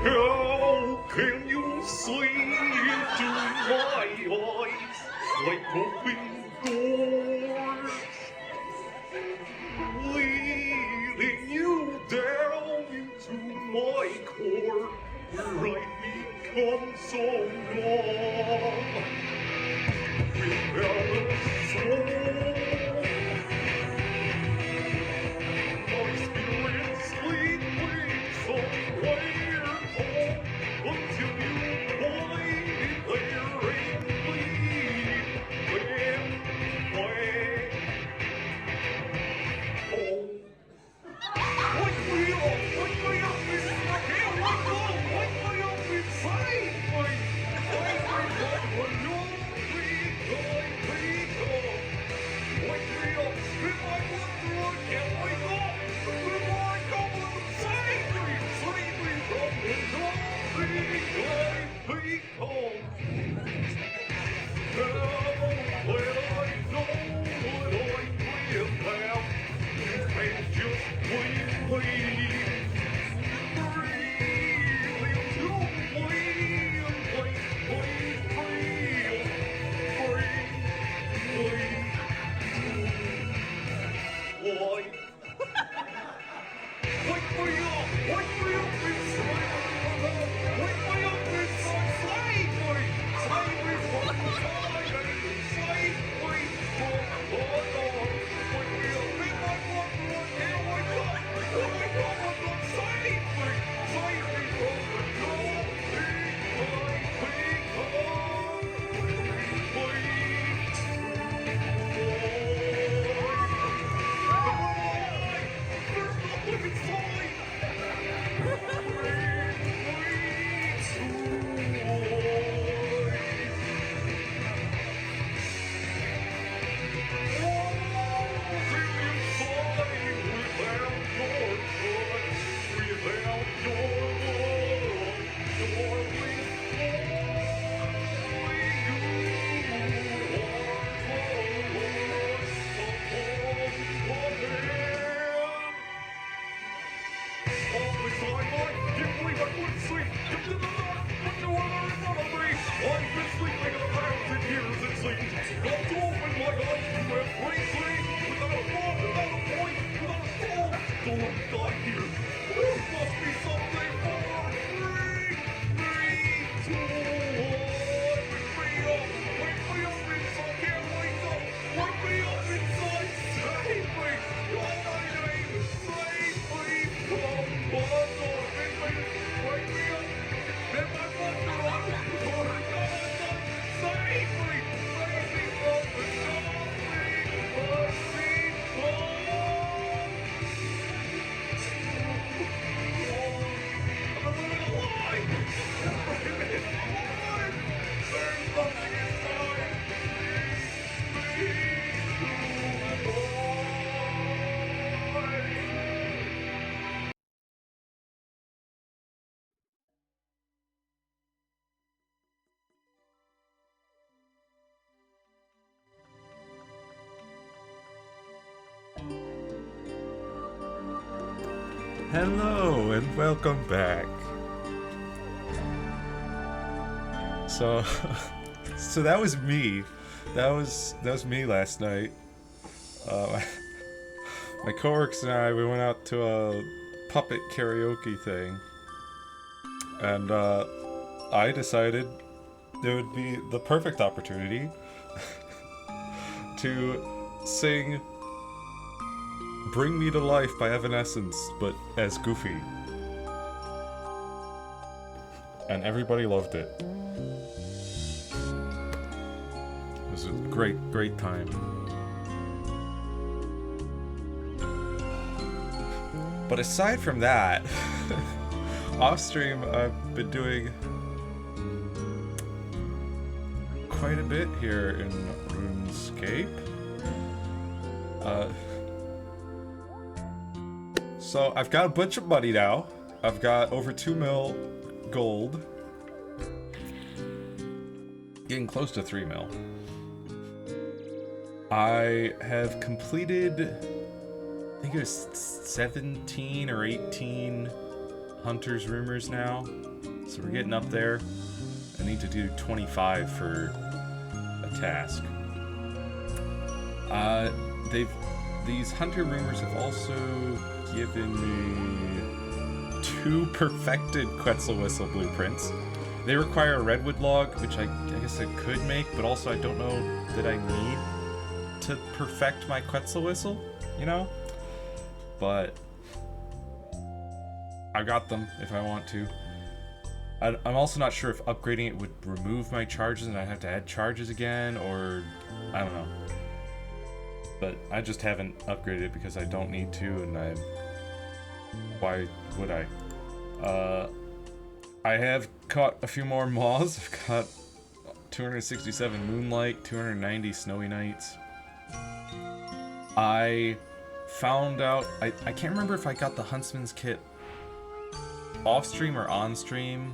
How can you see into my eyes like open doors, leading you down into my core, where I become so numb without a soul. My spirit sleeping somewhere home until you find it there and leave them away home. Wake me up, I can't wake up, wake me up inside me. Wake me up when wake me up, spin my wonder, I can't wake up. Spin my couple, save me from the zombie I become. Now that I know what I will have, you can just leave me. Breathe into me and please, why? Wake me up inside. Wake me up inside. Save me from the time. Save me from the dawn. Wake me up in my wonder. I can't wake up. Wake up and not save me. Save me from the dawn. Hello and welcome back. So, so that was me. That was me last night. My coworkers and I, we went out to a puppet karaoke thing, and I decided it would be the perfect opportunity to sing "Bring Me to Life" by Evanescence, but as Goofy. And everybody loved it. It was a great time. But aside from that, off stream I've been doing quite a bit here in RuneScape. So I've got a bunch of money now. I've got over 2 mil gold. Getting close to 3 mil. I have completed, I think it was 17 or 18 Hunter's Rumors now. So we're getting up there. I need to do 25 for a task. These Hunter Rumors have also given me 2 perfected Quetzal Whistle blueprints. They require a redwood log, which I guess I could make, but also I don't know that I need to perfect my Quetzal Whistle, you know? But I got them if I want to. I'm also not sure if upgrading it would remove my charges and I'd have to add charges again, or I don't know. But I just haven't upgraded it because I don't need to, and why would I? I have caught a few more moths. I've got 267 Moonlight, 290 Snowy Nights. I found out, I can't remember if I got the Huntsman's Kit off stream or on stream.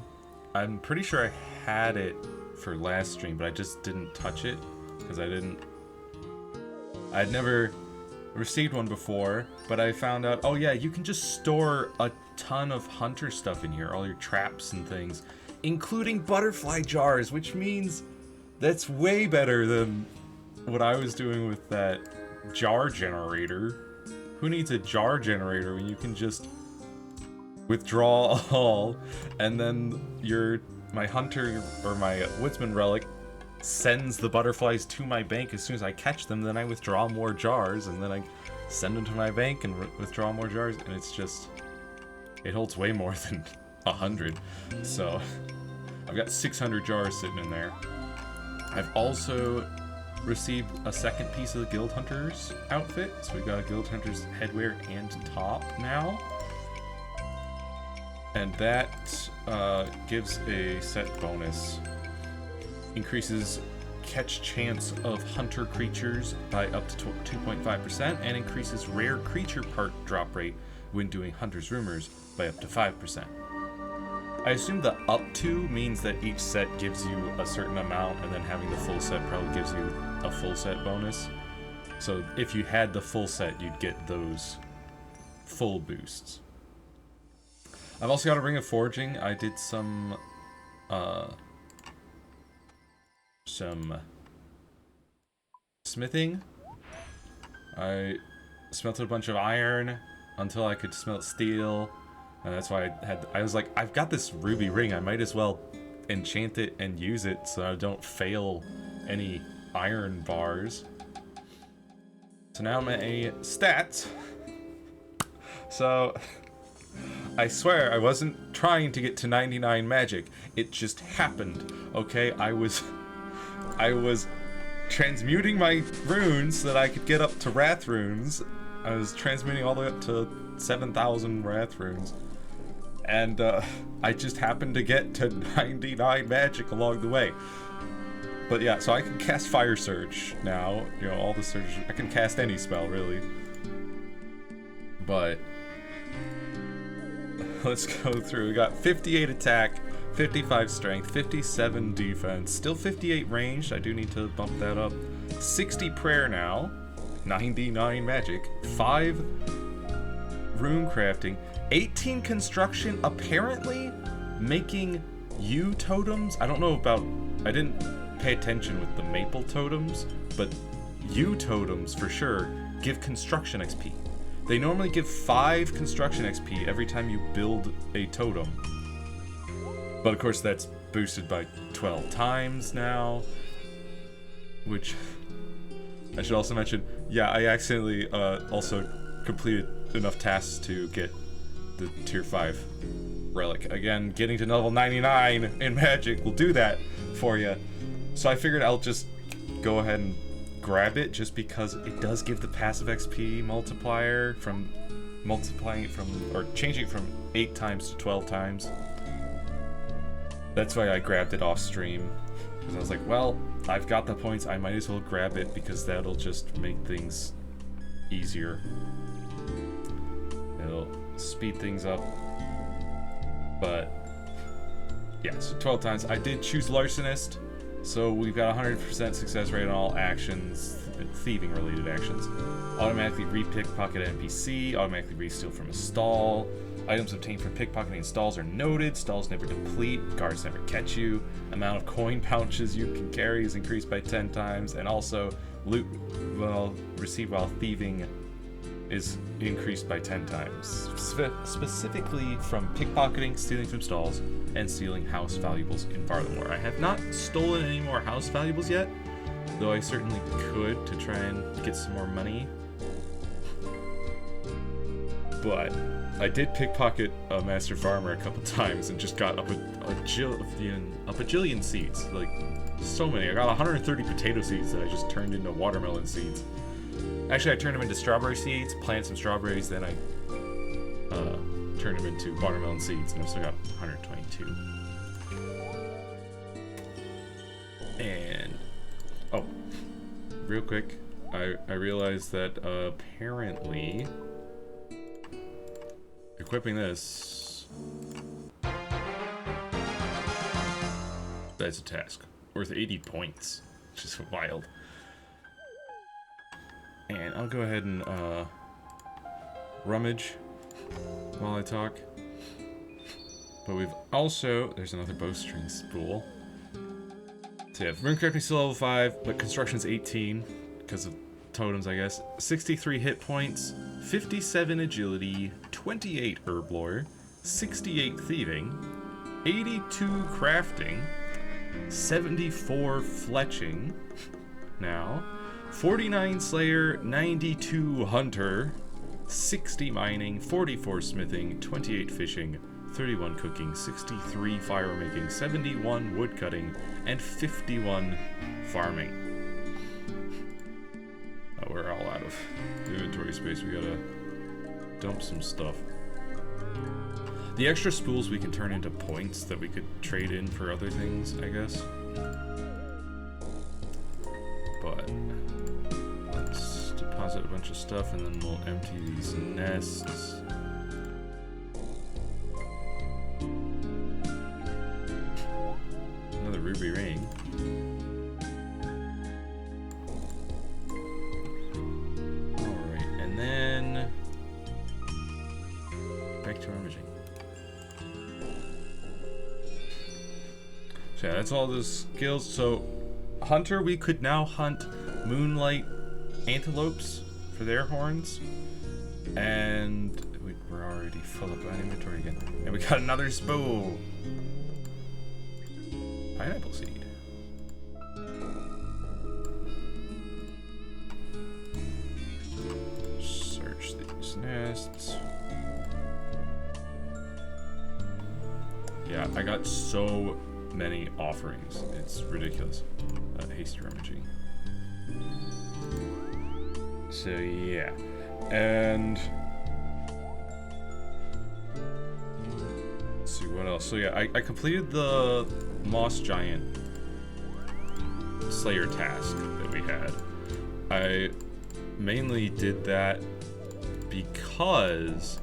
I'm pretty sure I had it for last stream, but I just didn't touch it because I'd never received one before, but I found out, oh yeah, you can just store a ton of hunter stuff in here, all your traps and things, including butterfly jars, which means that's way better than what I was doing with that jar generator. Who needs a jar generator when you can just withdraw all, and then my hunter or my woodsman relic sends the butterflies to my bank as soon as I catch them, then I withdraw more jars, and then I send them to my bank and withdraw more jars, and it's just, it holds way more than 100. So I've got 600 jars sitting in there. I've also received a second piece of the Guild Hunter's outfit, so we've got a Guild Hunter's headwear and top now. And that gives a set bonus. Increases catch chance of hunter creatures by up to 2.5%, and increases rare creature part drop rate when doing Hunter's Rumors by up to 5%. I assume the up to means that each set gives you a certain amount, and then having the full set probably gives you a full set bonus. So if you had the full set, you'd get those full boosts. I've also got a Ring of Forging. I did some smithing. I smelted a bunch of iron until I could smelt steel, and that's why I was like, I've got this ruby ring, I might as well enchant it and use it so I don't fail any iron bars. So now I'm at a stats. So I swear I wasn't trying to get to 99 magic. It just happened. Okay, I was transmuting my runes so that I could get up to Wrath runes. I was transmuting all the way up to 7,000 Wrath runes. And I just happened to get to 99 magic along the way. But yeah, so I can cast Fire Surge now. You know, all the surge. I can cast any spell, really. But let's go through. We got 58 attack, 55 strength, 57 defense, still 58 ranged. I do need to bump that up. 60 prayer now, 99 magic, 5 rune crafting, 18 construction, apparently making yew totems. I don't know about, I didn't pay attention with the maple totems, but yew totems for sure give construction XP. They normally give 5 construction XP every time you build a totem. But of course that's boosted by 12 times now. Which, I should also mention, yeah, I accidentally also completed enough tasks to get the tier 5 relic. Again, getting to level 99 in magic will do that for you. So I figured I'll just go ahead and grab it, just because it does give the passive XP multiplier from multiplying it from, or changing it from 8 times to 12 times. That's why I grabbed it off stream, because I was like, well, I've got the points, I might as well grab it, because that'll just make things easier. It'll speed things up. But yeah, so 12 times. I did choose Larcenist, so we've got 100% success rate on all actions, thieving related actions. Automatically re-pickpocket NPC, automatically re-steal from a stall, Items obtained from pickpocketing in stalls are noted. Stalls never deplete. Guards never catch you. Amount of coin pouches you can carry is increased by 10 times. And also, loot received while thieving is increased by 10 times. Specifically from pickpocketing, stealing from stalls, and stealing house valuables in Farthermore. I have not stolen any more house valuables yet, though I certainly could to try and get some more money. But I did pickpocket a master farmer a couple times and just got up a bajillion seeds. Like, so many. I got 130 potato seeds that I just turned into watermelon seeds. Actually, I turned them into strawberry seeds, planted some strawberries, then I turned them into watermelon seeds, and I've still got 122. And, oh, real quick, I realized that apparently equipping this, that's a task worth 80 points, which is wild. And I'll go ahead and rummage while I talk. But we've also, there's another bowstring spool. So yeah, runecrafting still level 5, but construction's 18 because of totems, I guess. 63 hit points, 57 agility, 28 herb lore, 68 thieving, 82 crafting, 74 fletching now, 49 slayer, 92 hunter, 60 mining, 44 smithing, 28 fishing, 31 cooking, 63 fire making, 71 wood cutting, and 51 farming. Oh, we're all out of inventory space. We gotta dump some stuff. The extra spools we can turn into points that we could trade in for other things, I guess. But let's deposit a bunch of stuff and then we'll empty these nests. Another ruby ring. Alright, and then back to rummaging. So yeah, that's all the skills. So hunter, we could now hunt moonlight antelopes for their horns, and we're already full up on inventory again. And we got another spool. Pineapple seed. Search these nests. Yeah, I got so many offerings. It's ridiculous. Hasty rummaging. So yeah, and let's see what else. So yeah, I completed the Moss Giant Slayer task that we had. I mainly did that because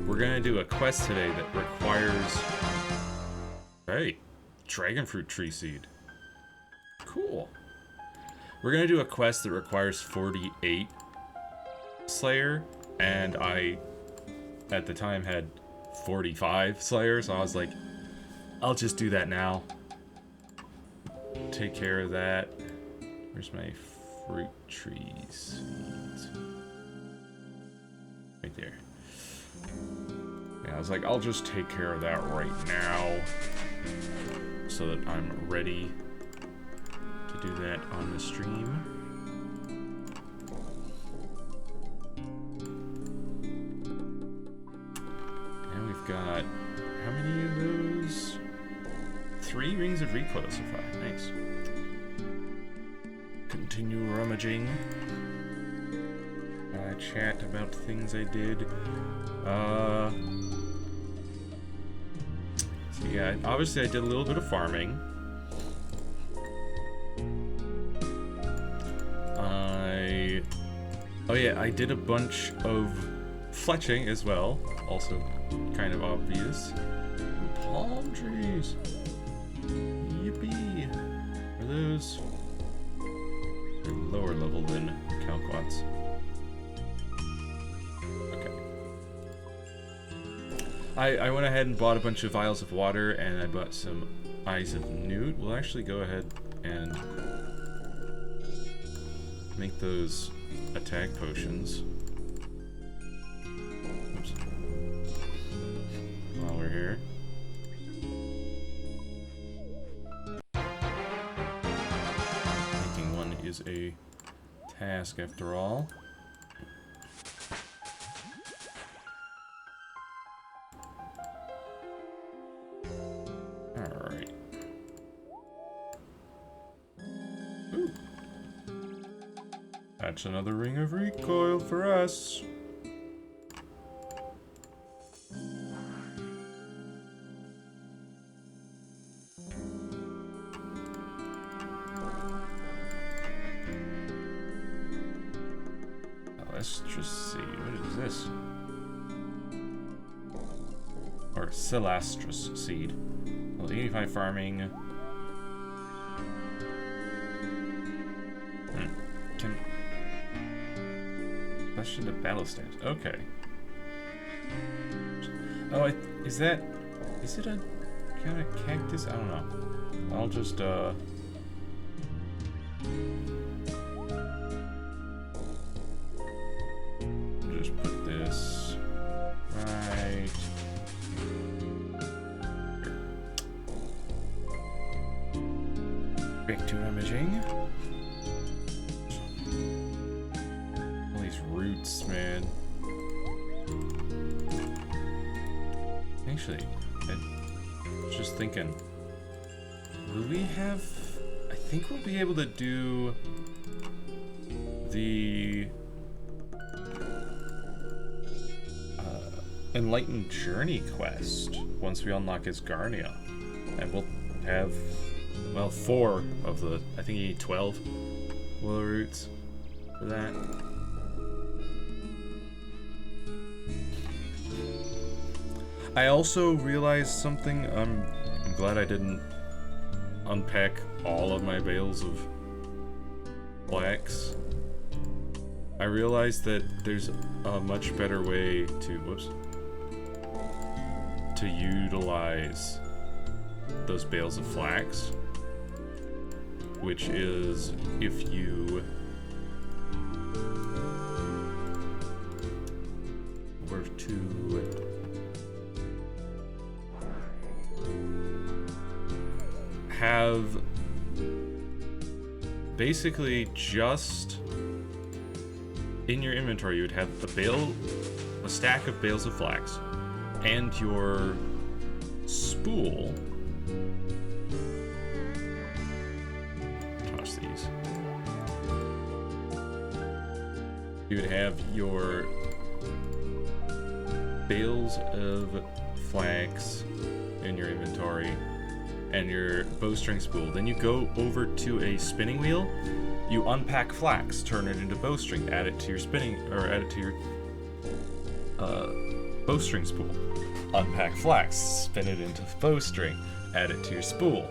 we're gonna do a quest today that requires, hey, dragon fruit tree seed. Cool. We're gonna do a quest that requires 48 Slayer, and I, at the time, had 45 Slayer, so I was like, I'll just do that now. Take care of that. Where's my fruit trees? Right there. Yeah, I was like, I'll just take care of that right now, so that I'm ready to do that on the stream. And we've got, how many of those? 3 rings of recoil so far. Nice. Continue rummaging. Chat about things I did. So yeah, obviously I did a little bit of farming. Oh yeah, I did a bunch of fletching as well. Also kind of obvious. Palm trees. Yippee. Are those? They're lower level than Calquats. Okay. I went ahead and bought a bunch of vials of water, and I bought some Eyes of Newt. We'll actually go ahead and make those attack potions. Oops. While we're here. Making one is a task after all. Alright. Ooh. That's another ring of recoil for us. Let's just see, what is this? Or Celastrus seed. Well, 85 farming. Can question the battle stats. Okay. Oh, is it a kind of cactus? I don't know. I'll just put this right here. Back to imaging. All these roots, man. Actually, I was just thinking, will we have... I think we'll be able to do the Enlightened Journey quest once we unlock Asgarnia. And we'll have, well, 4 of the, I think you need 12 willow roots for that. I also realized something. I'm glad I didn't unpack all of my bales of flax. I realized that there's a much better way to, to utilize those bales of flax, which is if you were to have basically just in your inventory, you would have a stack of bales of flax and your spool. Toss these. You would have your bales of flax in your inventory and your bowstring spool. Then you go over to a spinning wheel, you unpack flax, turn it into bowstring, add it to your bowstring spool. Unpack flax, spin it into bowstring, add it to your spool,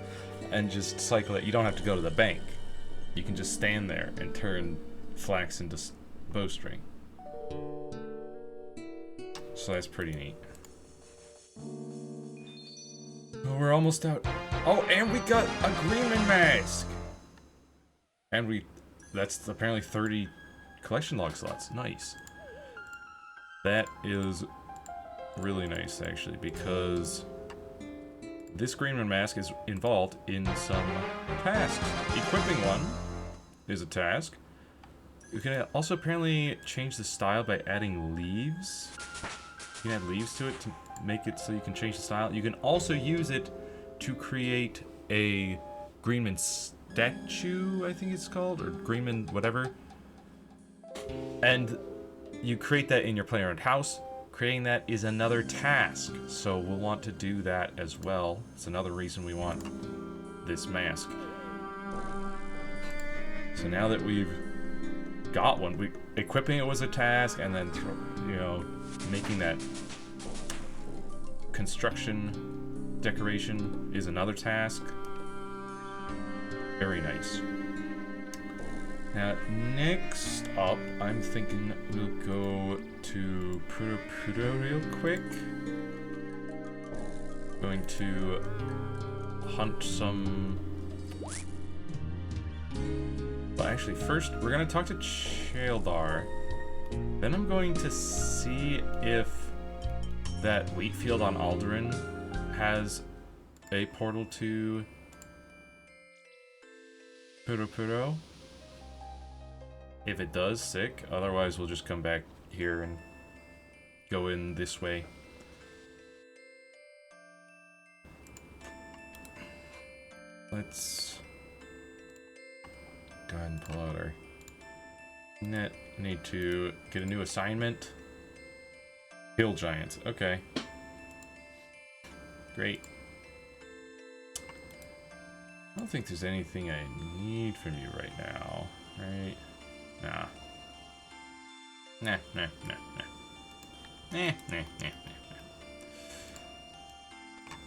and just cycle it. You don't have to go to the bank. You can just stand there and turn flax into bowstring. So that's pretty neat. Oh, we're almost out. Oh, and we got a Greenman mask! And that's apparently 30 collection log slots. Nice. That is really nice, actually, because this Greenman mask is involved in some tasks. Equipping one is a task. You can also apparently change the style by adding leaves. You can add leaves to it to make it so you can change the style. You can also use it to create a Greenman statue, I think it's called, or Greenman whatever. And you create that in your player-owned house. Creating that is another task, so we'll want to do that as well. It's another reason we want this mask. So now that we've got one, equipping it was a task, and then making that construction decoration is another task. Very nice. Now, next up, I'm thinking we'll go to Puro real quick. Going to hunt some... Well, actually, first we're gonna talk to Chaldar. Then I'm going to see if that wheat field on Alderaan has a portal to Puro. If it does, sick. Otherwise, we'll just come back here and go in this way. Let's go ahead and pull out our net. Need to get a new assignment. Kill giants. Okay. Great. I don't think there's anything I need from you right now, right? Nah. Nah.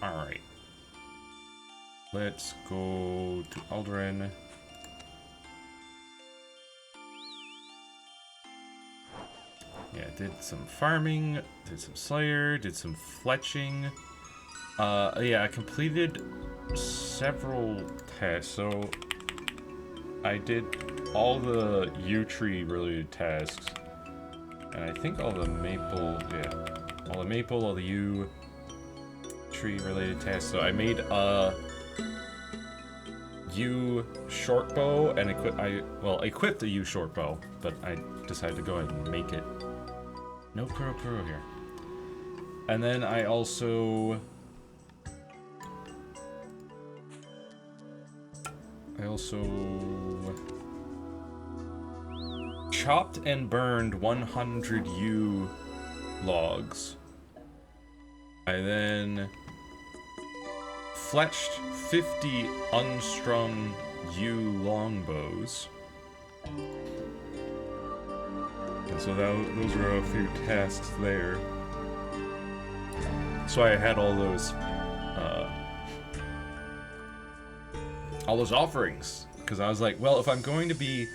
Alright. Let's go to Alderaan. Yeah, did some farming, did some Slayer, did some fletching. Yeah, I completed several tasks. So I did all the yew tree related tasks. And I think all the maple, yeah. All the maple, all the yew tree related tasks. So I made a yew short bow and equipped a yew short bow, but I decided to go ahead and make it. No Puro here. And then I also chopped and burned 100 yew logs. I then fletched 50 unstrung yew longbows. And so those were a few tasks there. So I had all those offerings, because I was like, well, if I'm going to be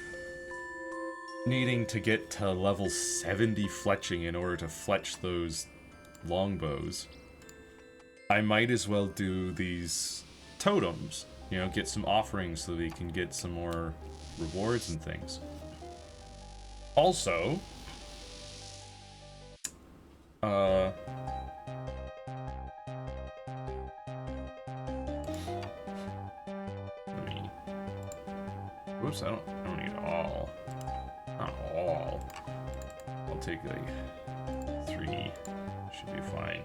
needing to get to level 70 fletching in order to fletch those longbows, I might as well do these totems, you know, get some offerings so that we can get some more rewards and things. Also, whoops, I don't need all. Not all. I'll take like 3. Should be fine.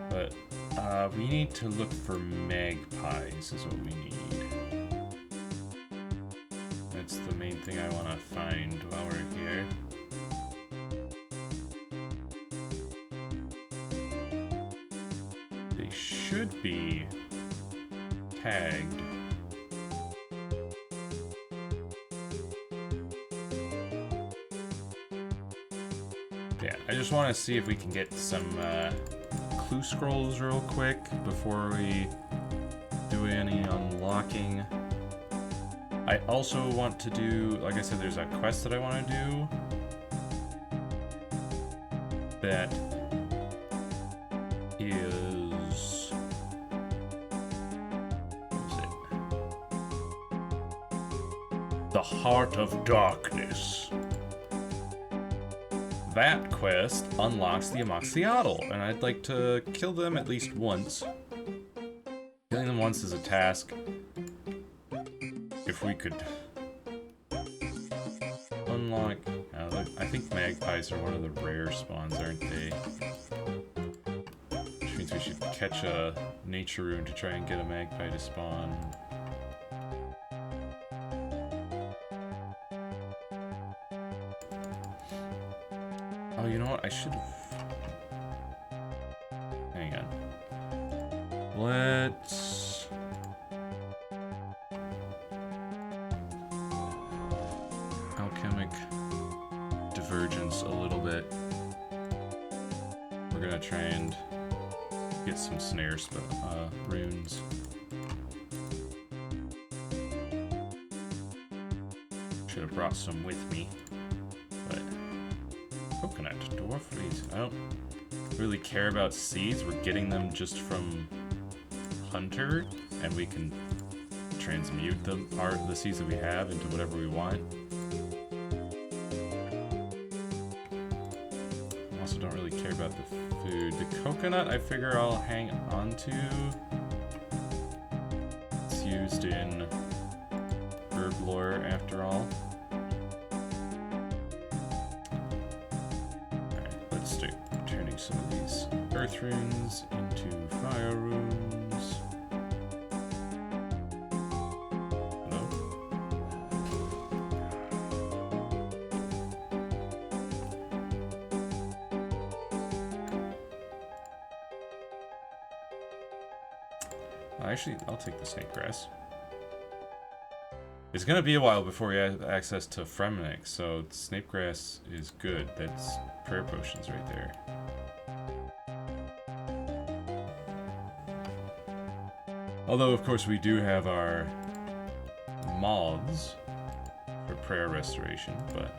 But we need to look for magpies is what we need. That's the main thing I want to find while we're here. They should be tagged. Yeah, I just want to see if we can get some clue scrolls real quick before we do any unlocking. I also want to do, like I said, there's a quest that I want to do that is, what is it? The Heart of Darkness. That quest unlocks the Amoxicatl, and I'd like to kill them at least once. Killing them once is a task. If we could unlock... I think magpies are one of the rare spawns, aren't they? Which means we should catch a nature rune to try and get a magpie to spawn. Oh, you know what? I should have... Hang on. Let's... Alchemic divergence a little bit. We're gonna try and get some snares, runes. Should have brought some with me. But coconut, dwarf reeds. I don't really care about seeds. We're getting them just from Hunter, and we can transmute the seeds that we have into whatever we want. I also don't really care about the food. The coconut, I figure I'll hang on to. It's used in herb lore after all. Alright, let's start turning some of these earth runes into fire runes. Hello? Actually, I'll take the snake grass. It's gonna be a while before we have access to Fremenic, so snape grass is good. That's prayer potions right there. Although, of course, we do have our moths for prayer restoration, but...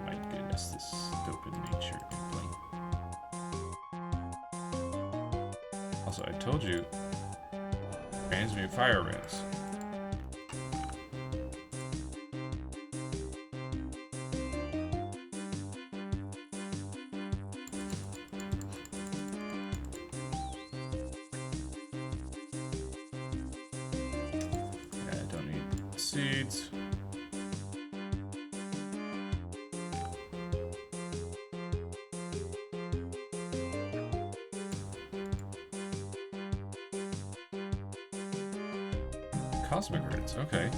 my goodness, this stupid nature complaint. Also, I told you, transmute fire runes. Yeah, I don't need seeds. Cosmic Roots, okay.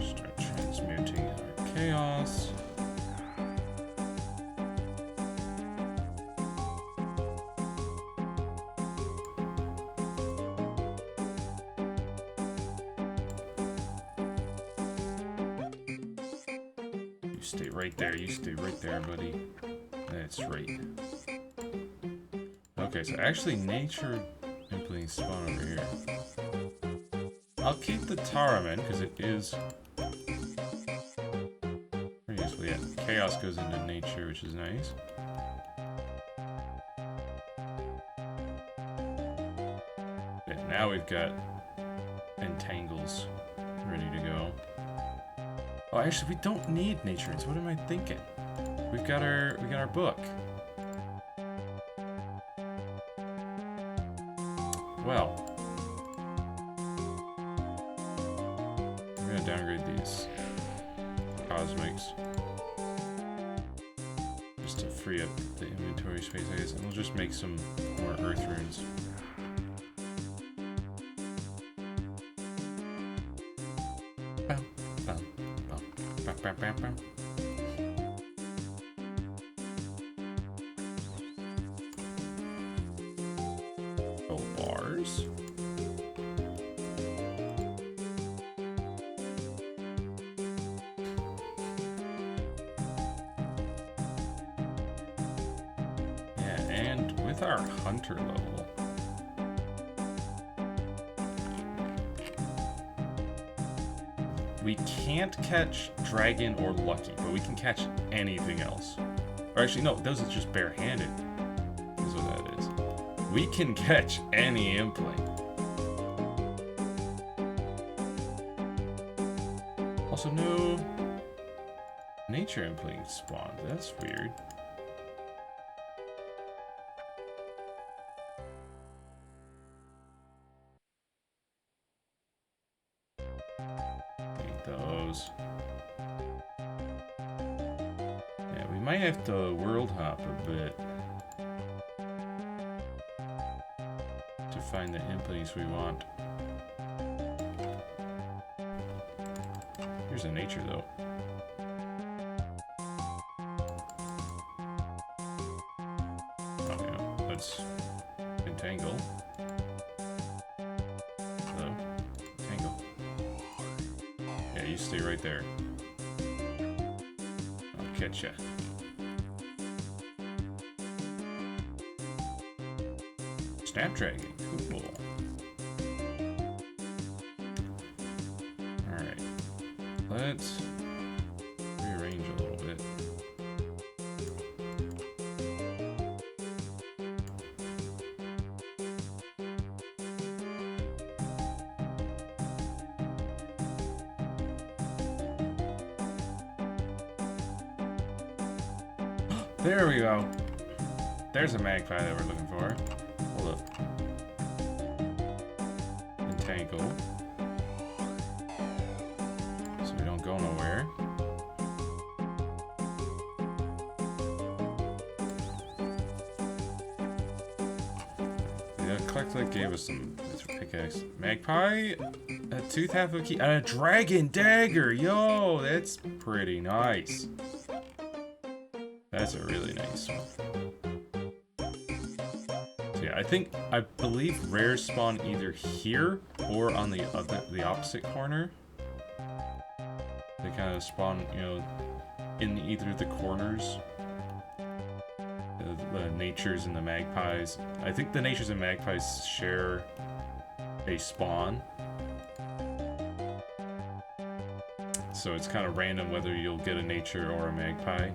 Start transmuting our chaos. Stay right there, you stay right there, buddy. That's right. Okay, so actually nature implementing spawn over here. I'll keep the Taraman, because it is pretty useful. Yeah, chaos goes into nature, which is nice. Okay, now we've got entangles ready to go. Oh, actually, we don't need nature roots. What am I thinking? We got our book. Well, we're gonna downgrade these cosmics just to free up the inventory space, I guess, and we'll just make some more earth runes. Gold bars. Yeah, and with our hunter level, we can't catch dragon or lucky, but we can catch anything else. Or actually, no, those are just barehanded. Is what that is. We can catch any impling. Also, no nature impling spawned. That's weird. Those. Yeah, we might have to world hop a bit to find the implings we want. Here's a nature though. Oh yeah, let's entangle. Hello? Tangle. Yeah, you stay right there. at ya. Snapdragon. Cool. Alright. Let's rearrange a little bit. There we go. There's a magpie that we're looking for. Hold up. Entangle. So we don't go nowhere. Yeah, Collector gave us some pickaxe. Magpie, a tooth, half a key, and a dragon dagger. Yo, that's pretty nice. That's a really nice one. So yeah, I believe rares spawn either here or on the opposite corner. They kind of spawn, you know, in either of the corners. The natures and the magpies. I think the natures and magpies share a spawn. So it's kind of random whether you'll get a nature or a magpie.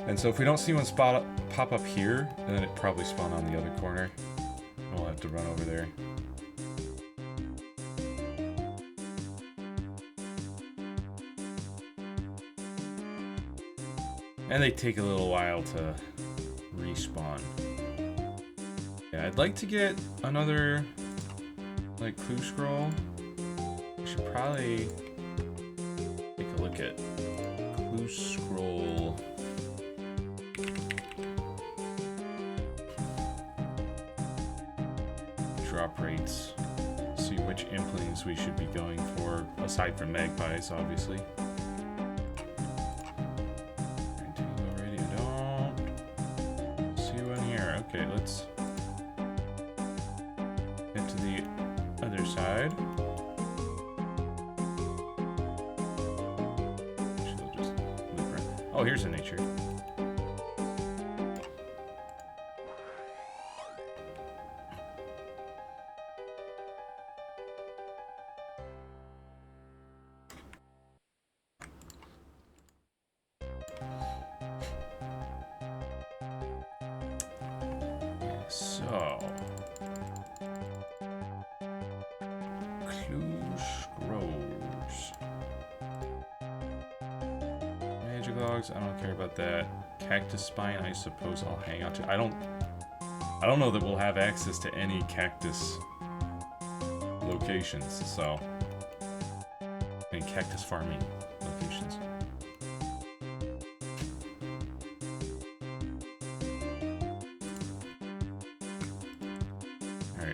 And so if we don't see one pop up here, then it probably spawned on the other corner. We'll have to run over there. And they take a little while to respawn. Yeah, I'd like to get another, like, clue scroll. We should probably take a look at clue scroll. Drop rates. See which implings we should be going for, aside from magpies, obviously. Okay, let's get to the other side. She'll just loop around. Oh, here's a nature. So, clue scrolls, magic logs. I don't care about that. Cactus spine. I suppose I'll hang out to. I don't know that we'll have access to any cactus locations. So, I mean cactus farming locations.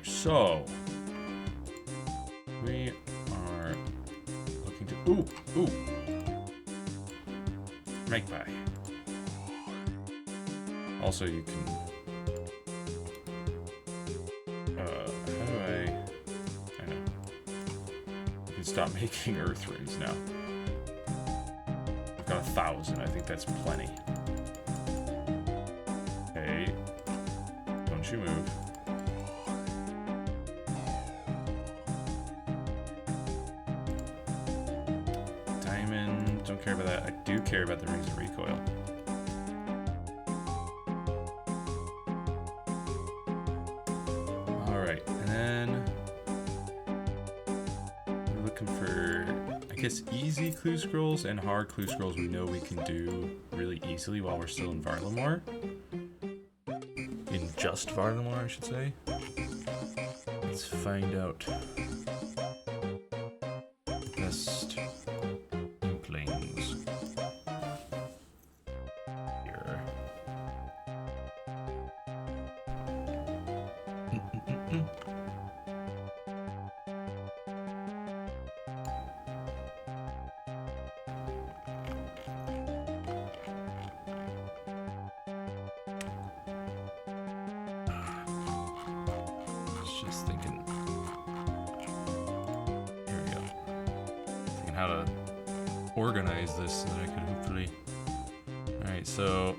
So, we are looking to... Ooh! Magpie. Also, you can... how do I know. You can stop making earth runes now. I've got 1,000. I think that's plenty. Hey. Don't you move. Don't care about that. I do care about the rings of recoil. Alright, and then we're looking for, I guess, easy clue scrolls and hard clue scrolls we know we can do really easily while we're still in Varlamore. In just Varlamore, I should say. Let's find out. Best implings. Here. Just thinking. Here we go. how to organize this so that I could hopefully... Alright, so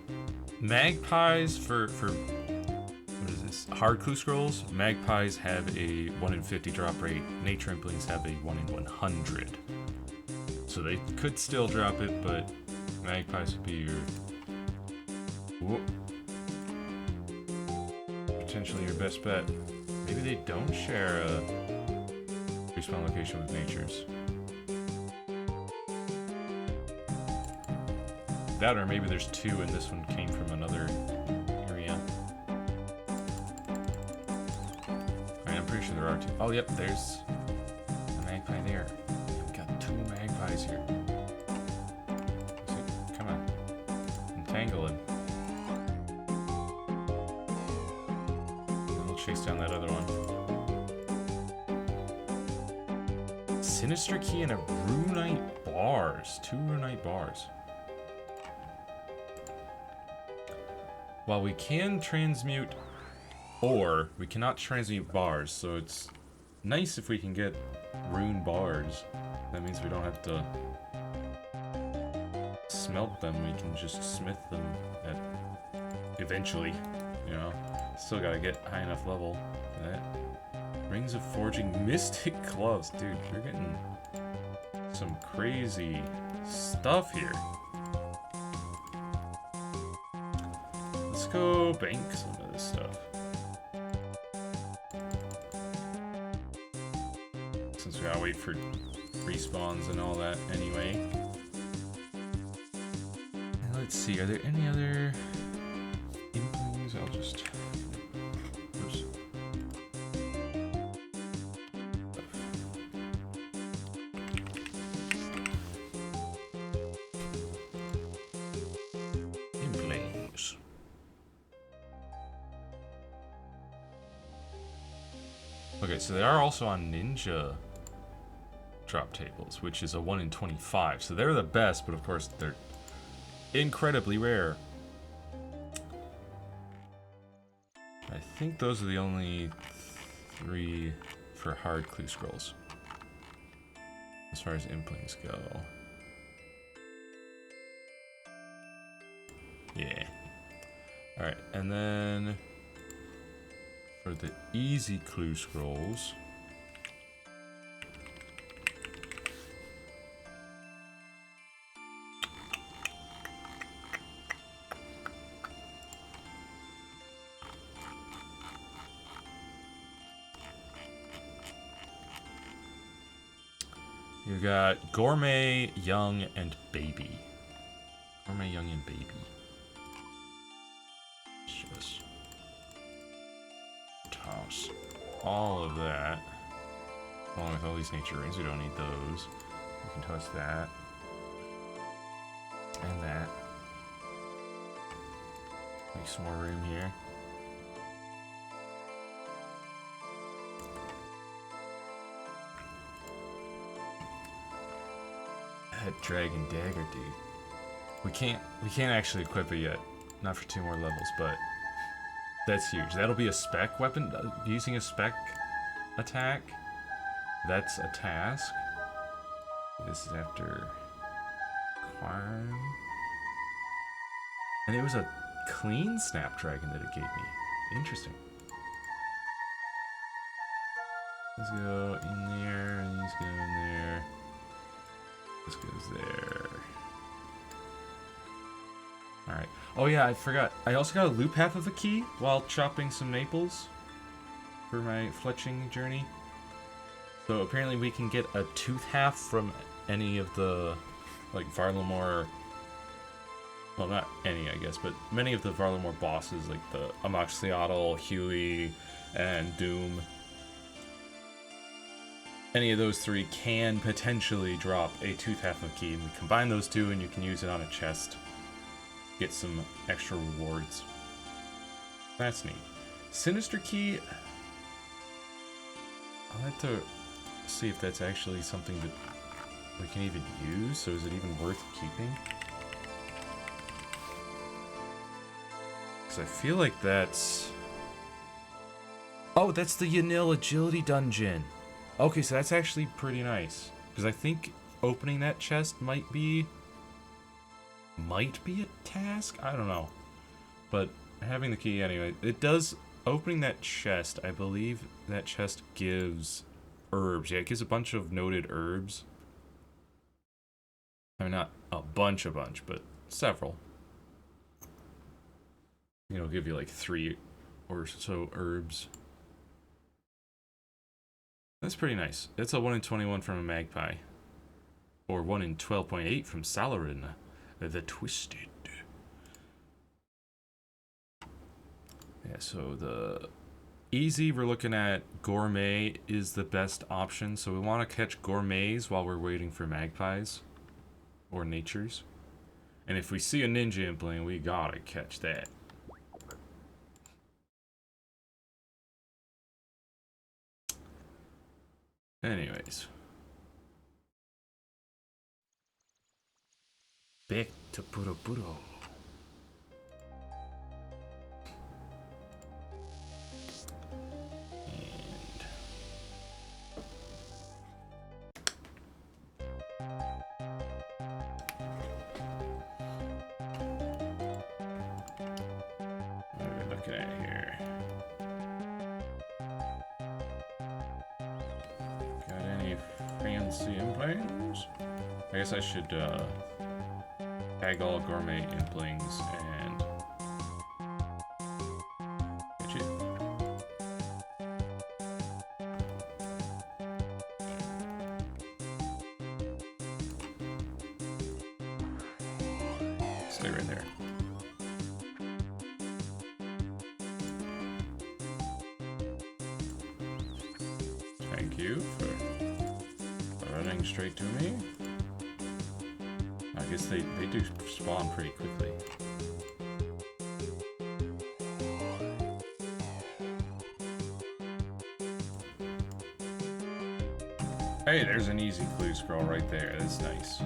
magpies for what is this? Hard clue scrolls. Magpies have a 1 in 50 drop rate. Nature Implings have a 1 in 100. So they could still drop it, but magpies would be your... Whoop. Potentially your best bet. Maybe they don't share a respawn location with Nature's. That, or maybe there's two and this one came from another area. I'm pretty sure there are two. Oh, yep, there's a magpie there. We've got two magpies here. Come on. Entangle him. And we'll chase down that other one. Sinister Key and a Runite Bars. 2 Runite Bars. While we can transmute ore, we cannot transmute bars, so it's nice if we can get rune bars. That means we don't have to smelt them, we can just smith them at eventually, you know. Still gotta get high enough level for that. Rings of Forging, Mystic Gloves. Dude, you're getting some crazy stuff here. Let's go bank some of this stuff. Since we gotta wait for respawns and all that anyway. And let's see, are there any other implings? I'll just... Oops. Implings. Okay, so they are also on ninja drop tables, which is a 1 in 25. So they're the best, but of course they're incredibly rare. I think those are the only 3 for hard clue scrolls, as far as implings go. Yeah. Alright, and then for the easy clue scrolls, you got Gourmet, Young, and Baby. Gourmet, Young, and Baby. Just toss all of that. Along with all these nature rings, we don't need those. We can toss that. And that. Make some more room here. That dragon dagger, dude. We can't actually equip it yet. Not for 2 more levels, but that's huge. That'll be a spec weapon. Using a spec attack, that's a task. This is after Karn. And it was a clean snapdragon that it gave me. Interesting. Let's go in there, and these go in there. This goes there. Alright. Oh yeah, I forgot. I also got a loop half of a key while chopping some maples for my fletching journey. So apparently we can get a tooth half from any of the, like, Varlamore... Well, not any, I guess, but many of the Varlamore bosses, like the Amoxicliatl, Huey, and Doom. Any of those 3 can potentially drop a tooth half of key. And we combine those 2 and you can use it on a chest. Get some extra rewards. That's neat. Sinister Key... I'll have to see if that's actually something that we can even use. So is it even worth keeping? Because I feel like that's... Oh, that's the Yanil Agility Dungeon! Okay, so that's actually pretty nice. Because I think opening that chest might be a task. I don't know, but having the key anyway, it does. Opening that chest, I believe that chest gives herbs. Yeah, it gives a bunch of noted herbs. I mean, not a bunch, but several. It'll give you like 3 or so herbs. That's pretty nice. It's a 1 in 21 from a magpie. Or 1 in 12.8 from Salarin, the Twisted. Yeah, so the easy, we're looking at gourmet is the best option. So we want to catch gourmets while we're waiting for magpies. Or natures. And if we see a ninja impling, we gotta catch that. Anyways. Back to Puro Puro. I guess I should tag all gourmet implings and catch it. Stay right there. Thank you for running straight to me. I guess they do spawn pretty quickly. Hey, there's an easy clue scroll right there. That's nice.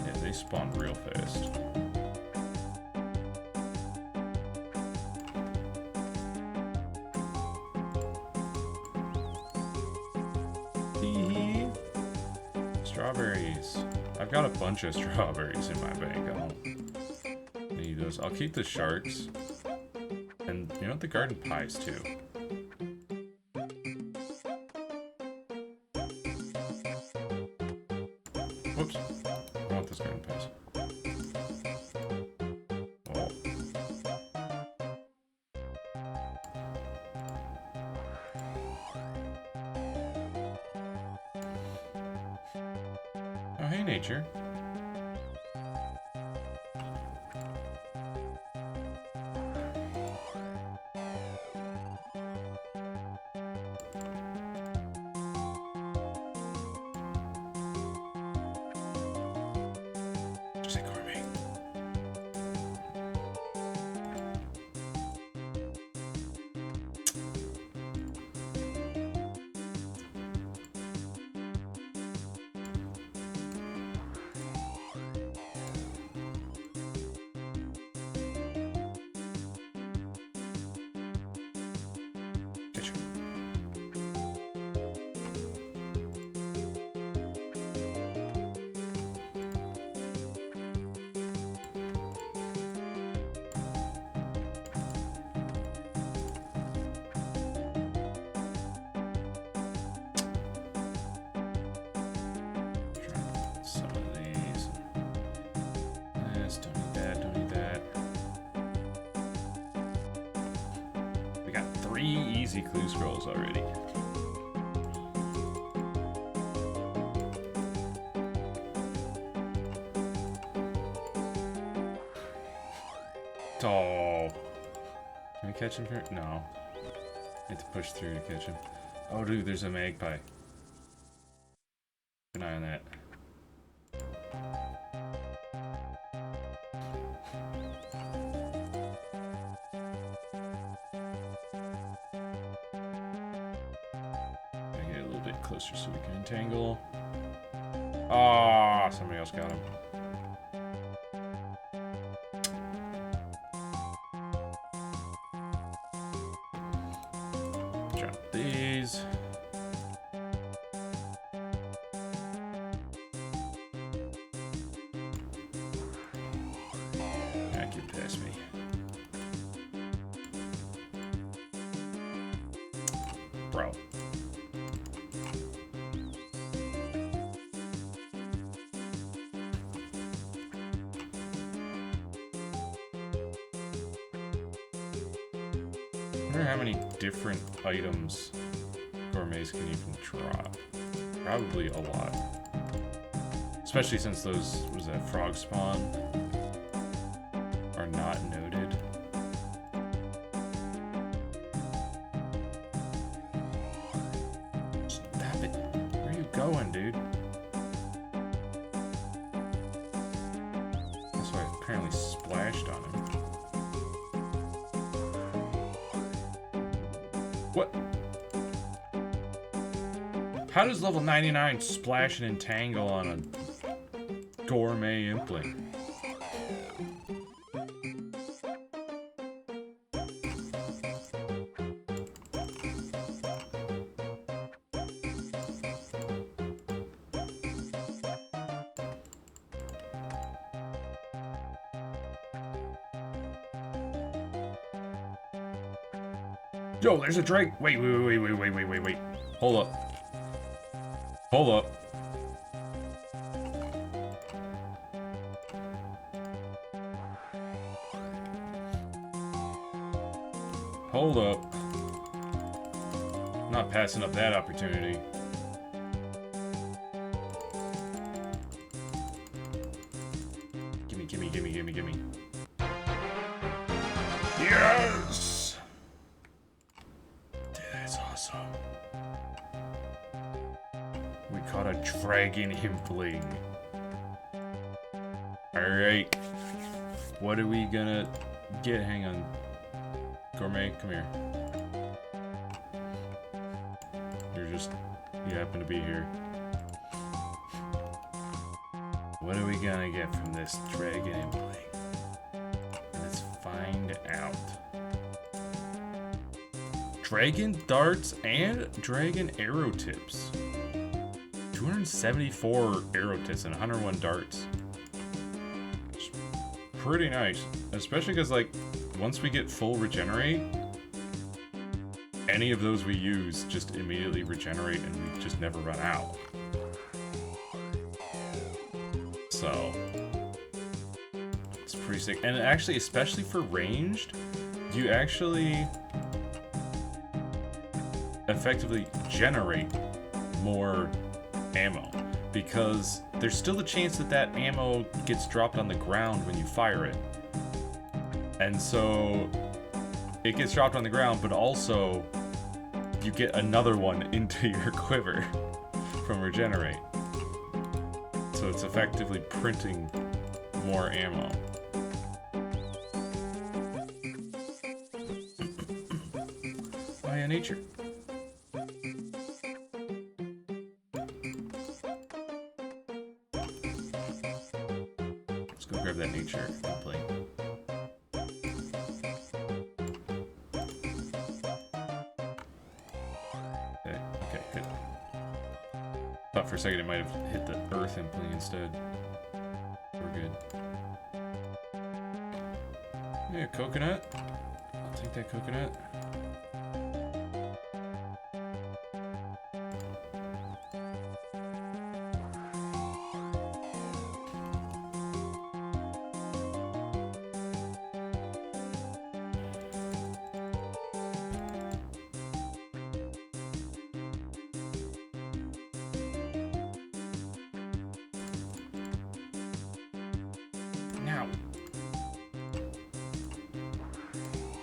Yeah, they spawn real fast. Strawberries. I've got a bunch of strawberries in my bank. I don't need those. I'll keep the sharks. And you know, the garden pies too. Whoops. I want those garden pies. Oh. Oh, hey, nature. Just ignore me. Get you. Some of these. This, don't need that, don't need that. We got 3 easy clue scrolls already. Oh. Can we catch him here? No. I have to push through to catch him. Oh, dude, there's a magpie. Keep an eye on that. I get a little bit closer so we can entangle. Ah, somebody else got him. past me. Bro. I wonder how many different items gourmets can even drop. Probably a lot. Especially since those, what was that, frog spawn, are not noted. Stop it. Where are you going, dude? That's why I apparently splashed on him. What? How does level 99 splash and entangle on a gourmet impling? Yo, there's a drake. Wait. Hold up. Hold up. Hold up. Not passing up that opportunity. Gimme. Yes! Dude, that's awesome. We caught a dragon impling. Alright. What are we gonna get? Hang on. Gourmet, come here. You happen to be here. What are we gonna get from this dragon impling? Let's find out. Dragon darts and dragon arrow tips. 274 arrow tips and 101 darts. It's pretty nice. Especially because, like, once we get full regenerate, any of those we use just immediately regenerate and we just never run out. So, it's pretty sick. And actually, especially for ranged, you actually effectively generate more ammo, because there's still a chance that that ammo gets dropped on the ground when you fire it. And so it gets dropped on the ground, but also you get another one into your quiver from regenerate. So it's effectively printing more ammo. Oh yeah, nature. Let's go grab that nature and play. Okay, good. Thought for a second it might have hit the earth impling instead. We're good. Yeah, coconut. I'll take that coconut. Now,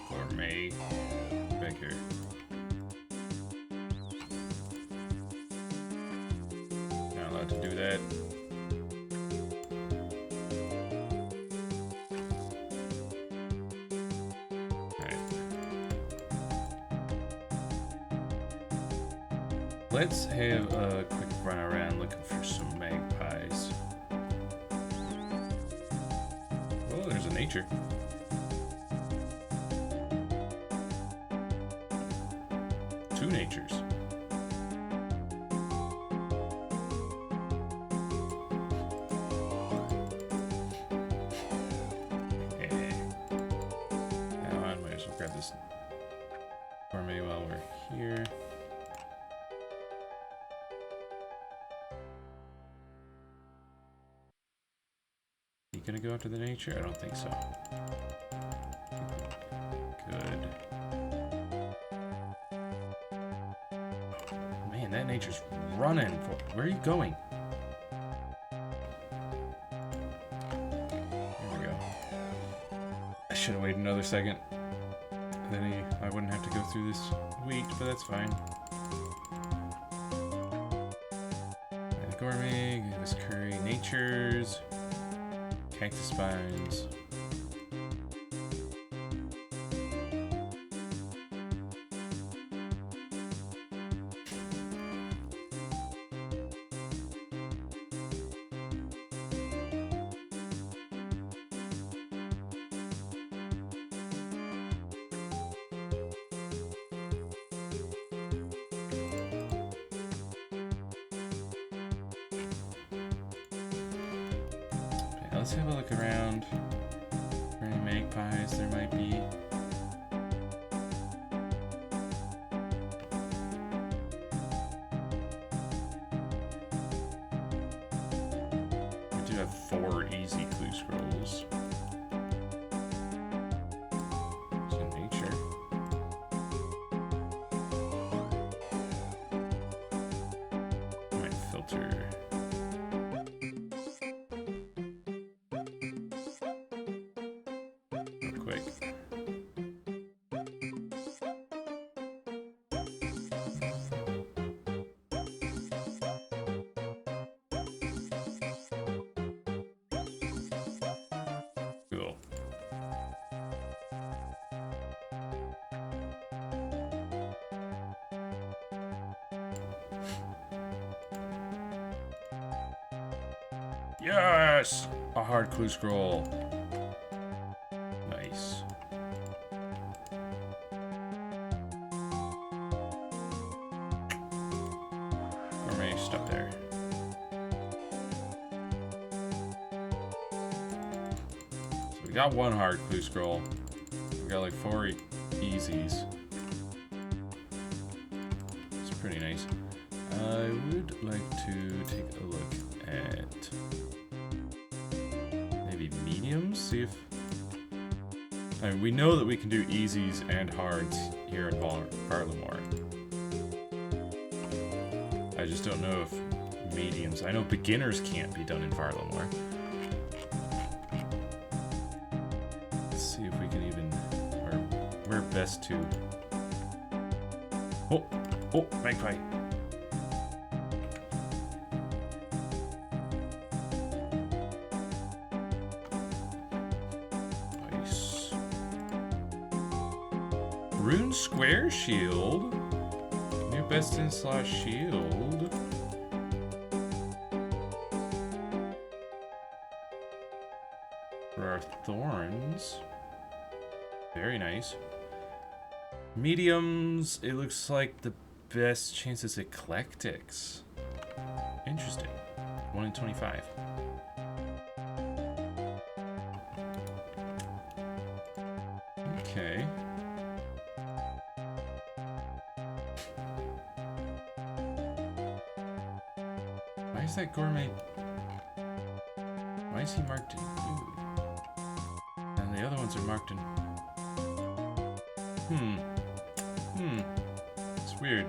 gourmet back here. Not allowed to do that. Alright. Let's have a quick run around looking for some magpies. Oh, there's a nature. Two natures. grab this gourmet while we're here. You gonna go out to the nature? I don't think so. Good. Man, that nature's running. Where are you going? There we go. I should have waited another second. Then I wouldn't have to go through this wheat, but that's fine. And gourmet, give us curry, natures, cactus spines. Let's have a look around for any magpies there might be. We do have 4 easy clue scrolls. So nature. Might filter. Quick. Cool. Yes! A hard clue scroll. Nice. Gourmet, stop there. So we got 1 hard clue scroll. We got like 4 easies. It's pretty nice. I would like to take a look at maybe mediums, see if... I mean, we know that we can do easies and hards here in Varlamore. I just don't know if mediums... I know beginners can't be done in Varlamore. Let's see if we can even... Where best to... Oh! Oh! Magpie! Rune Square Shield. New best in slot shield. For our thorns. Very nice. Mediums, it looks like the best chance is eclectics. Interesting. 1 in 25. Okay. Why is that gourmet? Why is he marked in food? And the other ones are marked in... It's weird.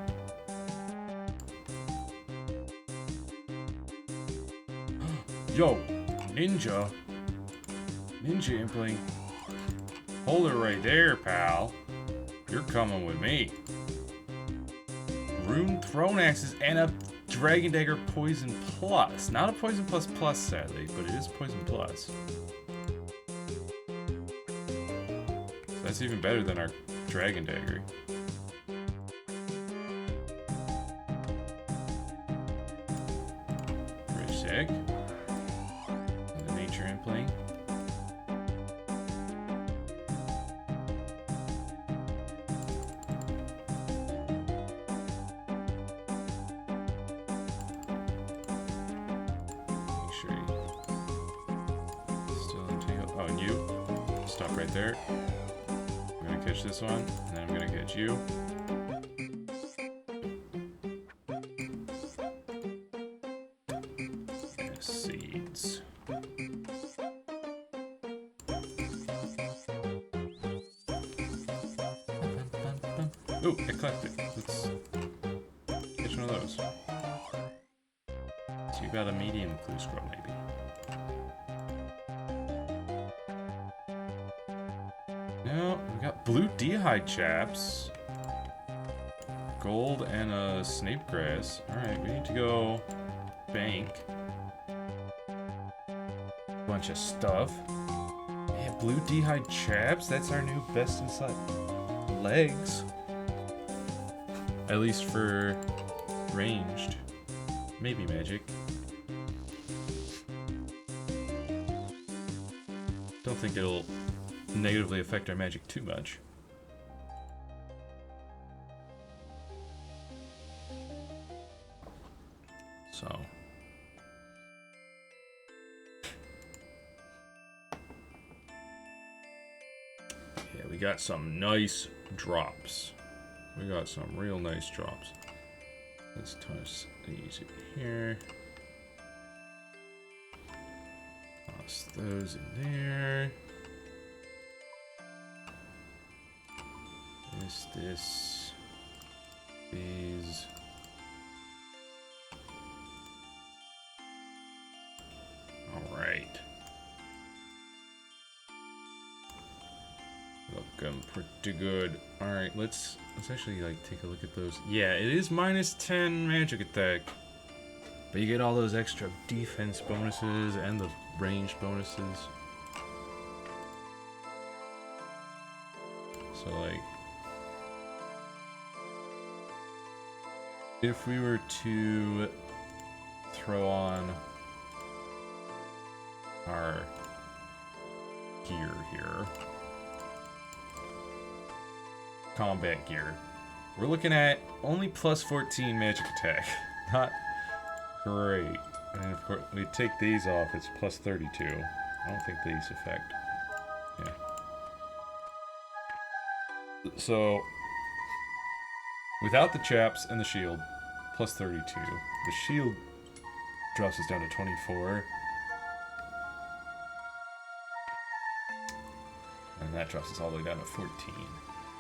Yo, Ninja. Ninja Impling. Hold it right there, pal. You're coming with me. Rune Throne Axes and a Dragon Dagger Poison Plus. Not a Poison Plus Plus, sadly, but it is Poison Plus. So that's even better than our Dragon Dagger. Rich Egg. And the Nature Impling. There. I'm gonna gonna catch this one, and then I'm gonna catch you. And seeds. Ooh, eclectic. Let's catch one of those. So you got a medium clue scroll, maybe. No, we got blue dehyde chaps. Gold and a snape grass. Alright, we need to go bank. Bunch of stuff. Yeah, blue dehyde chaps. That's our new best inside legs. At least for ranged. Maybe magic. Don't think it'll negatively affect our magic too much. So. Yeah, we got some nice drops. We got some real nice drops. Let's toss these in here. Toss those in there. This, these. All right. Looking pretty good. All right, let's actually like take a look at those. Yeah, it is minus 10 magic attack, but you get all those extra defense bonuses and the range bonuses. So like, if we were to throw on our gear here, combat gear, we're looking at only plus 14 magic attack. Not great. And of course, we take these off, it's plus 32. I don't think these affect. Yeah. So, without the chaps and the shield, plus 32. The shield drops us down to 24. And that drops us all the way down to 14.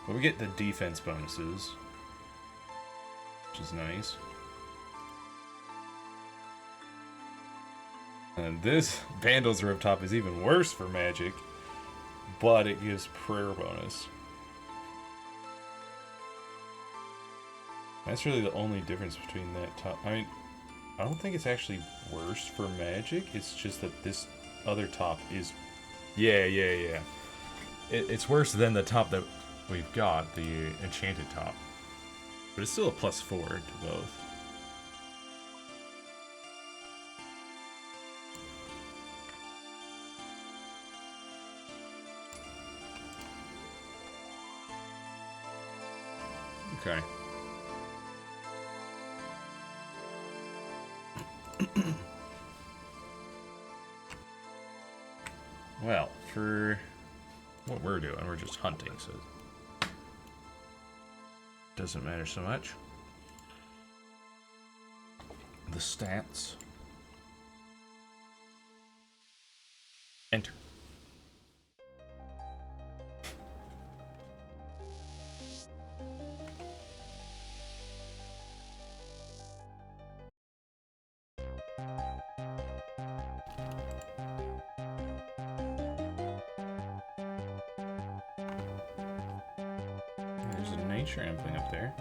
But we get the defense bonuses, which is nice. And this Vandal's Rooftop is even worse for magic, but it gives prayer bonus. That's really the only difference between that top. I mean, I don't think it's actually worse for magic. It's just that this other top is... Yeah. It's worse than the top that we've got, the enchanted top. But it's still a plus 4 to both. Okay. Well, for what we're doing, we're just hunting, so it doesn't matter so much. The stats. Enter. There's a nature ampling up there.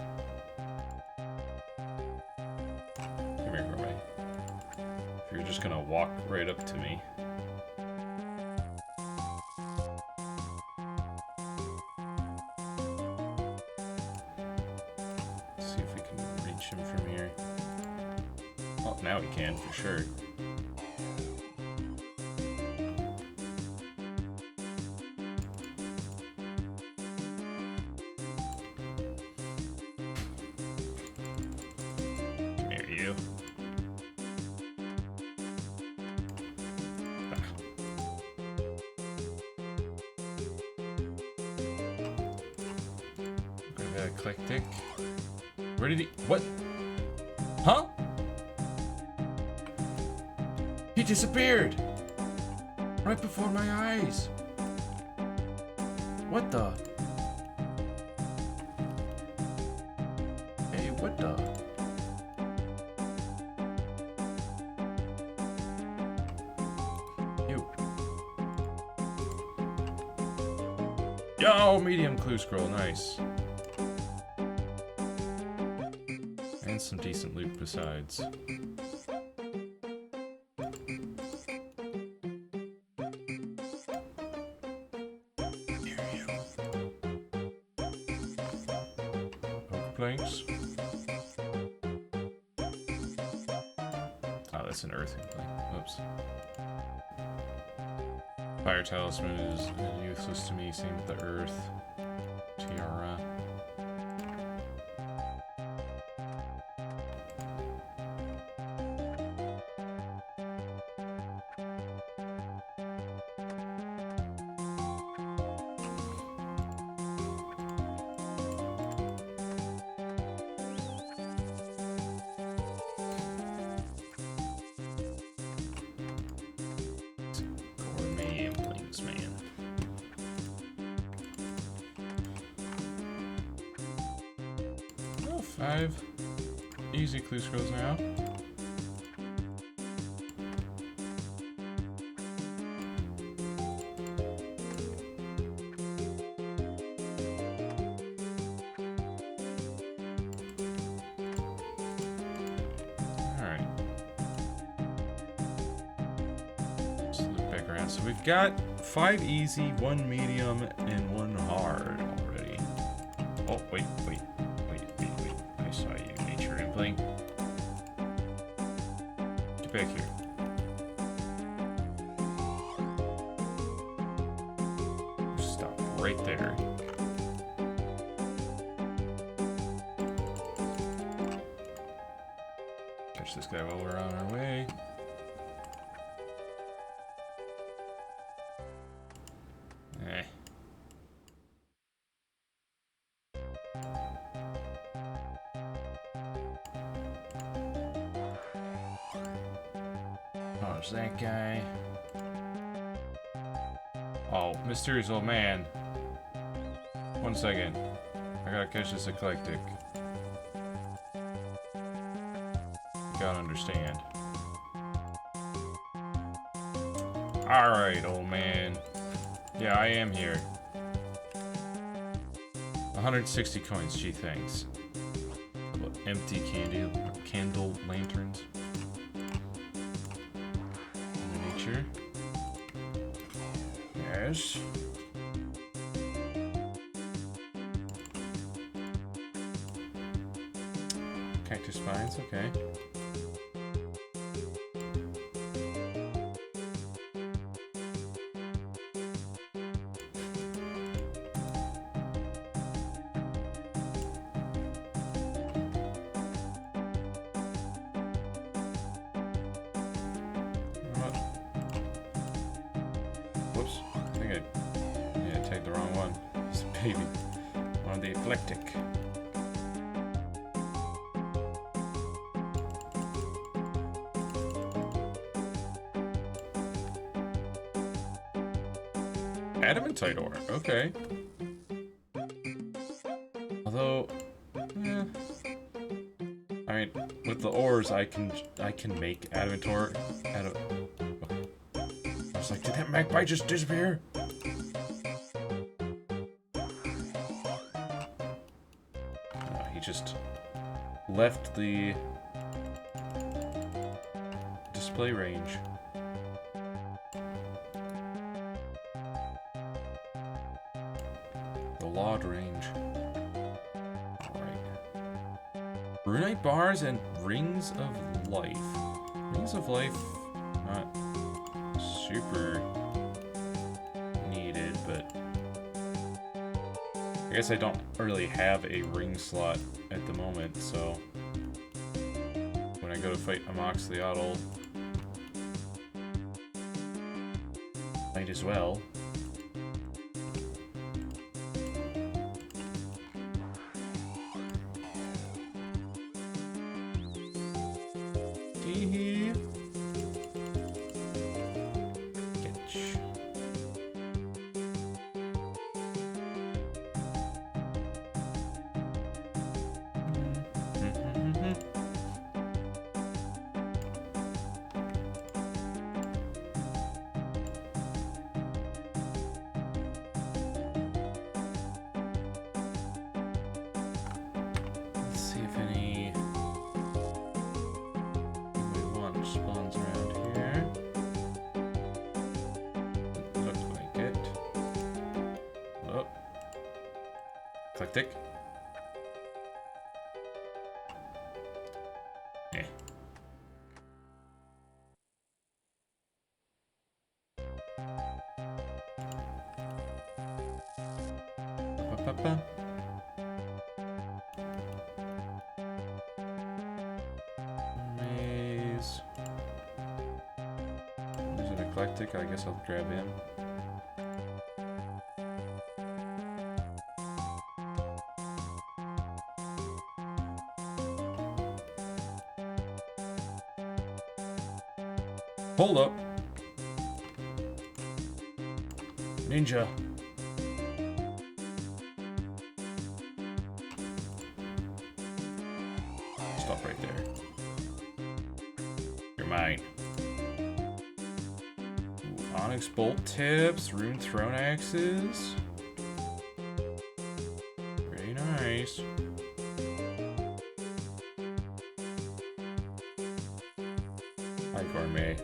Come here, Roy. If you're just gonna walk right up to me. See if we can reach him from here. Oh, now we can, for sure. the eclectic. Where did he? What? Huh? He disappeared! Right before my eyes! What the? Hey, what the? You. Yo, medium clue scroll, nice. And some decent loot besides. Planks. Oh, that's an earthing plank. Whoops. Fire talisman is useless to me. Same with the earth. Tiara. Five easy clue scrolls now. Alright. Let's look back around. So we've got 5 easy, 1 medium, and 1 hard already. Oh, wait. I saw you, nature impling. Get back here. Stop right there. Catch this guy while we're on our way. Eh. Oh, there's that guy. Oh, mysterious old man. 1 second. I gotta catch this eclectic. Gotta understand. Alright, old man. Yeah, I am here. 160 coins, gee, thanks. Empty candle lanterns. Nature. Yes. Cactus spines, okay. Whoops, I think I tagged the wrong one. It's a baby. On the eclectic. Adamantite ore, okay. Although, I mean, with the ores, I can make adamant ore out of. I was like, did that magpie just disappear? No, he just left the display range. The Laud range. Alright. Runite bars and Rings of Life. Rings of Life, not super needed, but I guess I don't really have a ring slot at the moment, so when I go to fight Amoxhliotl, might as well. Eclectic. Eh. Ba-ba-ba. Maze. Is it eclectic? I guess I'll grab him. Hold up. Ninja. Stop right there. You're mine. Ooh, Onyx bolt tips, rune throne axes. Very nice. Hi, Gourmet.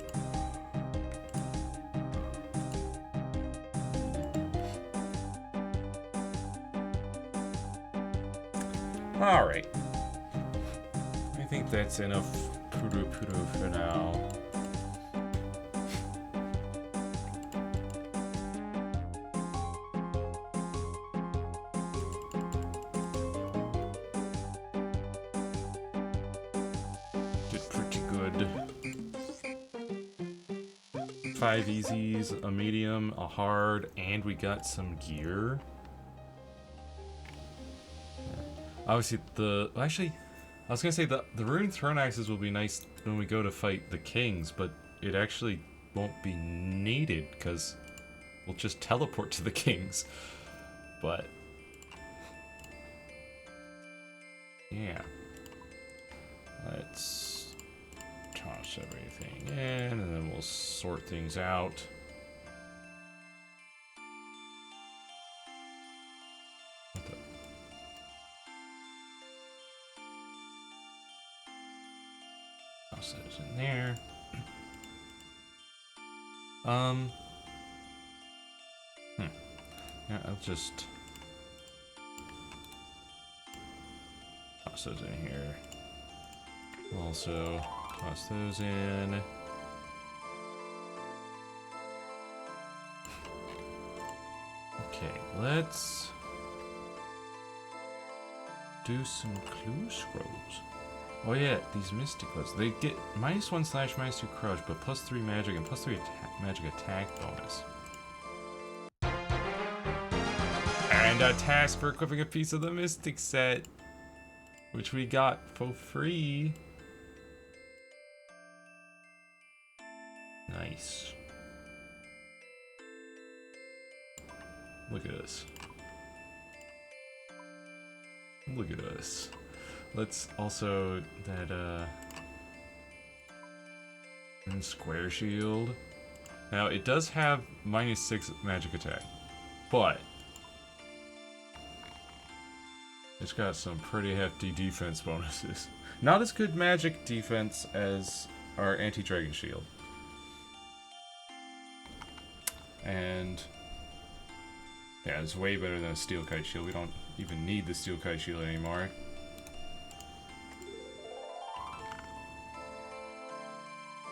Alright. I think that's enough Puru for now. Did pretty good. 5 easies, a medium, a hard, and we got some gear. Obviously, actually, I was gonna say the rune throne axes will be nice when we go to fight the kings, but it actually won't be needed because we'll just teleport to the kings. But yeah, let's toss everything in, and then we'll sort things out. Toss those in there. Yeah, I'll just toss those in here. Also, toss those in. Okay, let's do some clue scrolls. Oh yeah, these mystic ones. They get -1 / -2 crush, but +3 magic and +3 magic attack bonus. And a task for equipping a piece of the mystic set, which we got for free. Nice. Look at us. Look at us. Let's also that and square shield. Now it does have -6 magic attack, but it's got some pretty hefty defense bonuses. Not as good magic defense as our anti-dragon shield. And yeah, it's way better than a steel kite shield. We don't even need the steel kite shield anymore.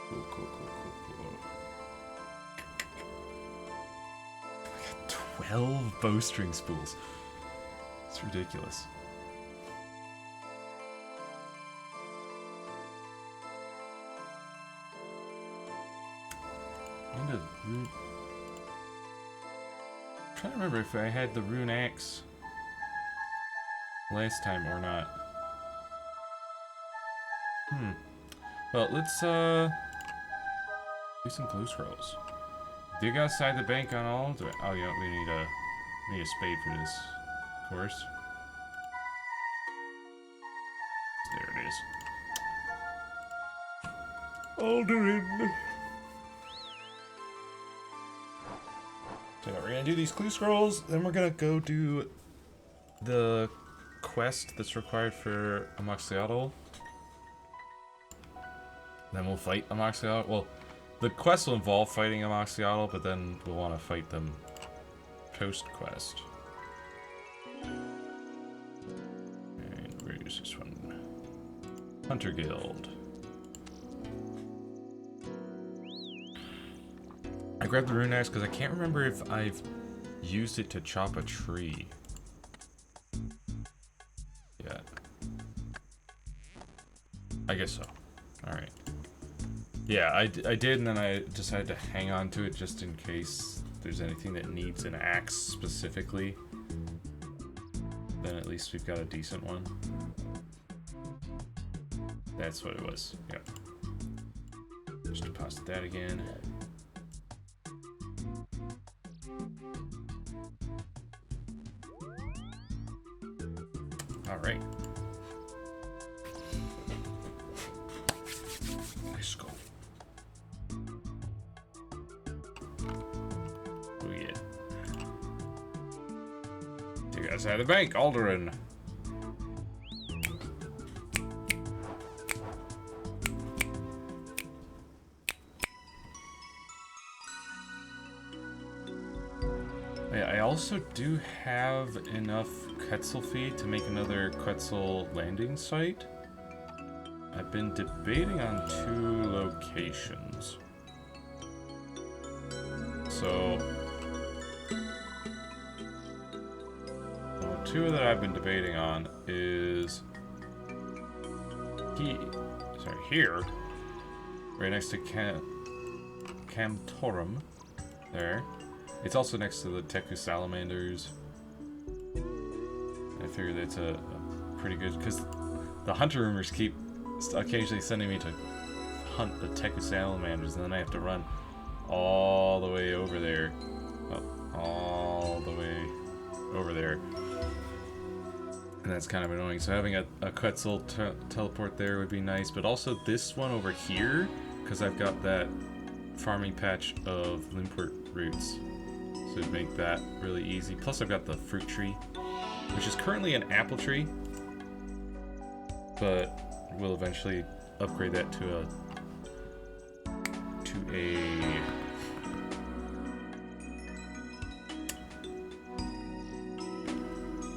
Cool. 12 bowstring spools. It's ridiculous. And a rune. I'm trying to remember if I had the rune axe last time or not. Well, let's do some clue scrolls. Dig outside the bank on all. Oh, yeah, we need a spade for this, of course. There it is. Alderin. So we're gonna do these clue scrolls, then we're gonna go do the quest that's required for Amoxicillin. Then we'll fight Amoxicillin. Well, the quest will involve fighting Amoxicillin, but then we'll want to fight them post-quest. use this one. Hunter Guild. I grabbed the rune axe because I can't remember if I've used it to chop a tree. Yeah. I guess so. Alright. Yeah, I did, and then I decided to hang on to it just in case there's anything that needs an axe specifically. Then at least we've got a decent one. That's what it was. Yep. Just deposit that again. All right. Let's go. Oh yeah. Take us out of the bank, Alderan. I also do have enough Quetzal feed to make another Quetzal landing site. I've been debating on 2 locations. So, the 2 that I've been debating on is here, right next to Camtorum, there. It's also next to the Teku Salamanders. I figure that's a pretty good, because the hunter rumors keep occasionally sending me to hunt the Teku Salamanders, and then I have to run all the way over there. Well, all the way over there. And that's kind of annoying. So having a Quetzal teleport there would be nice, but also this one over here, because I've got that farming patch of Limport roots. So it'd make that really easy. Plus I've got the fruit tree, which is currently an apple tree, but we'll eventually upgrade that to a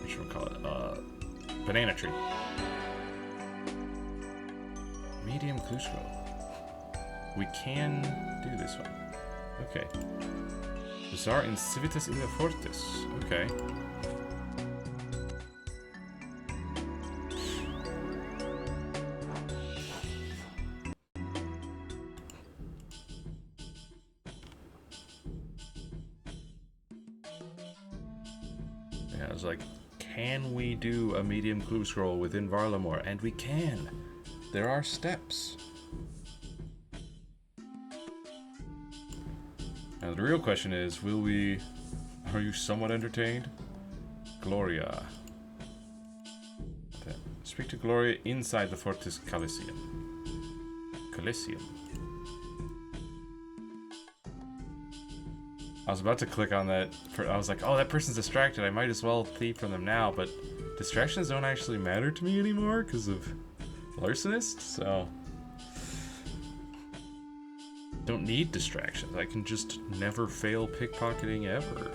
what should we call it? Banana tree. Medium clue scroll. We can do this one. Okay. Bizarre Incivitas Illa Fortis. Okay. Yeah, I was like, can we do a medium clue scroll within Varlamore? And we can. There are steps. Now the real question is, are you somewhat entertained? Gloria. Okay. Speak to Gloria inside the Fortis Coliseum. I was about to click on that, I was like, oh, that person's distracted, I might as well thieve from them now, but distractions don't actually matter to me anymore because of Larcenist, so... Don't need distractions. I can just never fail pickpocketing ever.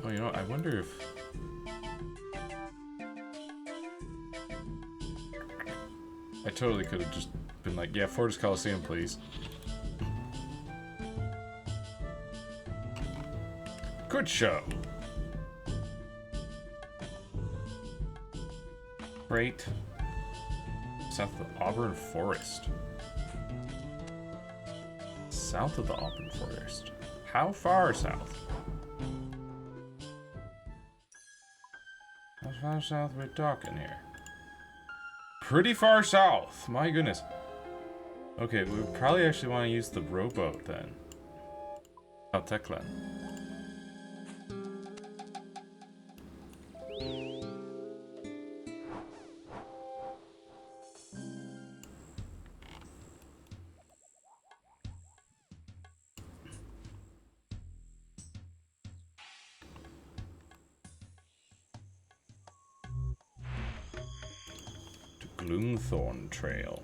Oh, you know, I wonder if... I totally could have just been like, yeah, Fortis Coliseum, please. Good show. Right south of the Auburn Forest. South of the Auburn Forest. How far south? How far south we're talking here? Pretty far south. My goodness. Okay, we would probably actually want to use the rowboat then. Oh, Teklan. Gloomthorn Trail.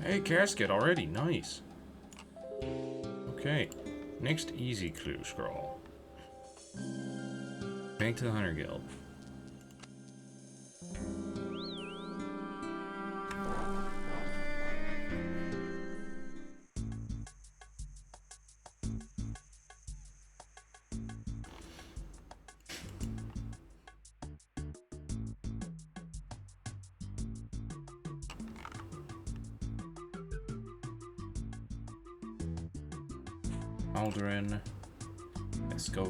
Hey, casket already. Nice. Okay. Next easy clue scroll. Bank to the Hunter Guild. Alduin. Let's go.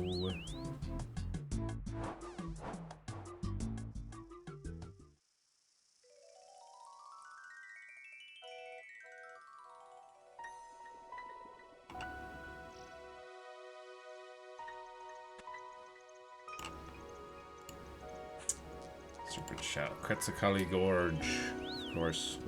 Serpent Shadow. Quetzalcoatl Gorge. Of course.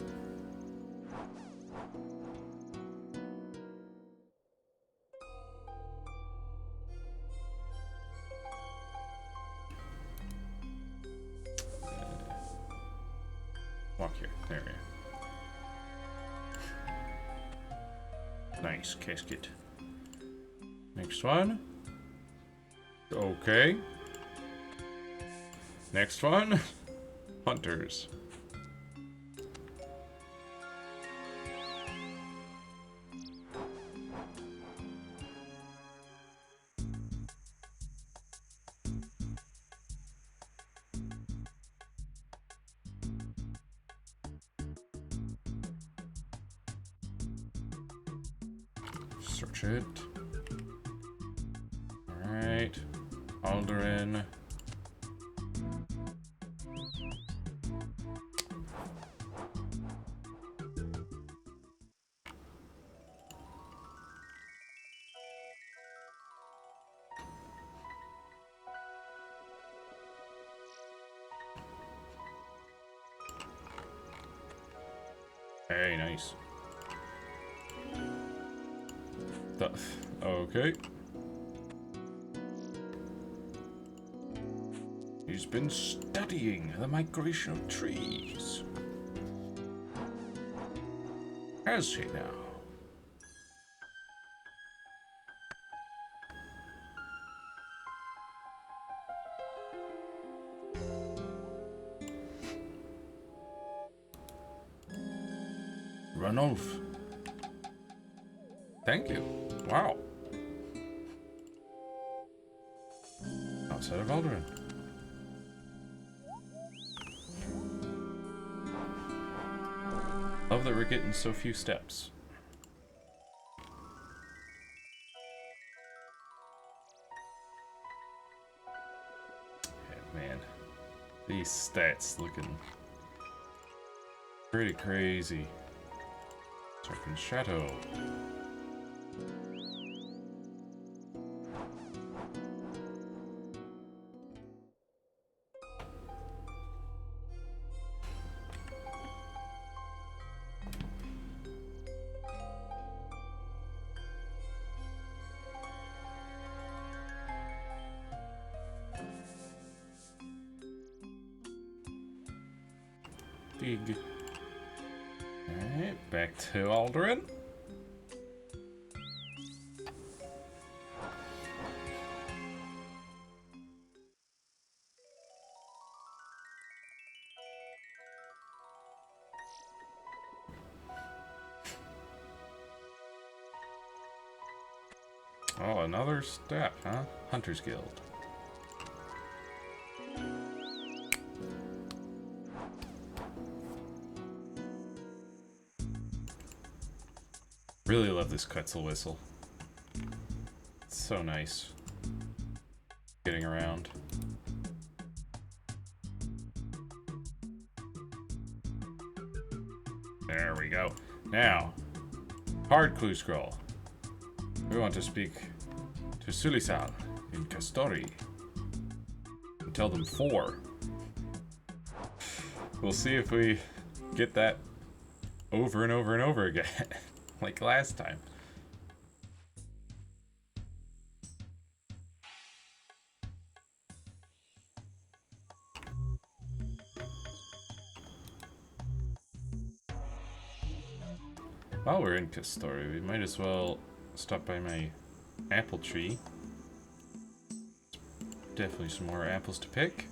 Walk here. There we are. Nice casket. Next one. Okay. Next one. Hunters. Search it. Alright. Alduin. Very nice. Okay. He's been studying the migration of trees. Has he now? Ranulf. Thank you. Wow. Outside of Alduin. Love that we're getting so few steps. Yeah, man. These stats looking pretty crazy. Serpent Shadow. Dig. Alright, back to Alduin. Oh, another step, huh? Hunter's Guild. Really love this Quetzal whistle. It's so nice. Getting around. There we go. Now, hard clue scroll. We want to speak to Sulisal in Castori and tell them 4. We'll see if we get that over and over and over again, like last time. While we're in Castoria, we might as well stop by my apple tree. Definitely some more apples to pick.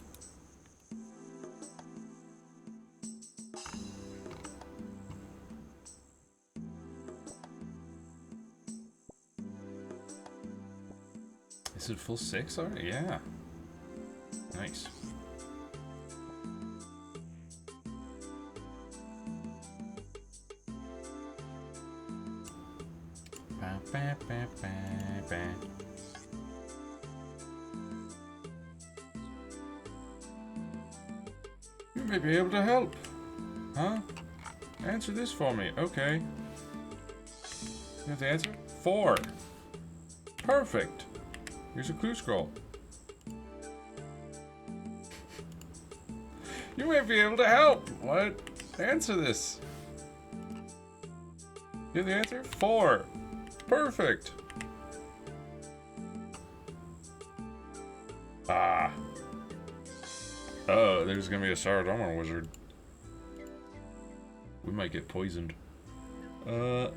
Is it full 6 already? Yeah. Nice. Ba, ba, ba, ba, ba. You may be able to help. Huh? Answer this for me. Okay. You have the answer? 4. Perfect. Here's a clue scroll. You may be able to help. What? Answer this. You have the answer? 4. Perfect. Ah. Oh, there's gonna be a Saradoma wizard. We might get poisoned.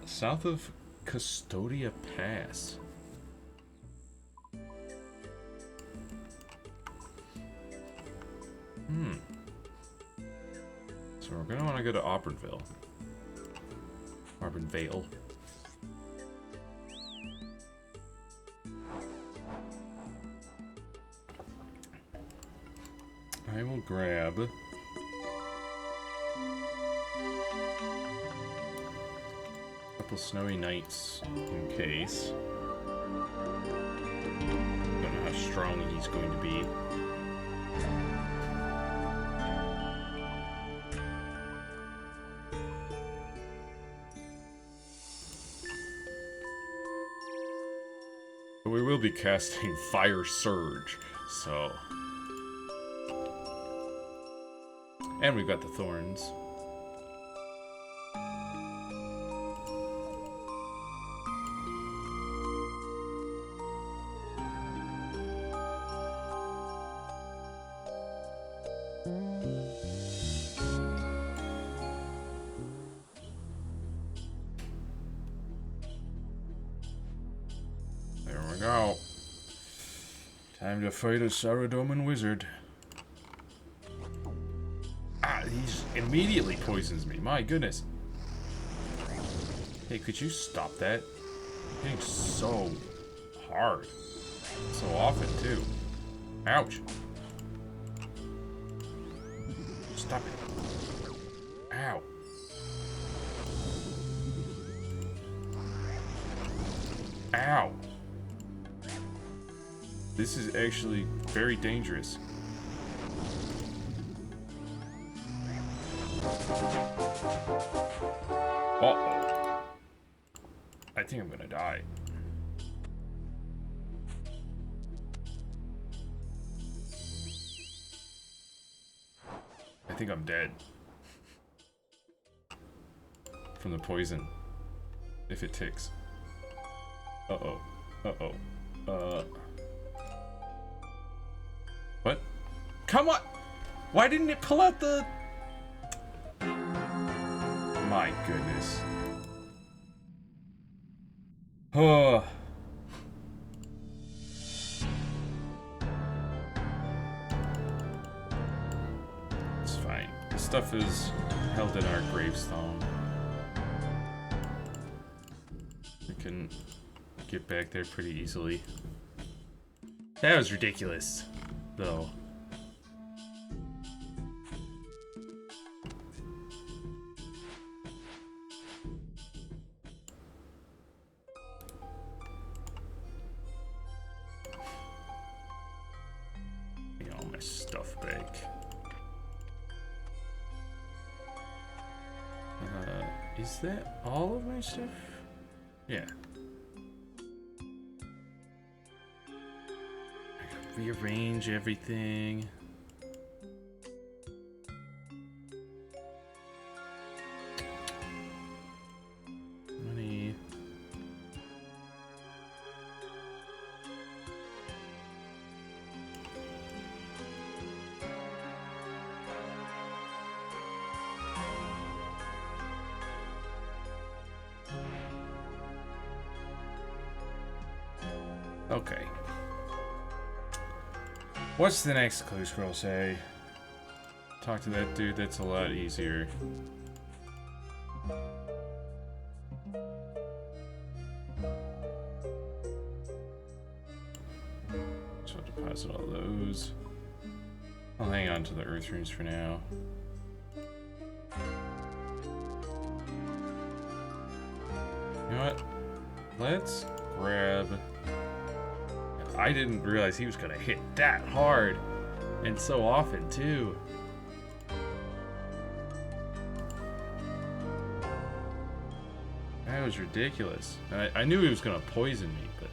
South of Custodia Pass. So we're gonna want to go to Auburnville. Auburnvale. I will grab a couple snowy nights in case. Don't know how strong he's going to be. But we will be casting Fire Surge, so. And we've got the thorns. There we go. Time to fight a Saradomin wizard. He immediately poisons me. My goodness. Hey, could you stop that? Hitting so hard. So often, too. Ouch. Stop it. Ow. Ow. This is actually very dangerous. Uh-oh. I think I'm gonna die. I think I'm dead. From the poison. If it ticks. Uh-oh. Uh-oh. What? Come on! Why didn't it pull out the... My goodness. Oh. It's fine. This stuff is held in our gravestone. We can get back there pretty easily. That was ridiculous, though. Stuff back. Is that all of my stuff? Yeah. I gotta rearrange everything. Money. Okay. What's the next clue scroll say? Talk to that dude, that's a lot easier. So I'll deposit all those. I'll hang on to the earth runes for now. You know what? Let's grab... I didn't realize he was gonna hit that hard and so often too. That was ridiculous. I knew he was gonna poison me, but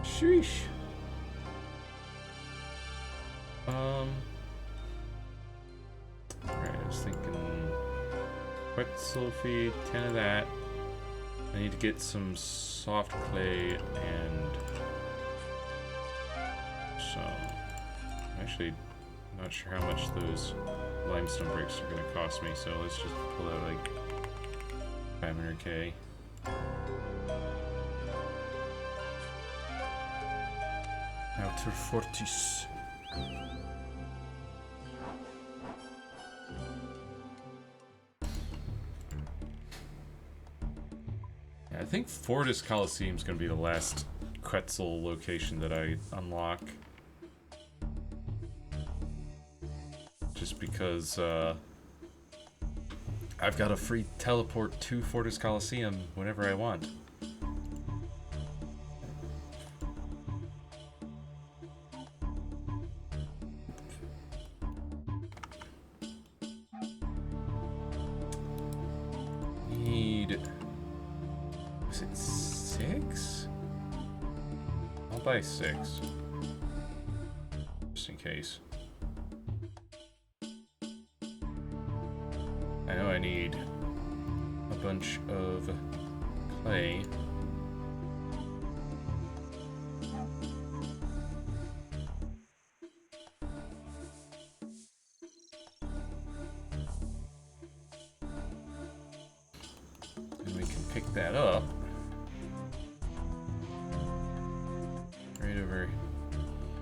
sheesh. Alright, I was thinking Quetzal feed, 10 of that. I need to get some soft clay and some... I'm actually not sure how much those limestone bricks are going to cost me, so let's just pull out like 500k. Outer Fortis. I think Fortis Coliseum is going to be the last Quetzal location that I unlock. Just because I've got a free teleport to Fortis Coliseum whenever I want. Is it 6? I'll buy 6. Just in case. I know I need a bunch of clay. And we can pick that up. Right over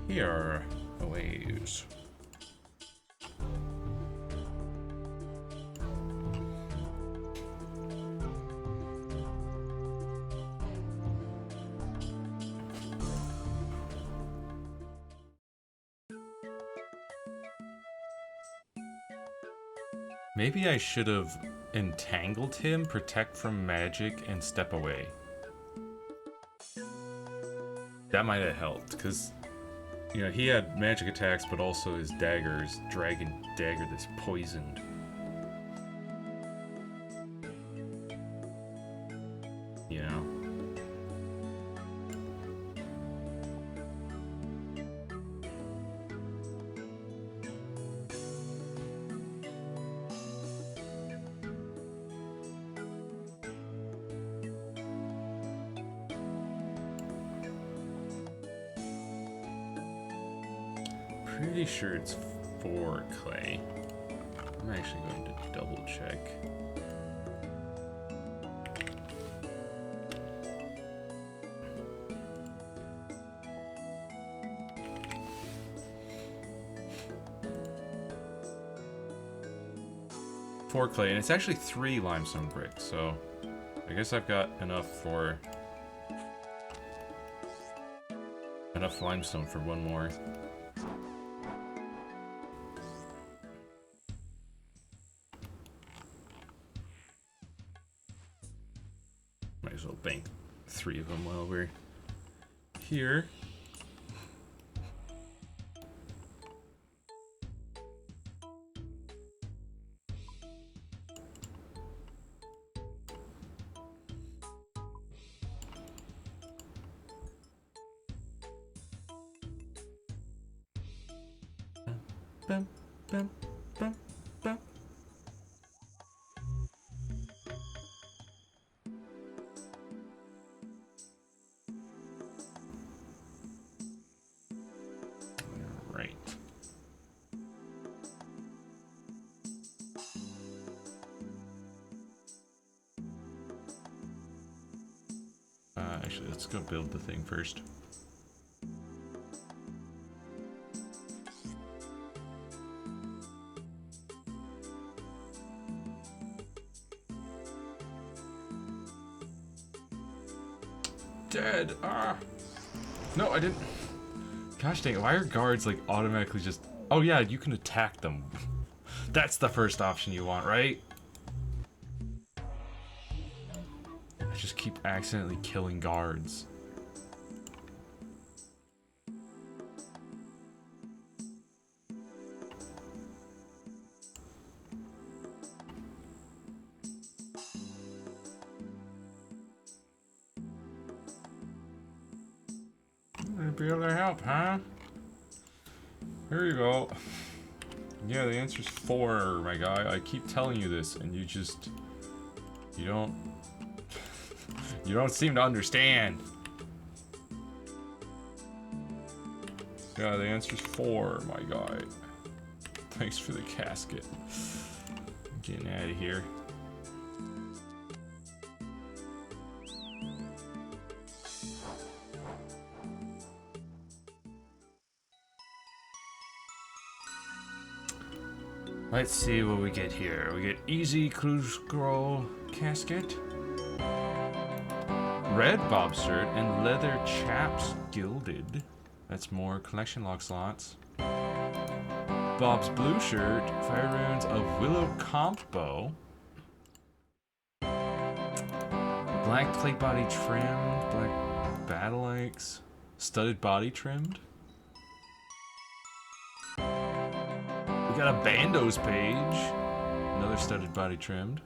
here a ways. Maybe I should have entangled him, protect from magic, and step away. That might have helped, because, you know, he had magic attacks, but also his dagger, his dragon dagger that's poisoned. You know? Pretty sure it's 4 clay. I'm actually going to double check. Four clay, and it's actually 3 limestone bricks, so I guess I've got enough limestone for one more. Might as well bank 3 of them while we're here. Bum, bum, bum, bum. Right. Actually, let's go build the thing first. Dead! Ah! No, I didn't. Gosh dang it, why are guards like automatically just... Oh yeah, you can attack them. That's the first option you want, right? I just keep accidentally killing guards. Be able to help, huh? Here you go. Yeah, the answer's 4, my guy. I keep telling you this, and you just... You don't... You don't seem to understand. Yeah, the answer's 4, my guy. Thanks for the casket. I'm getting out of here. Let's see what we get here. We get easy clue scroll casket, red bob shirt, and leather chaps gilded. That's more collection log slots. Bob's blue shirt, fire runes of willow comp bow, black plate body trimmed, black battle axe, studded body trimmed. We got a bandos page, another studded body trimmed.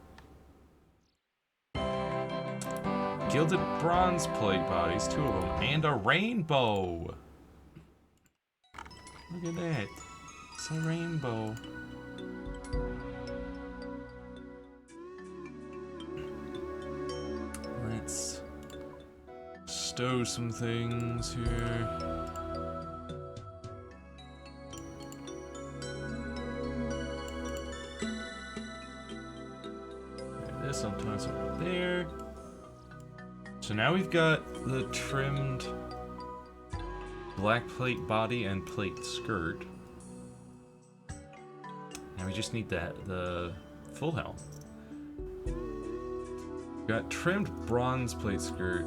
Gilded bronze plate bodies, 2 of them, and a rainbow. Look at that, it's a rainbow. Let's stow some things here. Sometimes over there. So now we've got the trimmed black plate body and plate skirt. Now we just need the full helm. We've got trimmed bronze plate skirt,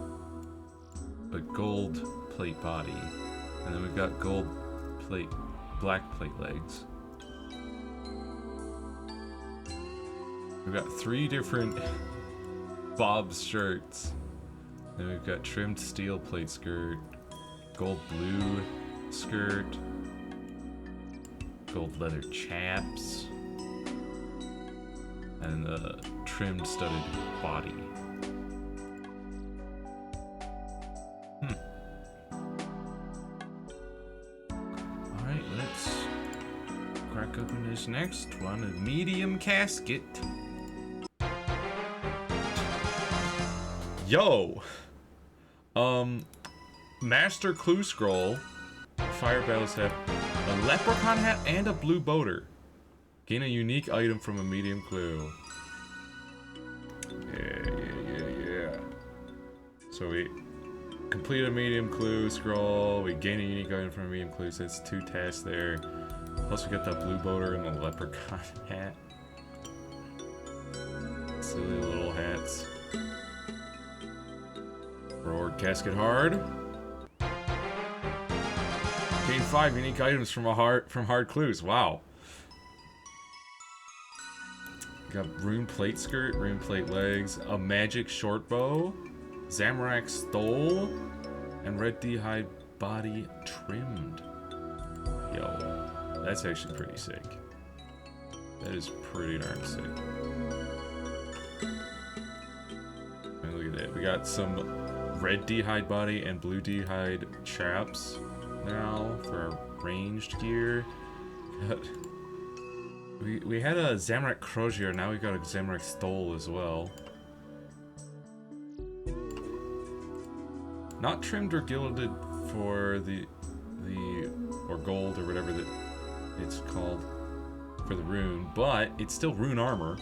but gold plate body. And then we've got gold plate, black plate legs. We've got 3 different Bob's shirts. Then we've got trimmed steel plate skirt, gold blue skirt, gold leather chaps, and the trimmed studded body. Alright, let's crack open this next one, a medium casket. Yo! Master Clue Scroll, Fire Battles hat, a leprechaun hat, and a blue boater. Gain a unique item from a medium clue. Yeah. So we complete a medium clue scroll, we gain a unique item from a medium clue, so it's 2 tasks there. Plus we got that blue boater and the leprechaun hat. Silly little hats. Roar casket hard. Gain 5 unique items from hard clues. Wow. Got rune plate skirt, rune plate legs, a magic short bow, Zamorak stole, and red d'hide body trimmed. Yo, that's actually pretty sick. That is pretty darn sick. I mean, look at that. We got some red d'hide body and blue d'hide chaps now for our ranged gear. We had a Zamorak Crozier, now we got a Zamorak Stole as well. Not trimmed or gilded for the or gold or whatever that it's called for the rune, but it's still rune armor.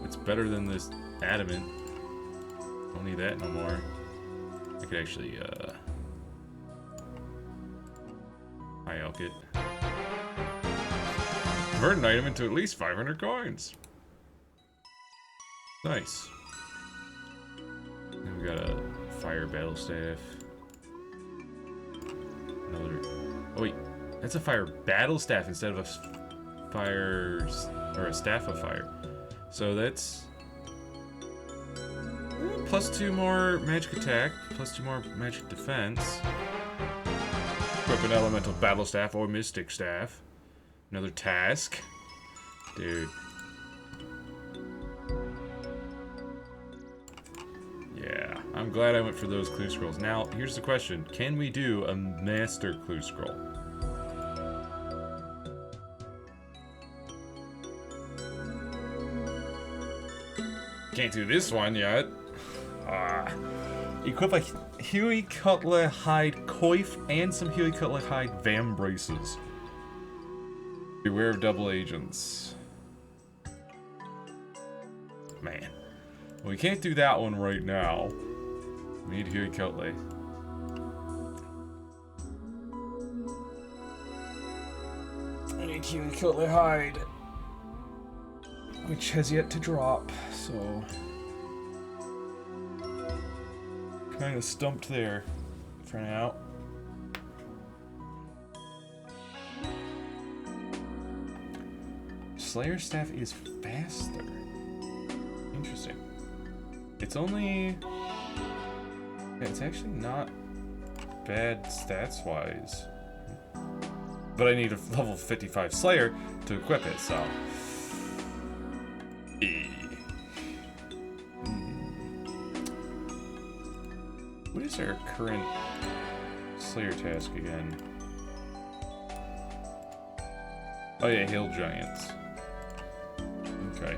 It's better than this adamant. Don't need that no more. I could actually, high elk it. Convert an item into at least 500 coins. Nice. Then we got a fire battle staff. Another. Oh wait, that's a fire battle staff instead of a fire or a staff of fire. So that's +2 more magic attack, +2 more magic defense. Equip an elemental battle staff or mystic staff. Another task, dude. Yeah, I'm glad I went for those clue scrolls. Now, here's the question. Can we do a master clue scroll? Can't do this one yet. Equip a Huey Cutler hide coif and some Huey Cutler hide vam braces. Beware of double agents. Man. We can't do that one right now. We need Huey Cutler. I need Huey Cutler hide. Which has yet to drop, so... kind of stumped there for now. Slayer staff is faster. Interesting. It's only... yeah, it's actually not bad stats-wise. But I need a level 55 Slayer to equip it, so... What is our current Slayer task again? Oh yeah, Hill Giants. Okay.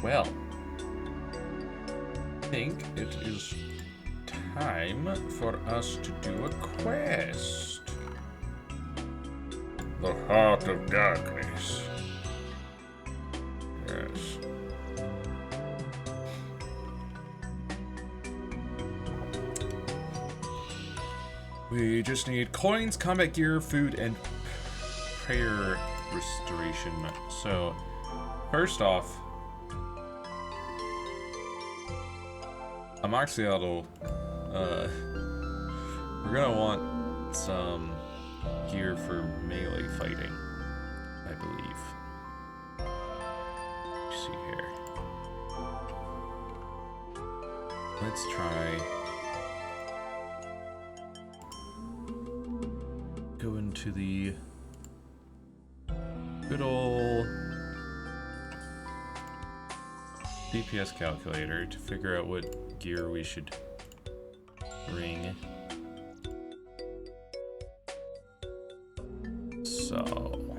Well, I think it is time for us to do a quest. The Heart of Darkness. Yes. We just need coins, combat gear, food, and prayer restoration. So, first off, Amoxicillin, we're gonna want some gear for melee fighting, I believe. Let's see here. Let's try go into the good old DPS calculator to figure out what gear we should bring. So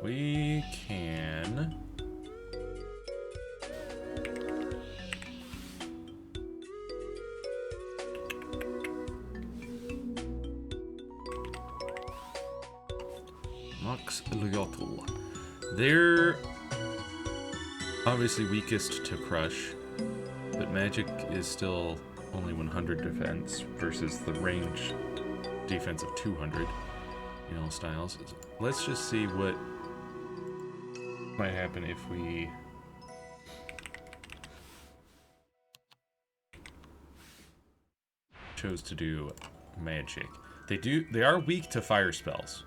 we can Moxilliotl. They're obviously weakest to crush, but magic is still only 100 defense versus the range defense of 200 in all styles. Let's just see what might happen if we chose to do magic. They are weak to fire spells.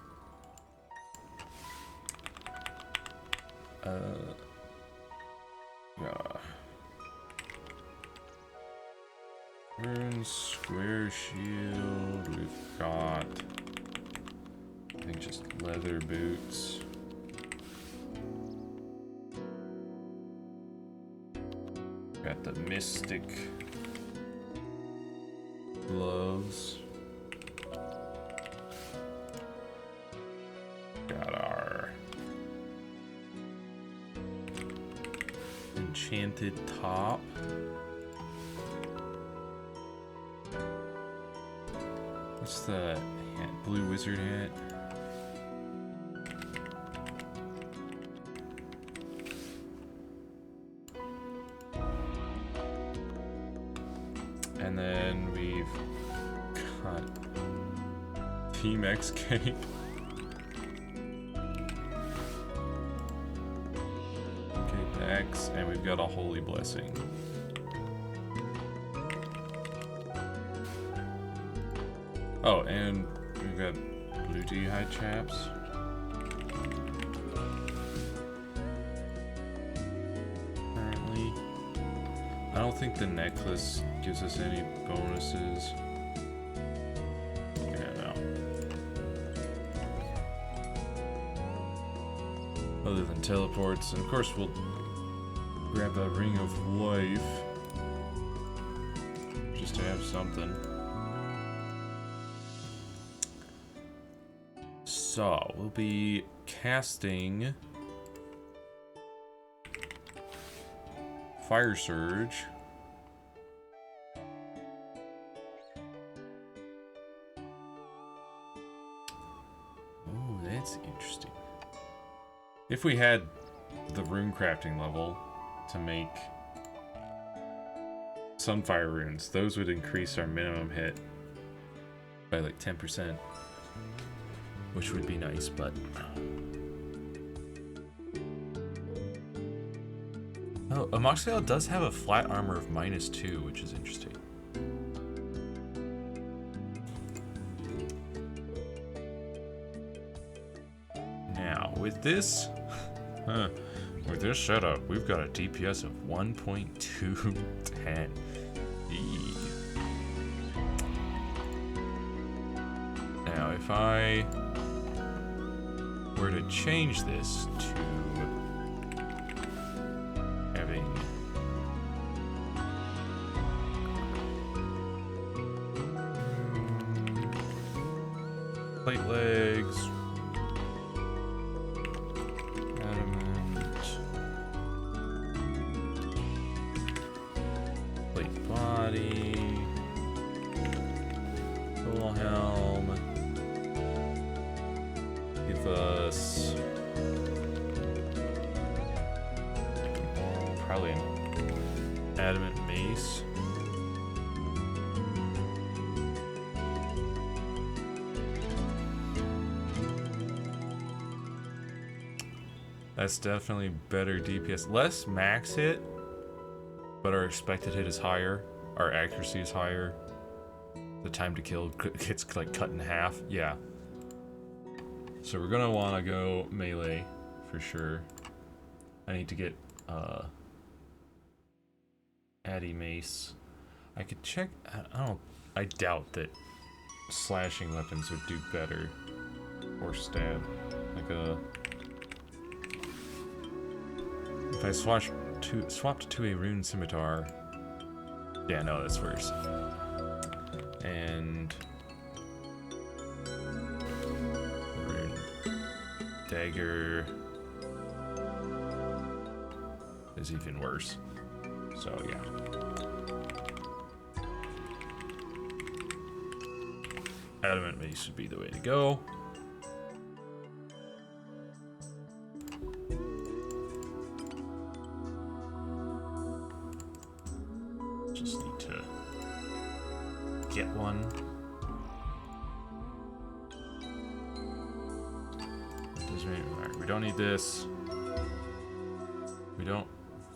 Rune, square shield, we've got, I think, just leather boots. Got the mystic gloves. Got our enchanted top. What's the hat? Blue wizard hat? And then we've got Team Escape. Okay, X, and we've got a Holy Blessing. Oh, and we've got Blue D'hide Chaps. Currently. I don't think the necklace gives us any bonuses. Yeah, no. Other than teleports, and of course we'll grab a Ring of Life. Just to have something. So, we'll be casting Fire Surge. Oh, that's interesting. If we had the rune crafting level to make Sunfire runes, those would increase our minimum hit by like 10%. Which would be nice, but... Oh, Amoxicillin does have a flat armor of -2, which is interesting. Now, with this... with this setup, we've got a DPS of 1.210. Now, if I were to change this to having plate legs, adamant, plate body, full helm. Give us probably an adamant mace. That's definitely better DPS. Less max hit, but our expected hit is higher. Our accuracy is higher. The time to kill gets like cut in half. Yeah. So we're gonna wanna go melee for sure. I need to get Addy Mace. I could check. I doubt that slashing weapons would do better, or stab. Like if I swapped to a rune scimitar. Yeah, no, that's worse. And rune dagger is even worse. So yeah. Adamant mace would be the way to go. Just need to get one. Alright, we don't need this. We don't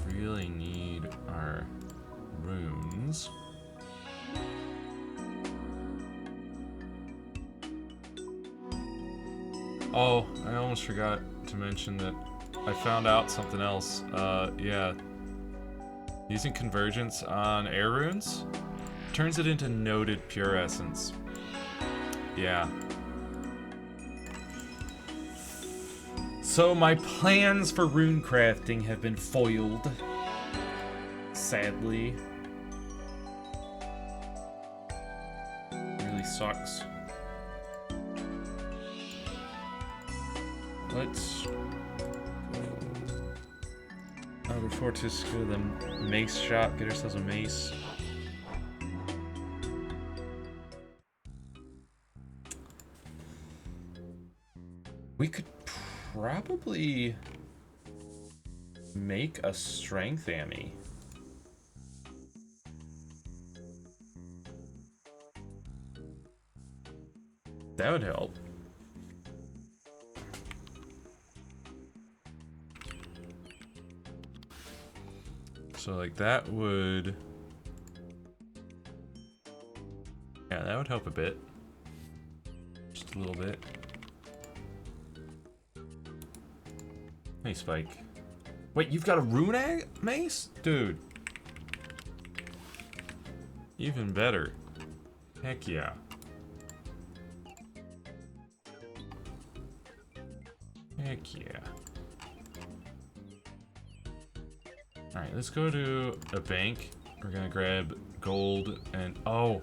really need our runes. Oh, I almost forgot to mention that I found out something else. Yeah. Using convergence on air runes turns it into noted pure essence. Yeah. So my plans for rune crafting have been foiled. Sadly. Really sucks. Let's go. Before to go to the mace shop, get ourselves a mace. We could probably make a strength ammy. That would help. So like that would... Yeah, that would help a bit. Just a little bit. Hey, Spike. Wait, you've got a rune mace? Dude. Even better. Heck yeah. Heck yeah. Alright, let's go to a bank. We're gonna grab gold and... Oh!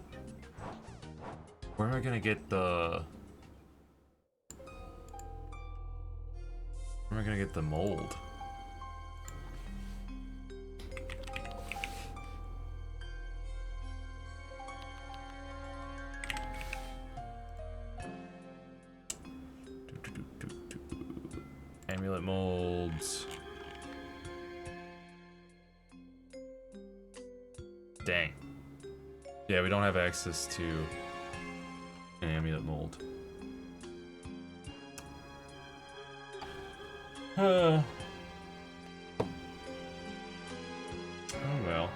Where am I gonna get the... Where am I gonna get the mold? Amulet molds. Dang. Yeah, we don't have access to an amulet mold. Oh well.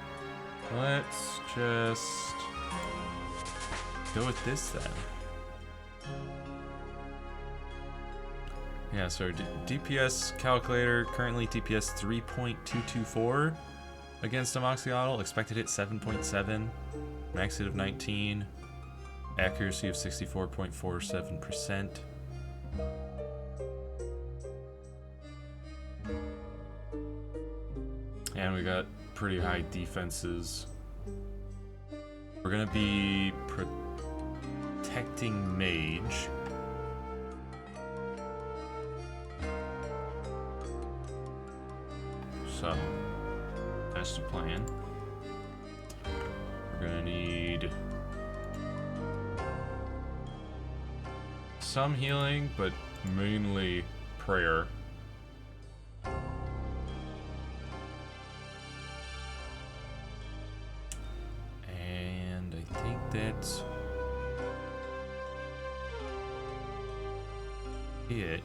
Let's just go with this then. Yeah, so DPS calculator, currently DPS 3.224 against a Moxie expected hit 7.7, max hit of 19, accuracy of 64.47%. And we got pretty high defenses. We're gonna be protecting mage. So, that's the plan. We're gonna need some healing, but mainly prayer. And I think that's it.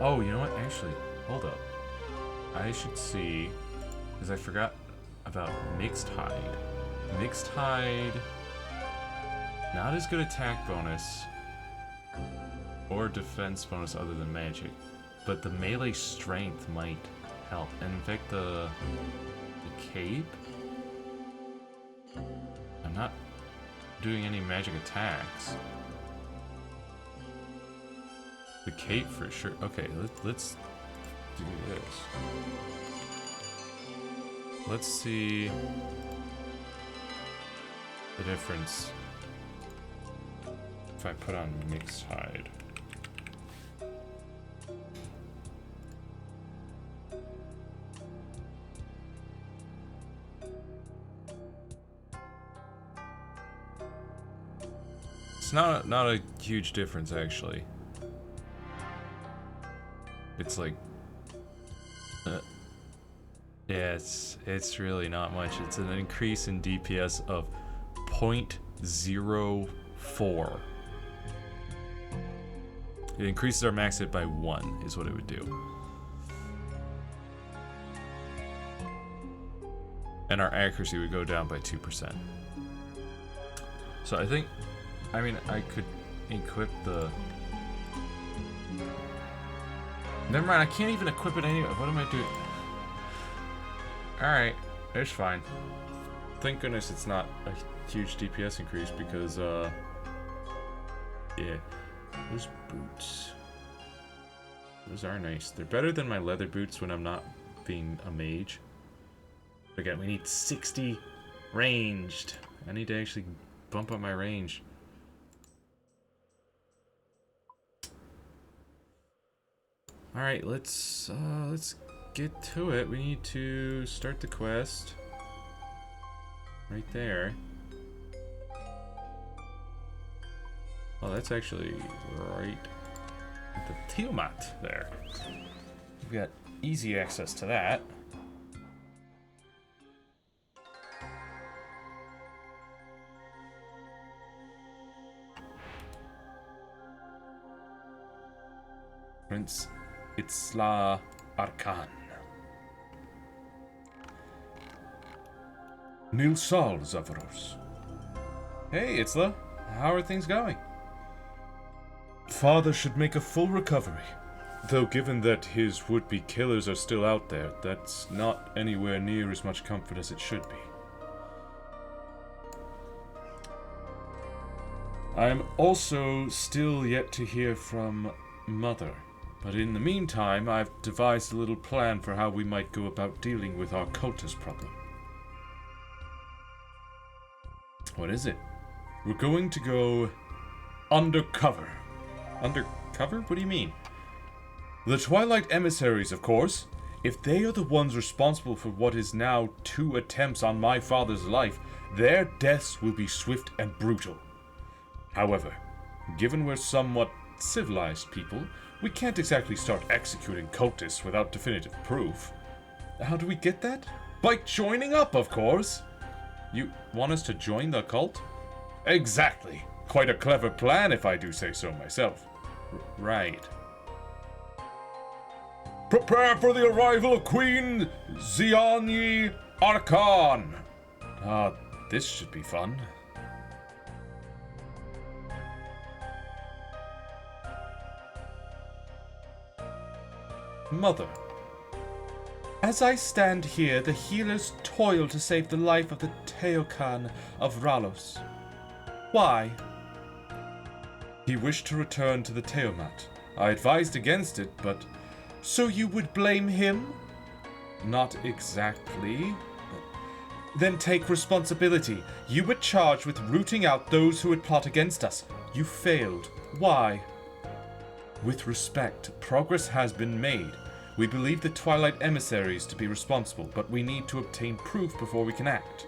Oh, you know what? Actually, hold up. I should see, because I forgot about Mixed Hide. Mixed Hide, not as good attack bonus or defense bonus other than magic, but the melee strength might help. And in fact, the cape, I'm not doing any magic attacks. The cape for sure. Okay, let's do this. Let's see the difference if I put on Mixed Hide. It's not a huge difference actually. It's like, yeah, it's really not much. It's an increase in DPS of 0.04. It increases our max hit by 1, is what it would do. And our accuracy would go down by 2%. So I think, I mean, I could equip the... Never mind, I can't even equip it anyway. What am I doing? Alright, it's fine. Thank goodness it's not a huge DPS increase because, yeah. Those boots. Those are nice. They're better than my leather boots when I'm not being a mage. But again, we need 60 ranged. I need to actually bump up my range. Alright, let's get to it. We need to start the quest. Right there. Oh, that's actually right at the Tiamat there. We've got easy access to that. Prince Itzla Arkan. Nilsal Zavaros. Hey, Itzla. How are things going? Father should make a full recovery. Though given that his would-be killers are still out there, that's not anywhere near as much comfort as it should be. I am also still yet to hear from Mother, but in the meantime I've devised a little plan for how we might go about dealing with our cultist problem. What is it? We're going to go undercover. Undercover? What do you mean? The Twilight Emissaries, of course. If they are the ones responsible for what is now 2 attempts on my father's life, their deaths will be swift and brutal. However, given we're somewhat civilized people, we can't exactly start executing cultists without definitive proof. How do we get that? By joining up, of course! You want us to join the cult? Exactly. Quite a clever plan, if I do say so myself. Right. Prepare for the arrival of Queen Ziani Arkan. This should be fun. Mother. As I stand here, the healers toil to save the life of the Teokan of Ralos. Why? He wished to return to the Teomat. I advised against it, but... So you would blame him? Not exactly. Then take responsibility. You were charged with rooting out those who would plot against us. You failed. Why? With respect, progress has been made. We believe the Twilight Emissaries to be responsible, but we need to obtain proof before we can act.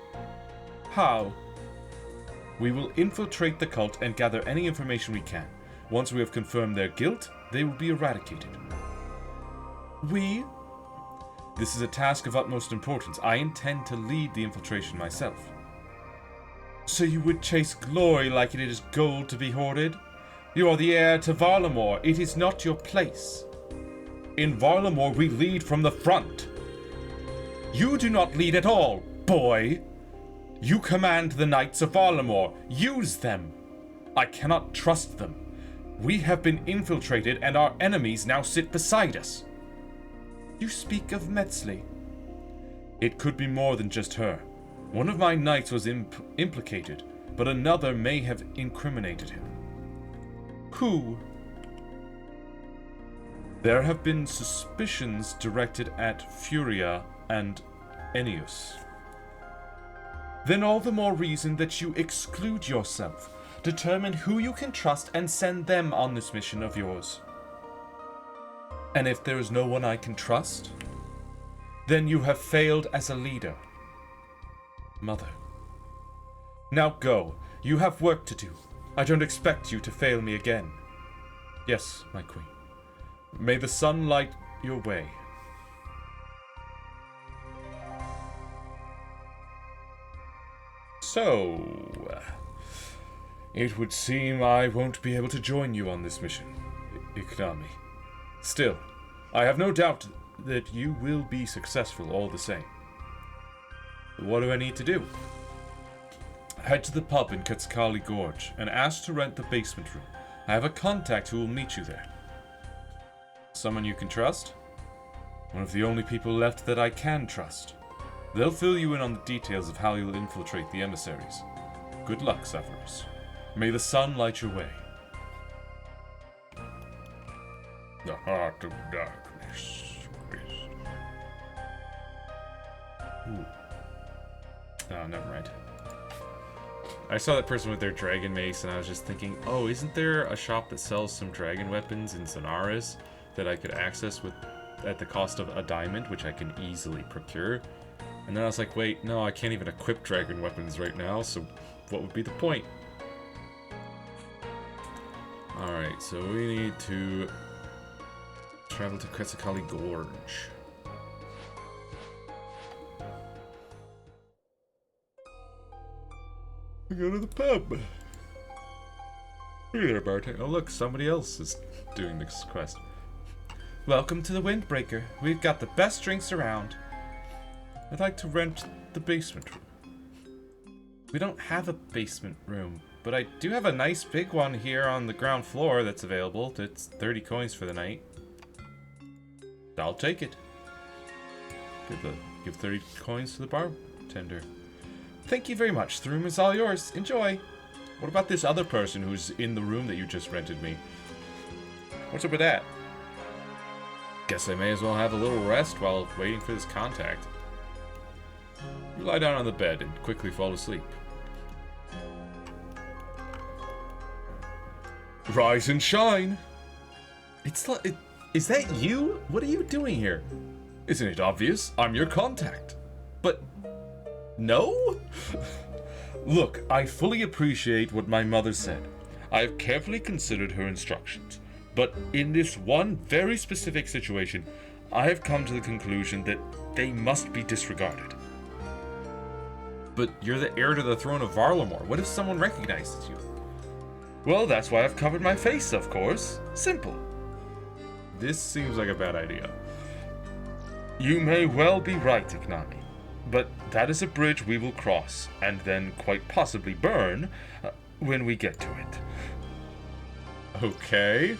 How? We will infiltrate the cult and gather any information we can. Once we have confirmed their guilt, they will be eradicated. We? This is a task of utmost importance. I intend to lead the infiltration myself. So you would chase glory like it is gold to be hoarded? You are the heir to Varlamore. It is not your place. In Varlamore, we lead from the front. You do not lead at all, boy. You command the Knights of Varlamore. Use them. I cannot trust them. We have been infiltrated and our enemies now sit beside us. You speak of Metzli. It could be more than just her. One of my knights was implicated, but another may have incriminated him. Who? There have been suspicions directed at Furia and Ennius. Then all the more reason that you exclude yourself. Determine who you can trust and send them on this mission of yours. And if there is no one I can trust, then you have failed as a leader. Mother. Now go. You have work to do. I don't expect you to fail me again. Yes, my queen. May the sun light your way. So, it would seem I won't be able to join you on this mission, Iknami. Still, I have no doubt that you will be successful all the same. What do I need to do? Head to the pub in Quetzalcoatl Gorge and ask to rent the basement room. I have a contact who will meet you there. Someone you can trust? One of the only people left that I can trust. They'll fill you in on the details of how you'll infiltrate the emissaries. Good luck, Severus. May the sun light your way. The heart of darkness. Ooh. Oh, never mind. I saw that person with their dragon mace and I was just thinking, oh, isn't there a shop that sells some dragon weapons in Sonaris that I could access at the cost of a diamond, which I can easily procure? And then I was like, wait, no, I can't even equip dragon weapons right now, so what would be the point? Alright, so we need to travel to Quetzalcoatl Gorge. We go to the pub. Hey there, bartender. Oh look, somebody else is doing this quest. Welcome to the Windbreaker. We've got the best drinks around. I'd like to rent the basement room. We don't have a basement room, but I do have a nice big one here on the ground floor that's available. It's 30 coins for the night. I'll take it. Give 30 coins to the bartender. Thank you very much. The room is all yours. Enjoy. What about this other person who's in the room that you just rented me? What's up with that? Guess I may as well have a little rest while waiting for this contact. You lie down on the bed and quickly fall asleep. Rise and shine! Is that you? What are you doing here? Isn't it obvious? I'm your contact. But... no? Look, I fully appreciate what my mother said. I have carefully considered her instructions. But in this one very specific situation, I have come to the conclusion that they must be disregarded. But you're the heir to the throne of Varlamore. What if someone recognizes you? Well, that's why I've covered my face, of course. Simple. This seems like a bad idea. You may well be right, Ignami. But that is a bridge we will cross, and then quite possibly burn, when we get to it. Okay.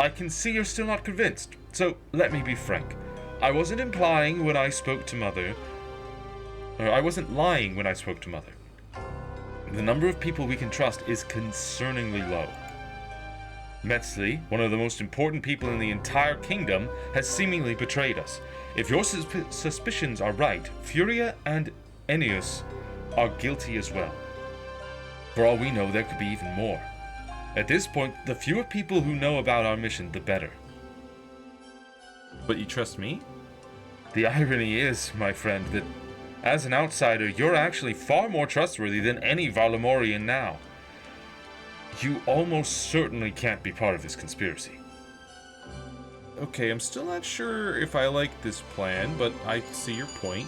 I can see you're still not convinced, so let me be frank. I wasn't lying when I spoke to Mother. The number of people we can trust is concerningly low. Metzli, one of the most important people in the entire kingdom, has seemingly betrayed us. If your suspicions are right, Furia and Ennius are guilty as well. For all we know, there could be even more. At this point, the fewer people who know about our mission, the better. But you trust me? The irony is, my friend, that as an outsider, you're actually far more trustworthy than any Varlamorian now. You almost certainly can't be part of this conspiracy. Okay, I'm still not sure if I like this plan, but I see your point.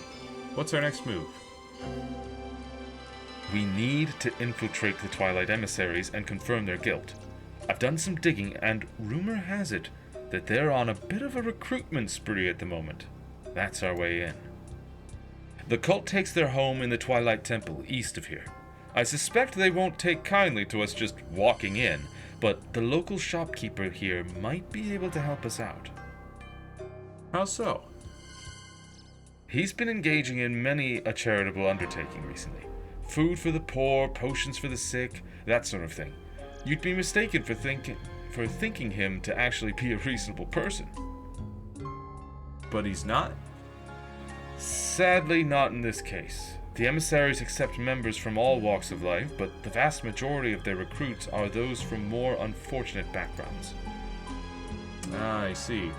What's our next move? We need to infiltrate the Twilight Emissaries and confirm their guilt. I've done some digging, and rumor has it that they're on a bit of a recruitment spree at the moment. That's our way in. The cult takes their home in the Twilight Temple, east of here. I suspect they won't take kindly to us just walking in, but the local shopkeeper here might be able to help us out. How so? He's been engaging in many a charitable undertaking recently. Food for the poor, potions for the sick, that sort of thing. You'd be mistaken for thinking him to actually be a reasonable person. But he's not? Sadly, not in this case. The emissaries accept members from all walks of life, but the vast majority of their recruits are those from more unfortunate backgrounds. Ah, I see.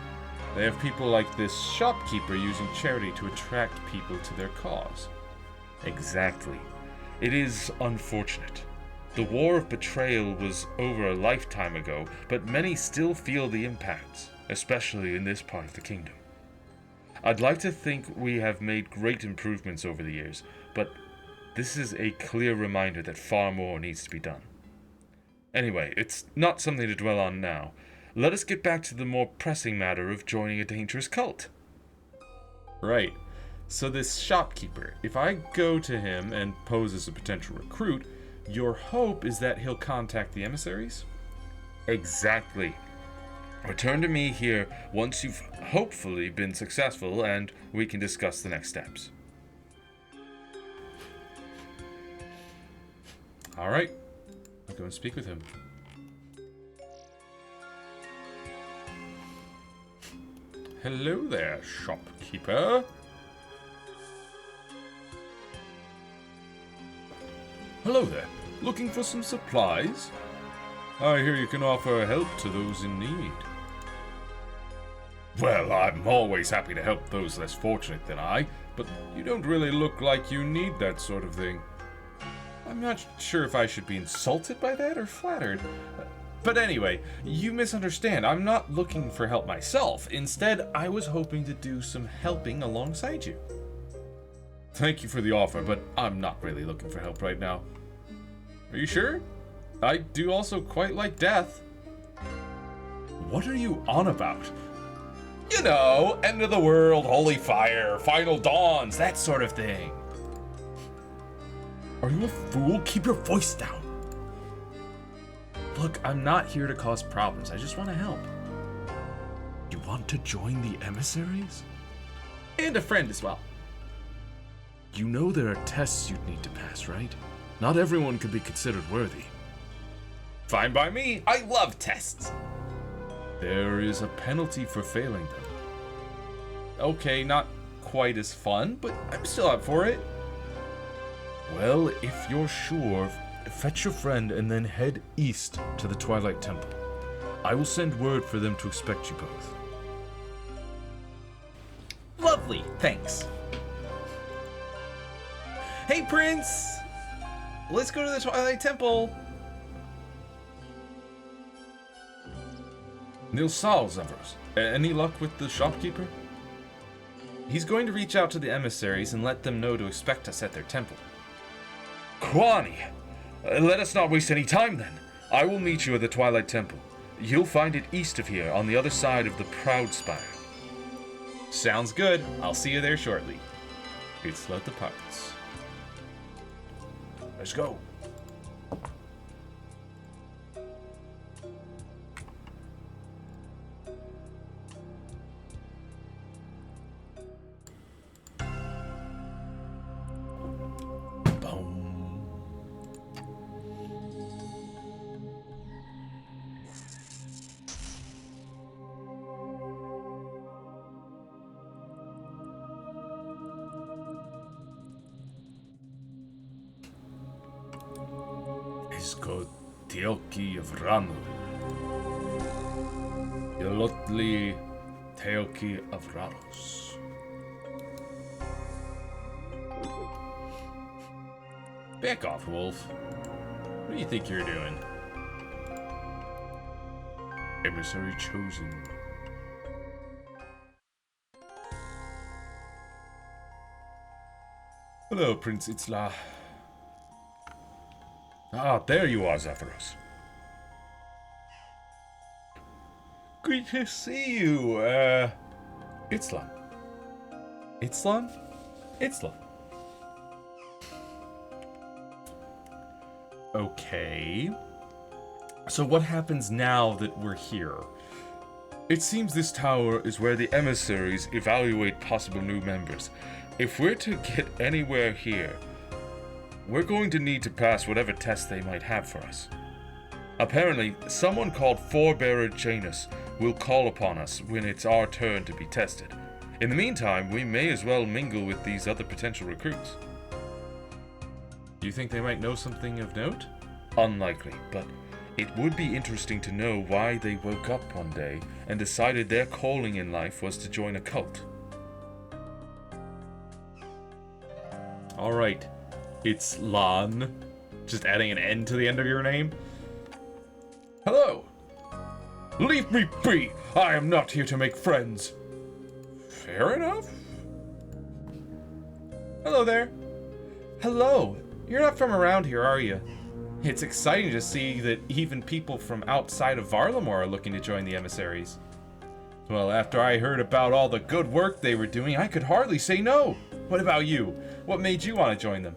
They have people like this shopkeeper using charity to attract people to their cause. Exactly. It is unfortunate. The war of betrayal was over a lifetime ago, but many still feel the impacts, especially in this part of the kingdom. I'd like to think we have made great improvements over the years, but this is a clear reminder that far more needs to be done. Anyway, it's not something to dwell on now. Let us get back to the more pressing matter of joining a dangerous cult. Right. So this shopkeeper, if I go to him and pose as a potential recruit, your hope is that he'll contact the emissaries? Exactly. Return to me here once you've hopefully been successful, and we can discuss the next steps. Alright, I'll go and speak with him. Hello there, shopkeeper. Hello there. Looking for some supplies? I hear you can offer help to those in need. Well, I'm always happy to help those less fortunate than I, but you don't really look like you need that sort of thing. I'm not sure if I should be insulted by that or flattered. But anyway, you misunderstand. I'm not looking for help myself. Instead, I was hoping to do some helping alongside you. Thank you for the offer, but I'm not really looking for help right now. Are you sure? I do also quite like death. What are you on about? You know, end of the world, holy fire, final dawns, that sort of thing. Are you a fool? Keep your voice down. Look, I'm not here to cause problems. I just want to help. You want to join the emissaries? And a friend as well. You know there are tests you'd need to pass, right? Not everyone could be considered worthy. Fine by me. I love tests. There is a penalty for failing them. Okay, not quite as fun, but I'm still up for it. Well, if you're sure, fetch your friend and then head east to the Twilight Temple. I will send word for them to expect you both. Lovely, thanks. Hey, Prince! Let's go to the Twilight Temple. Nil Salzevers. Any luck with the shopkeeper? He's going to reach out to the emissaries and let them know to expect us at their temple. Kwani! Let us not waste any time then. I will meet you at the Twilight Temple. You'll find it east of here, on the other side of the Proud Spire. Sounds good. I'll see you there shortly. It's let the parts. Let's go. Isko Teoki of Ranu. Yolotli Teoki of Raros. Back off, Wolf. What do you think you're doing? Emissary chosen. Hello, Prince Itzla. Ah, there you are, Zephyros. Good to see you, Itzlan. Itzlan? Itzlan. Okay. So what happens now that we're here? It seems this tower is where the emissaries evaluate possible new members. If we're to get anywhere here, we're going to need to pass whatever test they might have for us. Apparently, someone called Forebearer Janus will call upon us when it's our turn to be tested. In the meantime, we may as well mingle with these other potential recruits. Do you think they might know something of note? Unlikely, but it would be interesting to know why they woke up one day and decided their calling in life was to join a cult. Alright. It's Lan. Just adding an N to the end of your name. Hello. Leave me be. I am not here to make friends. Fair enough. Hello there. Hello. You're not from around here, are you? It's exciting to see that even people from outside of Varlamore are looking to join the emissaries. Well, after I heard about all the good work they were doing, I could hardly say no. What about you? What made you want to join them?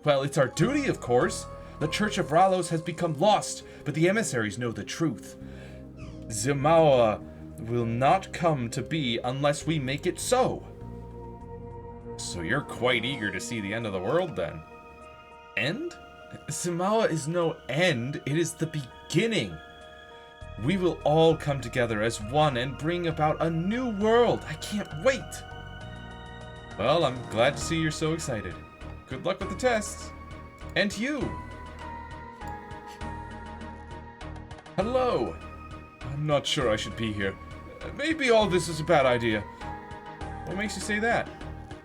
Well, it's our duty, of course. The Church of Ralos has become lost, but the emissaries know the truth. Zimawa will not come to be unless we make it so. So you're quite eager to see the end of the world, then? End? Zimawa is no end, it is the beginning. We will all come together as one and bring about a new world. I can't wait. Well, I'm glad to see you're so excited. Good luck with the tests. And you. Hello. I'm not sure I should be here. Maybe all this is a bad idea. What makes you say that?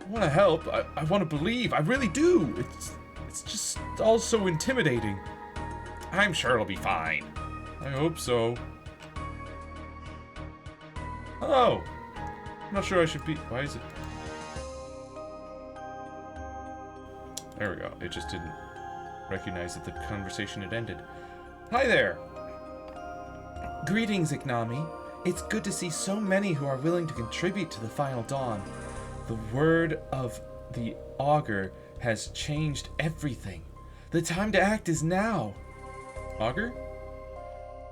I want to help. I want to believe. I really do. It's just all so intimidating. I'm sure it'll be fine. I hope so. Hello. I'm not sure I should be. Why is it? There we go. It just didn't recognize that the conversation had ended. Hi there. Greetings, Ignami. It's good to see so many who are willing to contribute to the final dawn. The word of the augur has changed everything. The time to act is now. Augur?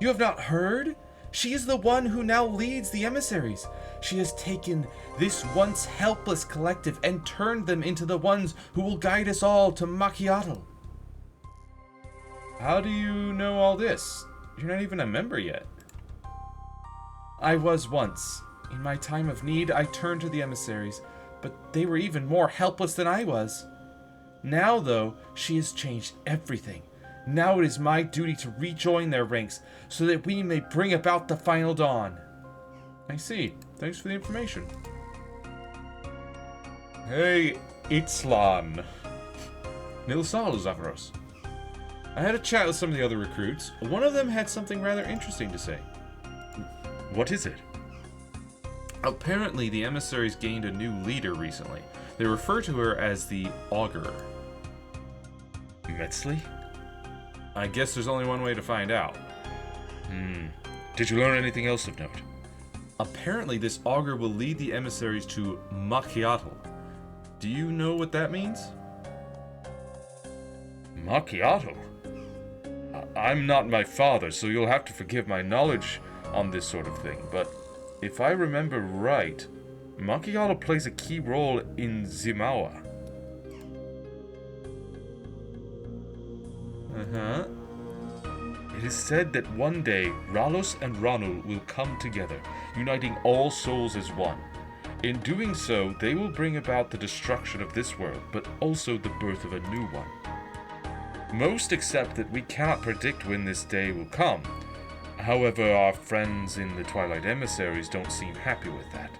You have not heard? She is the one who now leads the emissaries. She has taken this once helpless collective and turned them into the ones who will guide us all to Macchiato. How do you know all this? You're not even a member yet. I was once. In my time of need, I turned to the emissaries, but they were even more helpless than I was. Now, though, she has changed everything. Now it is my duty to rejoin their ranks, so that we may bring about the final dawn. I see. Thanks for the information. Hey, Itzlan. Nilsal, Zavros. I had a chat with some of the other recruits. One of them had something rather interesting to say. What is it? Apparently, the emissaries gained a new leader recently. They refer to her as the Augur. Metzli? I guess there's only one way to find out. Did you learn anything else of note? Apparently, this Augur will lead the emissaries to Macchiato. Do you know what that means? Macchiato? I'm not my father, so you'll have to forgive my knowledge on this sort of thing, but if I remember right, Macchiato plays a key role in Zimawa. It is said that one day, Ralos and Ranul will come together, uniting all souls as one. In doing so, they will bring about the destruction of this world, but also the birth of a new one. Most accept that we cannot predict when this day will come. However, our friends in the Twilight Emissaries don't seem happy with that.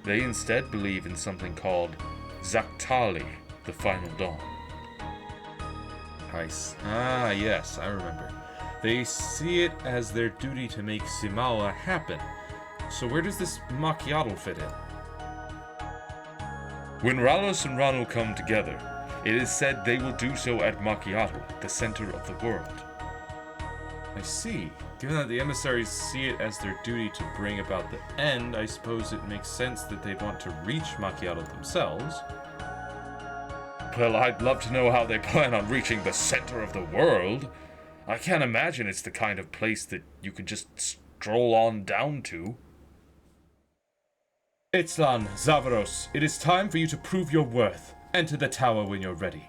They instead believe in something called Zaktali, the final dawn. Nice. Ah, yes, I remember. They see it as their duty to make Zimawa happen. So where does this Macchiato fit in? When Ralos and Ranul come together, it is said they will do so at Macchiato, the center of the world. I see. Given that the emissaries see it as their duty to bring about the end, I suppose it makes sense that they'd want to reach Macchiato themselves. Well, I'd love to know how they plan on reaching the center of the world. I can't imagine it's the kind of place that you can just stroll on down to. Itzlan, Zavaros, it is time for you to prove your worth. Enter the tower when you're ready.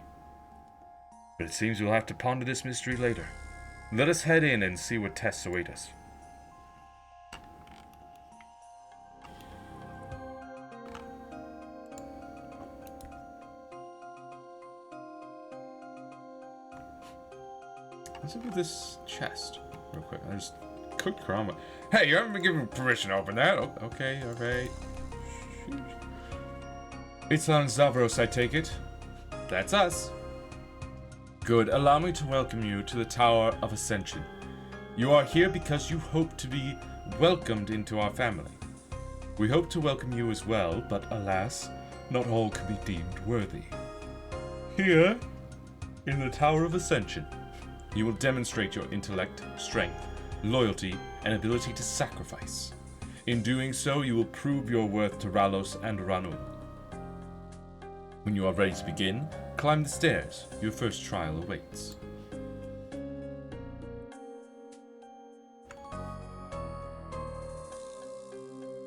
But it seems we'll have to ponder this mystery later. Let us head in and see what tests await us. Let's look at this chest real quick. I just cooked Karamja. Hey, you haven't been given permission to open that. Oh, okay, alright. It's on Zavros, I take it. That's us. Good. Allow me to welcome you to the Tower of Ascension. You are here because you hope to be welcomed into our family. We hope to welcome you as well, but alas, not all can be deemed worthy. Here, in the Tower of Ascension, you will demonstrate your intellect, strength, loyalty, and ability to sacrifice. In doing so, you will prove your worth to Ralos and Ranul. When you are ready to begin, climb the stairs. Your first trial awaits.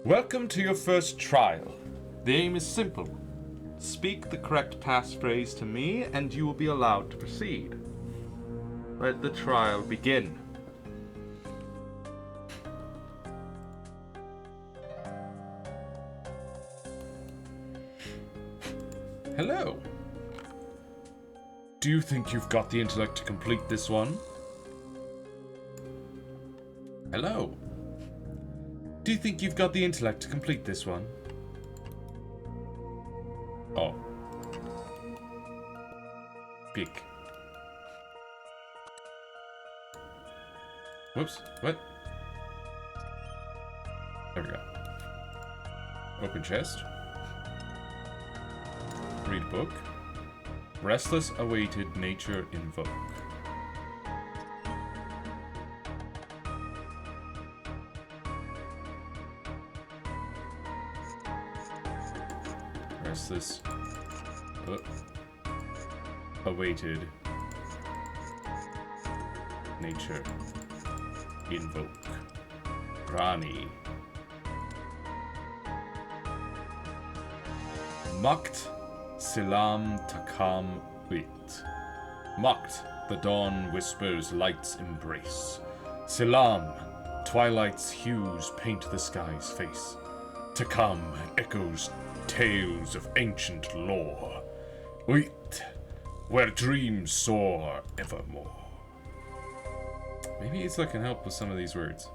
Welcome to your first trial. The aim is simple. Speak the correct passphrase to me, and you will be allowed to proceed. Let the trial begin. Hello. Do you think you've got the intellect to complete this one? Hello. Do you think you've got the intellect to complete this one? Oh. Big. Whoops. What? There we go. Open chest. Read book. Restless awaited nature invoke. guess this awaited nature invoke Rani Makt Silam Takam Wit. Makt, the dawn whispers light's embrace. Silam, twilight's hues paint the sky's face. Takam echoes tales of ancient lore. Wit, where dreams soar evermore. Maybe Isla can help with some of these words.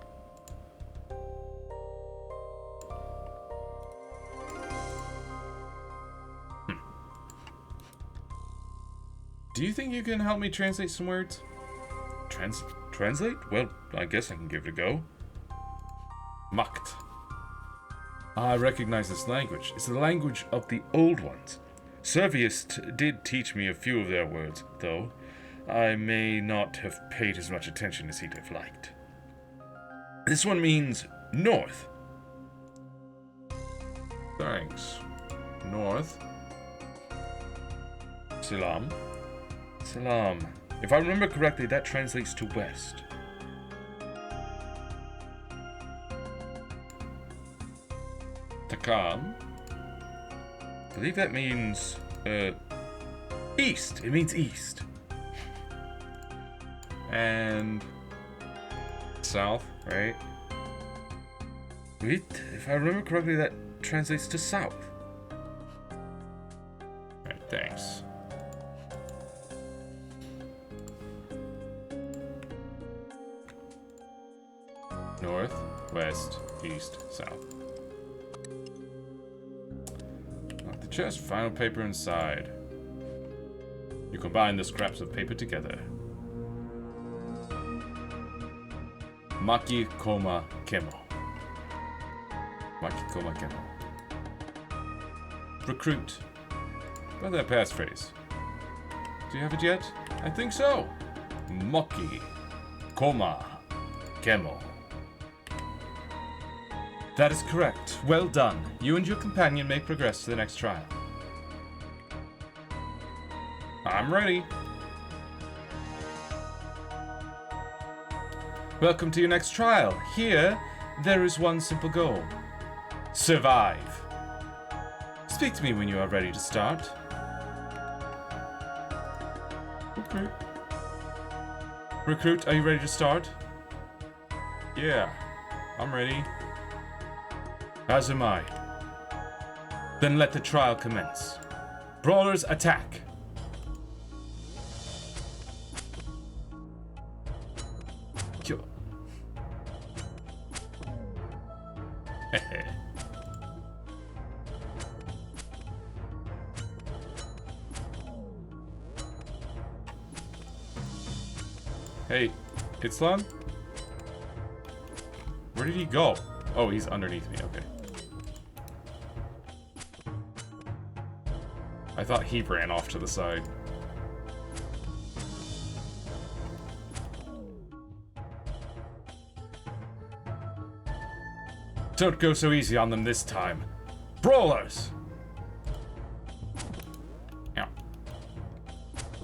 Do you think you can help me translate some words? Translate? Well, I guess I can give it a go. Makt. I recognize this language. It's the language of the old ones. Servius did teach me a few of their words, though. I may not have paid as much attention as he'd have liked. This one means north. Thanks. North. Salam. Salam. If I remember correctly, that translates to west. Takam. I believe that means east. It means east. And south, right? Wait, if I remember correctly, that translates to south. Alright, thanks. North, west, east, south. Lock the chest, final paper inside. You combine the scraps of paper together. Maki koma kemo. Maki koma kemo. Recruit. By that passphrase. Do you have it yet? I think so. Maki koma kemo. That is correct. Well done. You and your companion may progress to the next trial. I'm ready. Welcome to your next trial. Here, there is one simple goal. Survive. Speak to me when you are ready to start. Okay. Recruit, are you ready to start? Yeah, I'm ready. As am I. Then let the trial commence. Brawlers, attack! Yo. Hey, Itzlan? Where did he go? Oh, he's underneath me, okay. I thought he ran off to the side. Don't go so easy on them this time. Brawlers! Ow.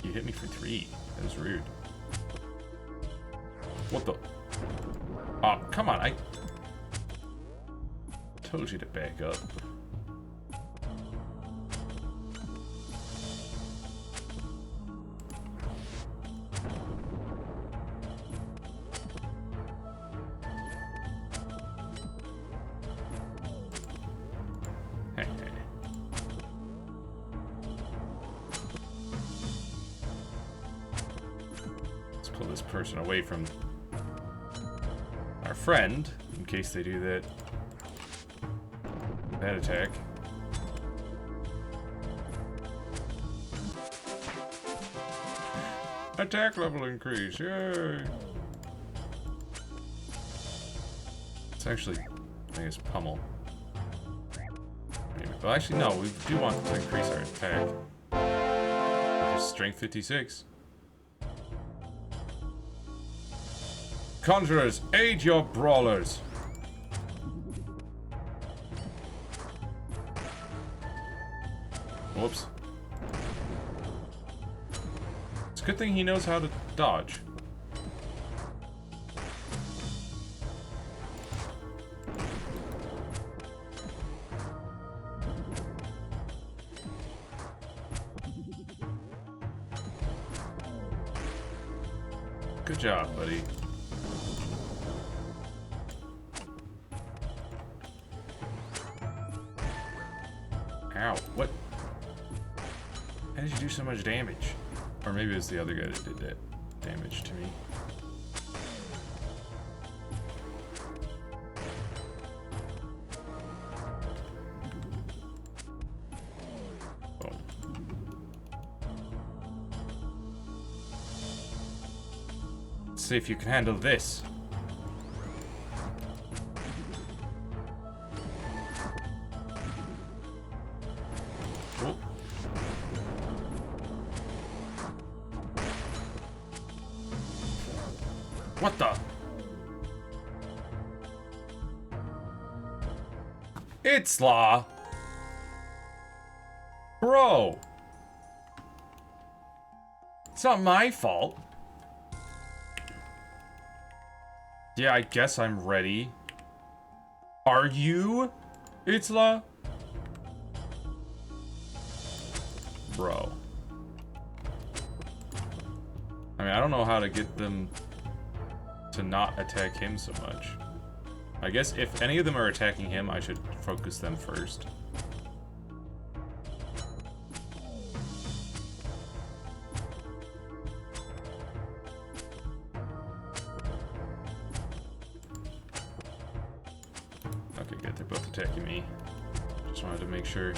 You hit me for 3. That was rude. What the? Oh, come on, I told you to back up. Let's pull this person away from our friend, in case they do that attack. Attack level increase, yay! It's actually, I guess, pummel. Maybe. Well, actually, no, we do want to increase our attack. Which is strength 56. Conjurers, aid your brawlers! Whoops. It's a good thing he knows how to dodge. Good job, buddy. Ow, what? How did you do so much damage? Or maybe it was the other guy that did that damage to me. Oh. Let's see if you can handle this. Oh. What the? It's Law. Bro. It's not my fault. Yeah, I guess I'm ready. Are you? It's Law. Bro. I mean, I don't know how to get them to not attack him so much. I guess if any of them are attacking him, I should focus them first. Okay, good. They're both attacking me. Just wanted to make sure.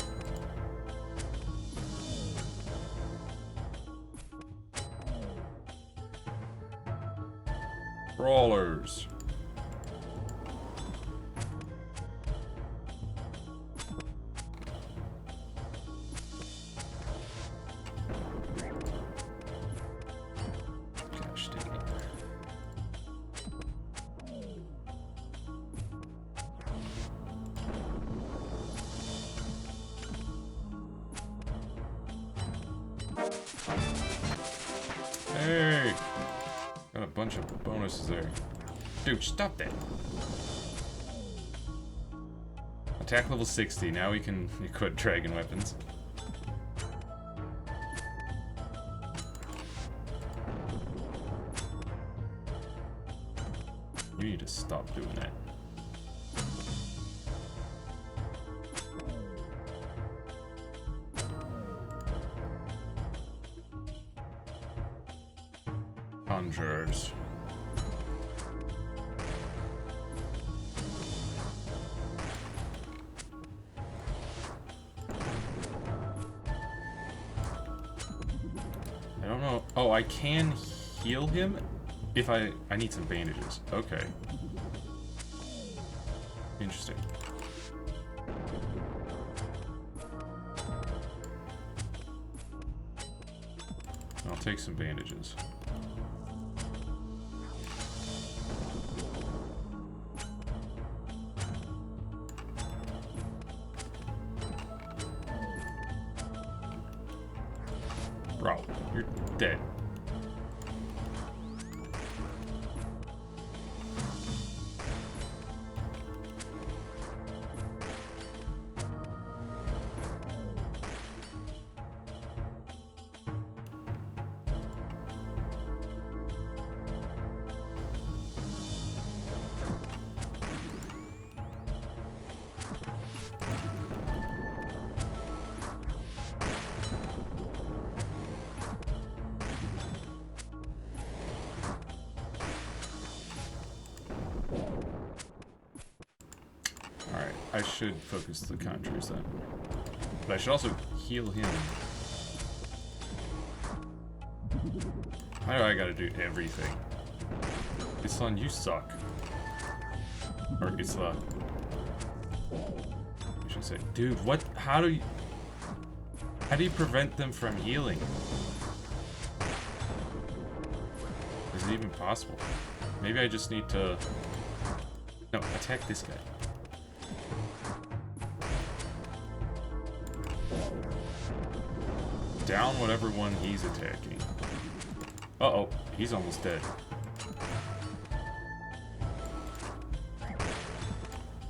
Brawlers. Gosh dang it. Hey! Got a bunch of bonuses there. Dude, stop that. Attack level 60. Now we can equip dragon weapons. You need to stop doing that. Conjurers. I don't know. Oh, I can heal him if I need some bandages. Okay. Interesting. I'll take some bandages. Bro, you're dead. Alright, I should focus the conjures then. But I should also heal him. Why do I gotta do everything? Islan, you suck. Or Isla. I should say, dude, what? How do you prevent them from healing? Is it even possible? Maybe I just need to... No, attack this guy. down whatever one he's attacking. Uh-oh, he's almost dead.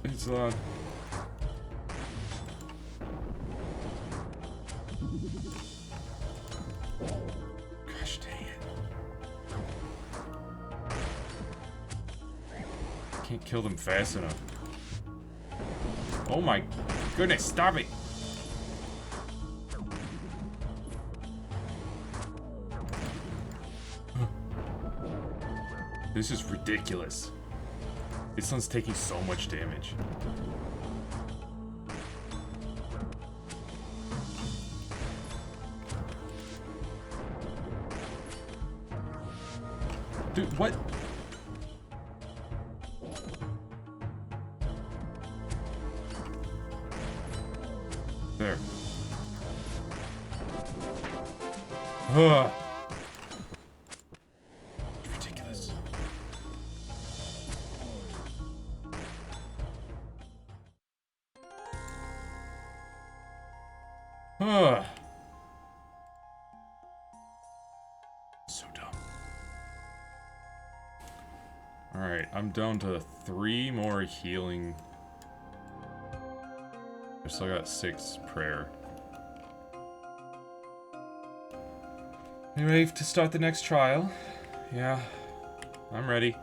It's, Gosh dang it. Can't kill them fast enough. Oh my goodness, stop it! This is ridiculous. This one's taking so much damage. Dude, what? There. Ugh. Ridiculous. Ugh. So dumb. Alright, I'm down to 3 more healing. I still got 6 prayer. You ready to start the next trial? Yeah, I'm ready.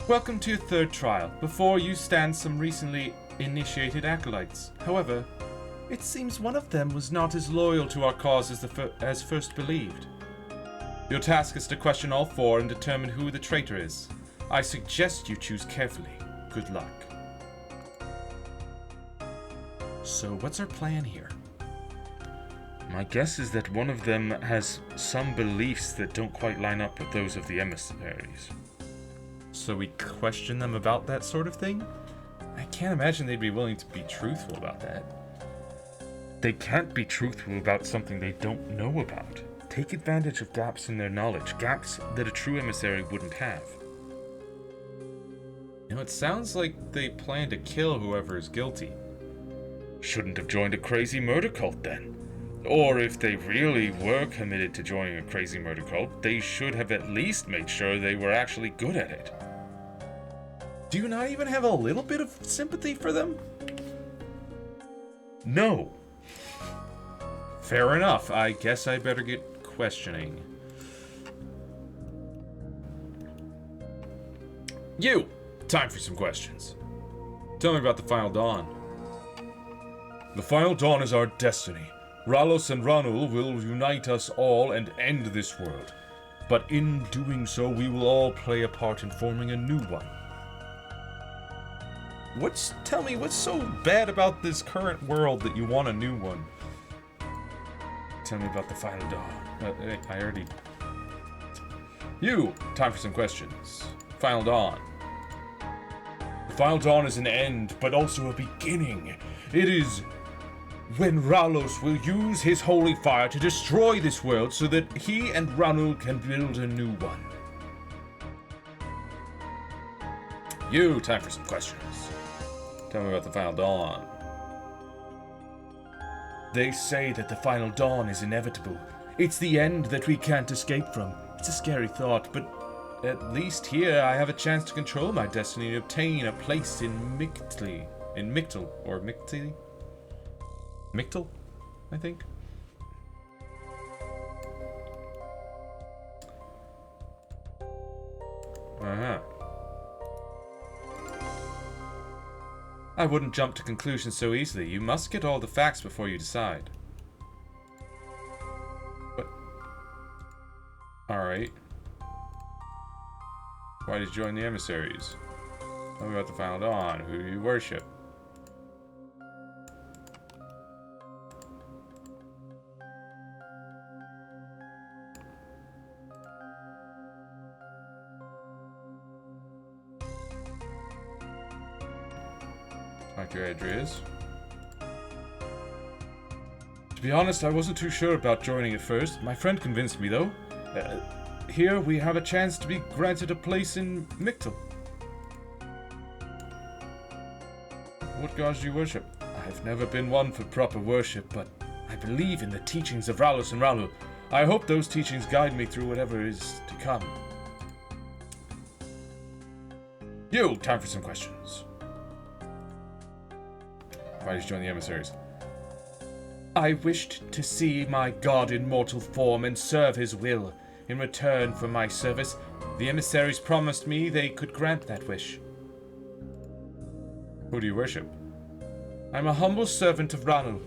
Welcome to your 3rd trial. Before you stand some recently initiated acolytes. However, it seems one of them was not as loyal to our cause as first believed. Your task is to question all 4 and determine who the traitor is. I suggest you choose carefully. Good luck. So, what's our plan here? My guess is that one of them has some beliefs that don't quite line up with those of the emissaries. So we question them about that sort of thing? I can't imagine they'd be willing to be truthful about that. They can't be truthful about something they don't know about. Take advantage of gaps in their knowledge, gaps that a true emissary wouldn't have. You know, it sounds like they plan to kill whoever is guilty. Shouldn't have joined a crazy murder cult then. Or if they really were committed to joining a crazy murder cult, they should have at least made sure they were actually good at it. Do you not even have a little bit of sympathy for them? No. Fair enough. I guess I better get questioning. You! Time for some questions. Tell me about the Final Dawn. The Final Dawn is our destiny. Ralos and Ranul will unite us all and end this world. But in doing so, we will all play a part in forming a new one. Tell me, what's so bad about this current world that you want a new one? Tell me about the Final Dawn. I already... You! Time for some questions. Final Dawn. The Final Dawn is an end, but also a beginning. It is when Ralos will use his holy fire to destroy this world so that he and Ranul can build a new one. You! Time for some questions. Tell me about the Final Dawn. They say that the Final Dawn is inevitable. It's the end that we can't escape from. It's a scary thought, but at least here I have a chance to control my destiny and obtain a place in Mictli. In Mictli. Or Mictli? Mictli, I think. Uh-huh. I wouldn't jump to conclusions so easily. You must get all the facts before you decide. What? Alright. Why did you join the emissaries? Tell me about the Final Dawn. Who do you worship? Like your address. To be honest, I wasn't too sure about joining at first. My friend convinced me, though. Here we have a chance to be granted a place in Mictli. What gods do you worship? I've never been one for proper worship, but I believe in the teachings of Ralos and Ralu. I hope those teachings guide me through whatever is to come. You, time for some questions. Why did you join the emissaries? I wished to see my god in mortal form and serve his will. In return for my service, the emissaries promised me they could grant that wish. Who do you worship? I'm a humble servant of Ranul.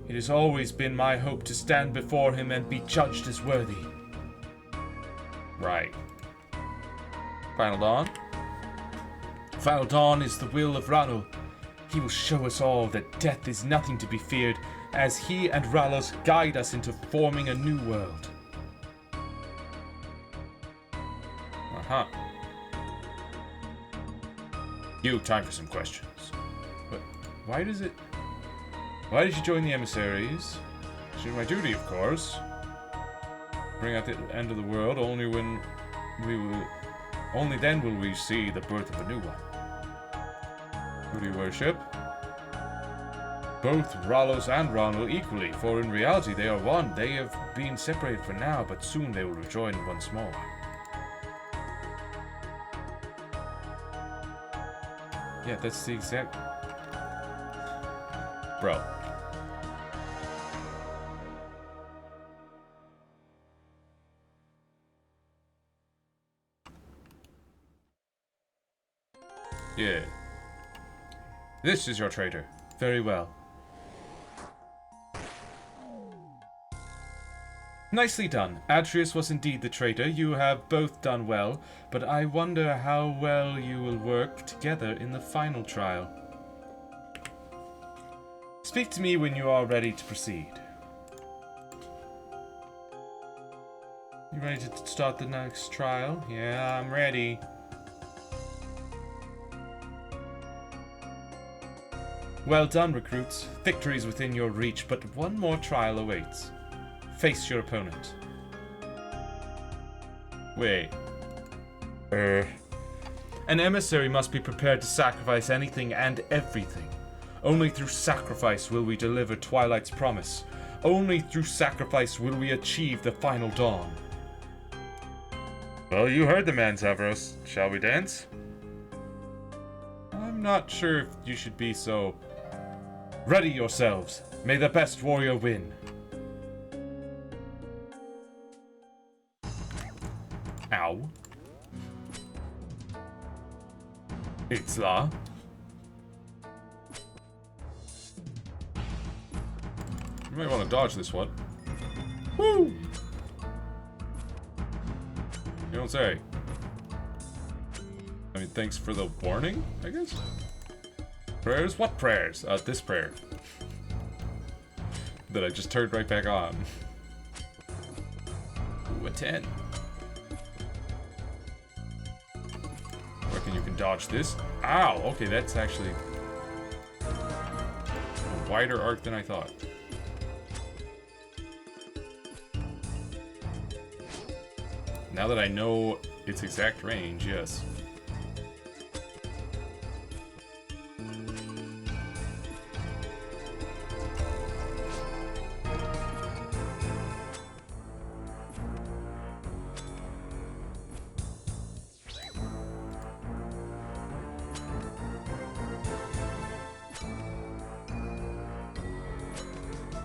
It has always been my hope to stand before him and be judged as worthy. Right. Final Dawn? Final Dawn is the will of Ranul. He will show us all that death is nothing to be feared, as he and Ralos guide us into forming a new world. Uh-huh. You, time for some questions. But why did you join the emissaries? To do my duty, of course. Bring out the end of the world only then will we see the birth of a new one. Who do you worship? Both Ralos and Ranul equally, for in reality they are one. They have been separated for now, but soon they will rejoin once more. Yeah, that's the exact... Bro. Yeah. This is your traitor. Very well. Nicely done. Atreus was indeed the traitor. You have both done well, but I wonder how well you will work together in the final trial. Speak to me when you are ready to proceed. You ready to start the next trial? Yeah, I'm ready. Well done, recruits. Victory is within your reach, but one more trial awaits. Face your opponent. Wait. An emissary must be prepared to sacrifice anything and everything. Only through sacrifice will we deliver Twilight's promise. Only through sacrifice will we achieve the final dawn. Well, you heard the man, Zavros. Shall we dance? I'm not sure if you should be so... Ready yourselves. May the best warrior win. Ow. Itzla. You might want to dodge this one. Woo! You don't say. I mean, thanks for the warning, I guess? Prayers? What prayers? This prayer. That I just turned right back on. Ooh, a 10. Reckon you can dodge this. Ow! Okay, that's actually a wider arc than I thought. Now that I know its exact range, yes.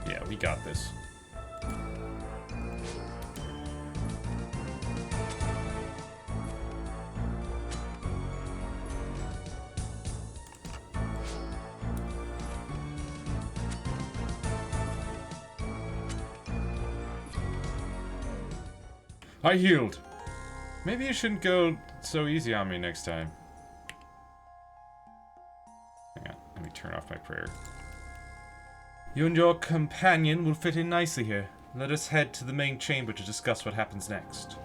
Yeah, we got this. I healed. Maybe you shouldn't go so easy on me next time. Hang on, let me turn off my prayer. You and your companion will fit in nicely here. Let us head to the main chamber to discuss what happens next.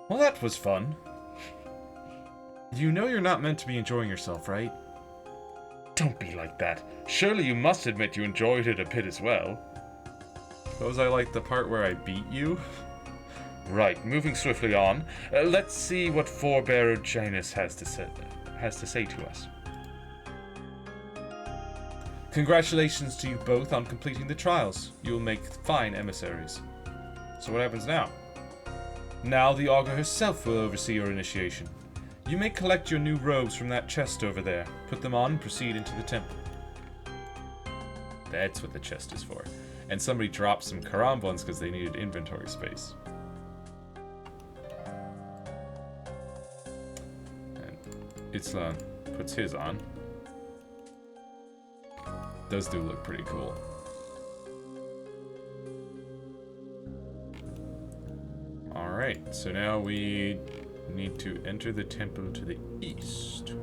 Well, that was fun. You know you're not meant to be enjoying yourself, right? Don't be like that. Surely you must admit you enjoyed it a bit as well. Suppose I like the part where I beat you? Right, moving swiftly on. Let's see what Forebearer Janus has to say to us. Congratulations to you both on completing the trials. You will make fine emissaries. So what happens now? Now the Augur herself will oversee your initiation. You may collect your new robes from that chest over there. Put them on and proceed into the temple. That's what the chest is for. And somebody dropped some Karam ones because they needed inventory space. And Itzlan puts his on. Those do look pretty cool. Alright, so now we need to enter the temple to the east.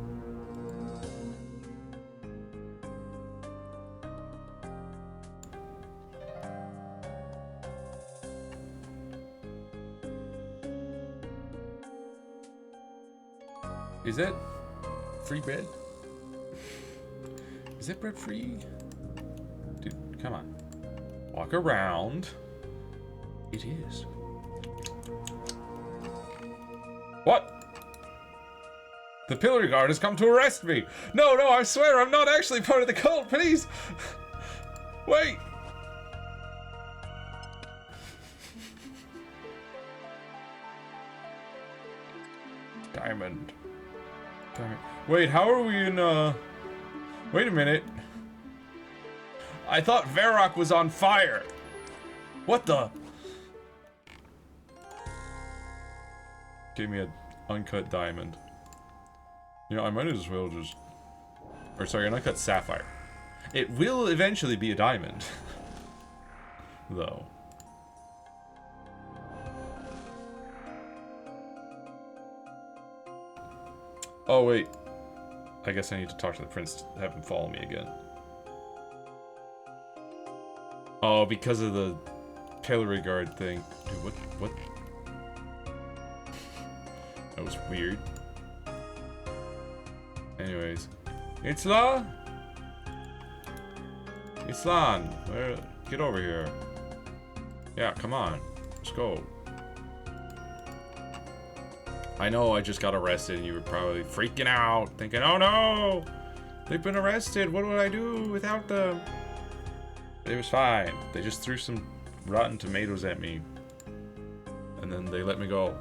Is that free bread? Is that bread free? Dude, come on. Walk around. It is. What? The pillory guard has come to arrest me. No, I swear I'm not actually part of the cult. Please. Wait. Diamond. Wait, how are we in, Wait a minute. I thought Varrock was on fire. What the? Gave me an uncut diamond. You know, I might as well just... Or sorry, an uncut sapphire. It will eventually be a diamond. Though. Oh, wait. I guess I need to talk to the prince to have him follow me again. Oh, because of the pillory guard thing. Dude, what? That was weird. Anyways. Itzlan, get over here. Yeah, come on. Let's go. I know I just got arrested and you were probably freaking out, thinking, oh no! They've been arrested, what would I do without them? But it was fine. They just threw some rotten tomatoes at me. And then they let me go.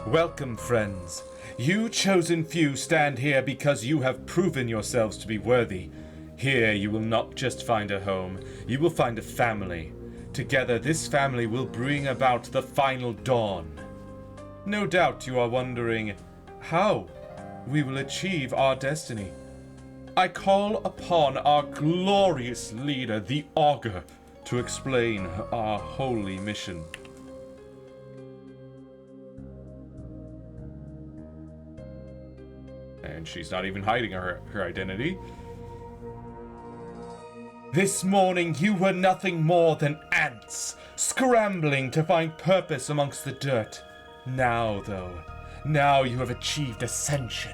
Welcome, friends. You chosen few stand here because you have proven yourselves to be worthy. Here you will not just find a home, you will find a family. Together this family will bring about the final dawn. No doubt you are wondering how we will achieve our destiny. I call upon our glorious leader, the Augur, to explain our holy mission. And she's not even hiding her identity. This morning you were nothing more than ants, scrambling to find purpose amongst the dirt. Now, though, now you have achieved ascension.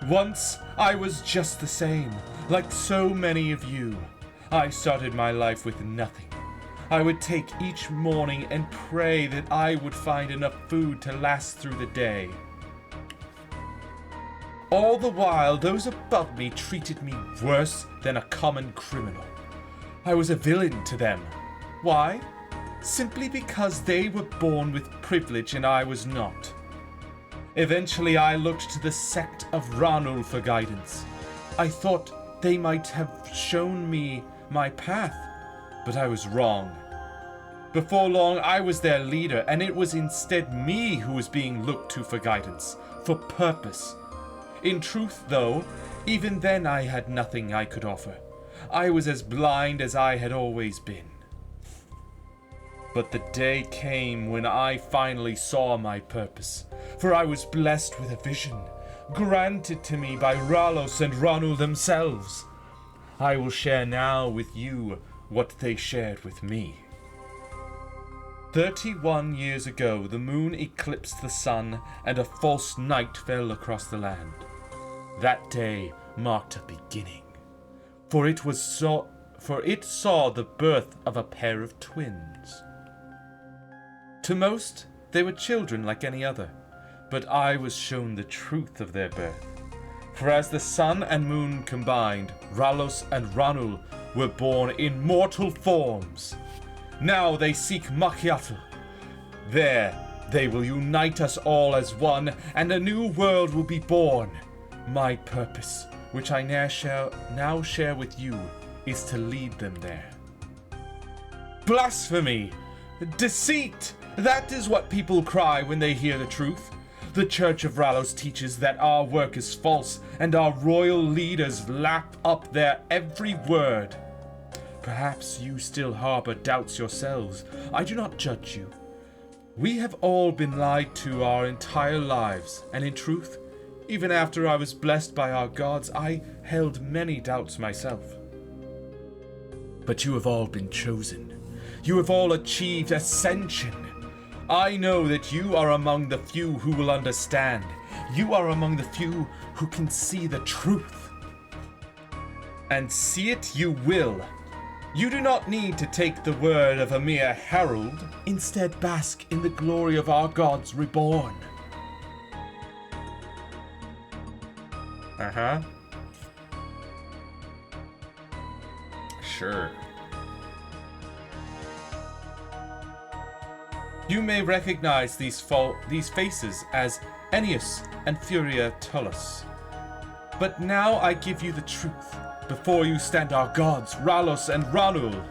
Once I was just the same, like so many of you. I started my life with nothing. I would take each morning and pray that I would find enough food to last through the day. All the while, those above me treated me worse than a common criminal. I was a villain to them. Why? Simply because they were born with privilege and I was not. Eventually, I looked to the sect of Ranul for guidance. I thought they might have shown me my path, but I was wrong. Before long, I was their leader, and it was instead me who was being looked to for guidance, for purpose. In truth, though, even then I had nothing I could offer. I was as blind as I had always been. But the day came when I finally saw my purpose, for I was blessed with a vision, granted to me by Ralos and Ranul themselves. I will share now with you what they shared with me. 31 years ago, the moon eclipsed the sun, and a false night fell across the land. That day marked a beginning, for it saw the birth of a pair of twins. To most, they were children like any other, but I was shown the truth of their birth. For as the sun and moon combined, Ralos and Ranul were born in mortal forms. Now they seek Macchiato. There, they will unite us all as one, and a new world will be born. My purpose, which I now share with you, is to lead them there. Blasphemy! Deceit! That is what people cry when they hear the truth. The Church of Ralos teaches that our work is false, and our royal leaders lap up their every word. Perhaps you still harbor doubts yourselves. I do not judge you. We have all been lied to our entire lives, and in truth, even after I was blessed by our gods, I held many doubts myself. But you have all been chosen. You have all achieved ascension. I know that you are among the few who will understand. You are among the few who can see the truth. And see it you will. You do not need to take the word of a mere herald. Instead, bask in the glory of our gods reborn. Uh-huh. Sure. You may recognize these faces as Ennius and Furia Tullus. But now I give you the truth. Before you stand our gods, Ralos and Ranul.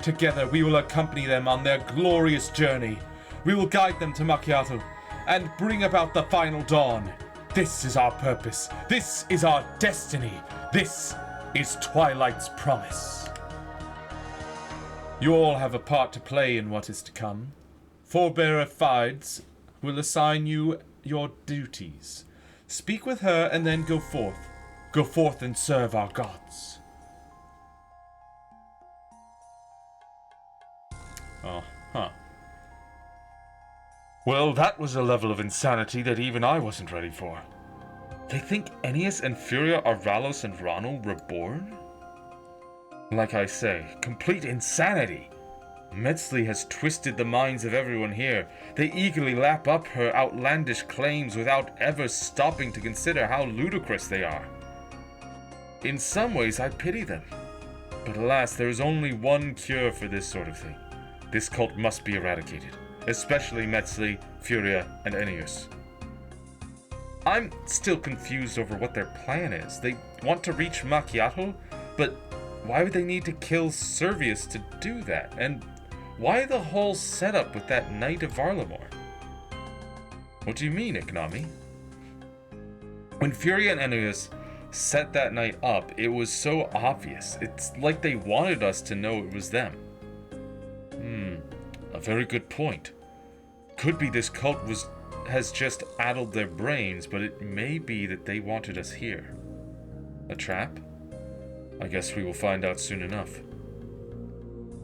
Together we will accompany them on their glorious journey. We will guide them to Macchiato and bring about the final dawn. This is our purpose. This is our destiny. This is Twilight's promise. You all have a part to play in what is to come. Forebearer Fides will assign you your duties. Speak with her and then go forth. Go forth and serve our gods. Oh, huh. Well, that was a level of insanity that even I wasn't ready for. They think Ennius and Furia are Ralos and Ranul reborn? Like I say, complete insanity. Metzli has twisted the minds of everyone here. They eagerly lap up her outlandish claims without ever stopping to consider how ludicrous they are. In some ways, I pity them. But alas, there is only one cure for this sort of thing. This cult must be eradicated, especially Metzli, Furia, and Ennius. I'm still confused over what their plan is. They want to reach Macchiato, but why would they need to kill Servius to do that? And why the whole setup with that Knight of Varlamore? What do you mean, Ignami? When Furia and Ennius set that night up, it was so obvious. It's like they wanted us to know it was them. A very good point. Could be this cult has just addled their brains, but it may be that they wanted us here. A trap? I guess we will find out soon enough.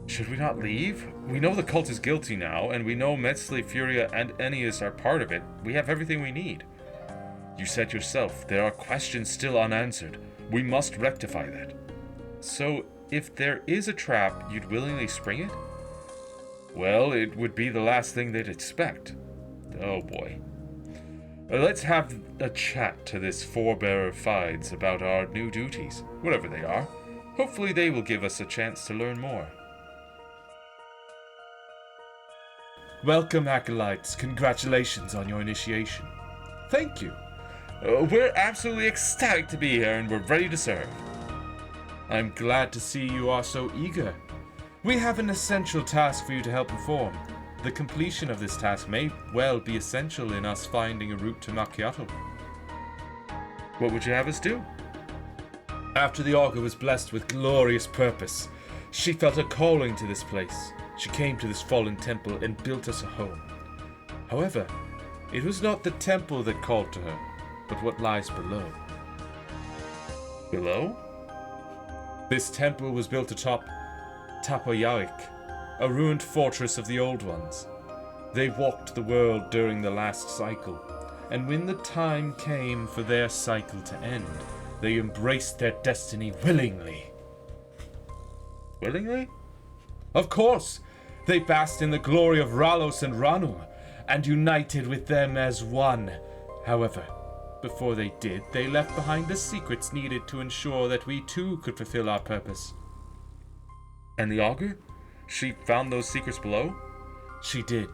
Should we not leave? We know the cult is guilty now, and we know Metzli, Furia, and Ennius are part of it. We have everything we need. You said yourself, there are questions still unanswered. We must rectify that. So, if there is a trap, you'd willingly spring it? Well, it would be the last thing they'd expect. Oh boy. Let's have a chat to this Forebearer Fides about our new duties, whatever they are. Hopefully they will give us a chance to learn more. Welcome, Acolytes. Congratulations on your initiation. Thank you. We're absolutely ecstatic to be here and we're ready to serve. I'm glad to see you are so eager. We have an essential task for you to help perform. The completion of this task may well be essential in us finding a route to Macchiato. What would you have us do? After the augur was blessed with glorious purpose, she felt a calling to this place. She came to this fallen temple and built us a home. However, it was not the temple that called to her, but what lies below. Below? This temple was built atop Tapoyawik, a ruined fortress of the Old Ones. They walked the world during the last cycle, and when the time came for their cycle to end, they embraced their destiny willingly. Willingly? Of course! They basked in the glory of Ralos and Ranu, and united with them as one. However, before they did, they left behind the secrets needed to ensure that we too could fulfill our purpose. And the augur? She found those secrets below? She did,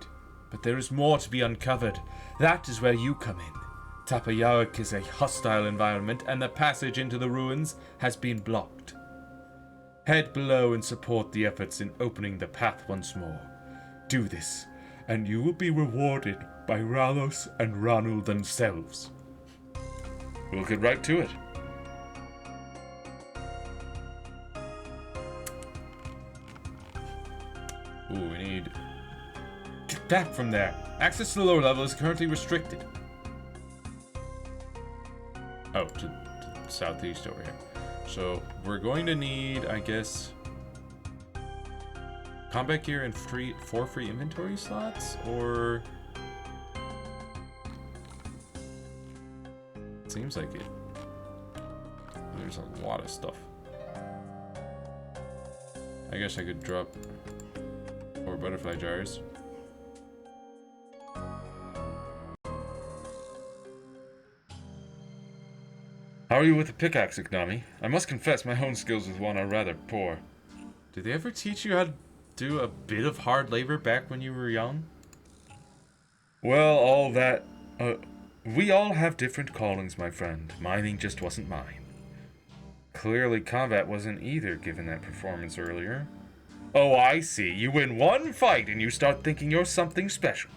but there is more to be uncovered. That is where you come in. Tapayarik is a hostile environment, and the passage into the ruins has been blocked. Head below and support the efforts in opening the path once more. Do this, and you will be rewarded by Ralos and Ranu themselves. We'll get right to it. Ooh, we need... Get back from there. Access to the lower level is currently restricted. Oh, to the southeast over here. So, we're going to need, I guess... combat gear and 4 free inventory slots, or... Seems like it. There's a lot of stuff. I guess I could drop 4 butterfly jars. How are you with the pickaxe, Ignami? I must confess my own skills with one are rather poor. Did they ever teach you how to do a bit of hard labor back when you were young? Well, all that... we all have different callings, my friend. Mining just wasn't mine. Clearly combat wasn't either, given that performance earlier. Oh, I see. You win one fight and you start thinking you're something special.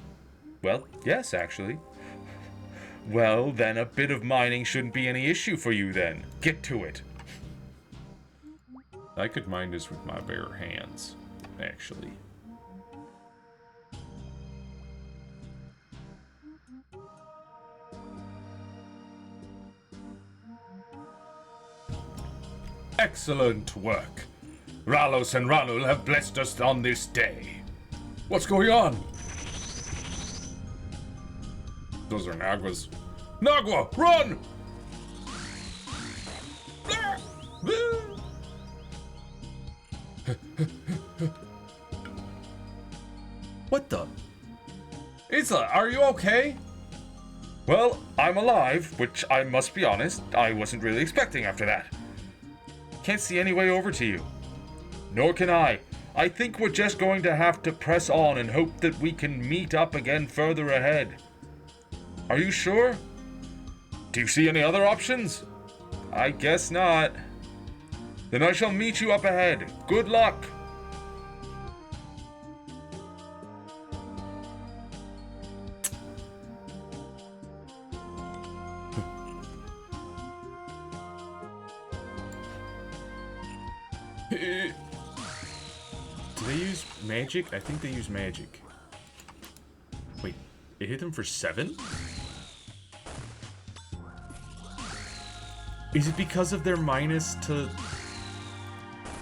Well, yes, actually. Well, then a bit of mining shouldn't be any issue for you then. Get to it. I could mine this with my bare hands, actually. Excellent work. Ralos and Ranul have blessed us on this day. What's going on? Those are Naguas. Nagua, run! What the? Isla, are you okay? Well, I'm alive, which I must be honest, I wasn't really expecting after that. Can't see any way over to you. Nor can I. I think we're just going to have to press on and hope that we can meet up again further ahead. Are you sure? Do you see any other options? I guess not. Then I shall meet you up ahead. Good luck. Do they use magic? I think they use magic. Wait, it hit them for 7? Is it because of their minus to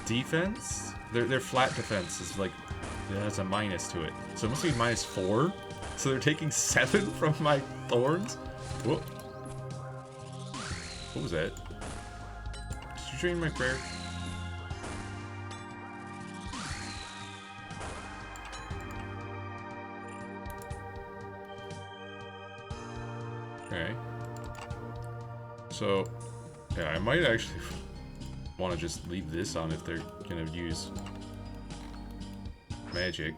defense? Their flat defense is like, it has a minus to it. So it must be -4? So they're taking 7 from my thorns? Whoa. What was that? Did you drain my prayer? Okay. So, yeah, I might actually want to just leave this on if they're gonna use magic.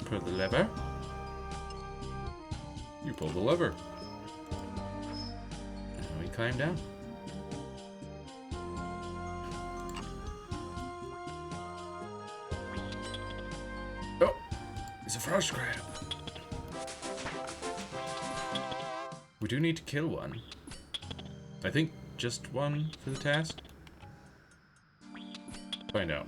Pull the lever. You pull the lever. And we climb down. Oh, it's a frost crab. We do need to kill one. I think just one for the task. Find out.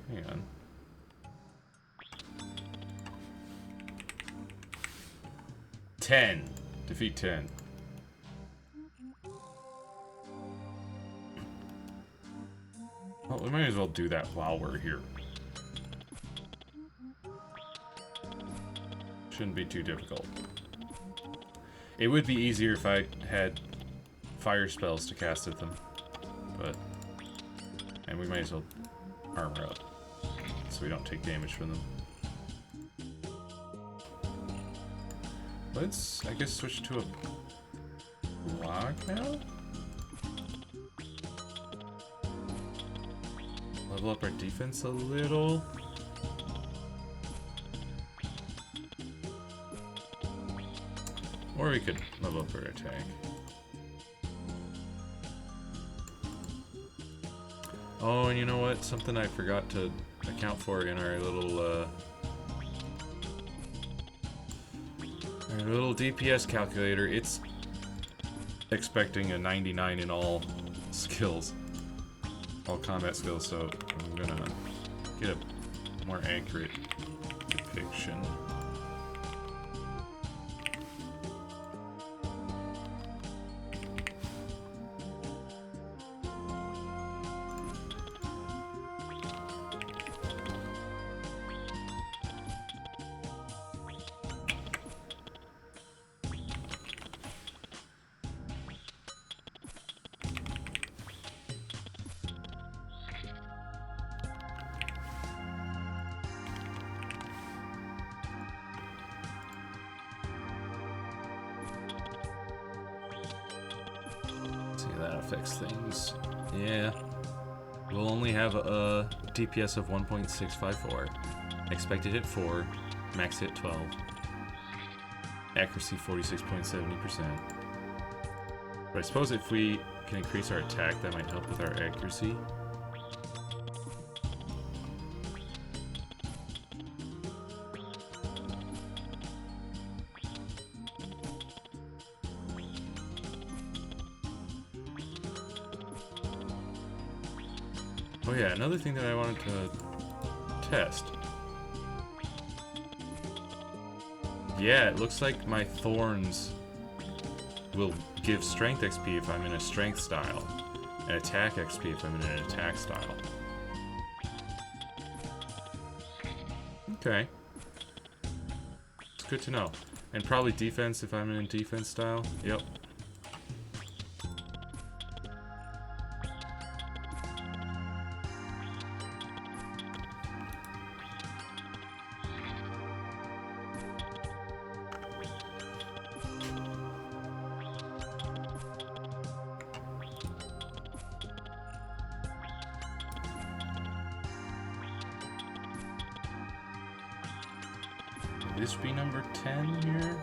Hang on. Defeat 10. Well, we might as well do that while we're here. Shouldn't be too difficult. It would be easier if I had fire spells to cast at them, but... And we might as well armor up, so we don't take damage from them. Let's, I guess, switch to a block now? Level up our defense a little. Or we could level up our attack. Oh, and you know what? Something I forgot to account for in our little DPS calculator. It's expecting a 99 in all skills, all combat skills. So I'm gonna get a more accurate depiction. Affects things. Yeah. We'll only have a DPS of 1.654. Expected hit 4. Max hit 12. Accuracy 46.70%. But I suppose if we can increase our attack, that might help with our accuracy. Oh yeah, another thing that I wanted to test. Yeah, it looks like my thorns will give strength XP if I'm in a strength style, and attack XP if I'm in an attack style. Okay. It's good to know. And probably defense if I'm in a defense style. Yep. This be number 10 here?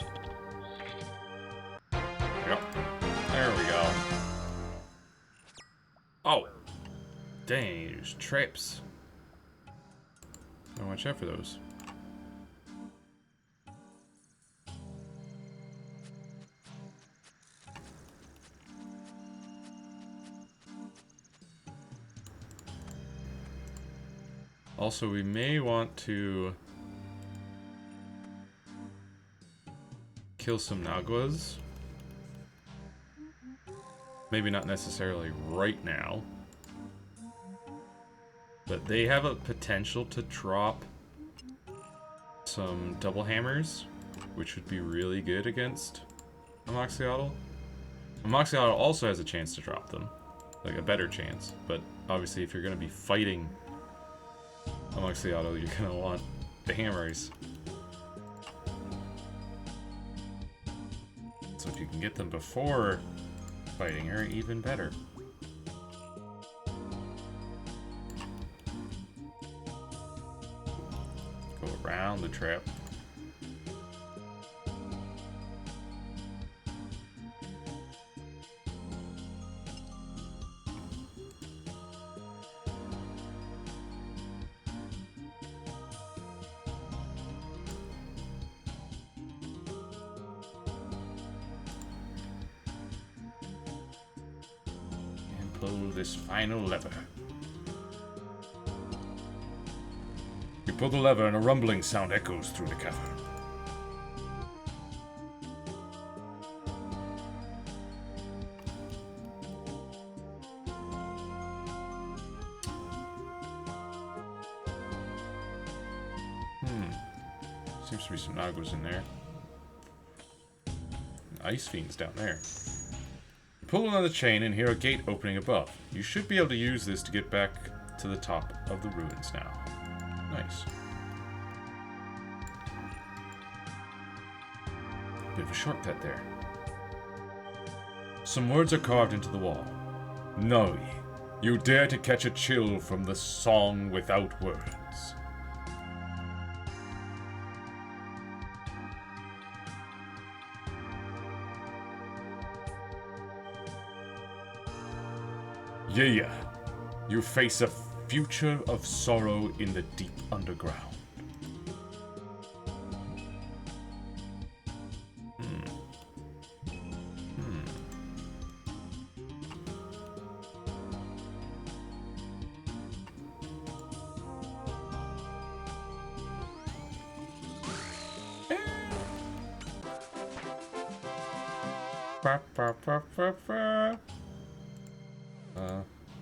Yep. There we go. Oh! Dang, there's traps. Gotta watch out for those. Also, we may want to kill some Naguas. Maybe not necessarily right now, but they have a potential to drop some double hammers, which would be really good against Amoxicatl. Amoxicatl also has a chance to drop them, like a better chance, but obviously if you're going to be fighting Amoxicatl, you're going to want the hammers. So if you can get them before fighting her, even better. Go around the trap. Pull this final lever. You pull the lever and a rumbling sound echoes through the cavern. Seems to be some Nagos in there. Ice fiends down there. Pull on the chain and hear a gate opening above. You should be able to use this to get back to the top of the ruins now. Nice. Bit of a shortcut there. Some words are carved into the wall. Nui, you dare to catch a chill from the song without words. Yeah, you face a future of sorrow in the deep underground.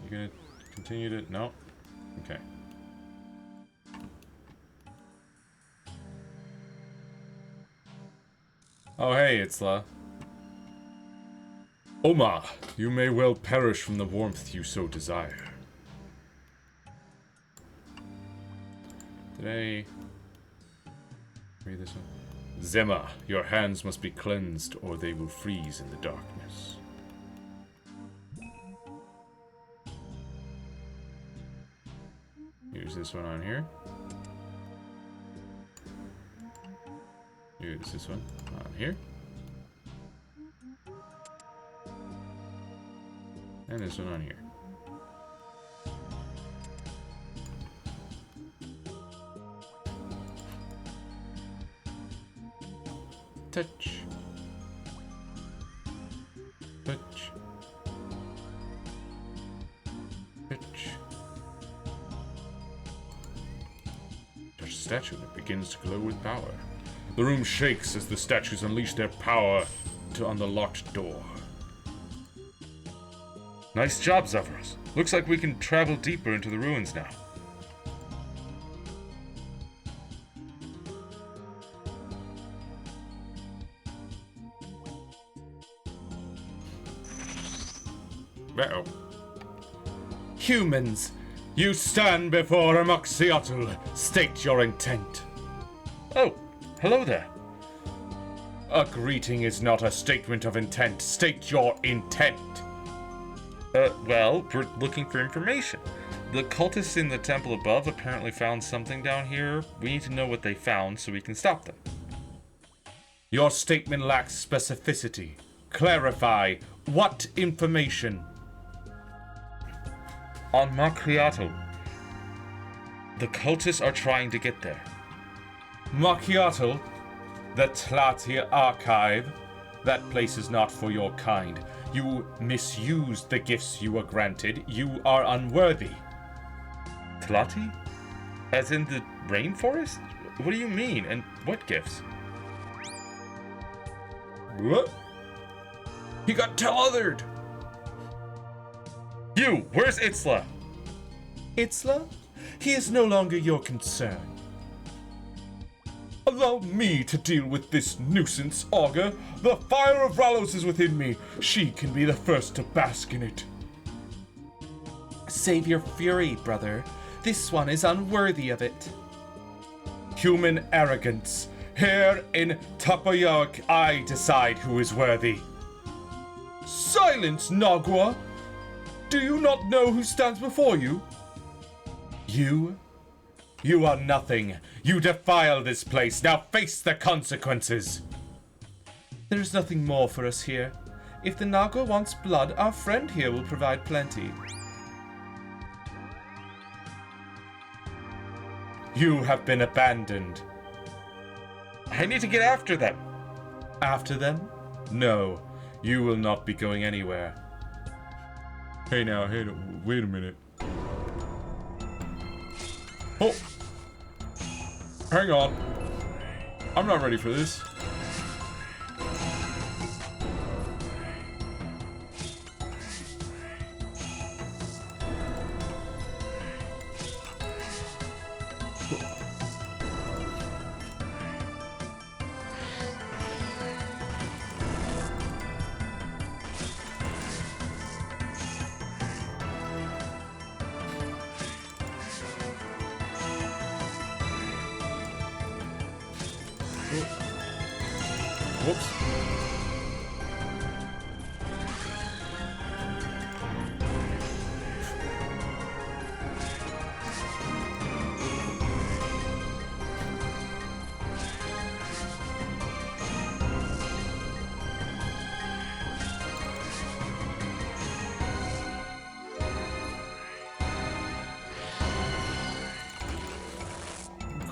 You gonna continue to... No? Okay. Oh, hey, Itzla. Oma, you may well perish from the warmth you so desire. Did I... read this one? Zema, your hands must be cleansed or they will freeze in the darkness. Here's this one on here. Here's this one on here. And this one on here. Touch. Touch. Touch. Touch a statue and it begins to glow with power. The room shakes as the statues unleash their power on the locked door. Nice job, Zephyros. Looks like we can travel deeper into the ruins now. Uh-oh. Humans, you stand before Amoxiotl. State your intent. Oh, hello there. A greeting is not a statement of intent. State your intent. Well, we're looking for information. The cultists in the temple above apparently found something down here. We need to know what they found so we can stop them. Your statement lacks specificity. Clarify. What information? On Macchiato. The cultists are trying to get there. Macchiato? The Tlati Archive? That place is not for your kind. You misused the gifts you were granted. You are unworthy. Tlati? As in the rainforest? What do you mean? And what gifts? What? He got tethered! You! Where's Itzla? Itzla? He is no longer your concern. Allow me to deal with this nuisance, Augur. The fire of Ralos is within me. She can be the first to bask in it. Save your fury, brother. This one is unworthy of it. Human arrogance. Here in Tapayak, I decide who is worthy. Silence, Nagua! Do you not know who stands before you? You? You are nothing. You defile this place. Now face the consequences. There's nothing more for us here. If the Naga wants blood, our friend here will provide plenty. You have been abandoned. I need to get after them. After them? No. You will not be going anywhere. Hey now, wait a minute. Oh! Hang on. I'm not ready for this. Whoops.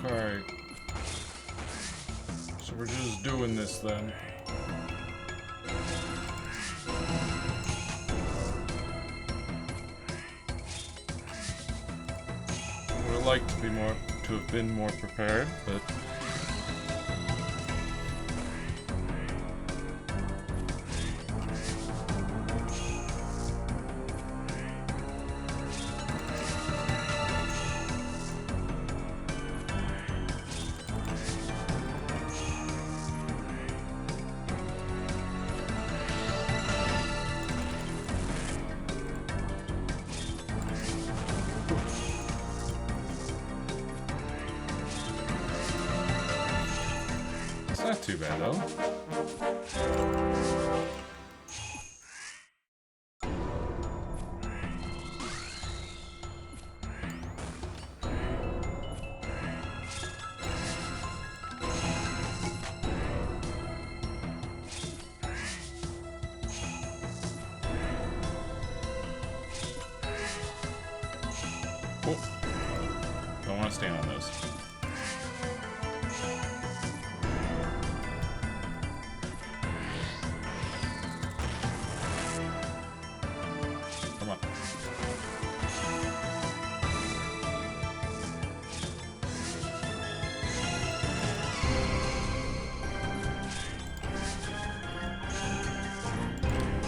Okay. So we're just doing this then. Would have liked to have been more prepared, but it's not too bad though. Cool. Don't want to stand on those. Come on.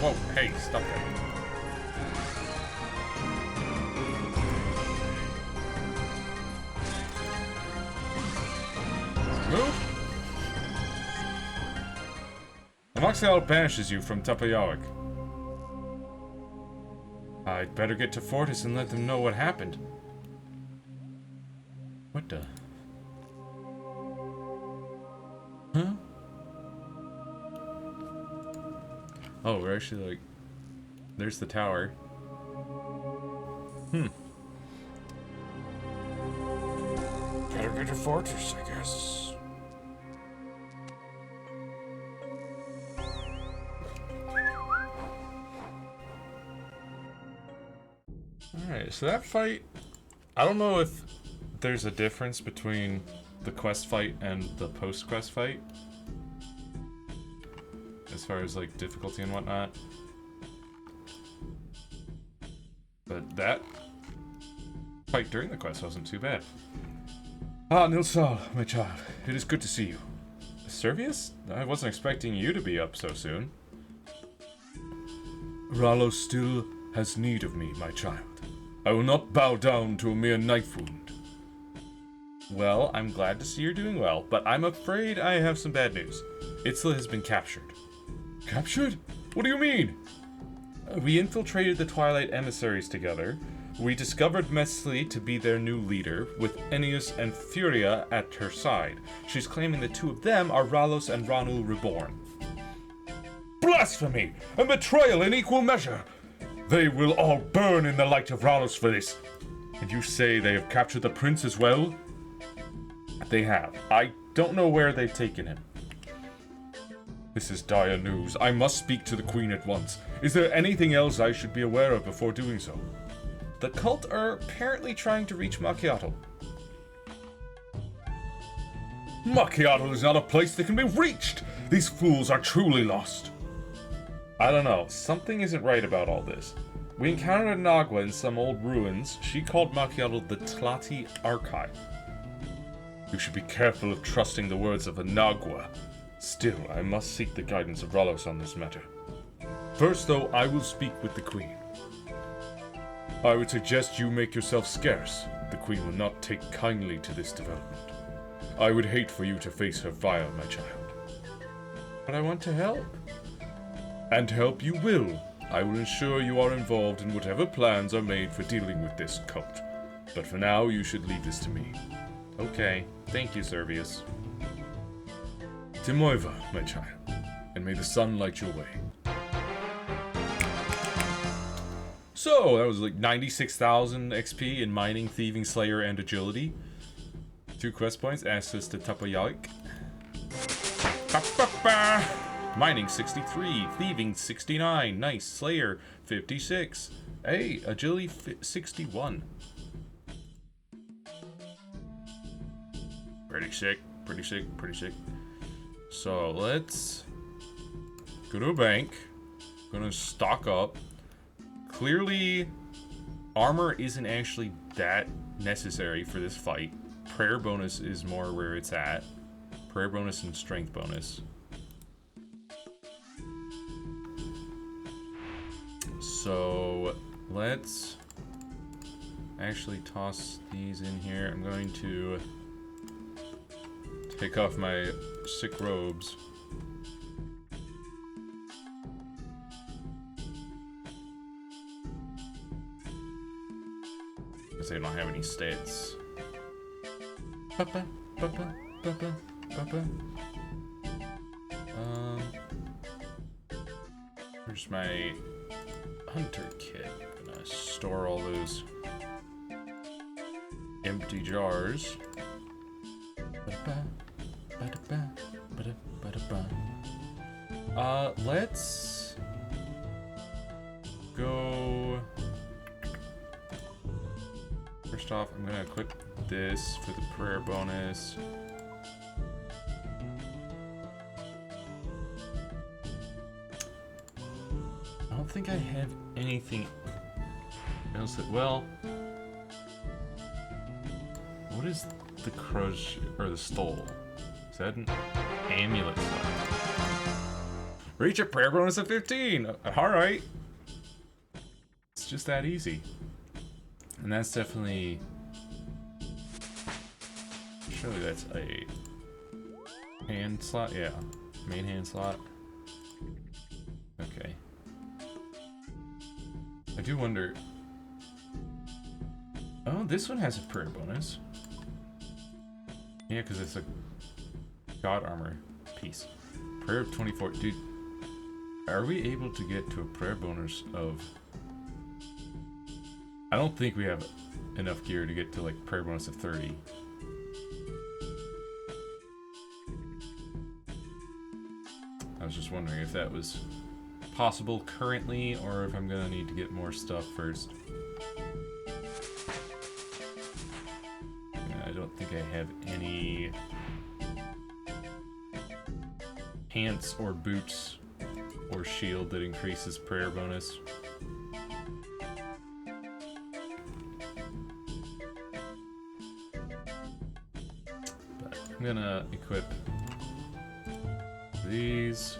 Whoa, hey, stop that. Move! Amoxicillin banishes you from Tapayawik. I'd better get to Fortis and let them know what happened. What the? Huh? Oh, we're actually like... There's the tower. Better get to Fortis, I guess. Alright, so that fight... I don't know if there's a difference between the quest fight and the post-quest fight. As far as, like, difficulty and whatnot. But that fight during the quest wasn't too bad. Ah, Nilsal, my child. It is good to see you. Servius? I wasn't expecting you to be up so soon. Rallo still has need of me, my child. I will not bow down to a mere knife wound. Well, I'm glad to see you're doing well, but I'm afraid I have some bad news. Itzla has been captured. Captured? What do you mean? We infiltrated the Twilight Emissaries together. We discovered Mesli to be their new leader, with Ennius and Furia at her side. She's claiming the two of them are Ralos and Ranul reborn. Blasphemy! And betrayal in equal measure! They will all burn in the light of Ralos for this. And you say they have captured the prince as well? They have. I don't know where they've taken him. This is dire news. I must speak to the Queen at once. Is there anything else I should be aware of before doing so? The cult are apparently trying to reach Macchiato. Macchiato is not a place that can be reached! These fools are truly lost. I don't know. Something isn't right about all this. We encountered a Nagua in some old ruins. She called Macchiato the Tlati Archive. You should be careful of trusting the words of a Nagua. Still, I must seek the guidance of Ralos on this matter. First, though, I will speak with the Queen. I would suggest you make yourself scarce. The Queen will not take kindly to this development. I would hate for you to face her fire, my child. But I want to help. And help you will. I will ensure you are involved in whatever plans are made for dealing with this cult. But for now, you should leave this to me. Okay. Thank you, Servius. Timoiva, my child. and may the sun light your way. So, that was like 96,000 XP in Mining, Thieving, Slayer, and Agility. 2 quest points, access to Tapayalik. Mining 63, Thieving 69, nice. Slayer 56. Hey, Agility 61. Pretty sick, pretty sick, pretty sick. So let's go to a bank. Gonna stock up. Clearly, armor isn't actually that necessary for this fight. Prayer bonus is more where it's at. Prayer bonus and strength bonus. So let's actually toss these in here. I'm going to take off my sick robes. Because they don't have any stats. Papa, papa, papa, papa. Here's my hunter kit. I'm gonna store all those empty jars. Let's go. First off, I'm gonna equip this for the prayer bonus. I don't think I have anything else that, well, what is the crush or the stole? Is that an amulet slot? Reach a prayer bonus of 15. Alright. It's just that easy. And that's definitely, surely that's a hand slot? Yeah. Main hand slot. Okay. I do wonder. Oh, this one has a prayer bonus. Yeah, because it's a god armor piece. Prayer of 24. Dude, are we able to get to a prayer bonus of... I don't think we have enough gear to get to like prayer bonus of 30. I was just wondering if that was possible currently, or if I'm gonna need to get more stuff first. Yeah, I don't think I have any pants or boots or shield that increases prayer bonus. But I'm gonna equip these.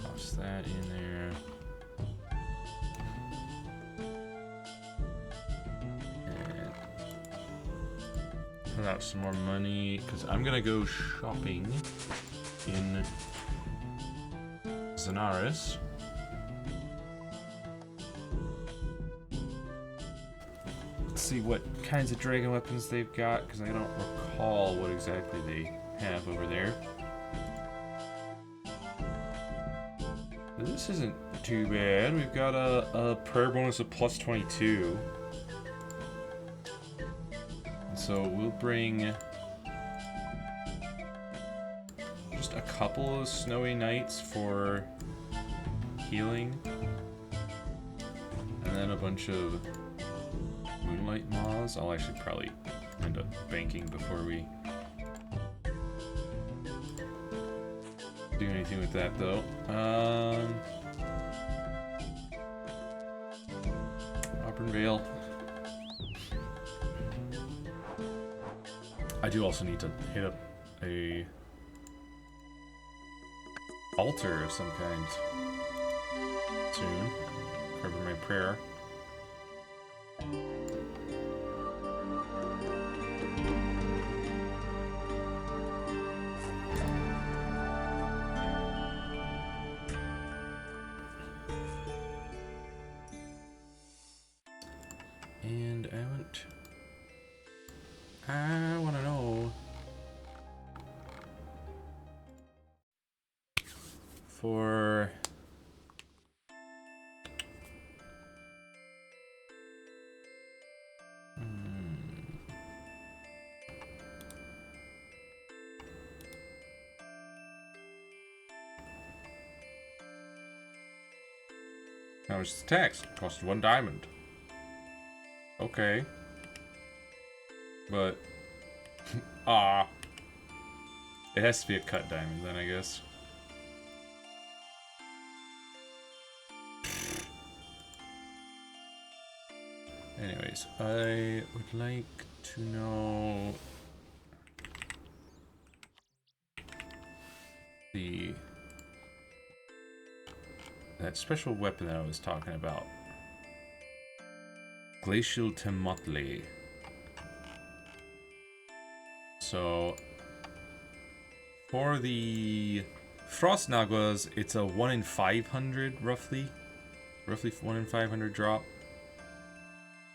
Toss that in there. And put out some more money, because I'm gonna go shopping in Zenaris. Let's see what kinds of dragon weapons they've got, because I don't recall what exactly they have over there. This isn't too bad. We've got a prayer bonus of plus 22. So we'll bring just a couple of snowy nights for healing. And then a bunch of moonlight moths. I'll actually probably end up banking before we do anything with that, though. Auburn Vale. I do also need to hit up a altar of some kind soon. Cover my prayer. And I want to know for... How much is the tax? Cost 1 diamond. Okay. But... It has to be a cut diamond then, I guess. Anyways, I would like to know... that special weapon that I was talking about. Glacial Temotley. So, for the Frost Nagas, it's a 1 in 500, roughly. Roughly 1 in 500 drop.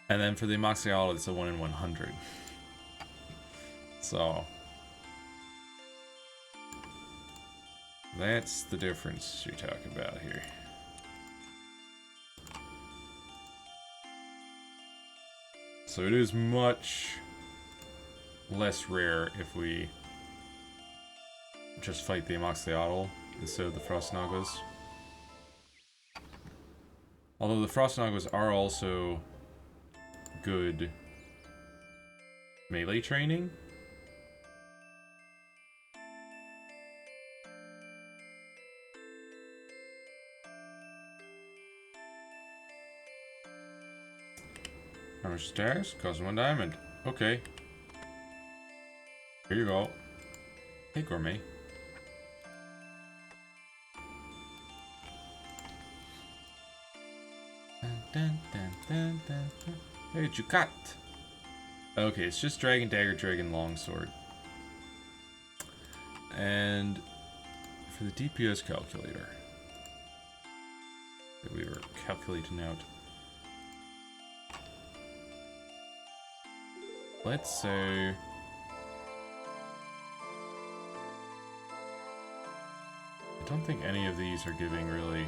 And then for the Amoxicillin, it's a 1 in 100. So, that's the difference you're talking about here. So it is much less rare if we just fight the Amoxicillin instead of the Frost Nagas. Although the Frost Nagas are also good melee training. How much stairs? Cost 1 diamond. Okay. Here you go. Hey, gourmet. Dun, dun, dun, dun, dun. Hey, what you got? Okay, it's just Dragon Dagger, Dragon Longsword. And for the DPS calculator that we were calculating out. Let's say I don't think any of these are giving really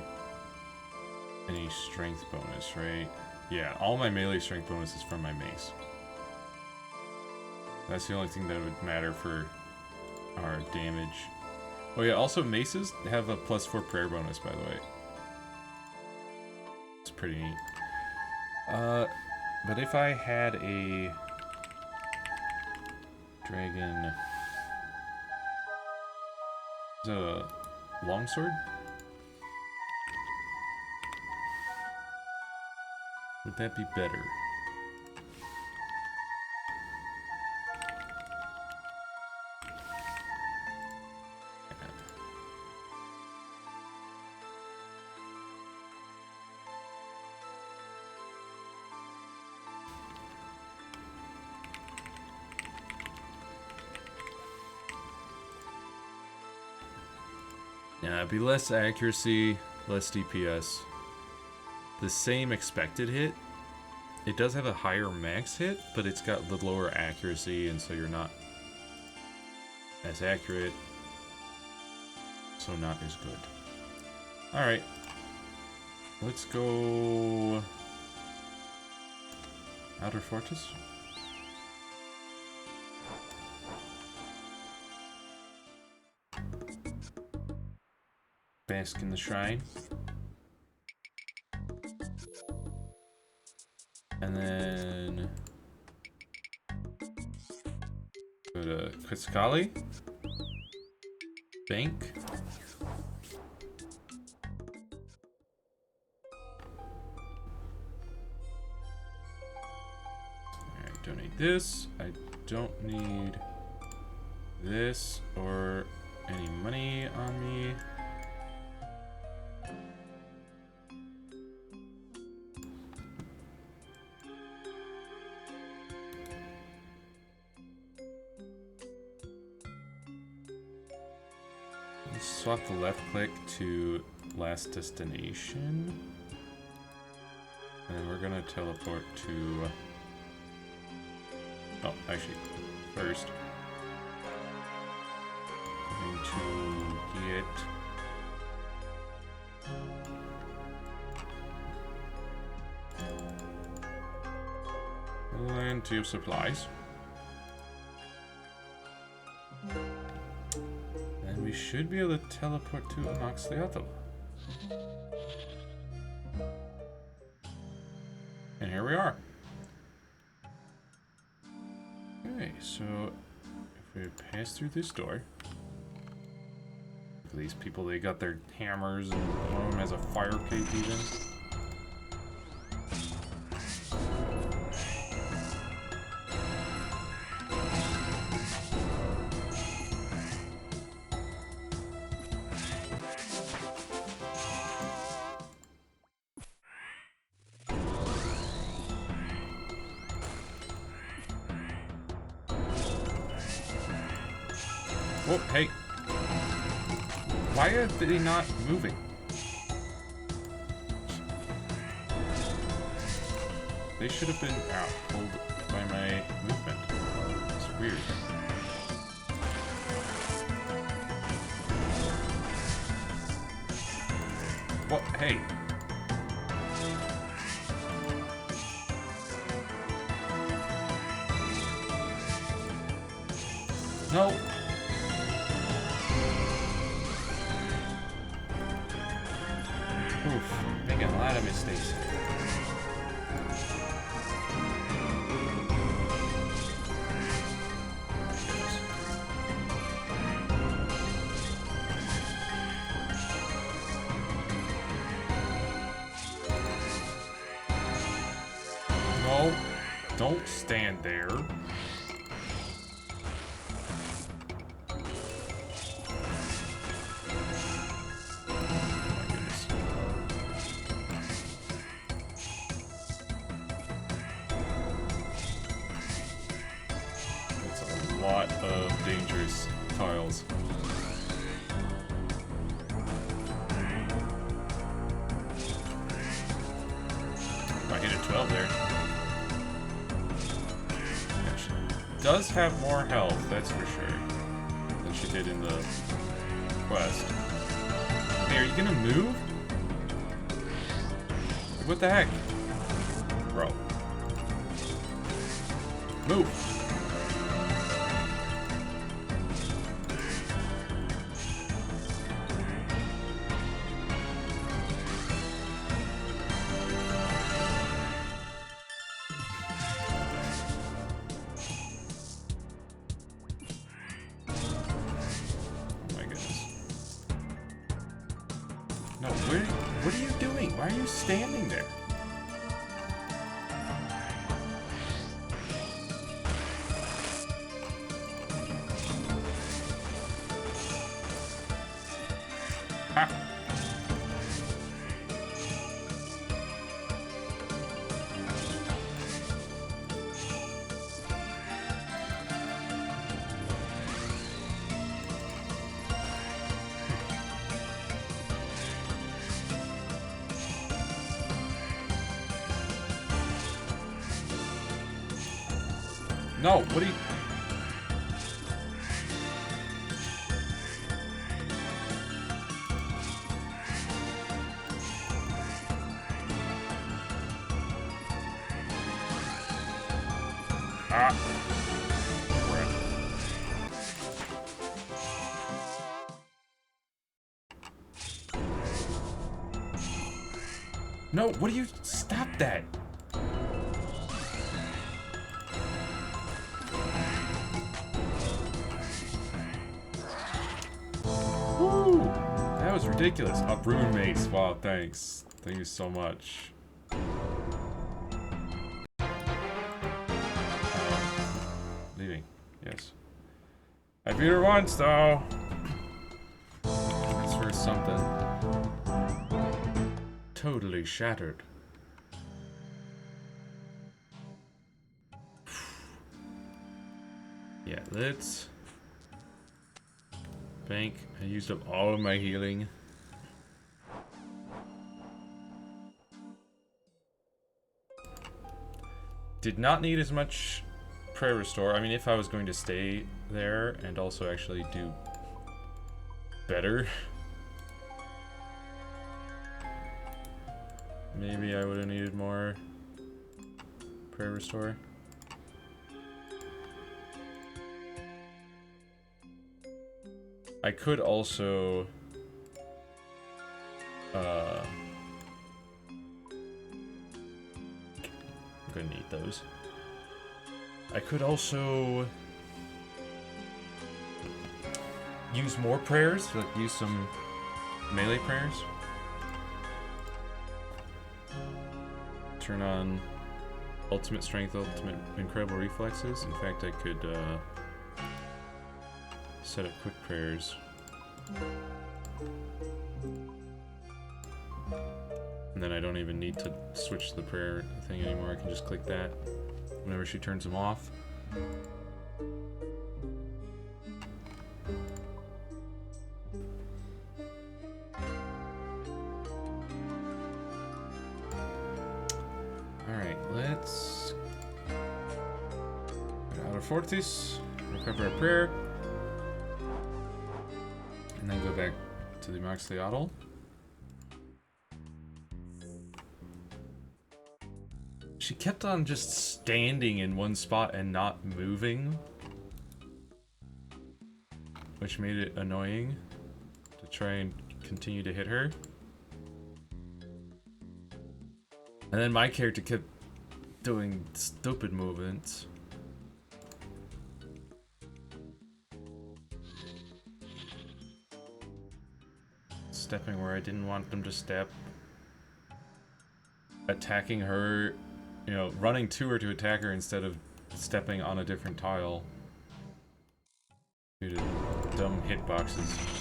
any strength bonus, right? Yeah, all my melee strength bonus is from my mace. That's the only thing that would matter for our damage. Oh yeah, also maces have a +4 prayer bonus, by the way. It's pretty neat. But if I had a dragon... Is that a longsword? Would that be better? Yeah, it'd be less accuracy, less DPS. The same expected hit. It does have a higher max hit, but it's got the lower accuracy, and so you're not as accurate. So not as good. Alright. Let's go... Outer Fortress? Bask in the Shrine. And then... go to Quetzalcoatl. Bank. Alright, don't need this. I don't need this or any money on me. Swap the left click to last destination. And we're gonna teleport to... oh, actually, first. I'm going to get Plenty of supplies. And we should be able to teleport to Anaxliatel. And here we are. Okay, so if we pass through this door, look at these people, they got their hammers, and one of them has a fire cape even. Whoa, hey. Why are they not moving? They should have been pulled by my movement. It's weird. What? Hey. No. Oof, making a lot of mistakes. No, don't stand there. Lot of dangerous tiles. I hit a 12 there. Yeah, she does have more health, that's for sure, than she did in the quest. Hey, are you gonna move? What the heck? Bro. Move! No, what are you doing? Why are you standing there? Ah. No, what are you... Ah. Crap. No, what do you... Stop that! Woo! That was ridiculous. Oh, Rune Mace. Wow, thanks. Thank you so much. Leaving. Yes. I beat her once, though. That's for something. Totally shattered. Yeah, let's... Bank. I used up all of my healing. Did not need as much prayer restore. I mean, if I was going to stay there and also actually do better. Maybe I would have needed more prayer restore. I could also I'm gonna need those. I could also use more prayers, like use some melee prayers. Turn on ultimate strength, ultimate incredible reflexes. In fact, I could set up quick prayers. And then I don't even need to switch the prayer thing anymore. I can just click that whenever she turns them off. Alright, let's get out of Fortis, recover our prayer, and then go back to the Moxliotl. She kept on just standing in one spot and not moving, which made it annoying to try and continue to hit her. And then my character kept doing stupid movements. Stepping where I didn't want them to step. Attacking her, you know, running to her to attack her instead of stepping on a different tile. Due to dumb hitboxes.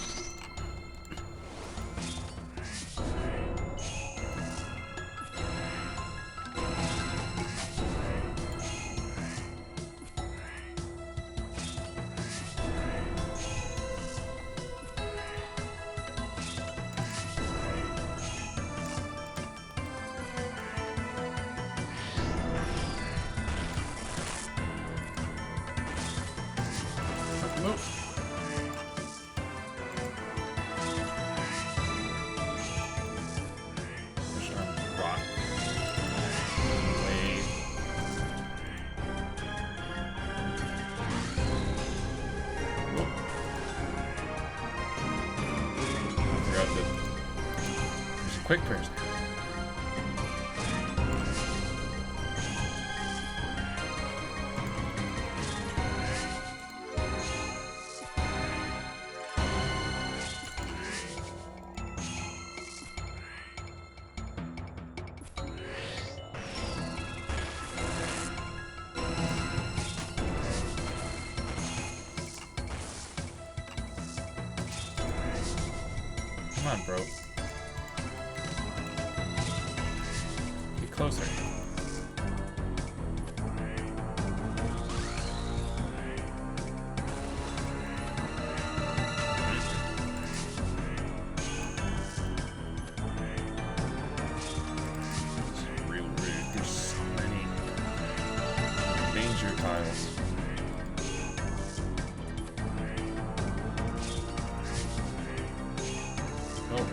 Quick prayers. Come on, bro. Closer. It's real rude. There's so many danger tiles. Oh.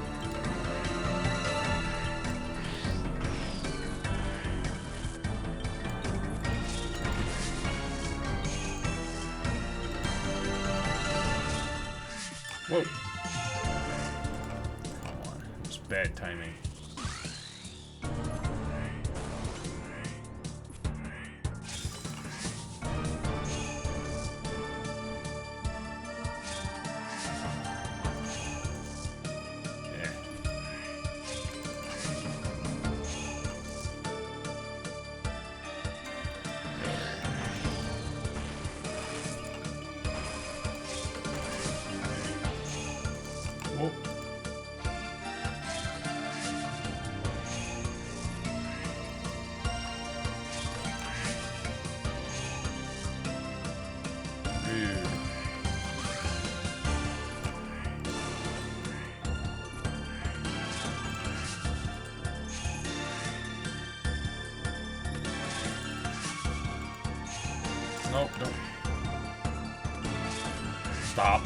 Whoa. Come on. It was bad timing. Nope, don't. Stop.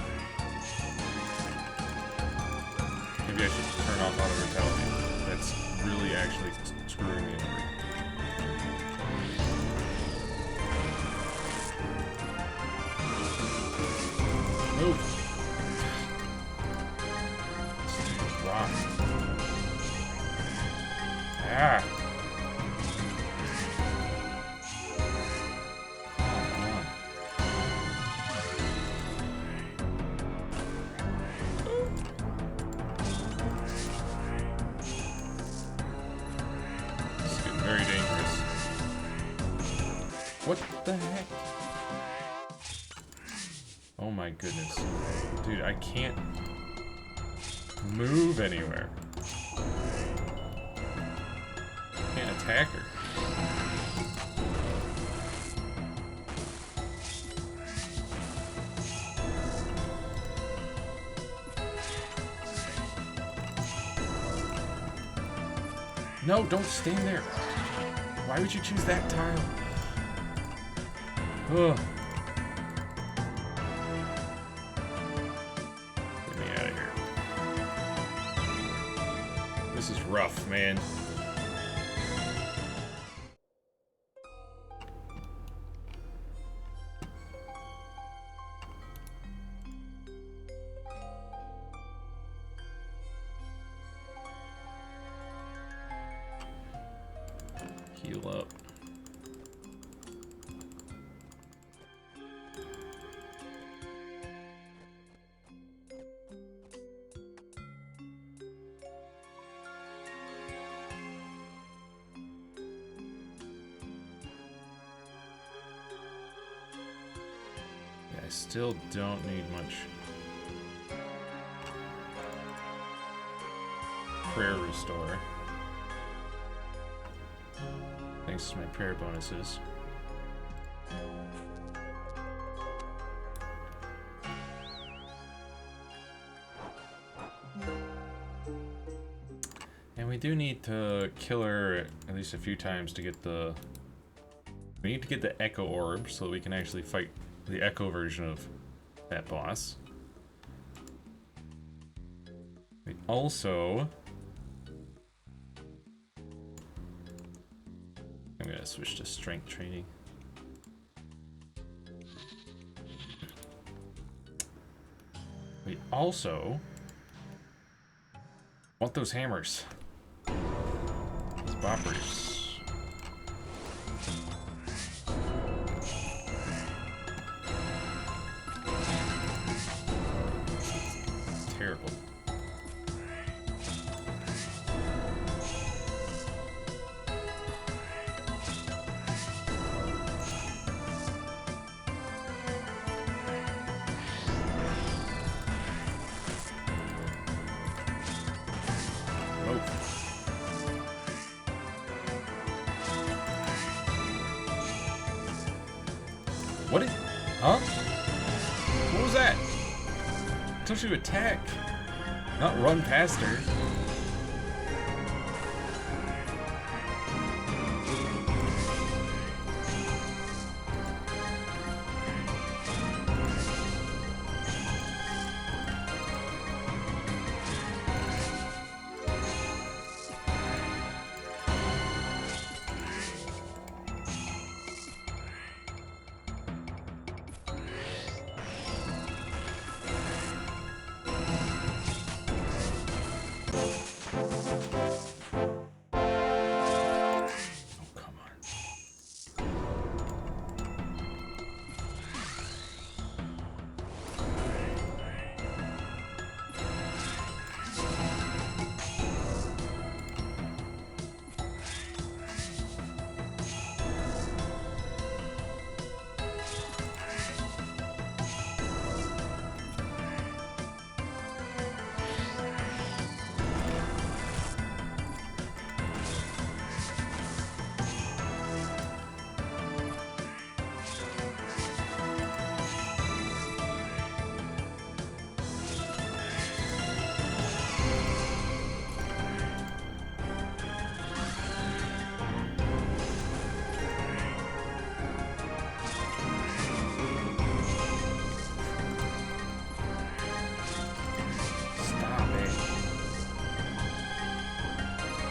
Maybe I should turn off auto retaliate. That's really actually screwing me over. Move! Stupid rock. Ah! Very dangerous. What the heck? Oh my goodness. Dude, I can't move anywhere. Can't attack her. No, don't stand there. Why would you choose that tile? Ugh. Get me out of here. This is rough, man. Heal up. Yeah, I still don't need much prayer restore. Thanks to my prayer bonuses. And we do need to kill her at least a few times to get the... We need to get the Echo Orb so that we can actually fight the Echo version of that boss. We also... I'm gonna switch to strength training. We also want those hammers. Those boppers. Terrible. What is... Huh? What was that? I told you to attack, not run past her.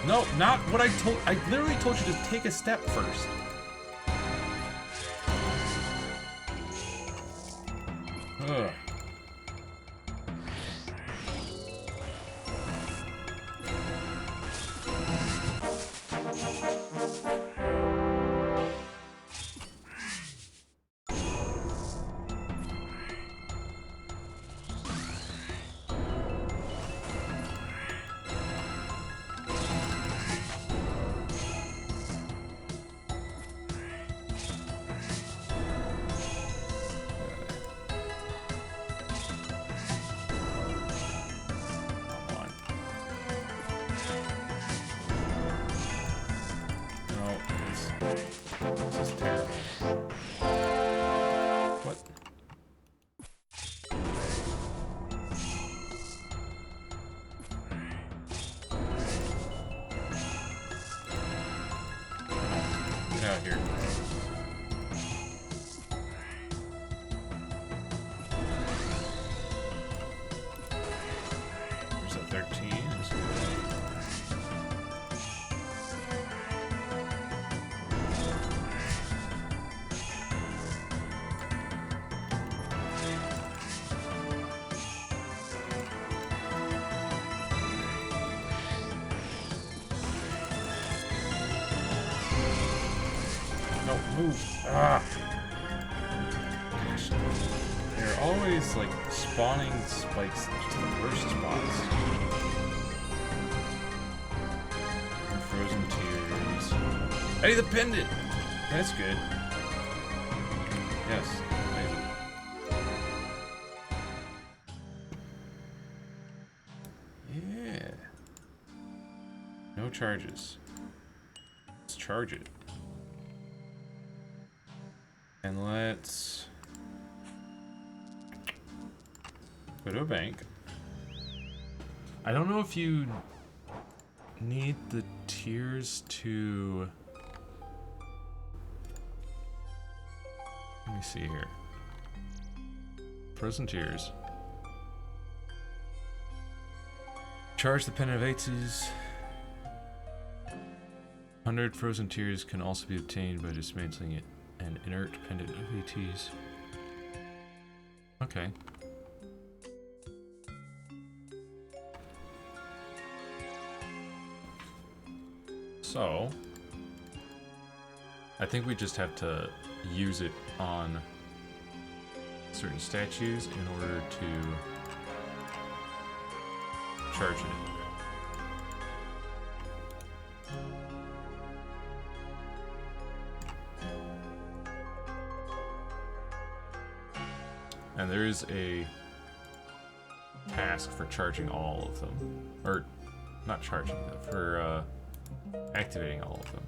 No, not what I told. I literally told you to take a step first. Ugh. This is terrible. What? Get out of here. There's a 13. No, move. Ah. Gosh. They're always like spawning spikes to the worst spots. And frozen tears. Hey, the pendant! That's good. Yes. Amazing. Yeah. No charges. Let's charge it. And let's go to a bank. I don't know if you need the tiers to... Let me see here. Frozen tears. Charge the pendant of Aces. 100 frozen tears can also be obtained by dismantling it. An inert pendant of ATs. Okay. So, I think we just have to use it on certain statues in order to charge it. And there is a task for charging all of them. Or, not charging them, for activating all of them.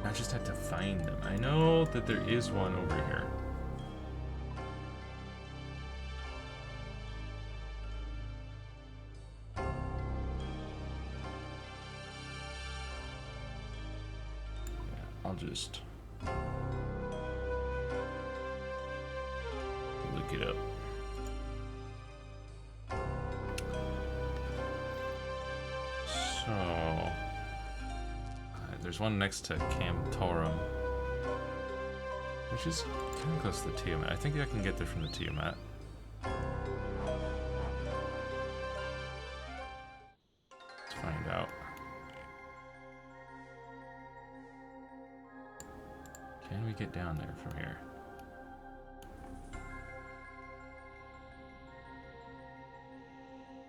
I just have to find them. I know that there is one over here. Yeah, I'll just look it up. So... there's one next to Camtorum, which is kind of close to the Tiamat. I think I can get there from the Tiamat. Let's find out. Can we get down there from here?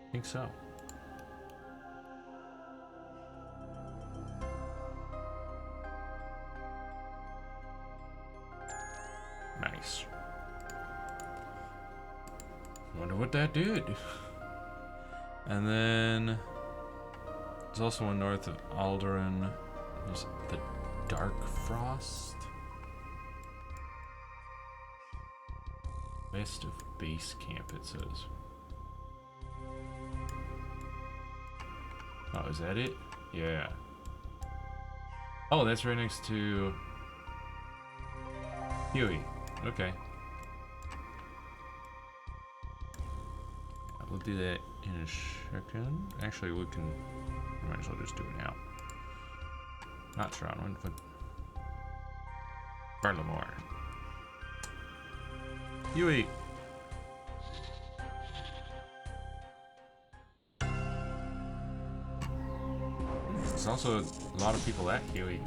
I think so. Nice. Wonder what that did. And then there's also one north of Alderaan. There's the Dark Frost. West of base camp, it says. Oh, is that it? Yeah. Oh, that's right next to Huey. Okay. We'll do that in a second. Actually, we can. Might as well just do it now. Not Toronto, but Barlamore. Huey. There's also a lot of people at Huey.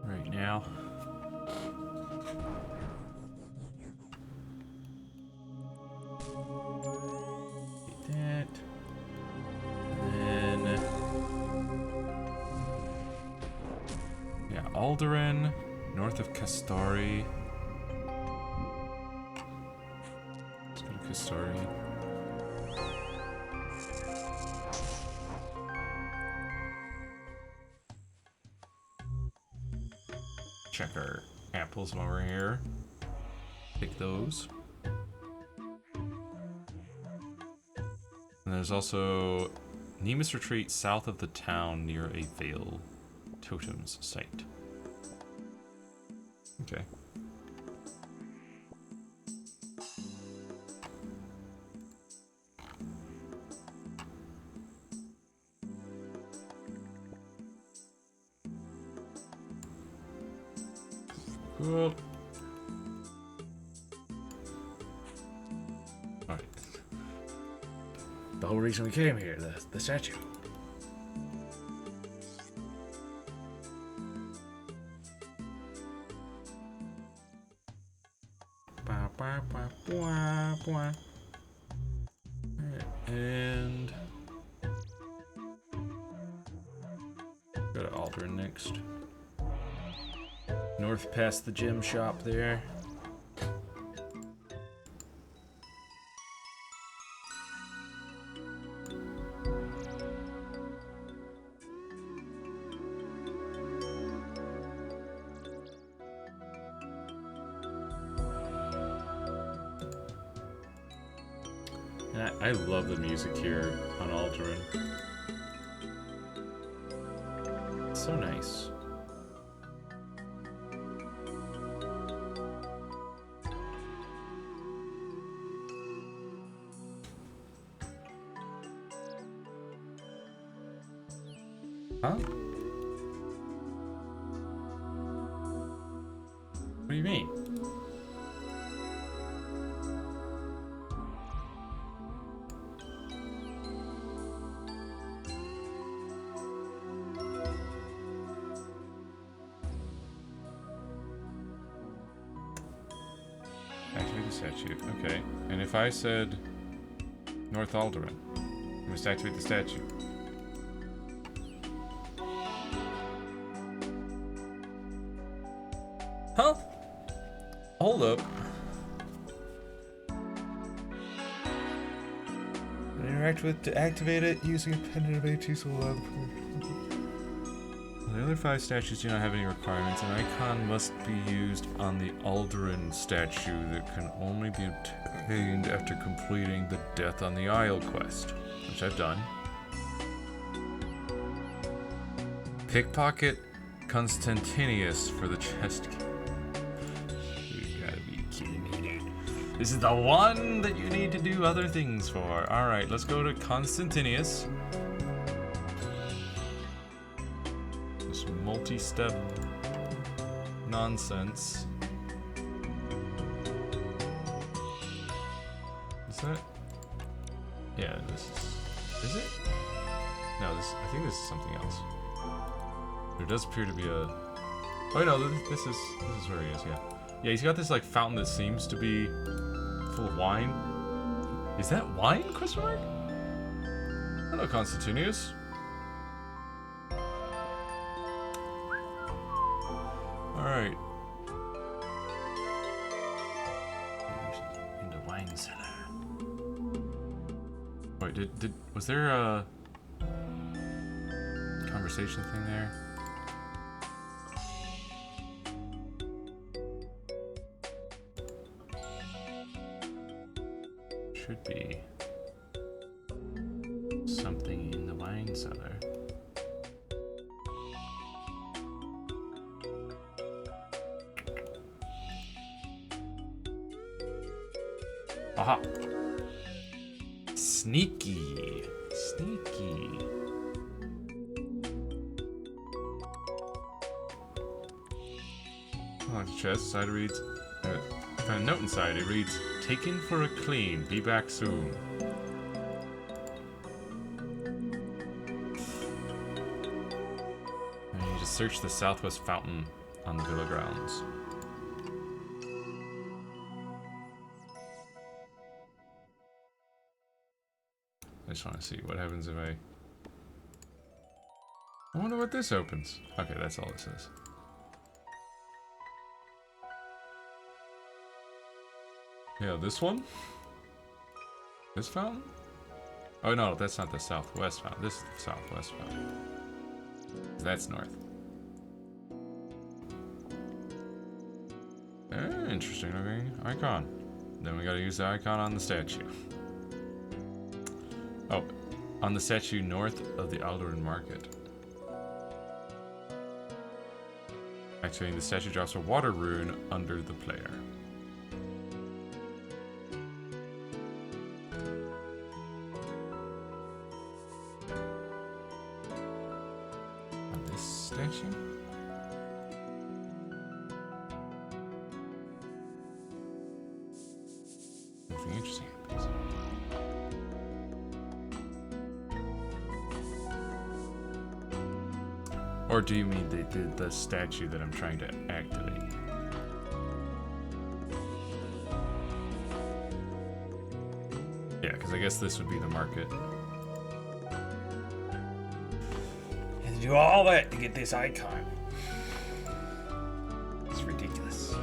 Right now. Get that. And then yeah, Alderaan, north of Castari. Let's go to Castari. Check our apples while we're here. Pick those. And there's also Nemus Retreat south of the town near a Vale Totems site. Okay. Cool. Alright. The whole reason we came here, the statue. And go to Alderaan next. North past the gem shop there. And I love the music here on Alderaan. It's so nice. Huh? What do you mean? Activate the statue. Okay. And if I said North Alderaan, you must activate the statue. Huh? Hold up. Interact with to activate it using a pendant of AT so loud. The other 5 statues do not have any requirements. An icon must be used on the Alderaan statue that can only be obtained after completing the Death on the Isle quest, which I've done. Pickpocket Constantinius for the chest key. You gotta be kidding me, dude. This is the one that you need to do other things for. Alright, let's go to Constantinius. This multi-step nonsense. Is that? Yeah, this is it? No, I think this is something else. There does appear to be a... Oh no, this is where he is, yeah. Yeah, he's got this like fountain that seems to be full of wine. Is that wine? Question mark? Hello, Constantinius. Alright. In the wine cellar. Wait, was there a conversation thing there. Should be something in the wine cellar. Aha! Sneaky! Sneaky! Oh, the chest side reads. Found a note inside. It reads, "Taken for a clean. Be back soon." I need to search the southwest fountain on the villa grounds. I just want to see what happens if I wonder what this opens. Okay, that's all it says. Yeah, this one? This fountain? Oh no, that's not the southwest fountain. This is the southwest fountain. That's north. Interesting looking icon. Then we gotta use the icon on the statue. Oh, on the statue north of the Alderan Market. Activating the statue drops a water rune under the player. On this statue? Nothing interesting happens. Or do you mean the statue that I'm trying to activate? Yeah, because I guess this would be the market. And to do all that to get this icon. It's ridiculous.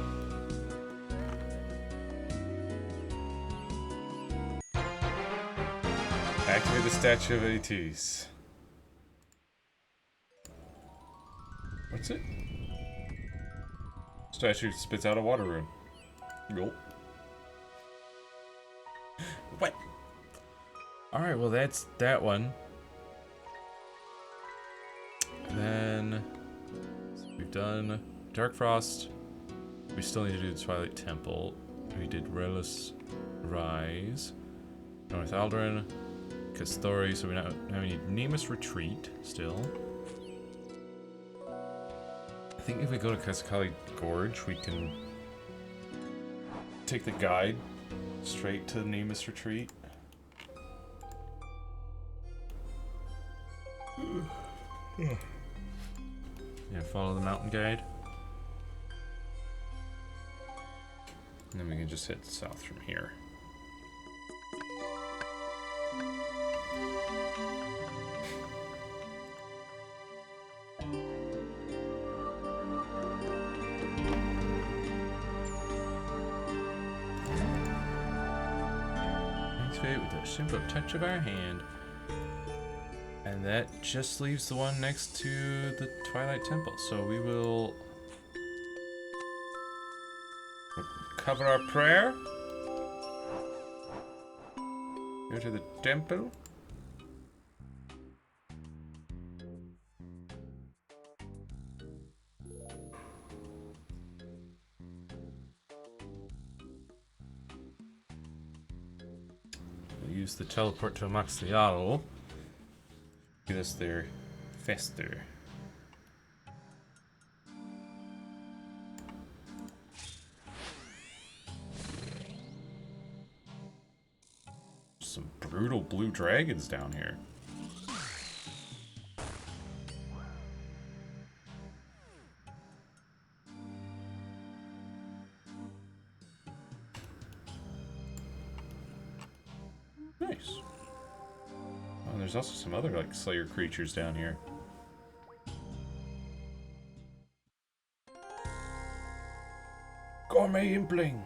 Activate the statue of ATs. What's it? Statue spits out a water rune. Gulp. What? Alright, well that's that one. And then we've done Dark Frost. We still need to do the Twilight Temple. We did Relish Rise. North Alderan. Kasthori, so now we need Nemus Retreat still. I think if we go to Kaskali Gorge, we can take the guide straight to Nemus Retreat. Yeah, follow the mountain guide. And then we can just head south from here. With a simple touch of our hand. And that just leaves the one next to the Twilight Temple. So we will cover our prayer. Go to the temple. Use the teleport to Amaxialo. Get us there faster. Some brutal blue dragons down here. Nice. Oh, and there's also some other like Slayer creatures down here. Gourmet Impling!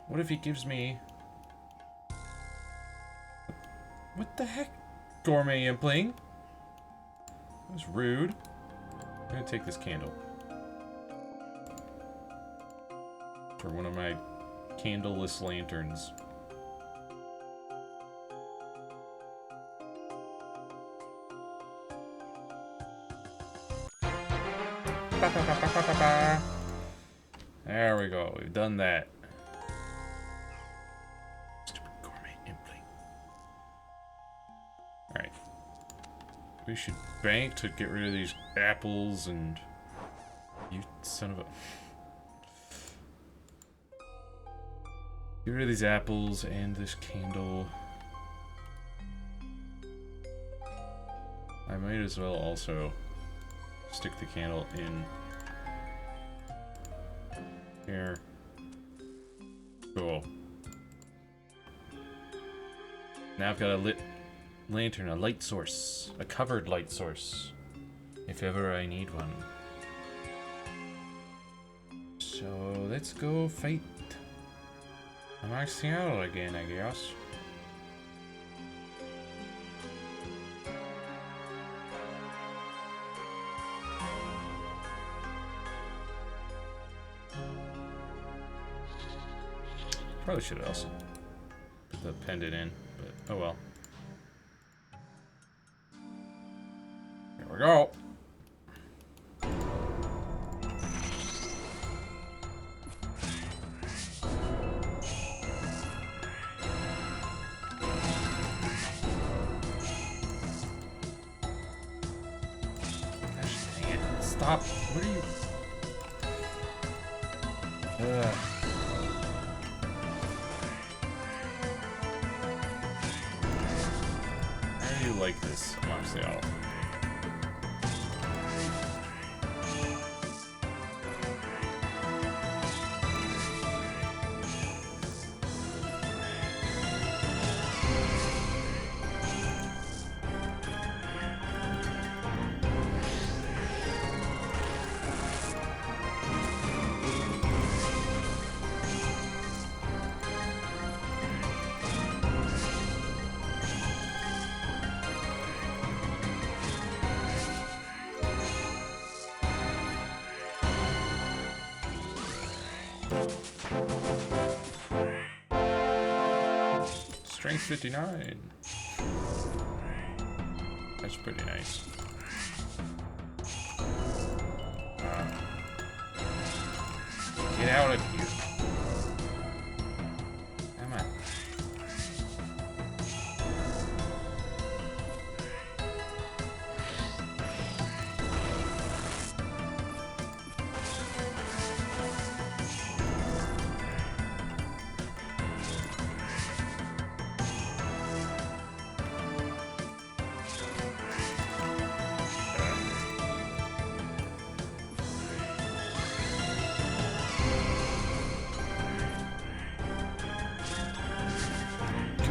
What if he gives me... What the heck? Gourmet Impling? was rude. I'm gonna take this candle. For one of my candleless lanterns. There we go. We've done that. Stupid gourmet implant. Alright. We should bank to get rid of these apples and... You son of a... Get rid of these apples and this candle. I might as well also stick the candle in here. Cool. Now I've got a lit lantern, a light source, a covered light source, if ever I need one. So let's go fight Martial again, I guess. Probably should have also put the pendant in, but oh well. Here we go. Gosh dang it. Stop. What are you? How do you like this, Martial? Strength 59. That's pretty nice. Get out of here. Come on.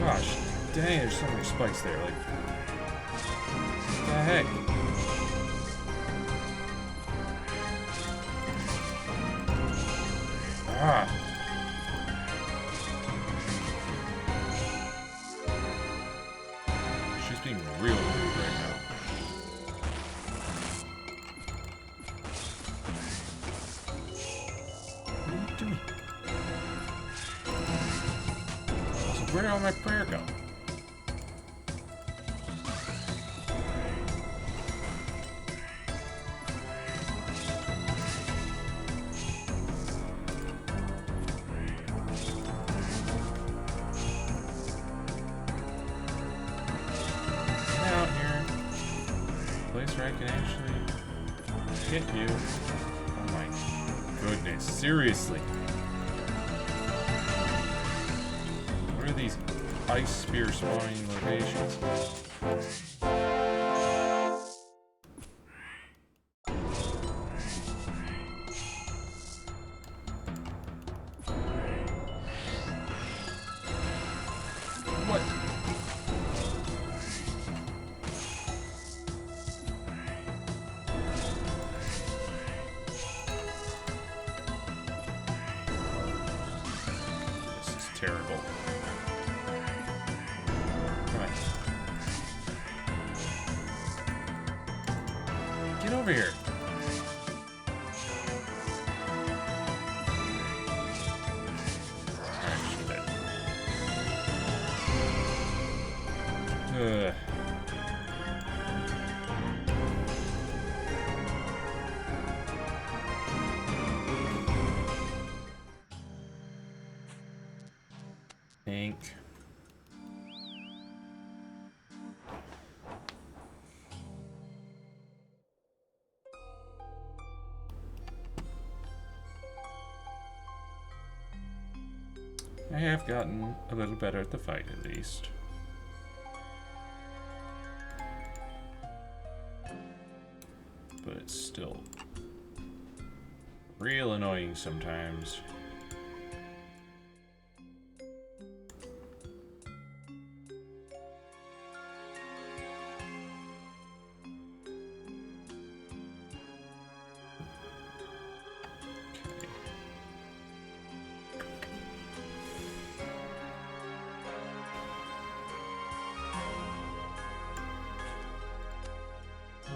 Gosh, dang, there's so many spikes there. Like, what the heck? Ah. She's being real rude right now. What are you doing? Where did all my prayer go? Get out here. Place where I can actually hit you. Oh my goodness, seriously. These ice spear spawning locations. What? This is terrible. Get over here. Ugh. Think. I have gotten a little better at the fight, at least. But it's still real annoying sometimes.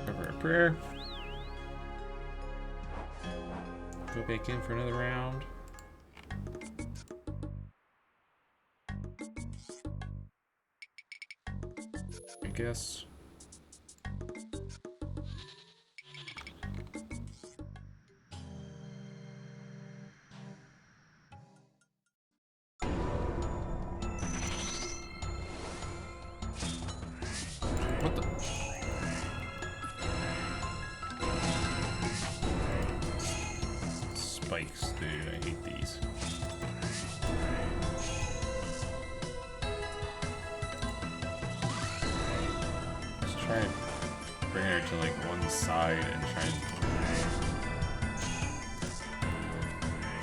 Cover a prayer. Go back in for another round. I guess. What the? Spikes, dude. I hate these. Just try and bring her to like one side and try and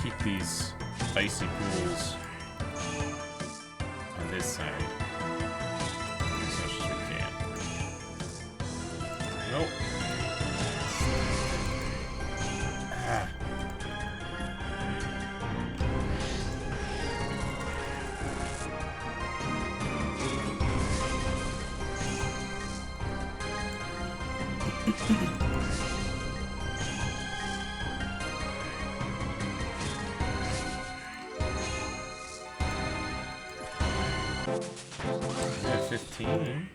keep these icy pools on this side as much as we can. Nope. Ah. Yeah, 15.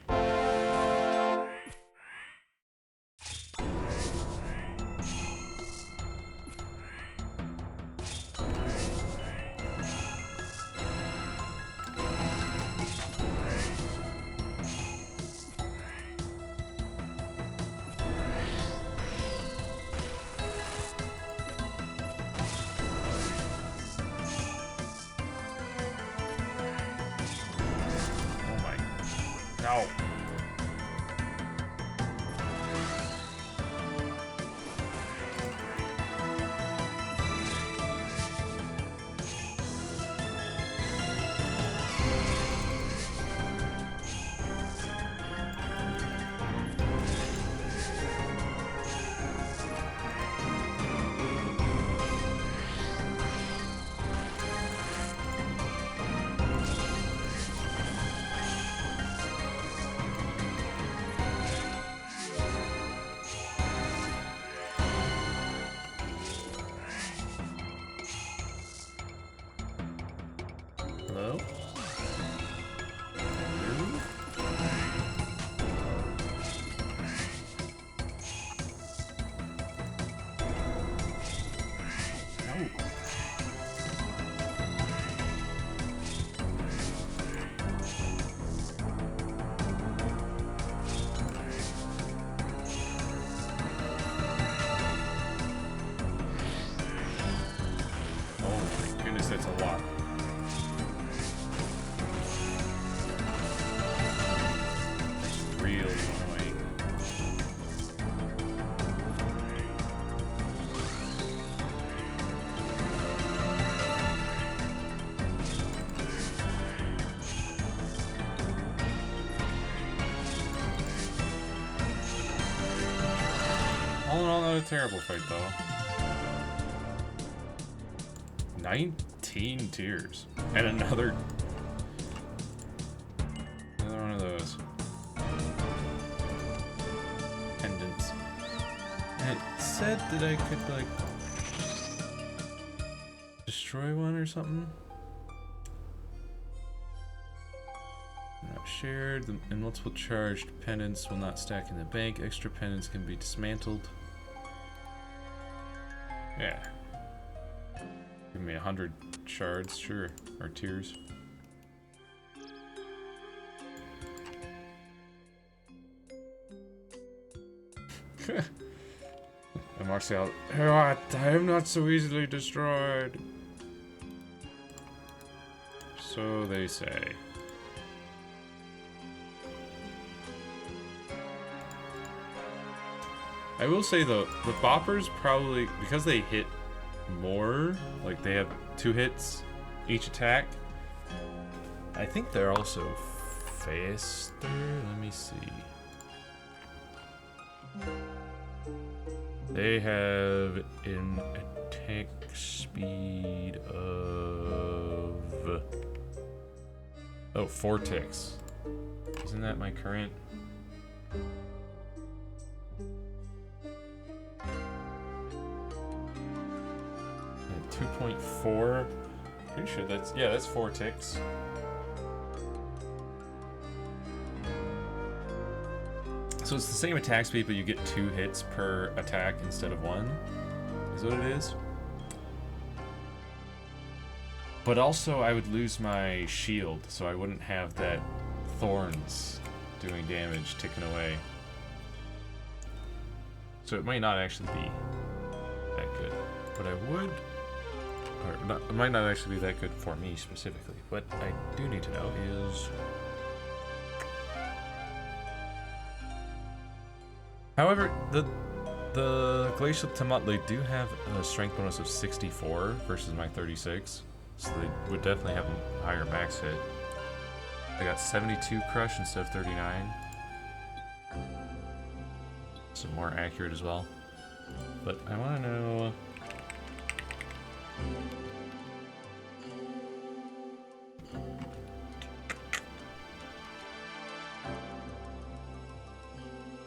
No. Hello? Oh my goodness, that's a lot. Really annoying. All in all, not a terrible fight though. 19 tears. And another one of those. Pendants. said that I could, like, destroy one or something? Not shared. And multiple charged pendants will not stack in the bank. Extra pendants can be dismantled. Yeah. Give me 100 shards, sure. Or tiers. And Martial, what? I am not so easily destroyed. So they say. I will say though, the boppers probably, because they hit more, like they have 2 hits each attack, I think they're also faster. Let me see. They have an attack speed of 4 ticks. Isn't that my current? 2.4. Pretty sure that's 4 ticks. So it's the same attack speed, but you get 2 hits per attack instead of 1. Is what it is. But also I would lose my shield, so I wouldn't have that thorns doing damage ticking away. So it might not actually be that good. But I would, or not, it might not actually be that good for me specifically. What I do need to know is, however, the Glacial Tomatle do have a strength bonus of 64 versus my 36, so they would definitely have a higher max hit. I got 72 crush instead of 39. So more accurate as well. But I want to know...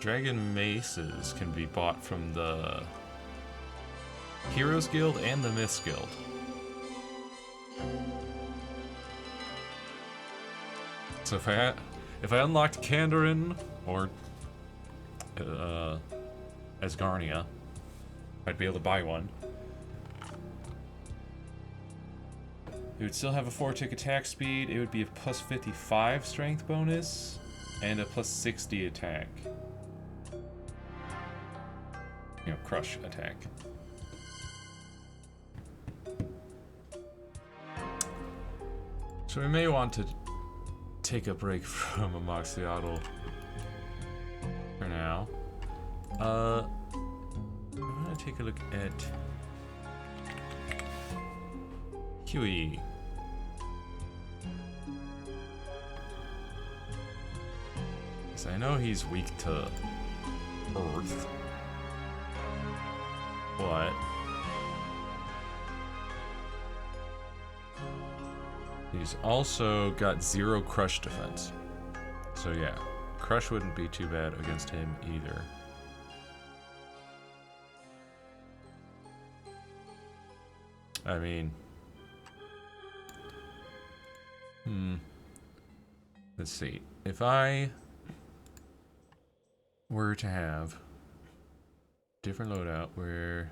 Dragon Maces can be bought from the Heroes Guild and the Myths Guild. So if I unlocked Kandarin or Asgarnia, I'd be able to buy one. It would still have a 4-tick attack speed. It would be a plus 55 strength bonus and a plus 60 attack. You know, crush attack. So we may want to take a break from Amoxicillin for now. I want to take a look at Huey. So I know he's weak to Earth, but he's also got 0 crush defense. So yeah, crush wouldn't be too bad against him either. I mean, let's see. If I were to have different loadout where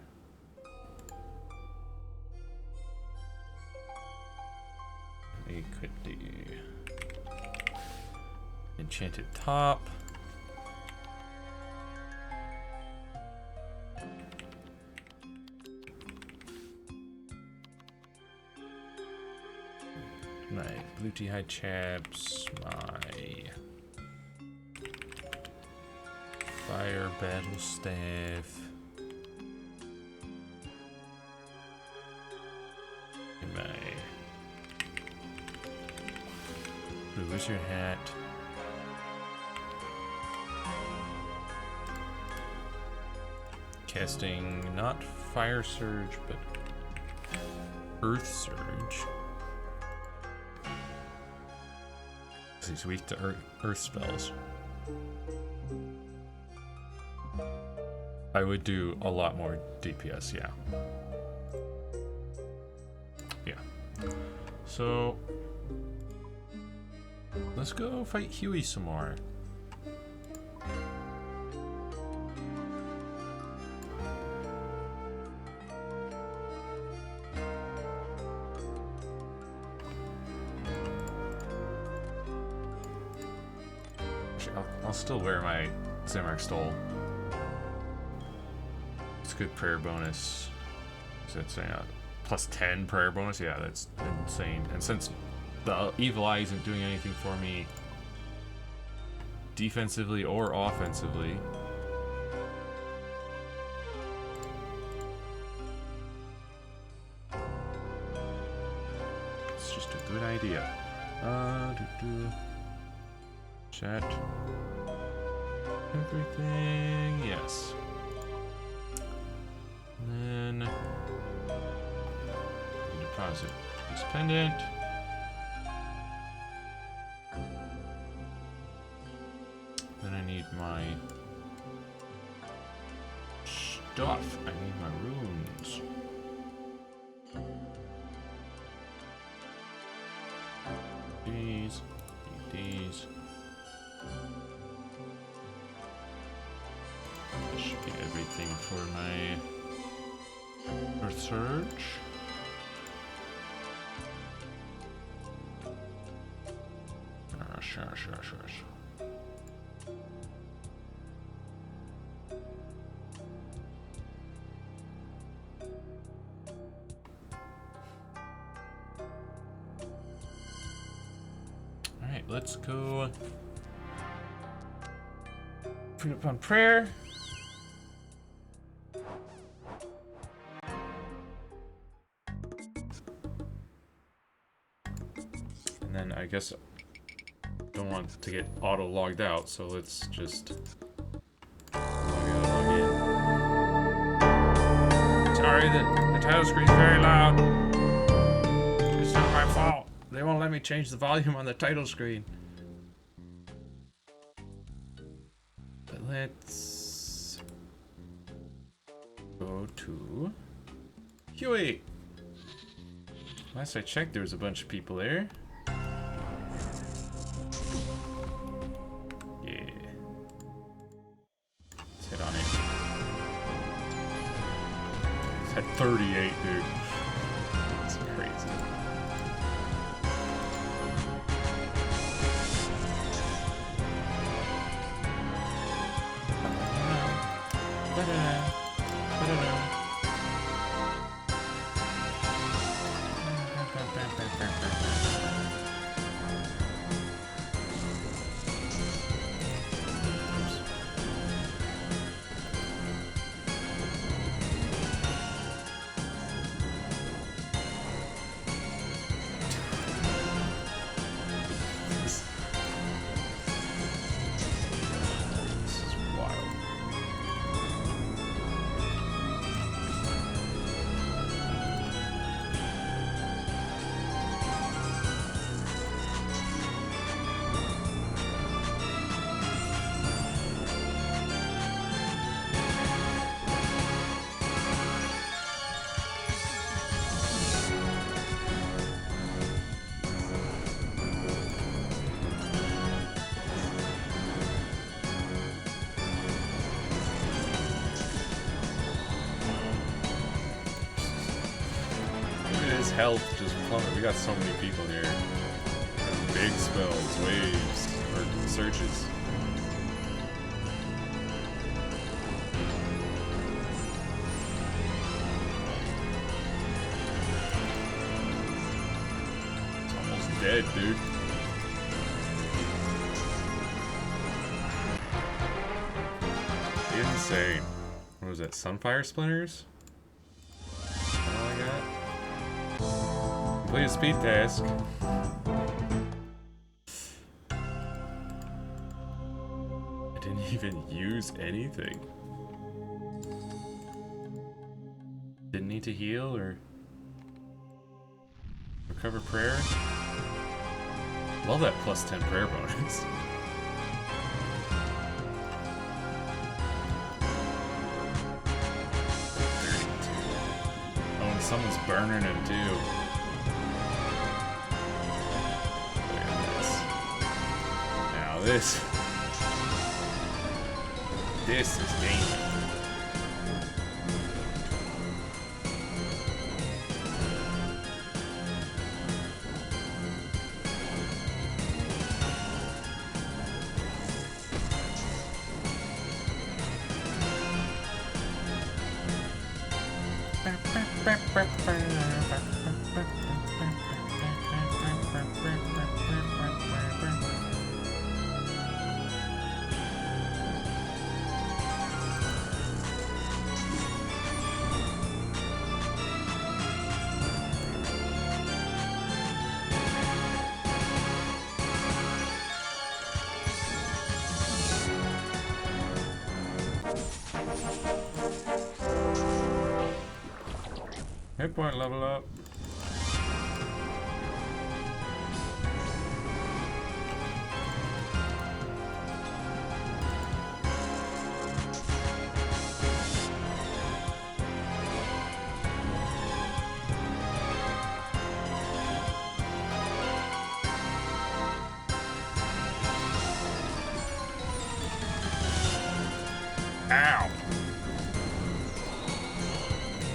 we could do enchanted top, my blue tea high chaps, my fire battle staff, and my blue wizard hat, casting not fire surge but earth surge. He's weak to earth spells. I would do a lot more DPS, yeah. Yeah. So let's go fight Huey some more. I'll still wear my Zamark Stole. It's a good prayer bonus. So it's plus 10 prayer bonus. Yeah, that's insane. And since the Evil Eye isn't doing anything for me defensively or offensively, it's just a good idea. Chat. Everything, yes. And then deposit this pendant. Then I need my stuff. I need my runes. These, these. That should be everything for my research. Sure. Alright, let's go. Put up on prayer. And then I guess don't want to get auto logged out, so let's just log in. Sorry that the title screen's very loud. It's not my fault. They won't let me change the volume on the title screen. But let's go to Huey. Last I checked, there was a bunch of people there. Hit on it. It's at 38, dude. It's crazy. Health just plummet. We got so many people here. Big spells, waves, or searches. It's almost dead, dude. Insane. What was that? Sunfire Splinters? All I got? Complete a speed task. I didn't even use anything. Didn't need to heal or recover prayer. Love that plus 10 prayer bonus. someone's burning him too. Look at this. Now this is gaming. Hit point level up. Ow!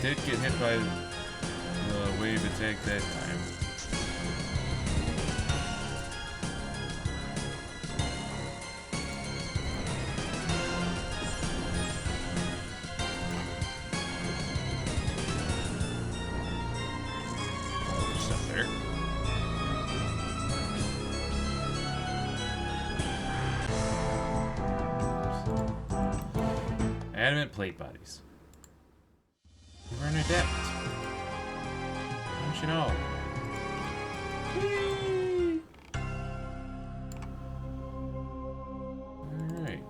Did get hit by the wave attack that time. Just up there. Adamant plate bodies. You were an adept. Don't you know? Whee! Alright.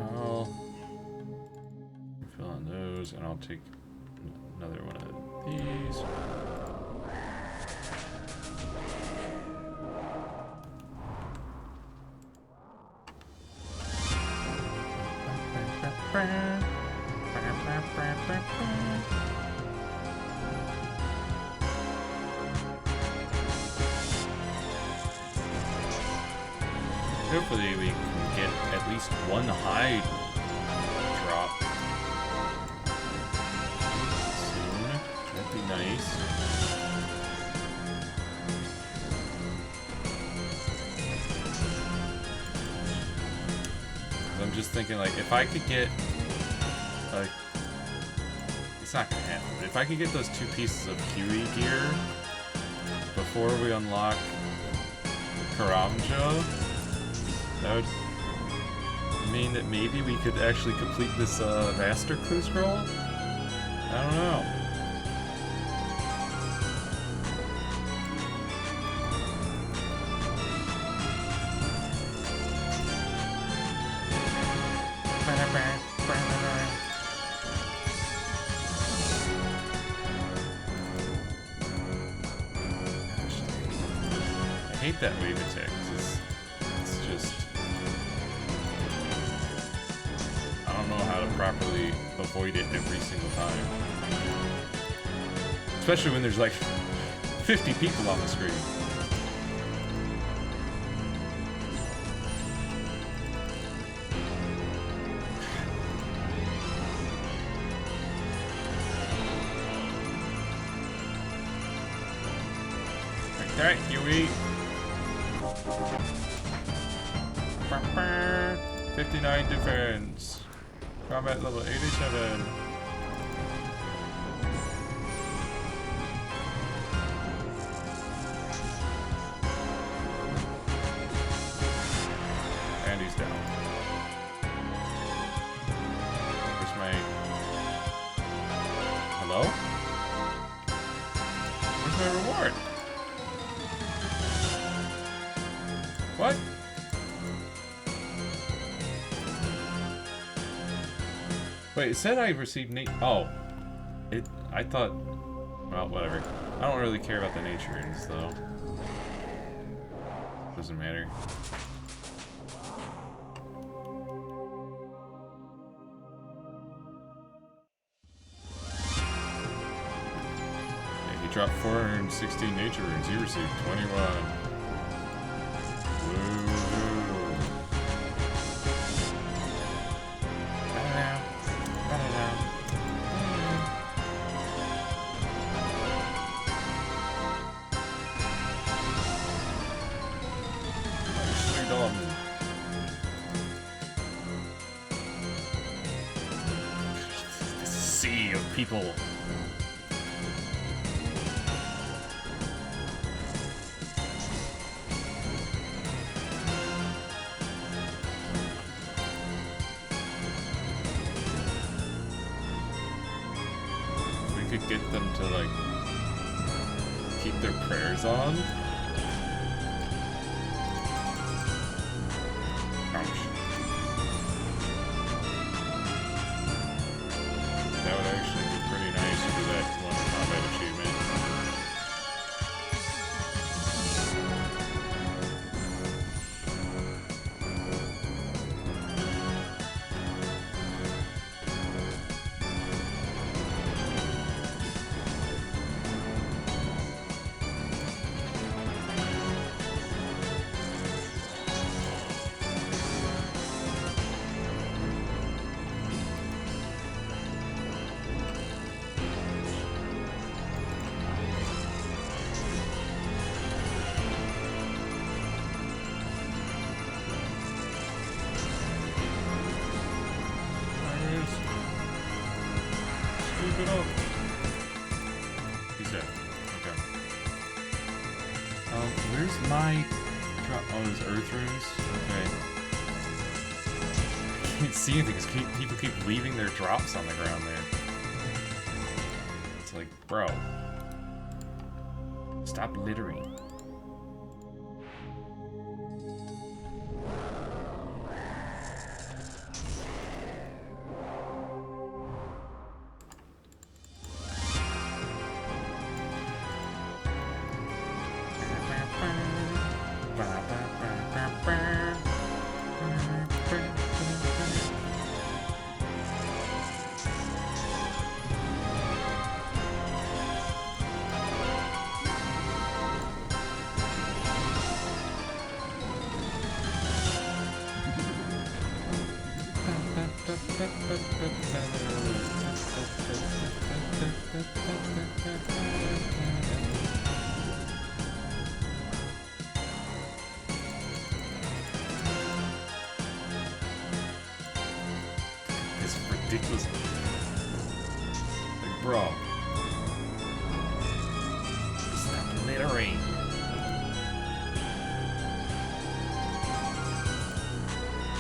I'll fill on those and I'll take another one of these. Hopefully we can get at least one hide drop soon. That'd be nice. I'm just thinking, like, if I could get, like, it's not gonna happen, but if I could get those 2 pieces of QE gear before we unlock Karamja, that would mean that maybe we could actually complete this Master Clue Scroll? I don't know. I hate that wave attack. It's just... I don't know how to properly avoid it every single time. Especially when there's like 50 people on the screen. Okay, QE. 59 defense. Combat level 87. And he's down. Where's my... Hello? Where's my reward? What? Wait, it said I received oh. I thought... Well, whatever. I don't really care about the nature rings, though. Doesn't matter. dropped 416 nature runes. You received 21. Woo-hoo. Ba-da-da. Ba-da-da. Nicely done. This sea of people. Get them to like keep their prayers on. Ouch. That would actually be pretty nice to do that one combat achievement. It up. He's dead. Okay. Where's my drop? Oh, his earth runes? Okay. I can't see anything because people keep leaving their drops on the ground there. It's like, bro. Stop littering. It's ridiculous. Like, bro. Stop littering.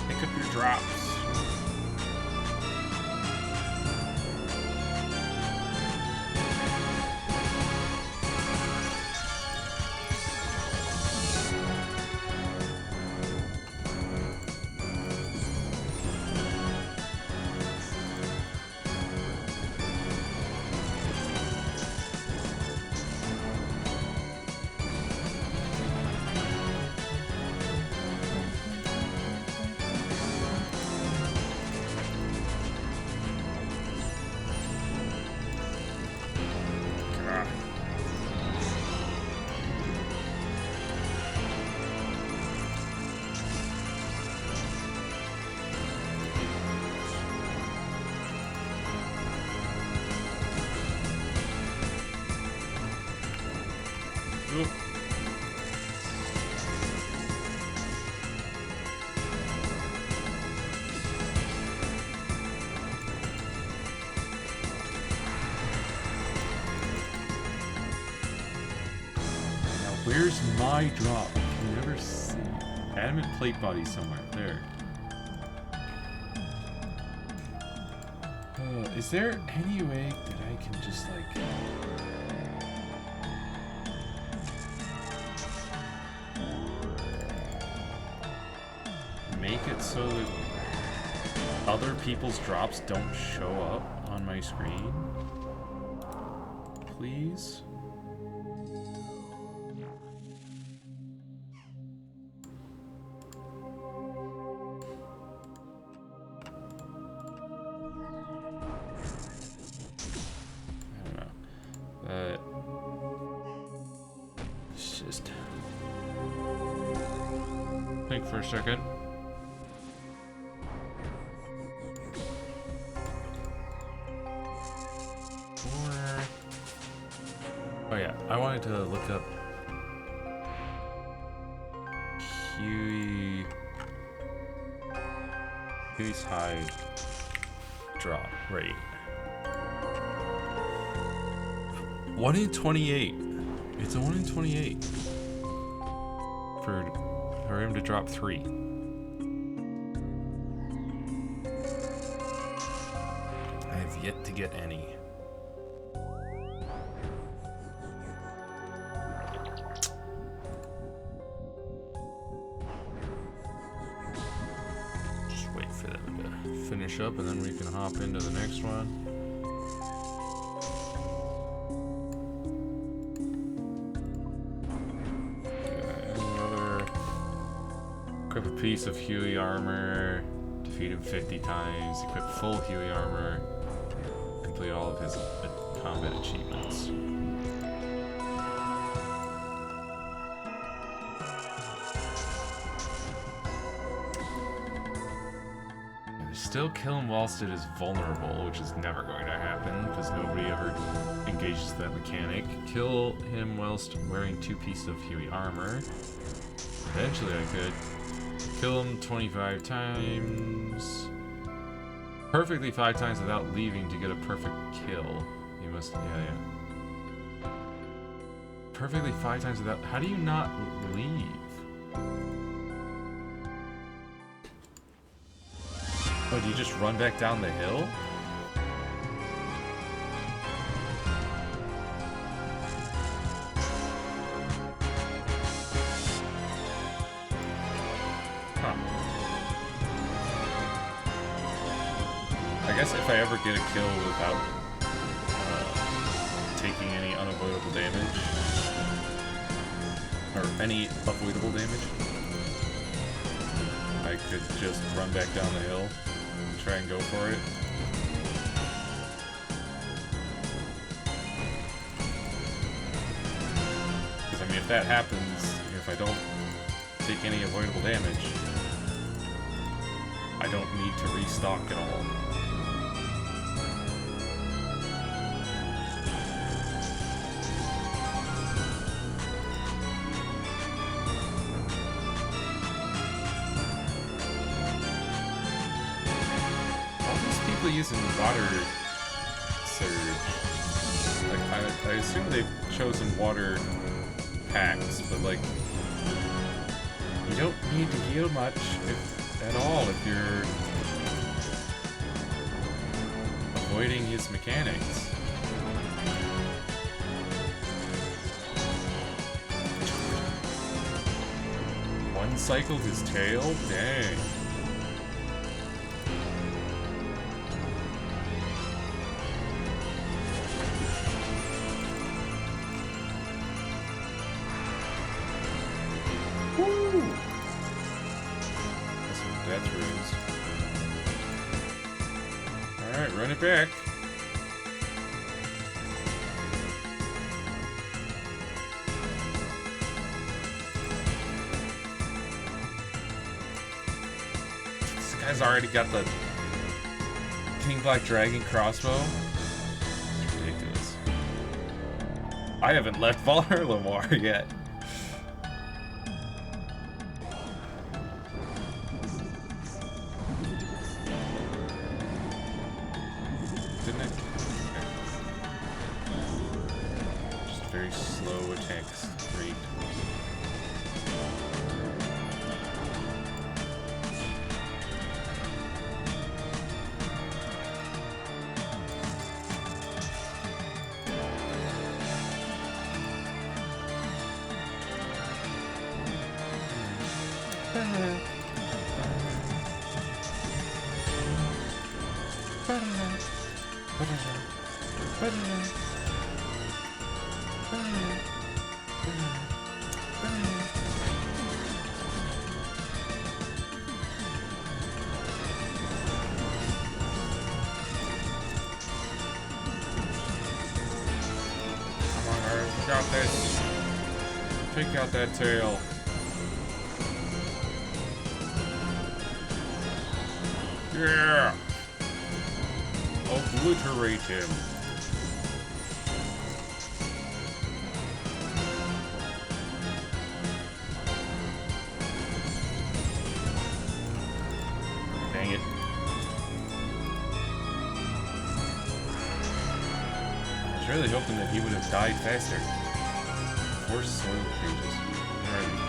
Pick up your drops. Oop. Now, where's my drop? I can never see. Adamant plate body somewhere. There. Is there any way that I can just like... make it so that other people's drops don't show up on my screen? Please? I don't know. think for a second. Oh yeah, I wanted to look up Huey's hide drop rate. 1 in 28. It's a 1 in 28 for him to drop 3. I have yet to get any. Just wait for them to finish up and then we can hop into the next one. Equip a piece of Huey armor, defeat him 50 times, equip full Huey armor, complete all of his combat achievements. Still kill him whilst it is vulnerable, which is never going to happen because nobody ever engages that mechanic. Kill him whilst wearing 2 pieces of Huey armor. Eventually I could. Kill him 25 times. Perfectly 5 times without leaving to get a perfect kill. You must, yeah. Perfectly 5 times without, how do you not leave? Oh, do you just run back down the hill? I guess if I ever get a kill without taking any unavoidable damage, or any avoidable damage, I could just run back down the hill and try and go for it. Because I mean, if that happens, if I don't take any avoidable damage, I don't need to restock at all. Using water surge. Like I assume they've chosen water packs, but like you don't need to heal much at all if you're avoiding his mechanics. One cycled his tail? Dang. Run it back. This guy's already got the King Black Dragon crossbow. It's ridiculous. I haven't left Valorlamar yet. Got this. Take out that tail. Yeah! Obliterate him. Dang it. I was really hoping that he would have died faster. Force soil pages. Alrighty.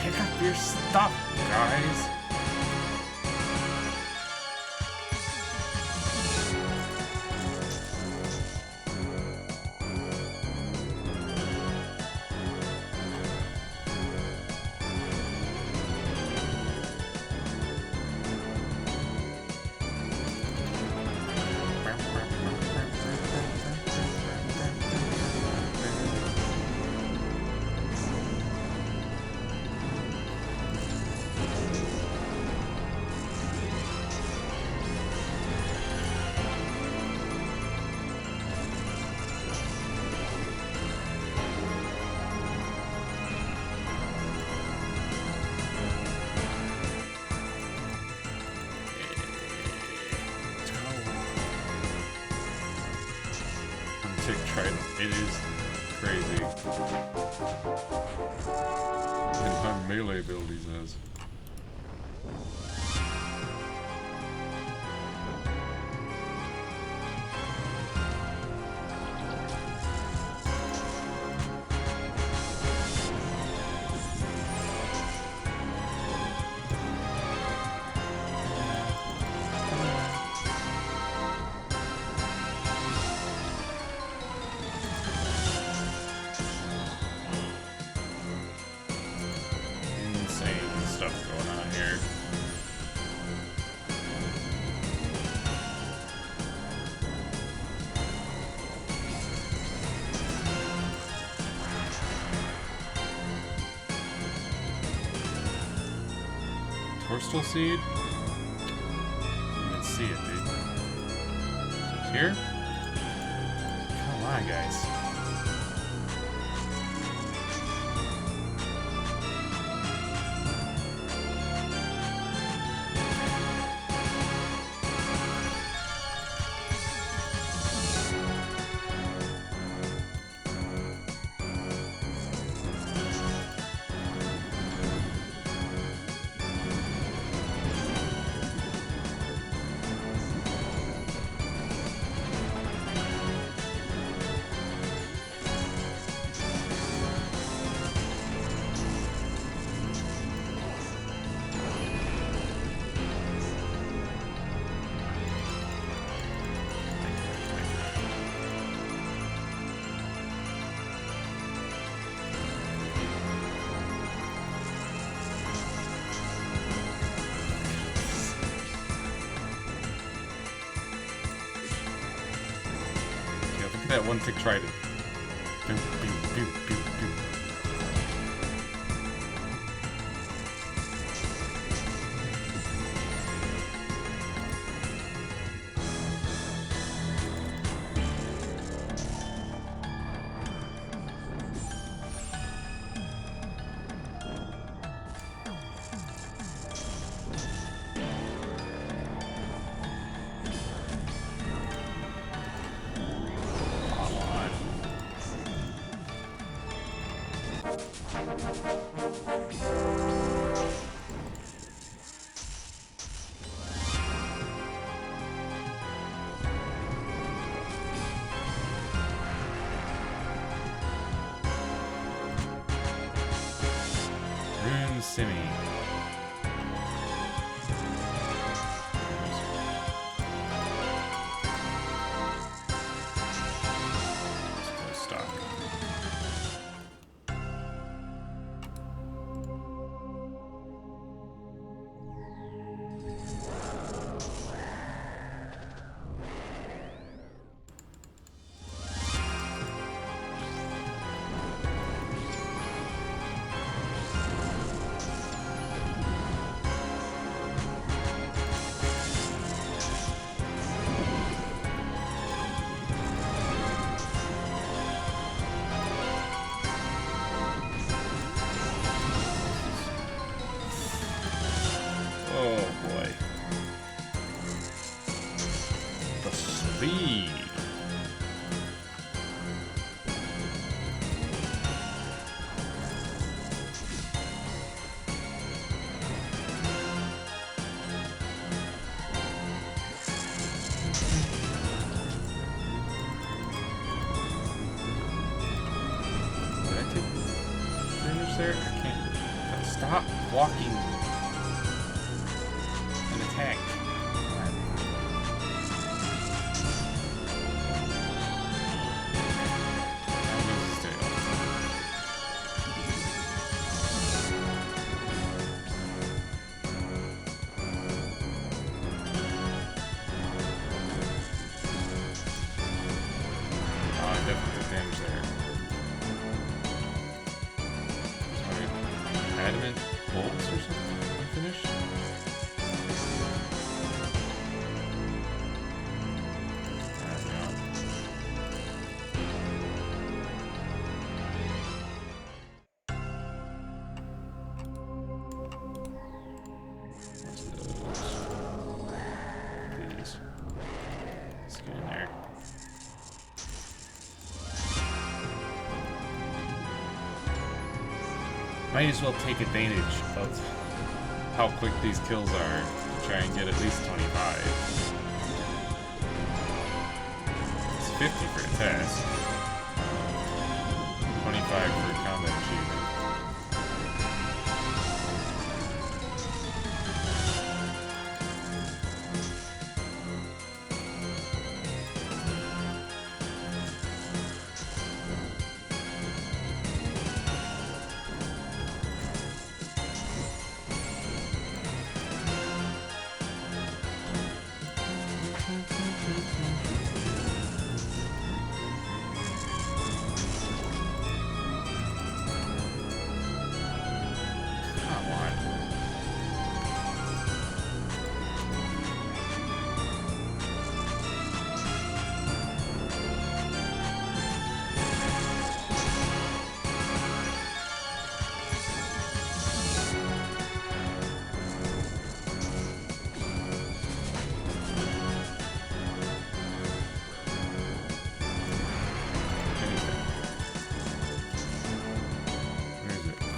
Pick up your stuff, guys! Tick Trident. It is crazy. And my melee abilities has. Stuff going on here. Torstal seed? You can see it, dude. Is it here? Come on, guys. That one tick Trident. Pew, pew, pew, pew, pew. Simi. Stock. damage there? I can't. Stop walking and attack. Adamant bolts or something? Unfinished? I don't know. What's those? Please. Let's get in there. Might as well take advantage of how quick these kills are to try and get at least 25. It's 50 for a task. 25 for a combat achievement.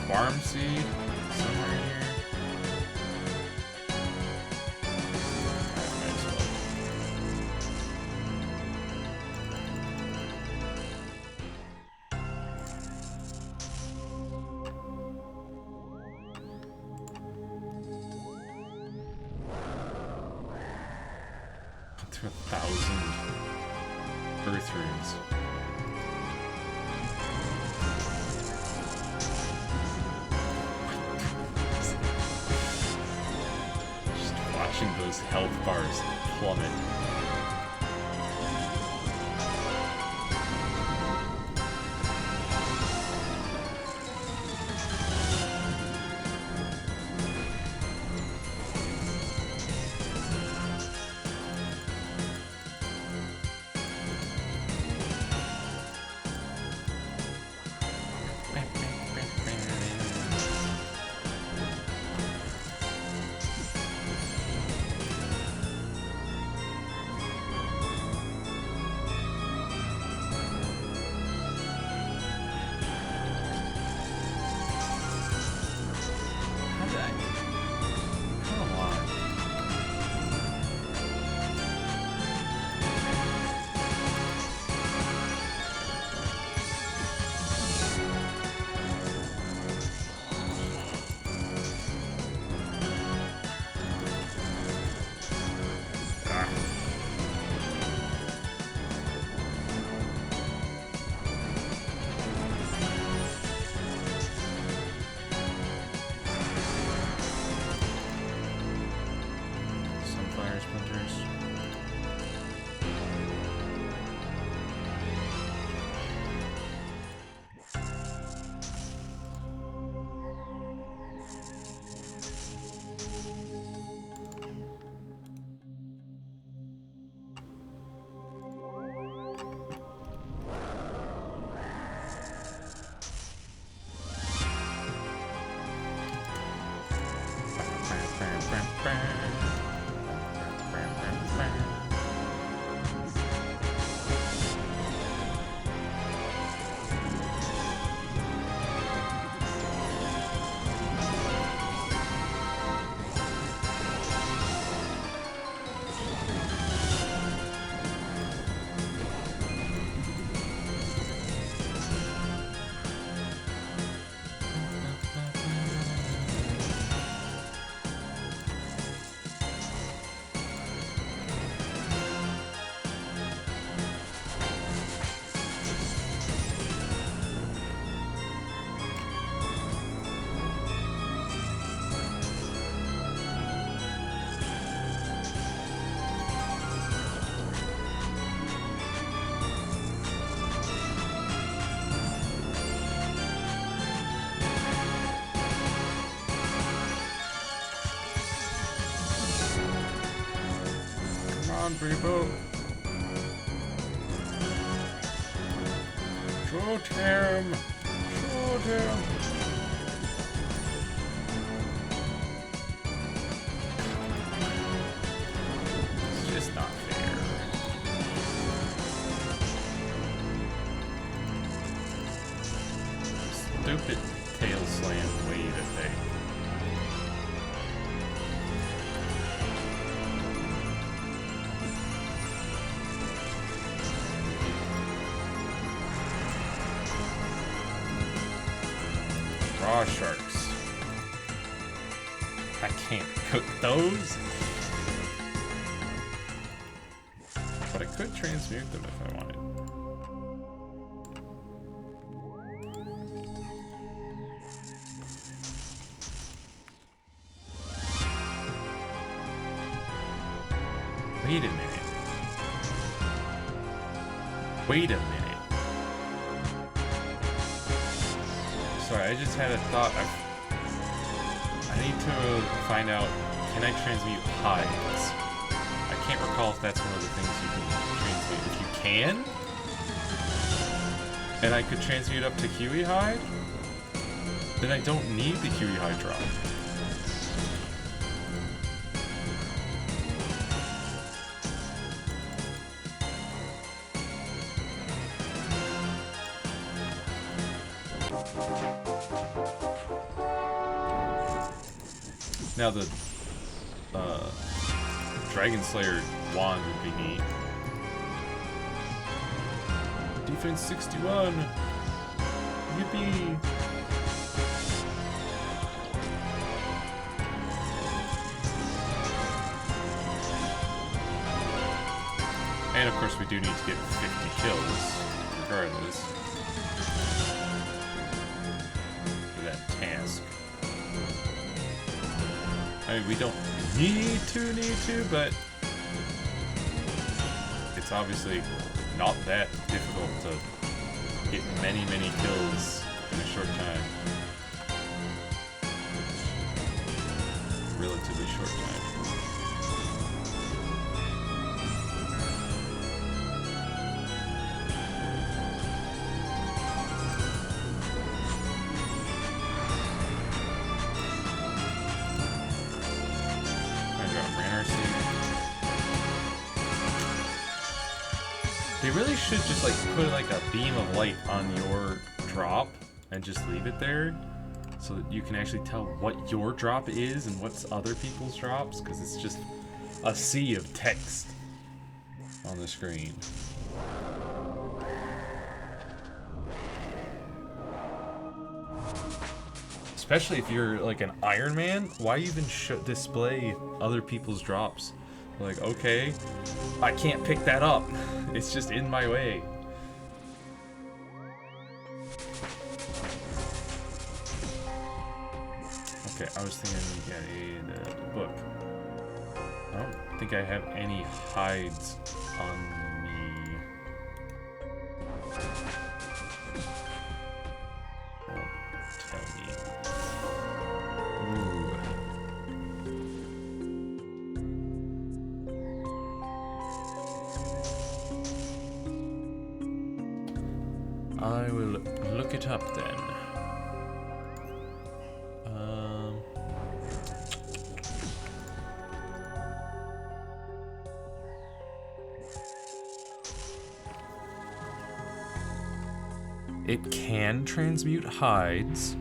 Farm seed somewhere in here. Might as well. Up to 1,000 Earth runes. Watching those health bars plummet. on, people. Shoot him! Shoot him! It's just not fair. Stupid tail slam wave effect. Raw sharks. I can't cook those. But I could transmute them if I wanted. Wait a minute. Wait a minute. Sorry, I just had a thought. I need to find out, can I transmute hides? I can't recall if that's one of the things you can transmute. If you can? And I could transmute up to Kiwi hide? Then I don't need the Kiwi hide drop. Now the Dragon Slayer wand would be neat. Defense 61! Yippee! And of course we do need to get 50 kills, regardless. For that task. I mean, we don't need to, but it's obviously not that difficult to get many kills in a short time. Relatively short time. They really should just like put like a beam of light on your drop and just leave it there so that you can actually tell what your drop is and what's other people's drops, because it's just a sea of text on the screen. Especially if you're like an Iron Man, why even display other people's drops? Like, okay, I can't pick that up. It's just in my way. Okay, I was thinking, yeah, the book. I don't think I have any hides on me. Won't tell me. Ooh. I will look it up then. It can transmute hides.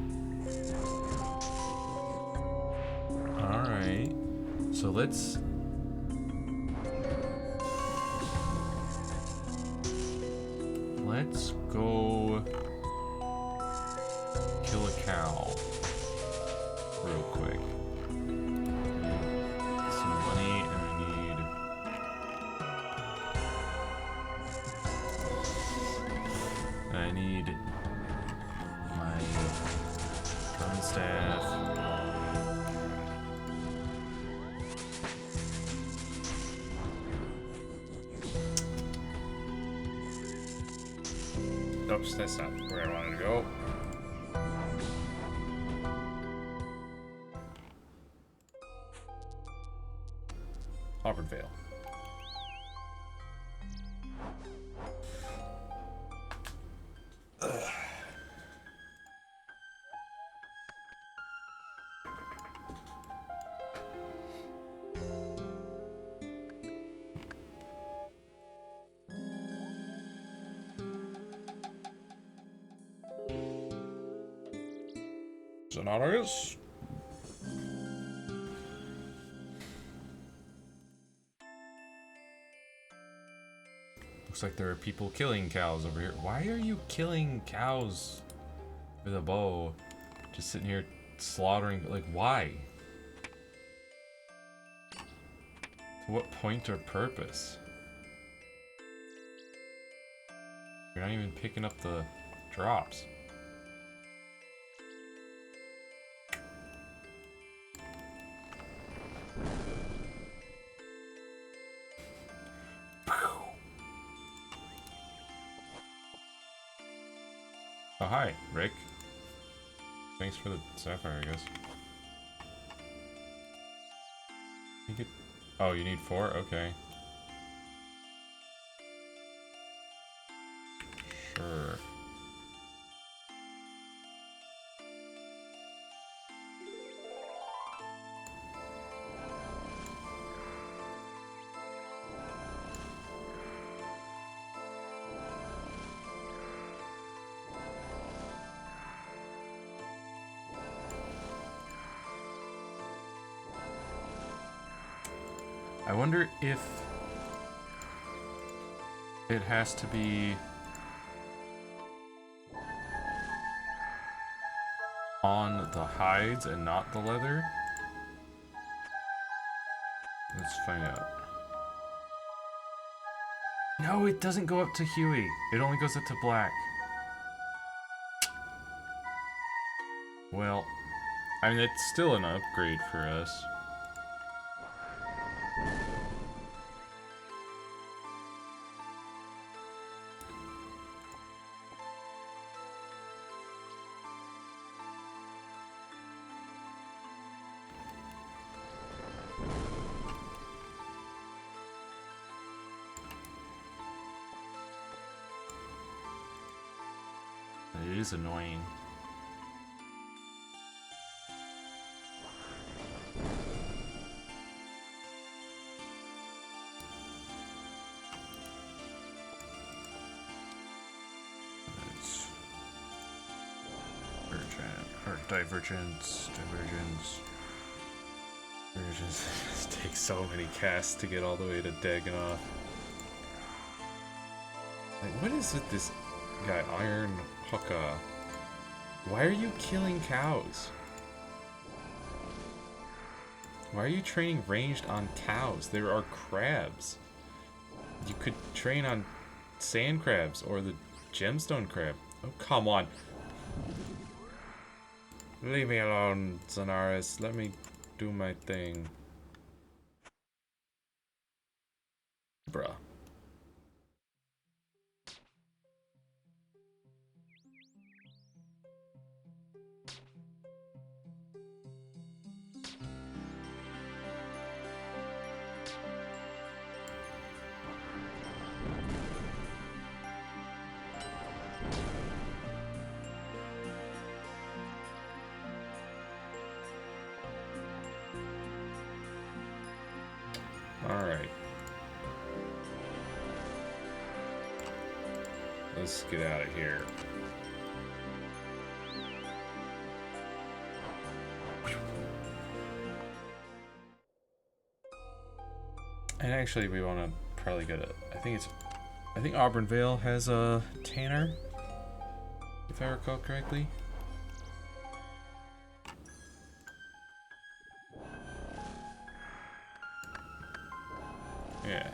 Alright. So let's go kill a cow real quick. Some money, and I need my drum staff. Oops, that's not where I wanted to go. Auburn Vale. Scenarios. Looks like there are people killing cows over here. Why are you killing cows with a bow? Just sitting here slaughtering, like, why? To what point or purpose? You're not even picking up the drops. Oh, hi, Rick. Thanks for the sapphire, I guess. You get... Oh, you need 4? Okay. Sure. I wonder if it has to be on the hides and not the leather. Let's find out. No, it doesn't go up to Huey. It only goes up to black. Well, I mean, it's still an upgrade for us. It is annoying. It's divergence. It takes so many casts to get all the way to Dagannoth. Like, what is with this guy, Iron Hukka? Why are you killing cows? Why are you training ranged on cows? There are crabs. You could train on sand crabs or the gemstone crab. Oh, come on. Leave me alone, Zanaris. Let me do my thing. Bruh. Alright. Let's get out of here. And actually, we want to probably go to... I think Auburn Vale has a Tanner, if I recall correctly. Yeah.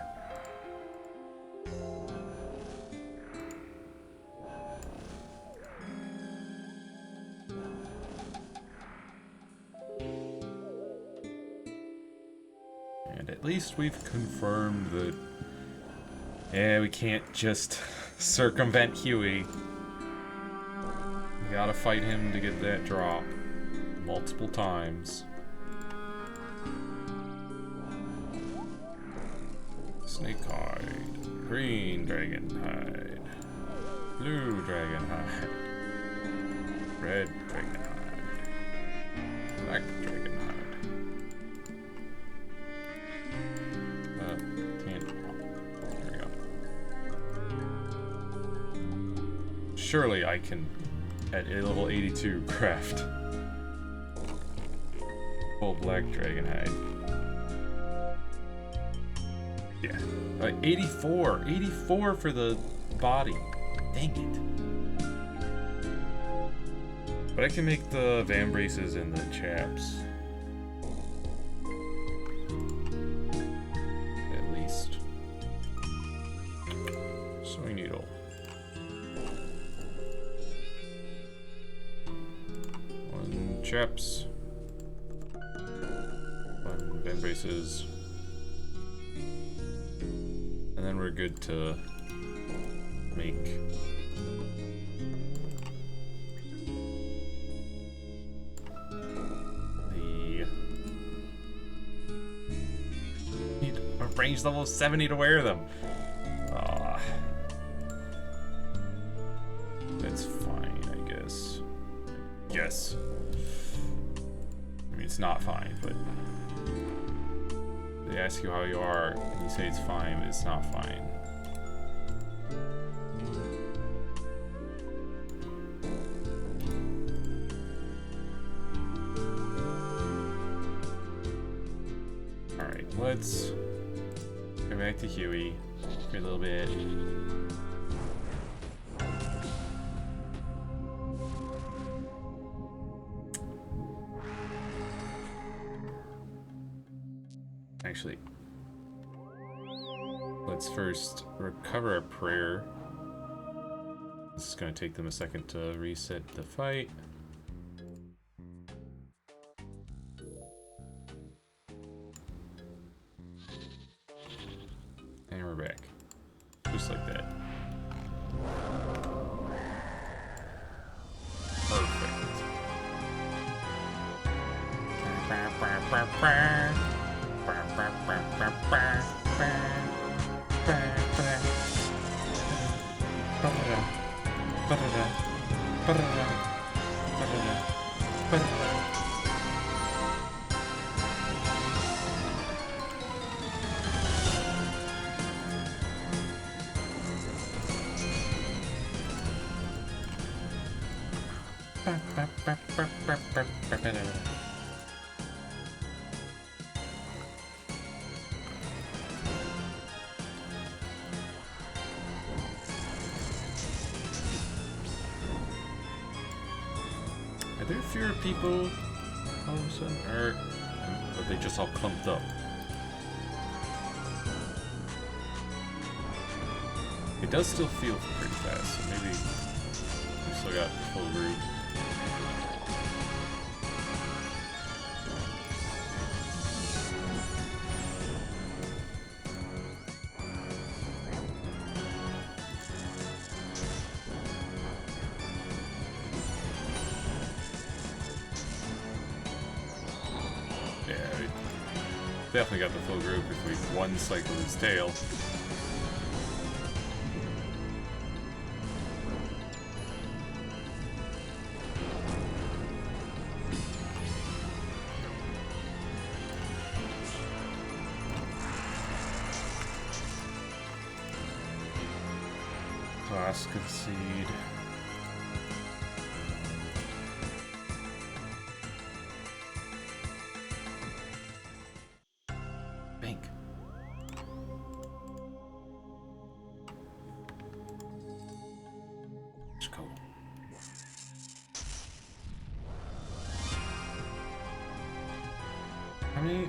And at least we've confirmed that, yeah, we can't just circumvent Huey. We gotta fight him to get that drop multiple times. Snake hide, green dragon hide, blue dragon hide, red dragon hide, black dragon hide. There we go. Surely I can, at level 82, craft Full black dragon hide. Yeah. 84. 84 for the body. Dang it. But I can make the van braces and the chaps. At least. Sewing needle. One chaps. One van braces. And then we're good to make the need a range level 70 to wear them. That's fine, I guess. Yes. I mean, it's not fine, but they ask you how you are, and you say it's fine, but it's not fine. Alright, let's go back to Huey for a little bit. Actually, let's first recover our prayer. This is going to take them a second to reset the fight. And we're back. Just like that. Perfect. Are there fewer people all of a sudden, or are they just all clumped up? It does still feel pretty fast, so maybe we still got the full group. Definitely got the full group if we one cycle his tail. Flask of seed.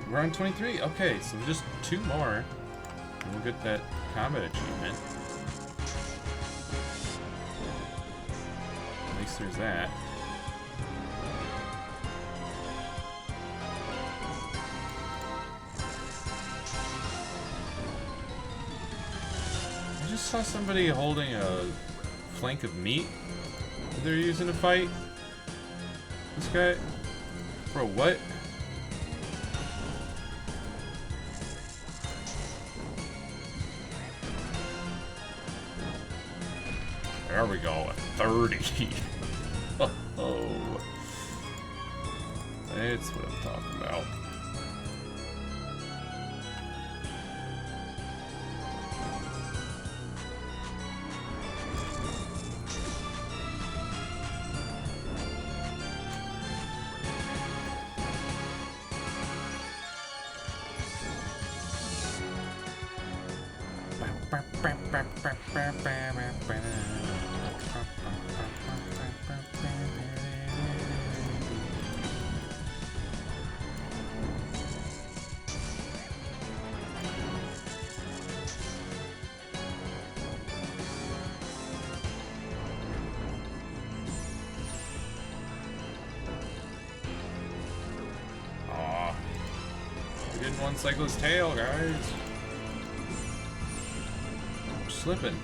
We're on 23. Okay, so just 2 more, and we'll get that combat achievement. At least there's that. I just saw somebody holding a flank of meat that they're using to fight this guy. Bro, what? There we go, a 30. Oh, that's what I'm talking about. We didn't one cyclist tail, guys. I'm slipping.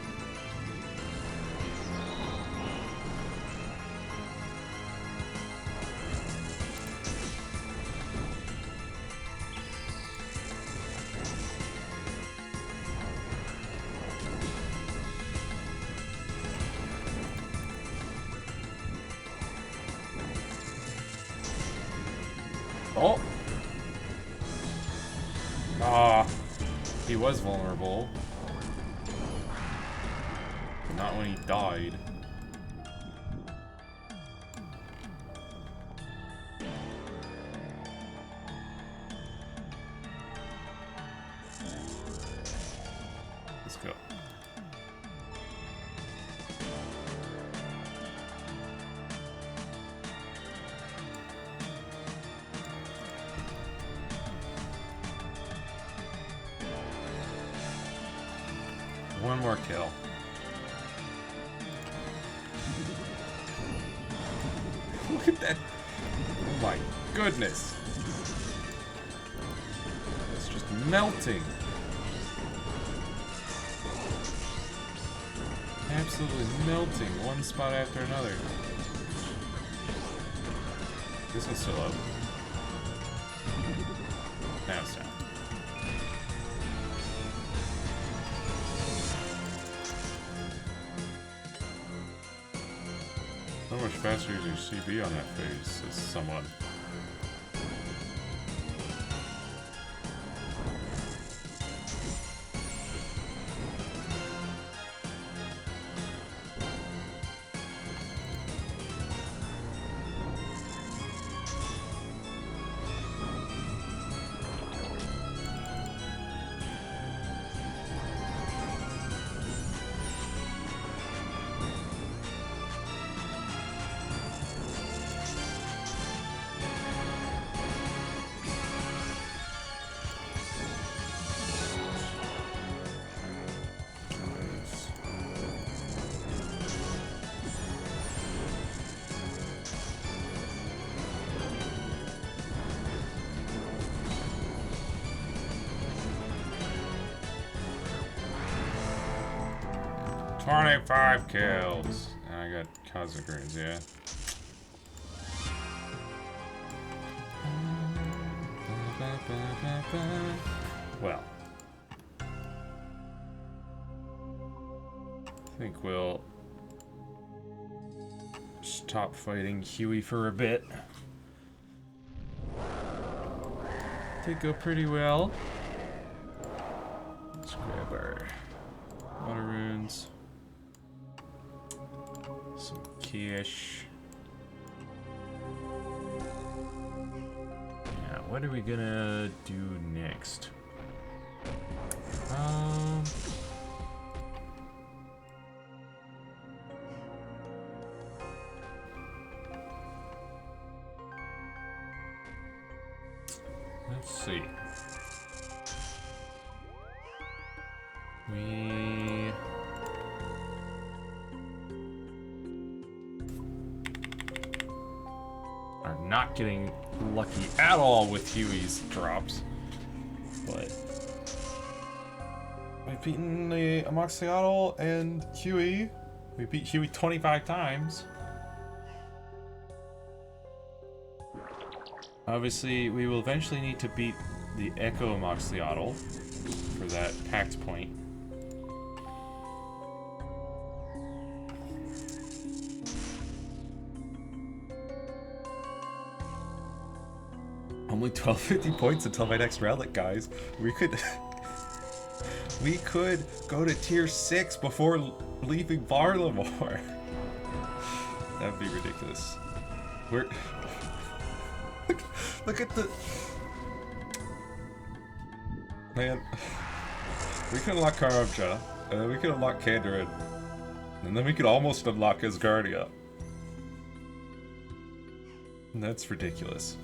Oh! Ah, he was vulnerable. But not when he died. Let's go. One more kill. Look at that. Oh my goodness. It's just melting. Absolutely melting. One spot after another. This one's still up. Now it's down. How much faster is your CB on that phase as someone? "25 kills. And I got cosmic runes, yeah. Well, I think we'll stop fighting Huey for a bit. Did go pretty well. Let's grab our water runes. Some cash. Yeah, what are we gonna do next? Let's see. We are not getting lucky at all with Huey's drops, but we've beaten the Amoxicillin and Huey. We beat Huey 25 times. Obviously, we will eventually need to beat the Echo Amoxicillin for that pact point. Only 1250 points until my next relic, guys. We could we could go to tier 6 before leaving Barlamore. That'd be ridiculous. We're look at the man. We can unlock Karamja. We could unlock Kandarin. And then we could almost unlock Asgardia. And that's ridiculous.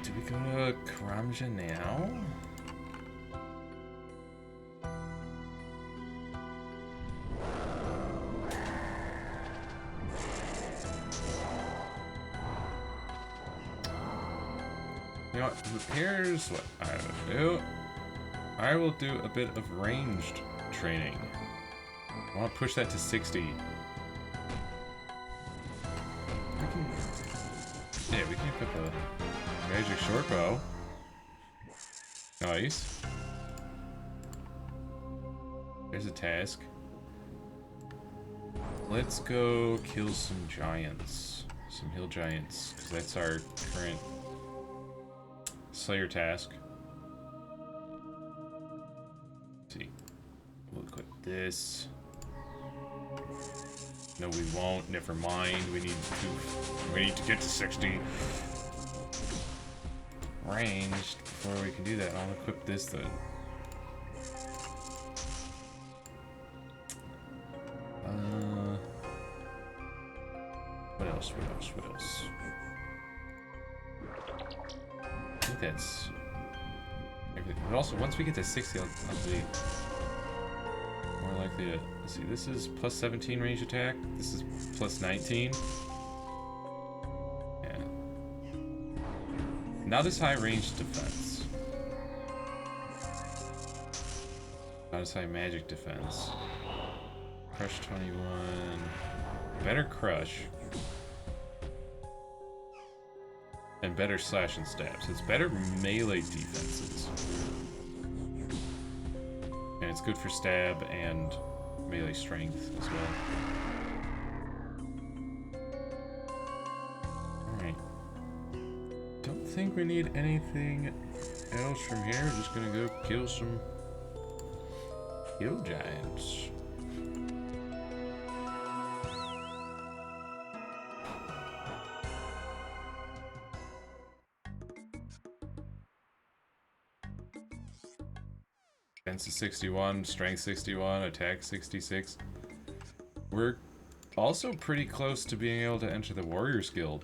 Do we go to Karamja now? You know what? Here's what I would do. I will do a bit of ranged training. I want to push that to 60. We can equip a magic short bow. Nice. There's a task. Let's go kill some giants. Some hill giants. Because that's our current Slayer task. Let's see. We'll equip this. No, we won't. Never mind. We need to get to 60 ranged before we can do that. I'll equip this then. What else? What else? What else? I think that's everything. But also, once we get to 60, I'll be more likely to. Let's see, this is plus 17 range attack. This is plus 19. Yeah. Not as high range defense. Not as high magic defense. Crush 21. Better crush. And better slash and stab. So it's better melee defenses. And it's good for stab and melee strength as well. Alright. Don't think we need anything else from here. We're just gonna go kill some hill giants. Defense is 61, strength 61, attack 66. We're also pretty close to being able to enter the Warriors Guild.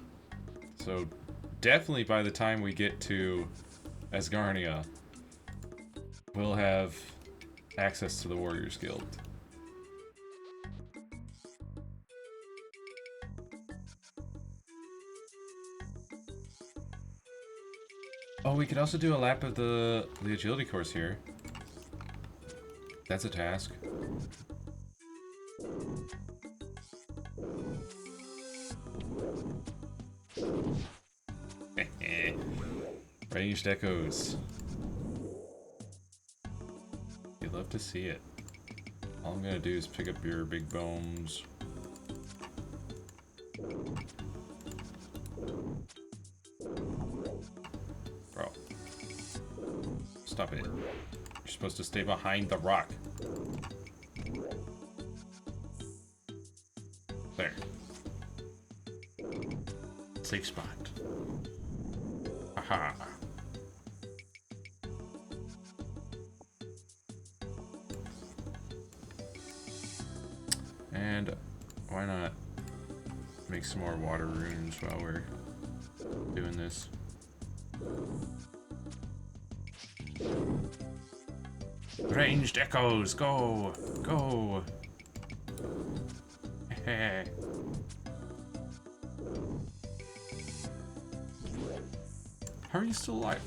So definitely by the time we get to Asgardia, we'll have access to the Warriors Guild. Oh, we could also do a lap of the agility course here. That's a task. Ranged echoes. You'd love to see it. All I'm gonna do is pick up your big bones. Bro. Stop it. You're supposed to stay behind the rock. There. Safe spot. Aha. And why not make some more water runes while we're doing this? Ranged echoes, go! Go! How are you still alive?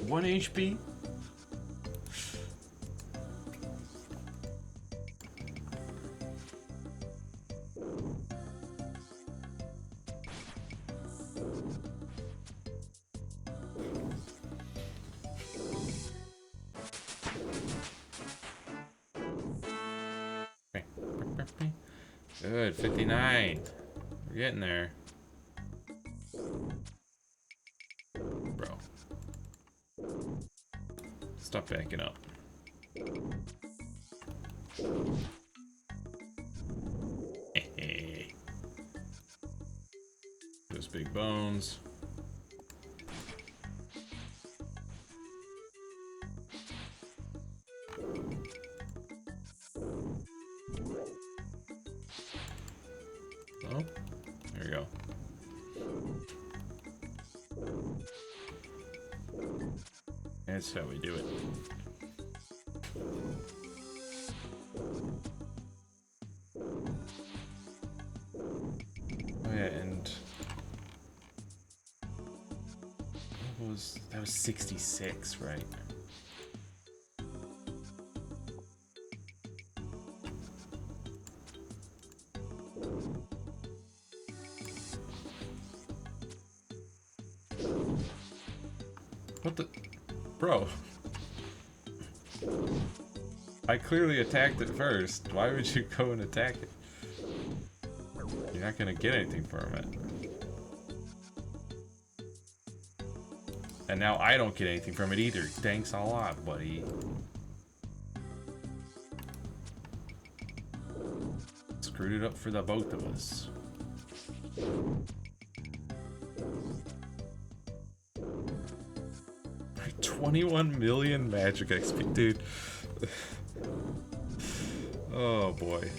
1 HP? Good, 59. We're getting there. Bro. Stop backing up. Those big bones. Oh, there you go. That's how we do it. Oh yeah, and that was 66, right? What the? Bro. I clearly attacked it first. Why would you go and attack it? You're not gonna get anything from it. And now I don't get anything from it either. Thanks a lot, buddy. Screwed it up for the both of us. $21 million magic XP, dude. Oh boy.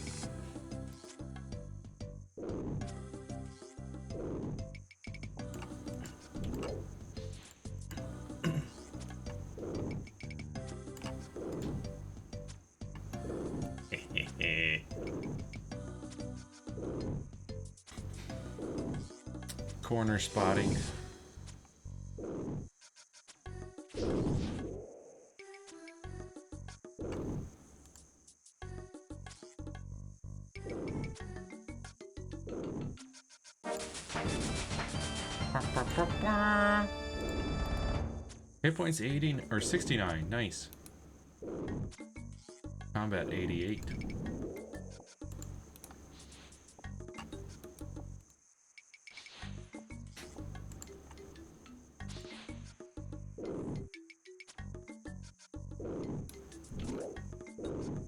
Corner spotting. Hit points 80 or 69. Nice. Combat 88.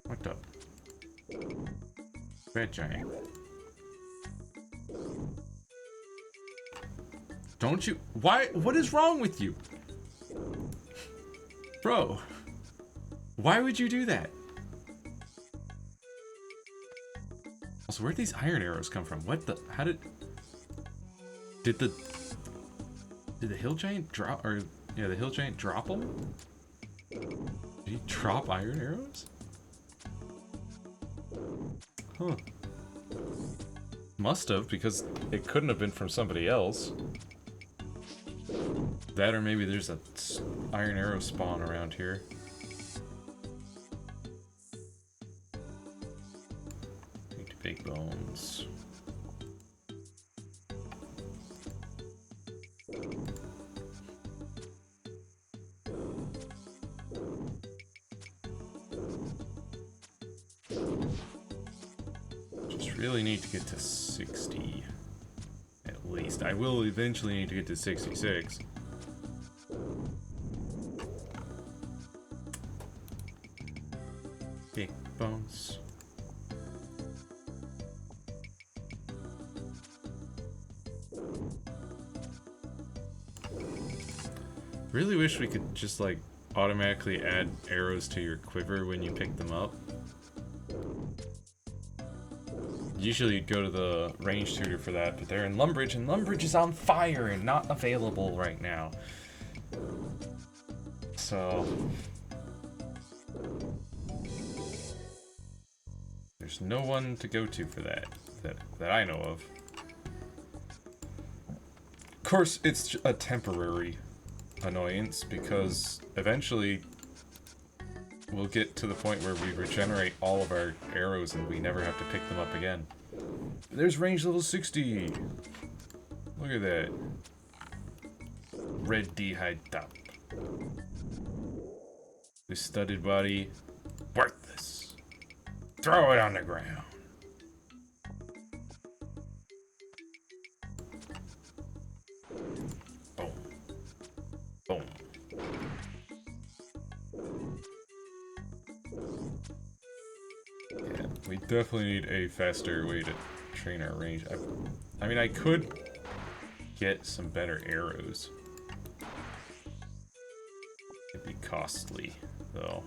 What the? Red giant. Don't you? Why? What is wrong with you? Bro, why would you do that? Also, where'd these iron arrows come from? What the? How did the hill giant drop? Or yeah, the hill giant drop them? Did he drop iron arrows? Huh. Must have, because it couldn't have been from somebody else. That, or maybe there's a iron arrow spawn around here. Need big bones. Just really need to get to 60. At least. I will eventually need to get to 66. Big bones. Really wish we could just like automatically add arrows to your quiver when you pick them up. Usually you'd go to the range tutor for that, but they're in Lumbridge, and Lumbridge is on fire and not available right now. So there's no one to go to for that I know of. Of course, it's a temporary annoyance because eventually we'll get to the point where we regenerate all of our arrows and we never have to pick them up again. There's range level 60. Look at that. Red D-hide top. This studded body, worthless. Throw it on the ground. Boom. Boom. Yeah, we definitely need a faster way to train our range. I mean, I could get some better arrows. It'd be costly, though.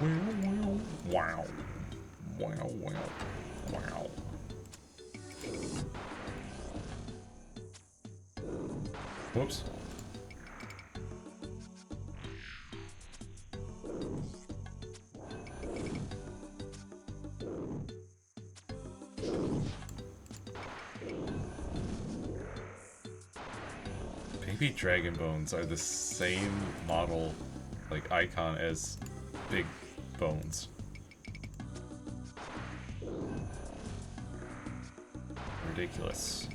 Wow. Wow, wow, wow. Whoops. Baby dragon bones are the same model, like icon as big bones. Ridiculous.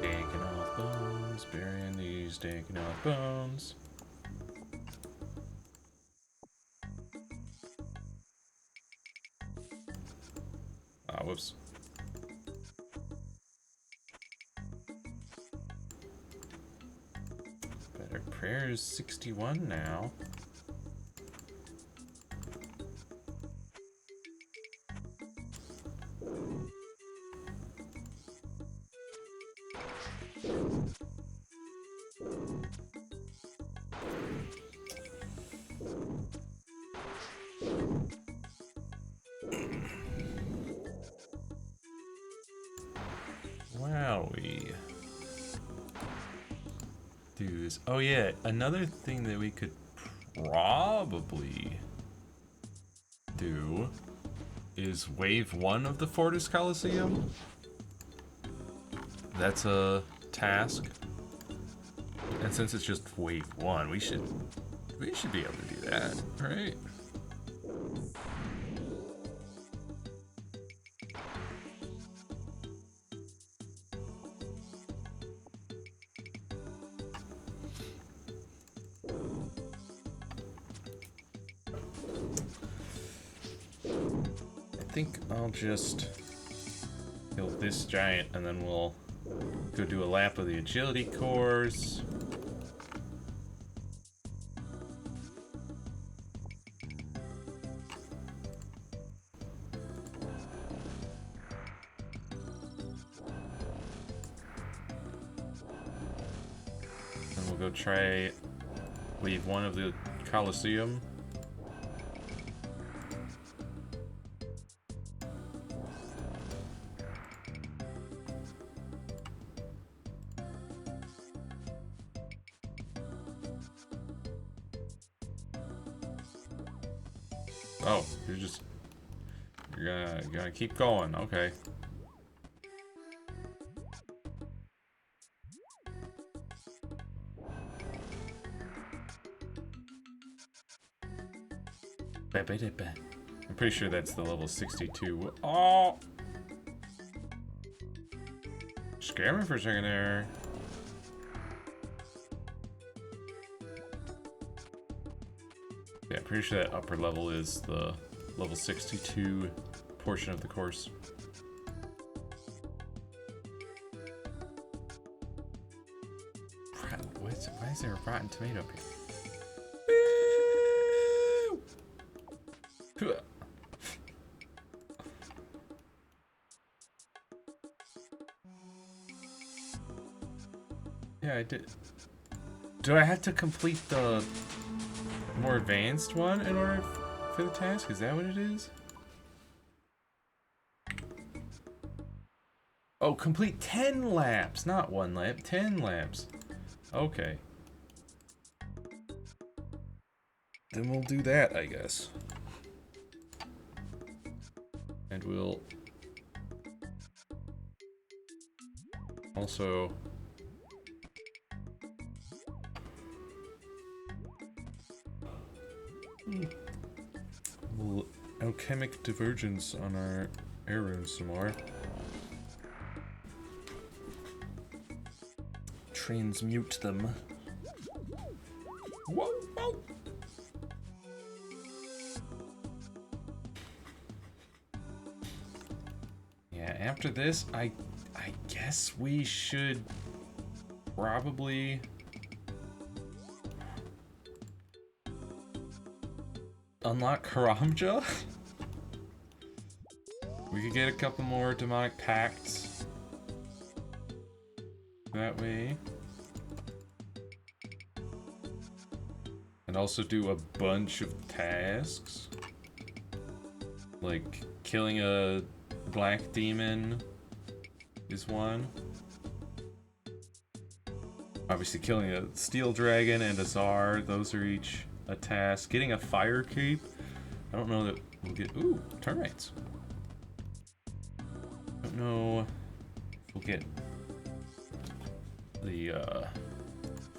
Taking off bones, burying these, taking off bones. Ah, whoops. Better prayer is 61 now. Wowie. Dudes. Oh yeah, another thing that we could probably do is wave 1 of the Fortis Coliseum. That's a task. And since it's just wave 1, we should be able to do that, right? I think I'll just kill this giant and then we'll go do a lap of the agility course. And we'll go try wave 1 of the Coliseum. Oh, you're gonna keep going, okay. I'm pretty sure that's the level 62. Oh! Scared me for a second there. Yeah, I'm pretty sure that upper level is the level 62 portion of the course. Why is there a rotten tomato up here? Yeah, I did. Do I have to complete the more advanced one in order for the task? Is that what it is? Oh, complete 10 laps, not 1 lap, 10 laps. Okay. Then we'll do that, I guess. And we'll also we'll alchemic divergence on our air runes some more. Transmute them. Whoa, whoa. Yeah, after this, I guess we should probably unlock Karamja. We could get a couple more demonic pacts. That way. And also do a bunch of tasks. Like killing a black demon is one. Obviously killing a steel dragon and a czar, those are each a task. Getting a fire cape. I don't know that we'll get... Ooh, termites. Don't know if we'll get the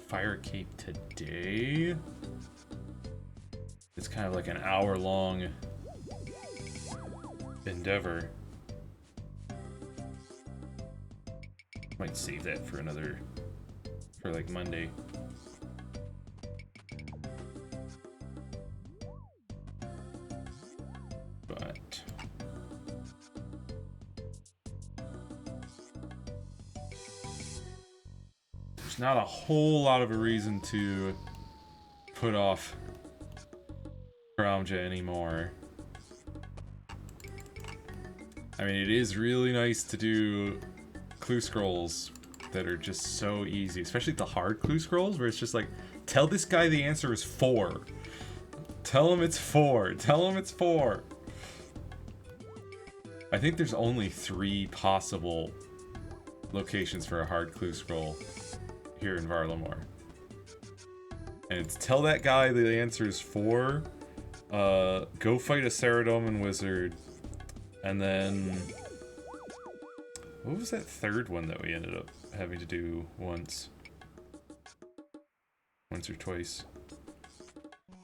fire cape today. It's kind of like an hour-long endeavor. Might save that for another... for like Monday. But there's not a whole lot of a reason to put off Karamja anymore. I mean, it is really nice to do clue scrolls that are just so easy, especially the hard clue scrolls where it's just like, tell this guy the answer is 4. Tell him it's 4. Tell him it's 4. I think there's only 3 possible locations for a hard clue scroll here in Varlamore. And it's tell that guy the answer is 4, go fight a Saradomin wizard, and then... what was that third one that we ended up having to do once? Once or twice.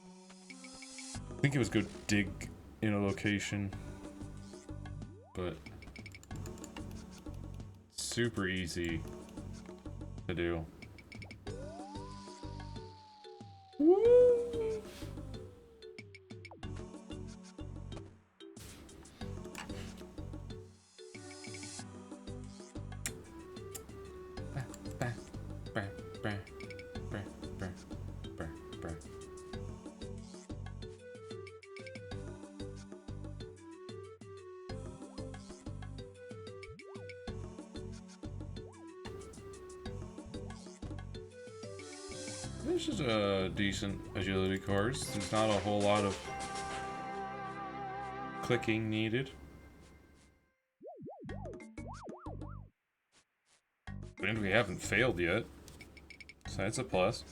I think it was go dig in a location. But super easy to do. Woo! This is a decent agility course. There's not a whole lot of clicking needed. And we haven't failed yet, so that's a plus.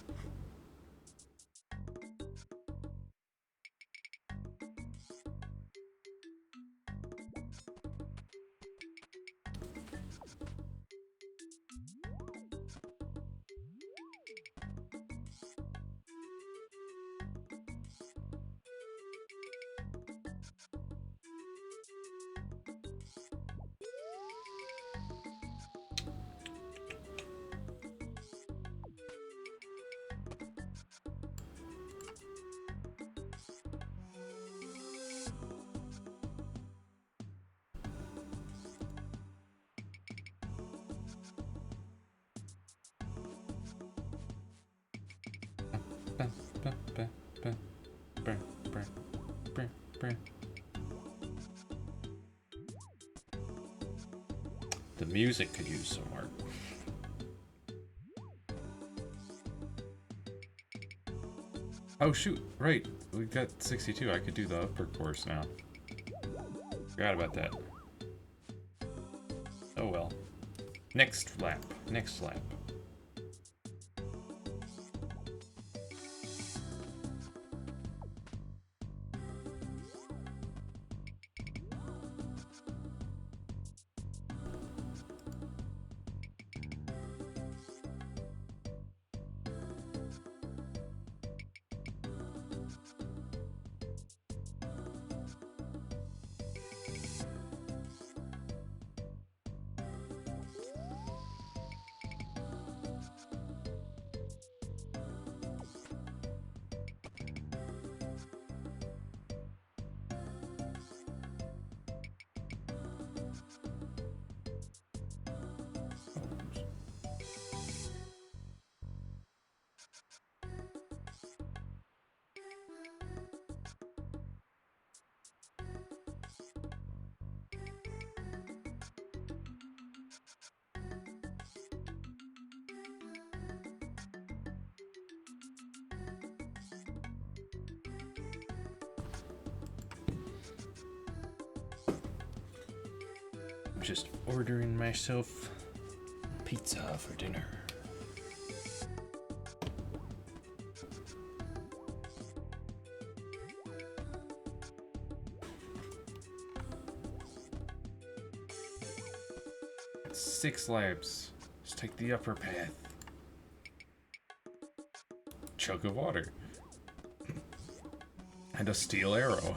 The music could use some work. Oh shoot, right. We got 62. I could do the upper course now. Forgot about that. Oh well. Next lap. Next lap. just ordering myself pizza for dinner. It's 6 laps. Let's take the upper path. Chug of water. And a steel arrow.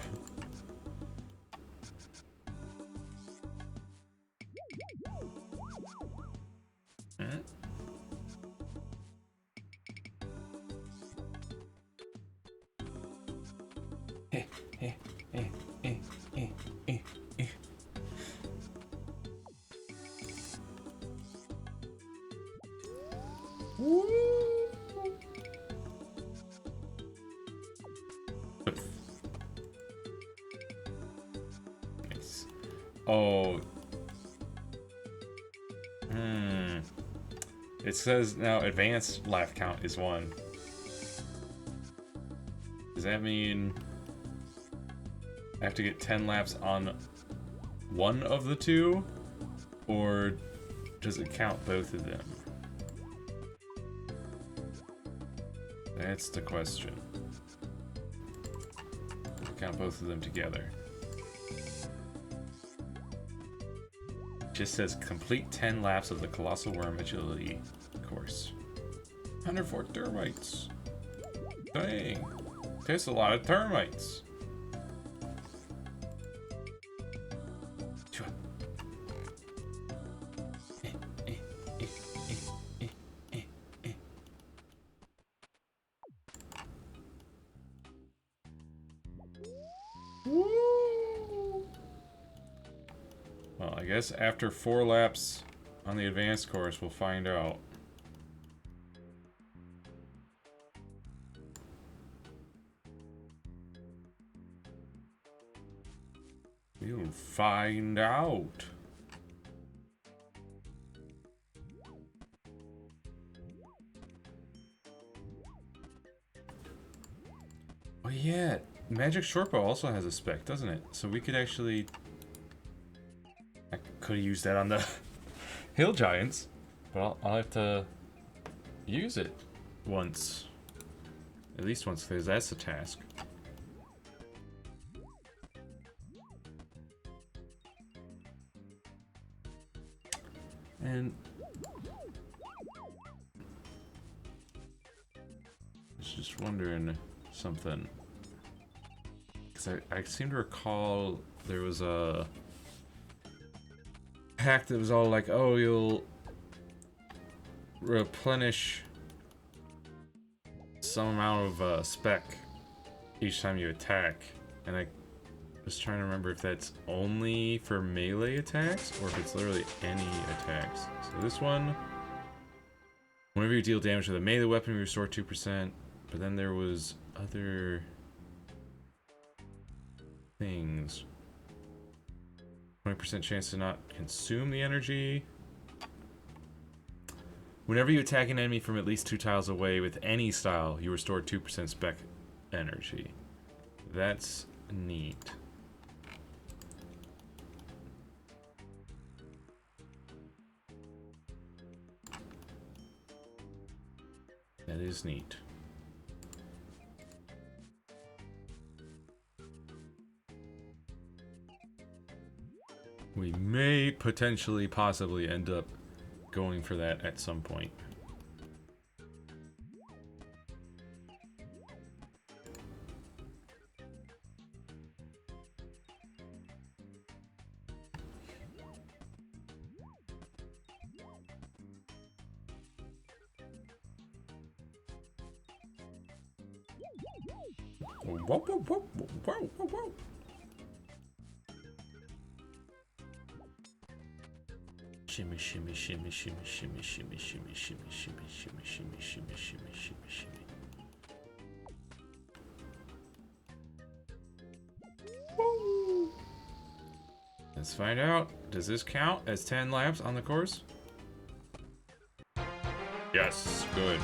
Nice. Oh. It says now advanced lap count is 1. Does that mean I have to get 10 laps on one of the two? Or does it count both of them? That's the question. I'll count both of them together. It just says complete 10 laps of the Colossal Worm Agility course. 104 termites. Dang. That's a lot of termites. Well, I guess after 4 laps on the advanced course, we'll find out. We'll find out. Oh yeah, Magic Shortbow also has a spec, doesn't it? So we could actually... I could have used that on the Hill Giants, but I'll have to use it once. At least once, because that's a task. And I was just wondering something, because I seem to recall there was a pack that was all like, oh, you'll replenish some amount of spec each time you attack, and I was trying to remember if that's only for melee attacks or if it's literally any attacks. So this one, whenever you deal damage with a melee weapon, you restore 2%, but then there was other things. 20% chance to not consume the energy. Whenever you attack an enemy from at least 2 tiles away with any style, you restore 2% spec energy. That's neat. That is neat. We may potentially, possibly end up going for that at some point. Whoa, whoa, whoa, whoa, whoa, whoa. Shimmy, shimmy, shimmy, shimmy, shimmy, shimmy, shimmy, shimmy, shimmy, shimmy, shimmy, shimmy, shimmy, shimmy, shimmy. Woo! Let's find out. Does this count as 10 laps on the course? Yes, good.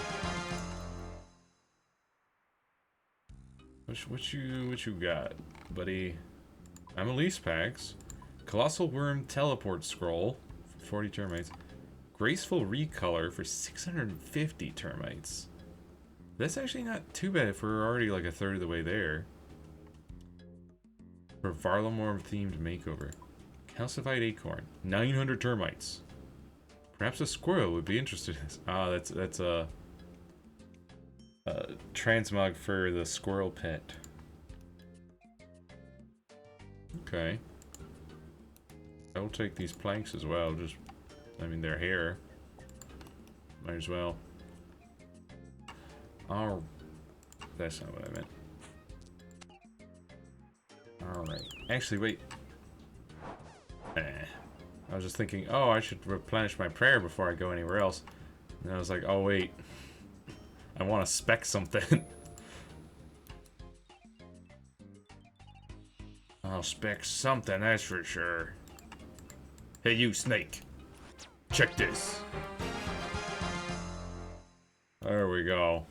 What you got, buddy? I'm Elise Packs. Colossal Worm Teleport Scroll for 40 termites. Graceful Recolor for 650 termites. That's actually not too bad if we're already like a third of the way there. For Varlamorm themed makeover. Calcified Acorn. 900 termites. Perhaps a squirrel would be interested in this. Ah, that's a transmog for the squirrel pet. Okay. I will take these planks as well. Just, I mean, they're here. Might as well. Oh, that's not what I meant. Alright. Actually, wait. I was just thinking, oh, I should replenish my prayer before I go anywhere else. And I was like, oh, wait. I want to spec something. I'll spec something, that's for sure. Hey, you, Snake. Check this. There we go.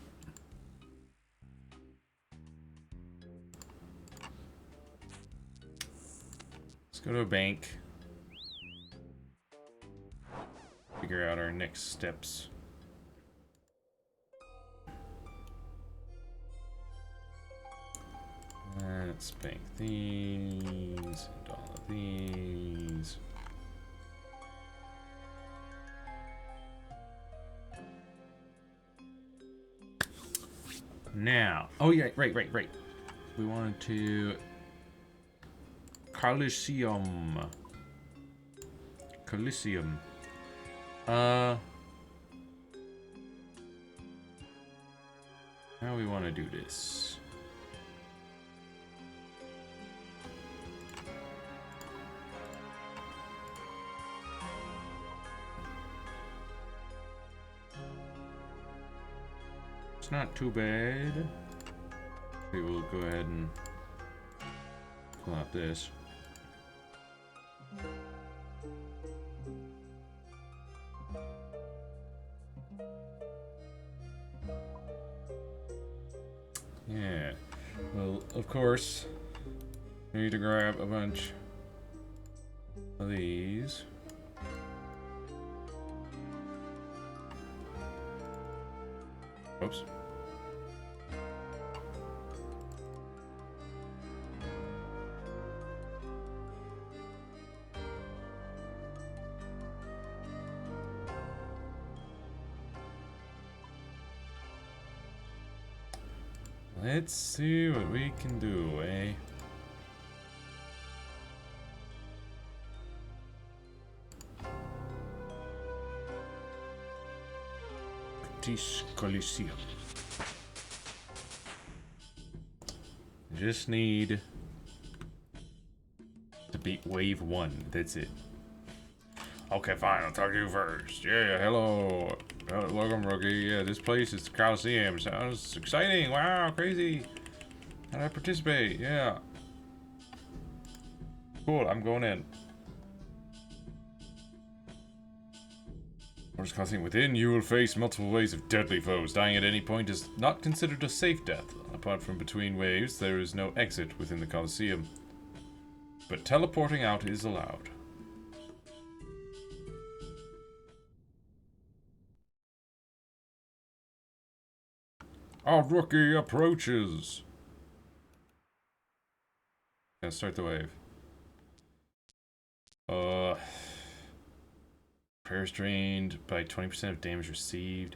Let's go to a bank. Figure out our next steps. Let's bank these and all of these. Now, oh yeah, right. We wanted to Coliseum. How we want to do this? It's not too bad. We will go ahead and pull out this. Yeah. Well, of course, we need to grab a bunch of these. Oops. Let's see what we can do, eh? British Coliseum. Just need to beat wave 1. That's it. Okay, fine. I'll talk to you first. Yeah, hello. Welcome, rookie. Yeah, this place is the Coliseum. Sounds exciting. Wow, crazy. How do I participate? Yeah. Cool, I'm going in. Once Coliseum within, you will face multiple waves of deadly foes. Dying at any point is not considered a safe death. Apart from between waves, there is no exit within the Coliseum. But teleporting out is allowed. Our rookie approaches. Let's start the wave. Prayers drained by 20% of damage received.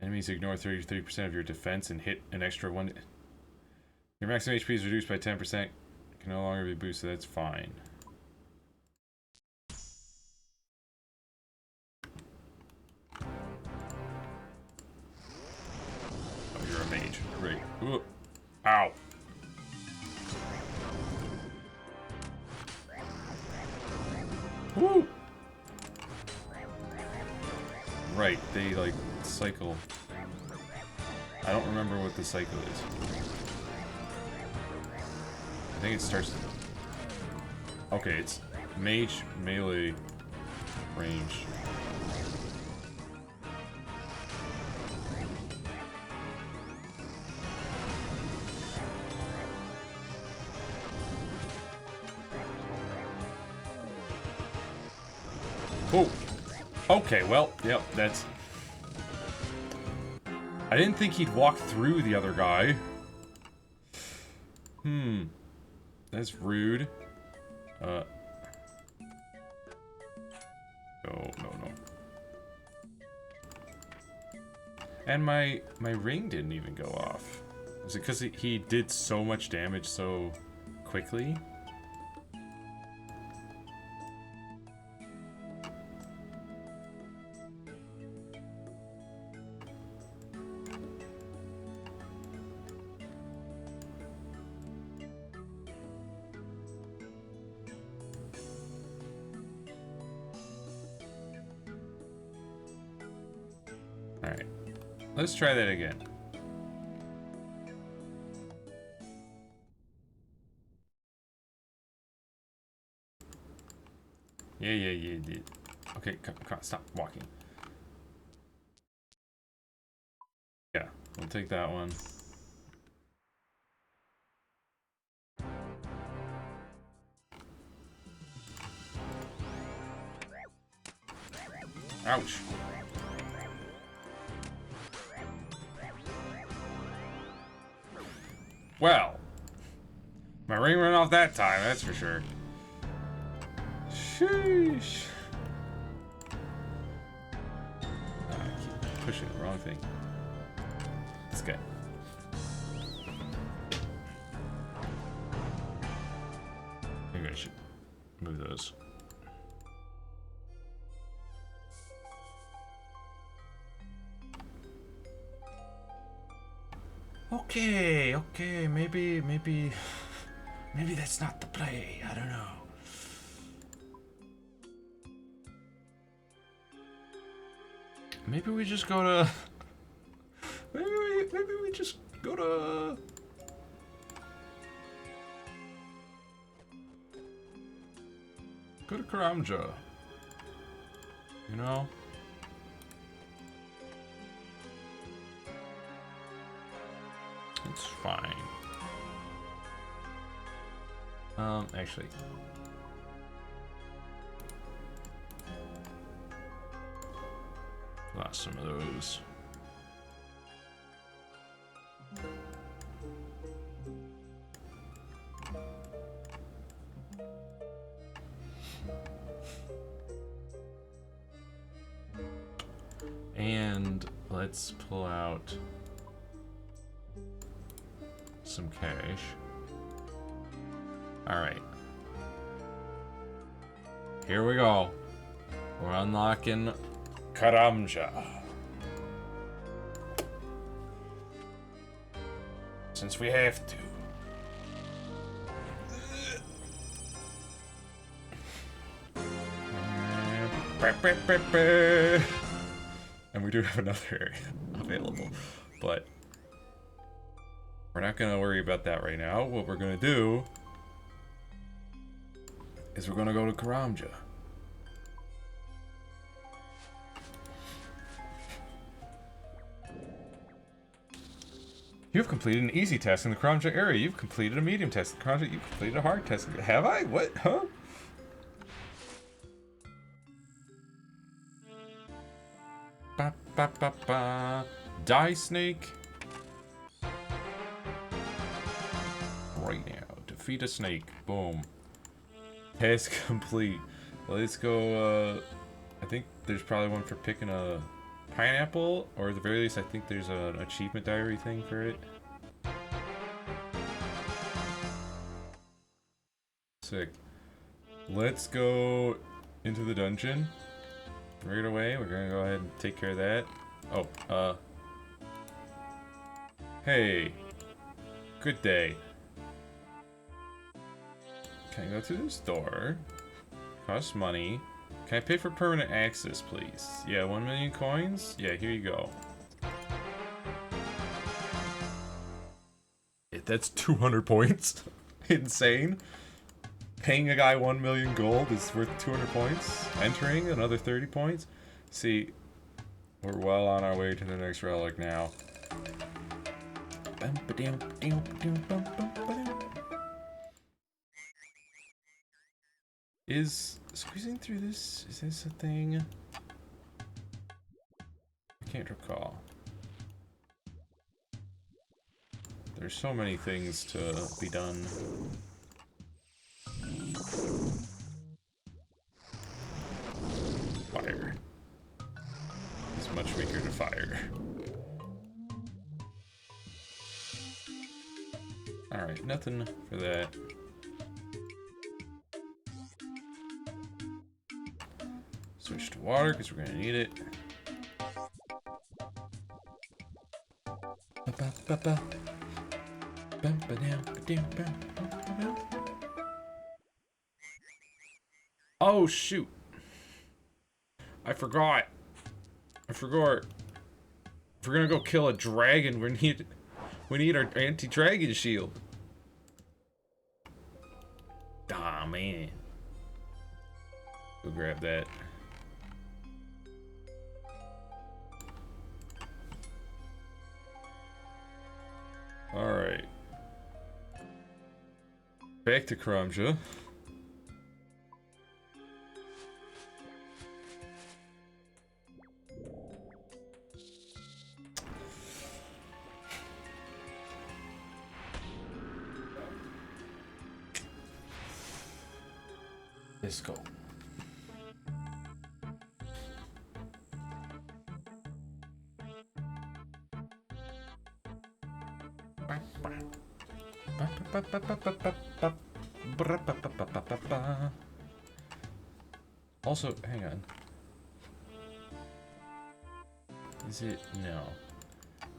Enemies ignore 33% of your defense and hit an extra 1. Your maximum HP is reduced by 10%. Can no longer be boosted. That's fine. Oh, you're a mage. Great. Ooh. Ow. Woo! Right, they like cycle. I don't remember what the cycle is. I think it starts. Okay, it's mage, melee, range. Oh. Okay, well, yep, that's... I didn't think he'd walk through the other guy. That's rude. No, no, no. And my ring didn't even go off. Is it because he did so much damage so quickly? Alright. Let's try that again. Yeah. Okay, come, stop walking. Yeah, we'll take that one. Ouch. Well, my ring went off that time, that's for sure. Sheesh. I keep pushing the wrong thing. It's good. Maybe I should move those. Okay, maybe that's not the play. I don't know. Maybe we just go to... Maybe we just go to... Go to Karamja. You know? It's fine. Actually... Lost some of those. And let's pull out some cash. Alright. Here we go. We're unlocking Karamja. Since we have to. And we do have another area available, but we're not gonna worry about that right now. What we're gonna do is we're gonna go to Karamja. You've completed an easy test in the Karamja area. You've completed a medium test in the Karamja. You've completed a hard test. Have I? What? Huh? Ba ba ba ba. Die snake. Right now. Defeat a snake. Boom. Task complete. Let's go, I think there's probably one for picking a pineapple, or at the very least I think there's an achievement diary thing for it. Sick. Let's go into the dungeon right away. We're gonna go ahead and take care of that. Oh, hey, good day. Can I go to this door? Costs money. Can I pay for permanent access, please? Yeah, 1 million coins? Yeah, here you go. That's 200 points. Insane. Paying a guy 1 million gold is worth 200 points. Entering another 30 points. See, we're well on our way to the next relic now. Is squeezing through this, is this a thing? I can't recall. There's so many things to be done. Fire. It's much weaker to fire. Alright, nothing for that. Switch to water because we're gonna need it. Oh shoot! I forgot. If we're gonna go kill a dragon, we need our anti-dragon shield. Ah man. Go grab that. Alright. Back to Karamja. Let's go. Also, hang on. Is it? No.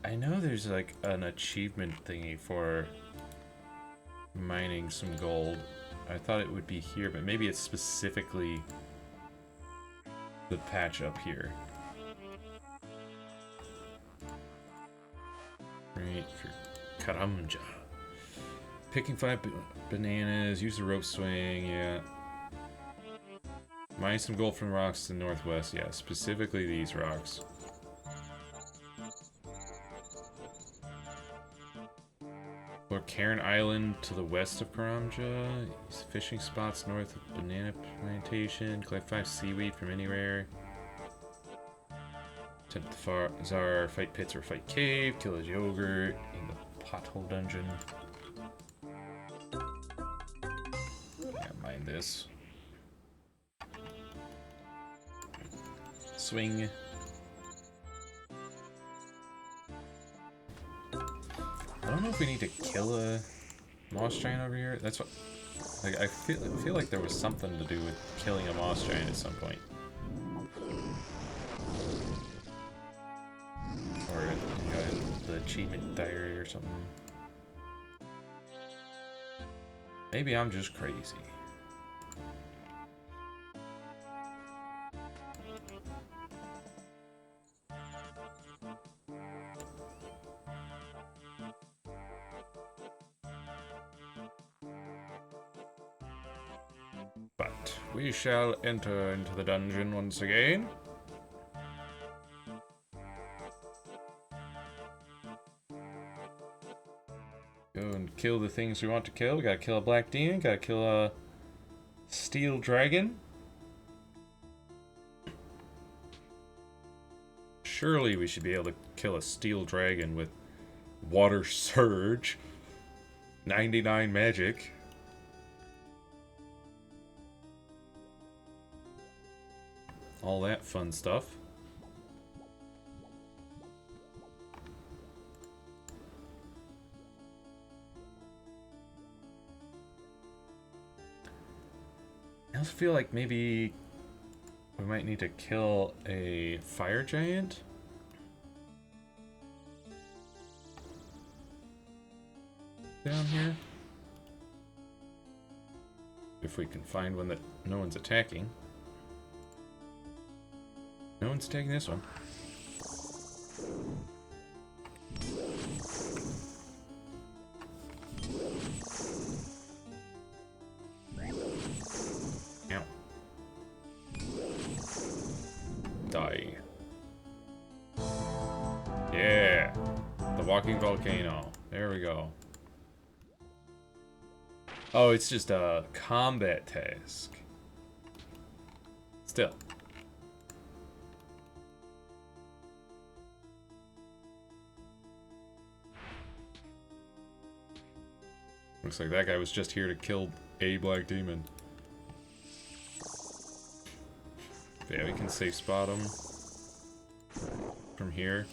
I know there's like an achievement thingy for mining some gold. I thought it would be here, but maybe it's specifically the patch up here. Right, Karamja. Picking 5 bananas, use the rope swing, yeah. Mine some gold from rocks to the northwest, yeah, specifically these rocks. Or Cairn Island to the west of Karamja. Use fishing spots north of banana plantation. Collect 5 seaweed from anywhere. Attempt the Czar, fight pits or fight cave. Kill his yogurt in the pothole dungeon. Mind this. Swing. I don't know if we need to kill a moss giant over here. That's what, like, I feel like there was something to do with killing a moss giant at some point. Or the achievement diary or something. Maybe I'm just crazy. But we shall enter into the dungeon once again. Go and kill the things we want to kill. We gotta kill a black demon, gotta kill a steel dragon. Surely we should be able to kill a steel dragon with water surge. 99 magic. All that fun stuff. I also feel like maybe we might need to kill a fire giant. Down here. If we can find one that no one's attacking. No one's taking this one. Ow. Die. Yeah. The walking volcano. There we go. Oh, it's just a combat task. Still. Looks like that guy was just here to kill a black demon. Yeah, we can safe spot him from here.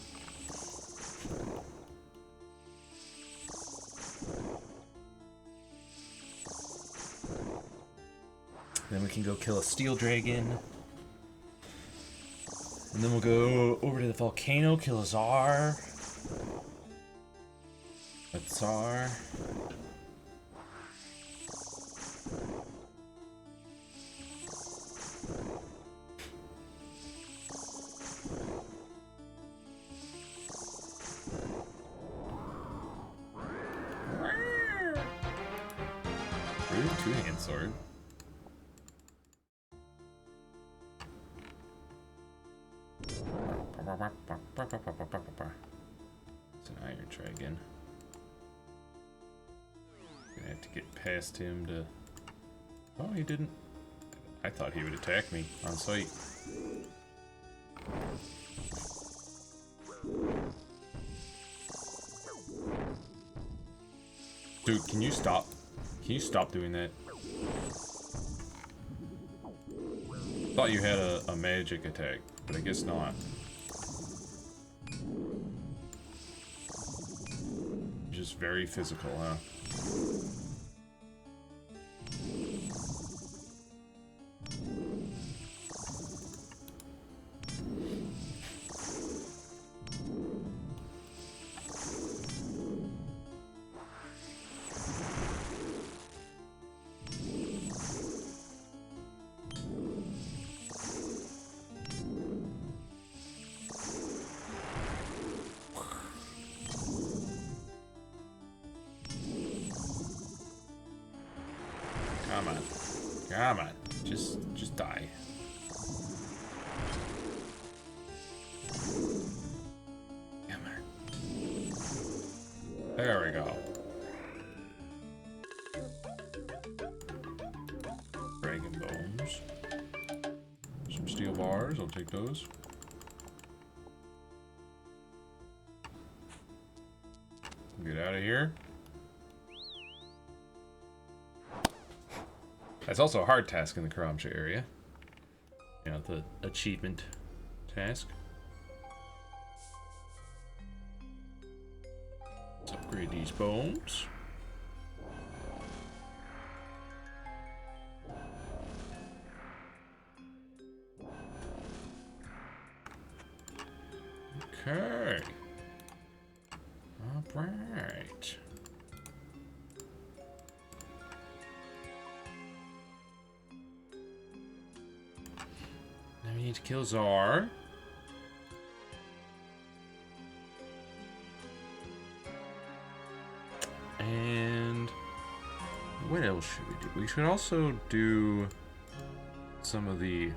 Then we can go kill a steel dragon. And then we'll go over to the volcano, kill a czar. A tsar. Rude two-hand sword. It's an iron dragon. Gonna have to get past him to... Oh, he didn't. I thought he would attack me on sight. Dude, can you stop? Can you stop doing that? Thought you had a magic attack, but I guess not. Just very physical, huh? Come on. Come on. Just die. Come on. There we go. Dragon bones. Some steel bars, I'll take those. Get out of here. That's also a hard task in the Karamja area. You know, the achievement task. Let's upgrade these bones. Okay. All right. Now we need to kill Czar. And what else should we do? We should also do some of the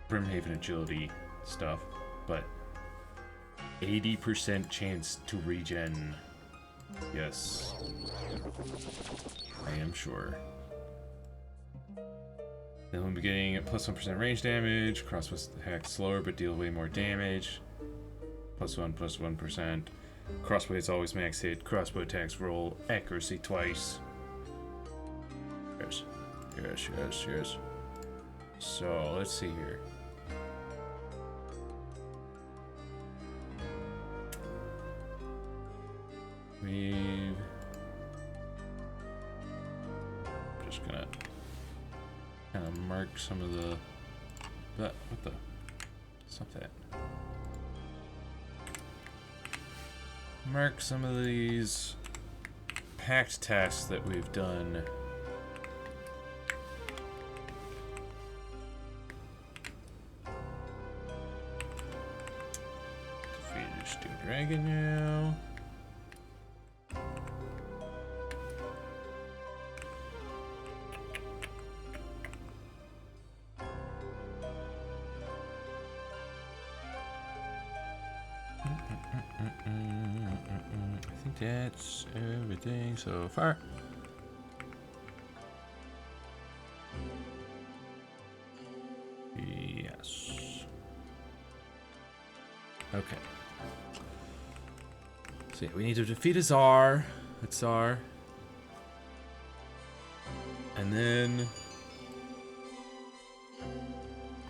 Brimhaven agility stuff, but 80% chance to regen. Yes. I am sure. Then we'll be getting a plus 1% range damage. Crossbow attack slower, but deal way more damage. Plus 1%. Crossbow hits always max hit. Crossbow attacks roll accuracy twice. Yes. Yes, yes, yes. So, let's see here. We've... just gonna kind of mark some of the... what the... stop that. Mark some of these pact tasks that we've done. Defeated Steel Dragon now. I think that's everything so far. Yes. Okay. So yeah, we need to defeat a Tsar. A Tsar. And then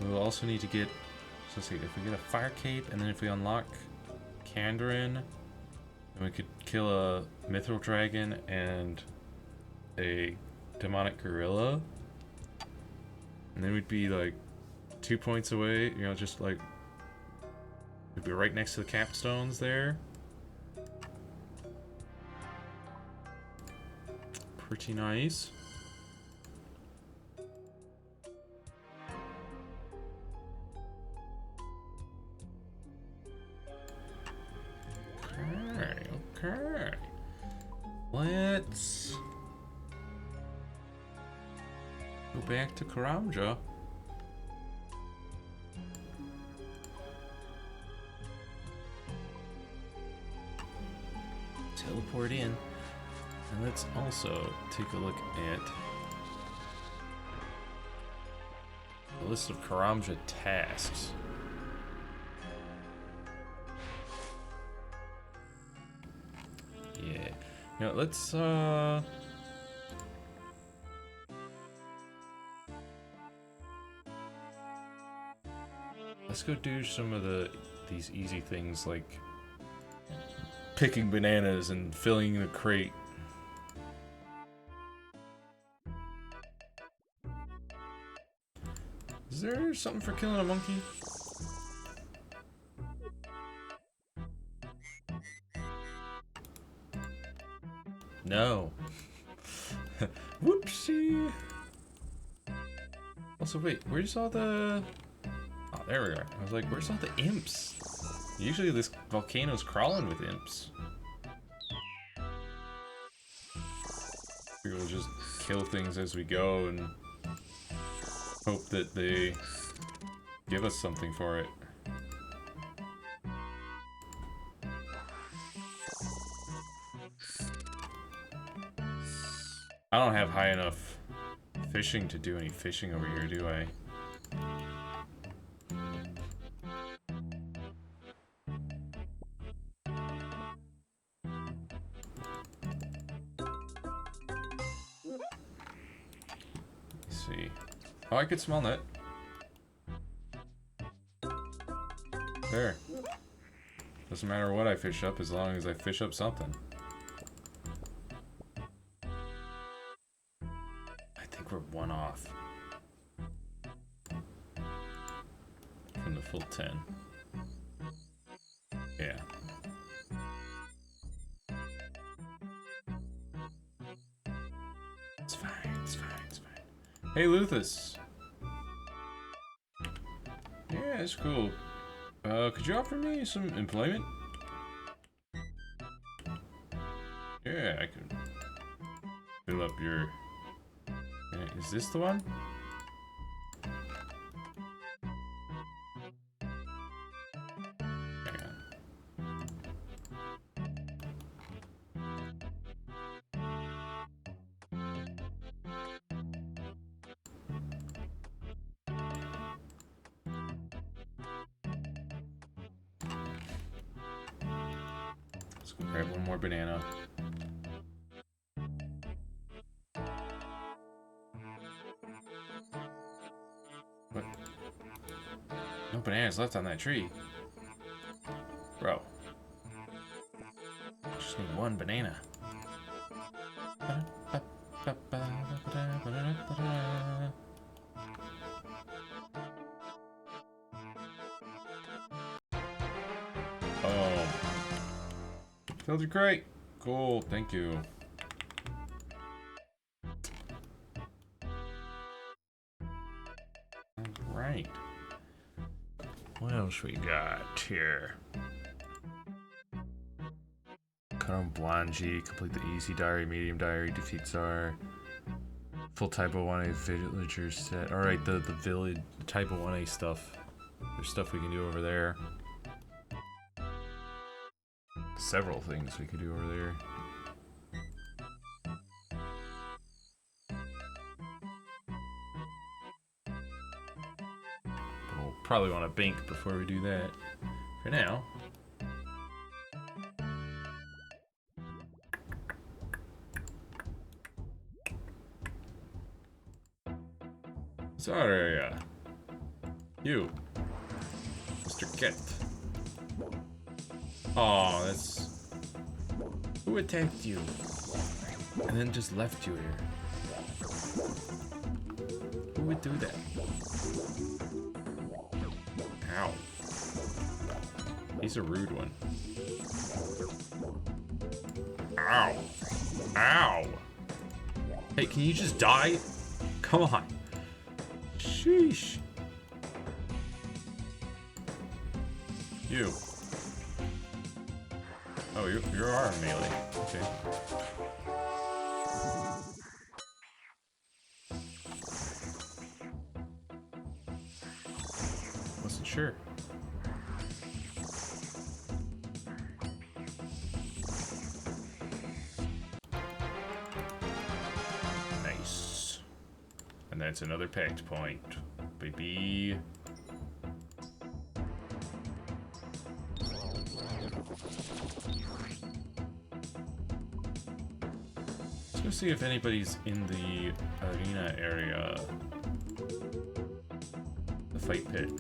we'll also need to get, so let's see, if we get a fire cape, and then if we unlock Kandarin, then we could kill a mithril dragon and a demonic gorilla. And then we'd be like 2 points away, you know, just like, we'd be right next to the capstones there. Pretty nice. Okay. Let's go back to Karamja. Teleport in. And let's also take a look at the list of Karamja tasks. Yeah. Now let's go do some of these easy things like picking bananas and filling the crate. Is there something for killing a monkey? No. Whoopsie. Also, wait, where's all the... Oh, there we are. I was like, where's all the imps? Usually this volcano's crawling with imps. We'll just kill things as we go and hope that they give us something for it. I don't have high enough fishing to do any fishing over here, do I? Let's see. Oh, I could small net. There. Doesn't matter what I fish up as long as I fish up something. I think we're 1 off from the full 10. Yeah. It's fine, it's fine, it's fine. Hey, Luthus. Yeah, it's cool. Could you offer me some employment? Yeah, I can fill up your... Is this the one? Hang on. Let's go grab one more banana. What? No bananas left on that tree. Bro. I just need one banana. Oh. Filled your crate. Cool, thank you. Alright. What else we got here? Karamja, complete the easy diary, medium diary, defeat Tsar. Full typo 1A villager set. Alright, the village typo 1A stuff. There's stuff we can do over there. Several things we could do over there. Oh, probably want to bank before we do that. For now. Sorry, you, Mr. Kent. Oh, that's... Who attacked you? And then just left you here? Who would do that? Ow. He's a rude one. Ow. Ow. Hey, can you just die? Come on. Sheesh. You. Oh, you are melee. Okay. Wasn't sure. Nice. And that's another pact point, baby. Let's go see if anybody's in the arena area. The fight pit.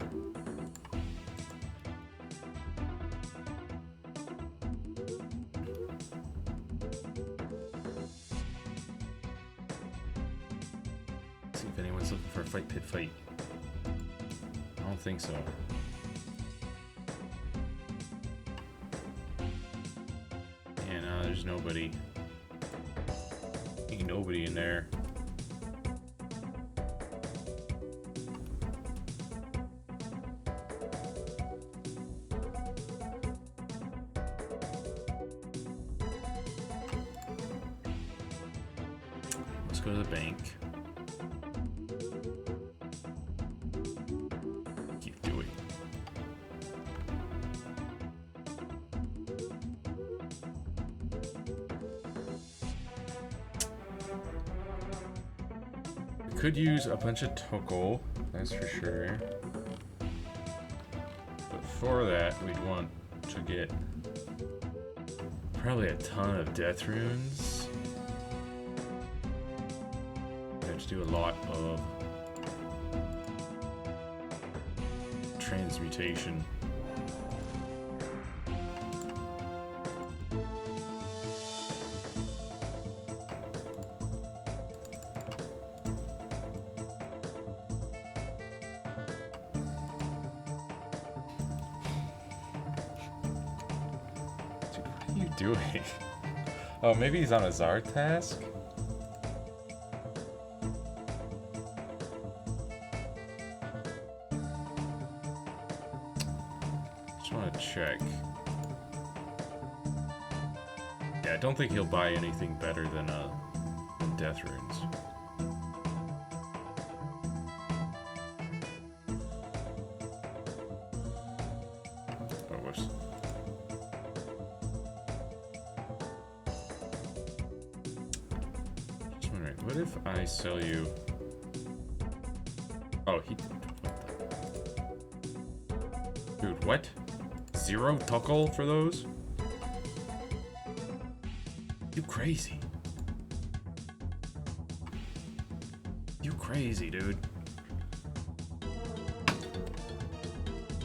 See if anyone's looking for a fight pit fight. I don't think so. Yeah, no, there's nobody. Ain't nobody in there. Let's go to the bank. Keep doing. We could use a bunch of Toko, that's for sure. But for that, we'd want to get probably a ton of death runes. We have to do a lot of transmutation. Doing? Oh, maybe he's on a Zard task? Just want to check. Yeah, I don't think he'll buy anything better than Death Runes. Oh, whoops. What if I sell you... Oh, he... Dude, what? 0 Tuckle for those? You crazy. You crazy, dude.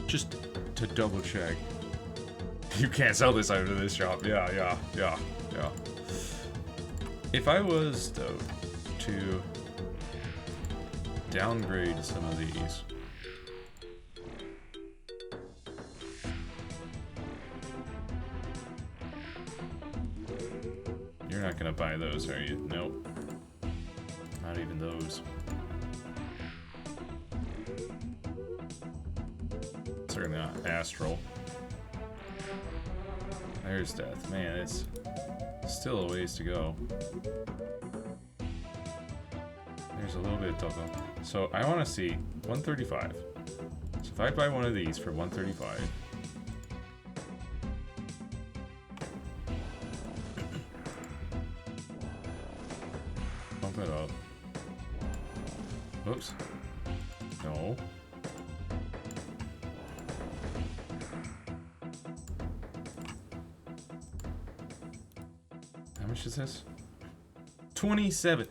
Just to double check. You can't sell this out of this shop. Yeah. If I was, though, to downgrade some of these. You're not gonna buy those, are you? Nope. Not even those. Certainly not Astral. There's Death. Man, it's still a ways to go. There's a little bit of Toko. So I want to see 135. So if I buy one of these for 135. Bump it up. Oops. No. much is this? 27.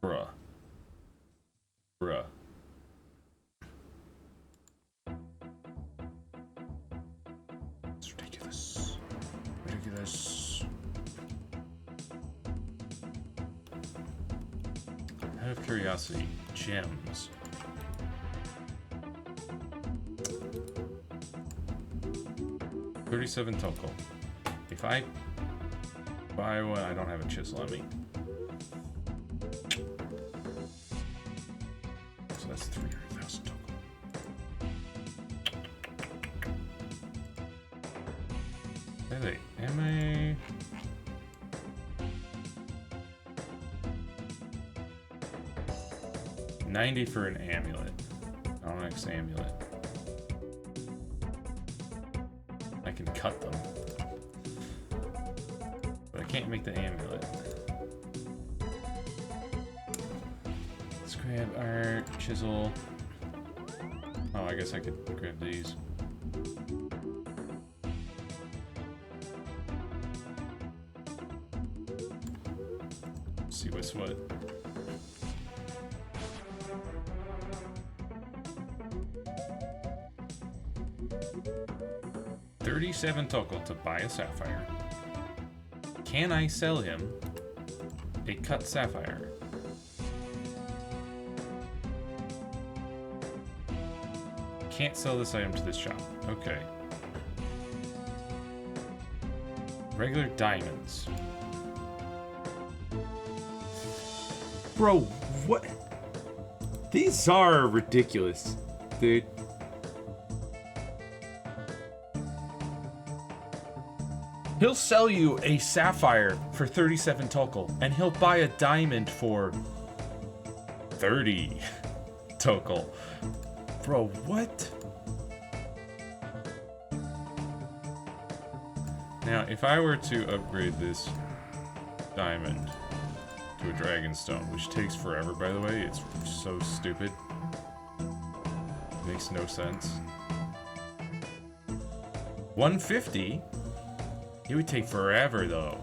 Bruh. Bruh. It's ridiculous. Ridiculous. Out of curiosity, gems. $37 total. If I buy one, I don't have a chisel on me. So that's 300,000 total. Wait, am I? $90 for an amulet. Onyx amulet. I can cut them. But I can't make the amulet. Let's grab our chisel. Oh, I guess I could grab these. See what's what. $37 total to buy a sapphire. Can I sell him a cut sapphire? Can't sell this item to this shop. Okay. Regular diamonds. Bro, what? These are ridiculous, dude. He'll sell you a sapphire for 37 total, and he'll buy a diamond for 30 total. Bro, what? Now, if I were to upgrade this diamond to a dragonstone, which takes forever, by the way, it's so stupid. Makes no sense. 150? It would take forever, though.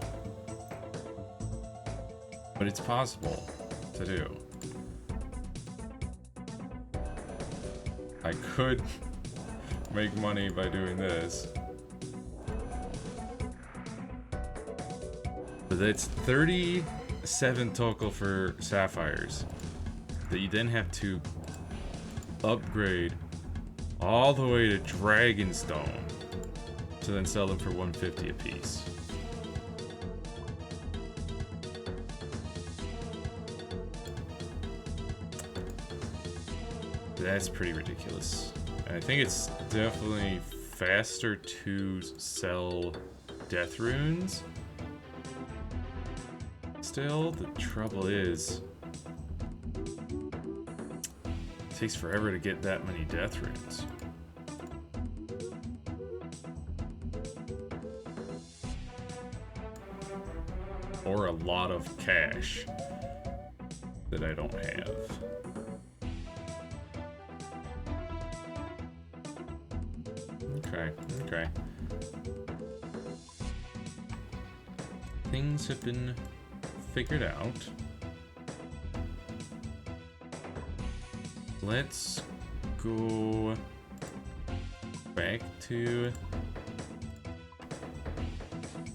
But it's possible to do. I could make money by doing this. But that's 37 total for sapphires that you then have to upgrade all the way to dragonstone to then sell them for 150 a piece. That's pretty ridiculous. And I think it's definitely faster to sell death runes. Still, the trouble is, it takes forever to get that many death runes. Or a lot of cash that I don't have. Okay. Things have been figured out. Let's go back to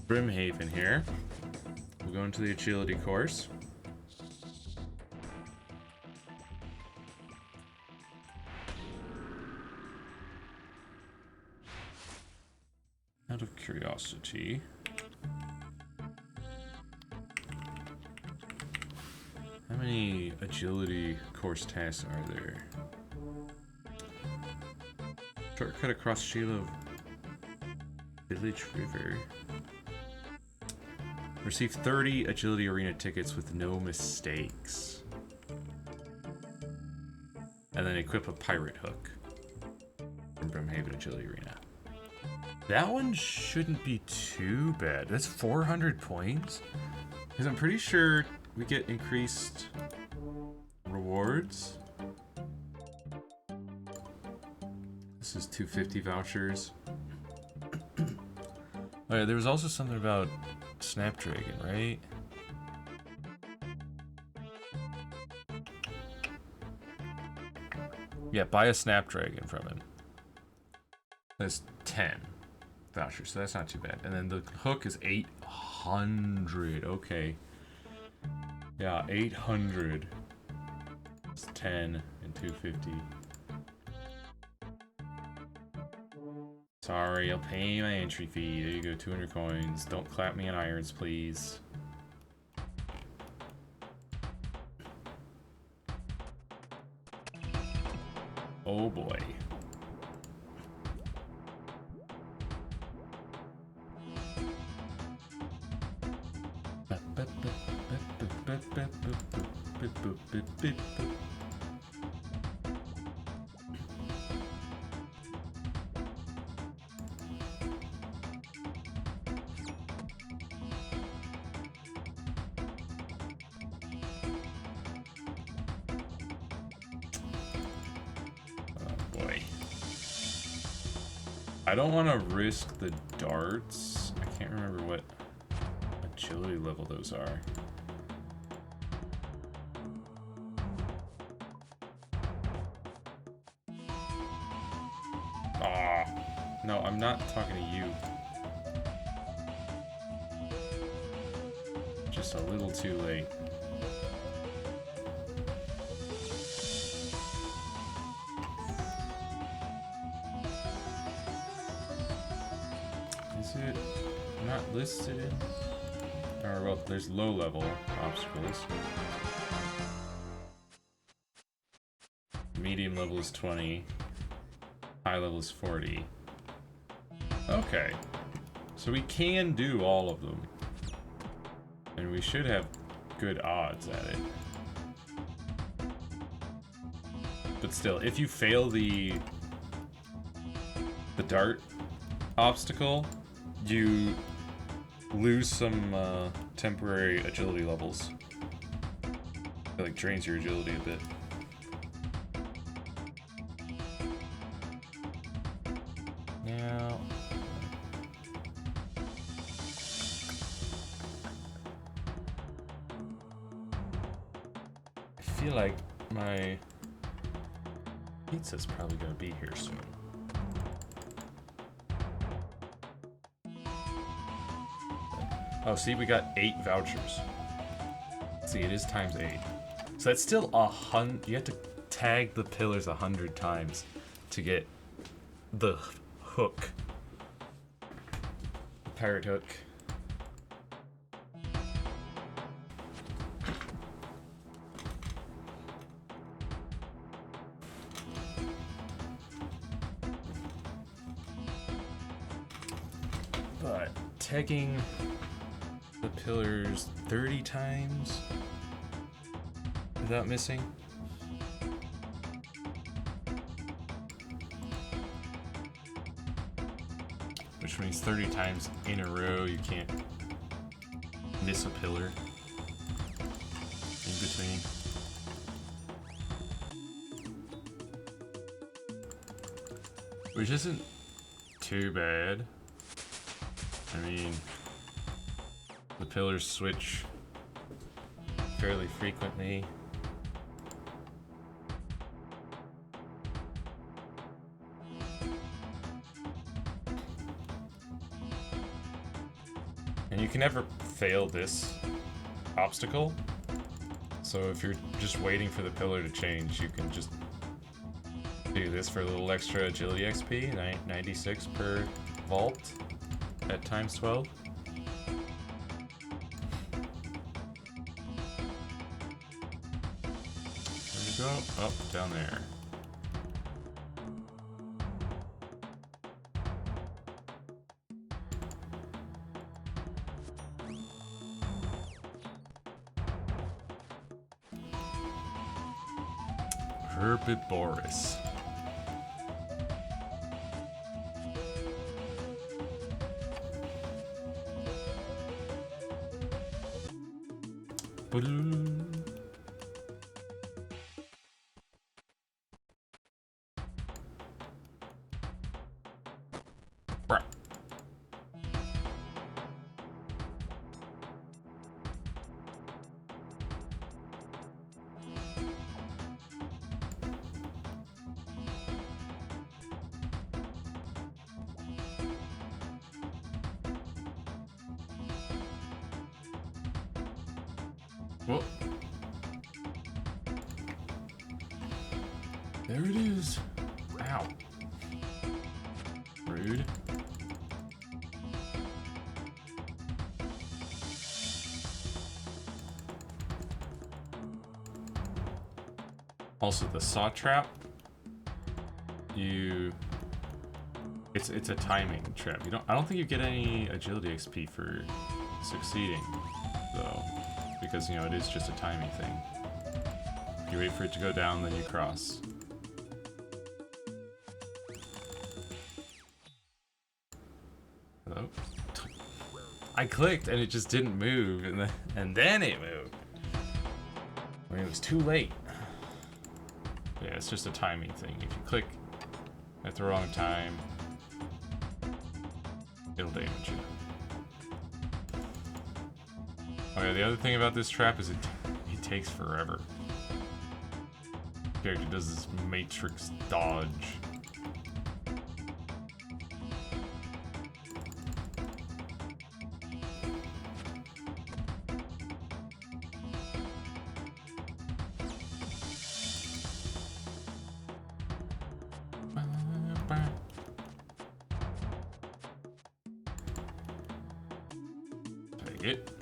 Brimhaven here. We'll go into the agility course. Out of curiosity, how many agility course tasks are there? Shortcut across Sheila Village River. Receive 30 agility arena tickets with no mistakes. And then equip a pirate hook from Brimhaven Agility Arena. That one shouldn't be too bad. That's 400 points? Because I'm pretty sure we get increased rewards. This is 250 vouchers. Oh yeah, there was also something about Snapdragon, right? Yeah, buy a Snapdragon from him. That's 10 vouchers, so that's not too bad. And then the hook is 800. Okay. Yeah, 800. It's 10 and 250. Sorry, I'll pay my entry fee. There you go, 200 coins. Don't clap me in irons, please. Oh boy. Boy. I don't want to risk the darts. I can't remember what agility level those are. Ah, no, I'm not talking to you. Just a little too late. Is it not listed in? Or, well, there's low level obstacles. Medium level is 20. High level is 40. Okay. So we can do all of them. And we should have good odds at it. But still, if you fail the dart obstacle, you lose some temporary agility levels. It like drains your agility a bit. Now, I feel like my pizza's probably gonna be here soon. Oh, see, we got 8 vouchers. See, it is times 8. So that's still 100. You have to tag the pillars 100 times to get the hook. Pirate hook. But tagging the pillars 30 times without missing. Which means 30 times in a row you can't miss a pillar in between. Which isn't too bad. I mean, the pillars switch fairly frequently. And you can never fail this obstacle. So if you're just waiting for the pillar to change, you can just do this for a little extra agility XP, 96 per vault at times 12. Go up, down there. Herbivorous. Whoa. There it is. Ow. Rude. Also, the saw trap, it's a timing trap. I don't think you get any agility XP for succeeding, though, because it is just a timing thing. You wait for it to go down, then you cross. Hello? I clicked and it just didn't move, and then it moved. I mean, it was too late. Yeah, it's just a timing thing. If you click at the wrong time, it'll damage you. Okay, the other thing about this trap is it takes forever. The character does this matrix dodge. Take it.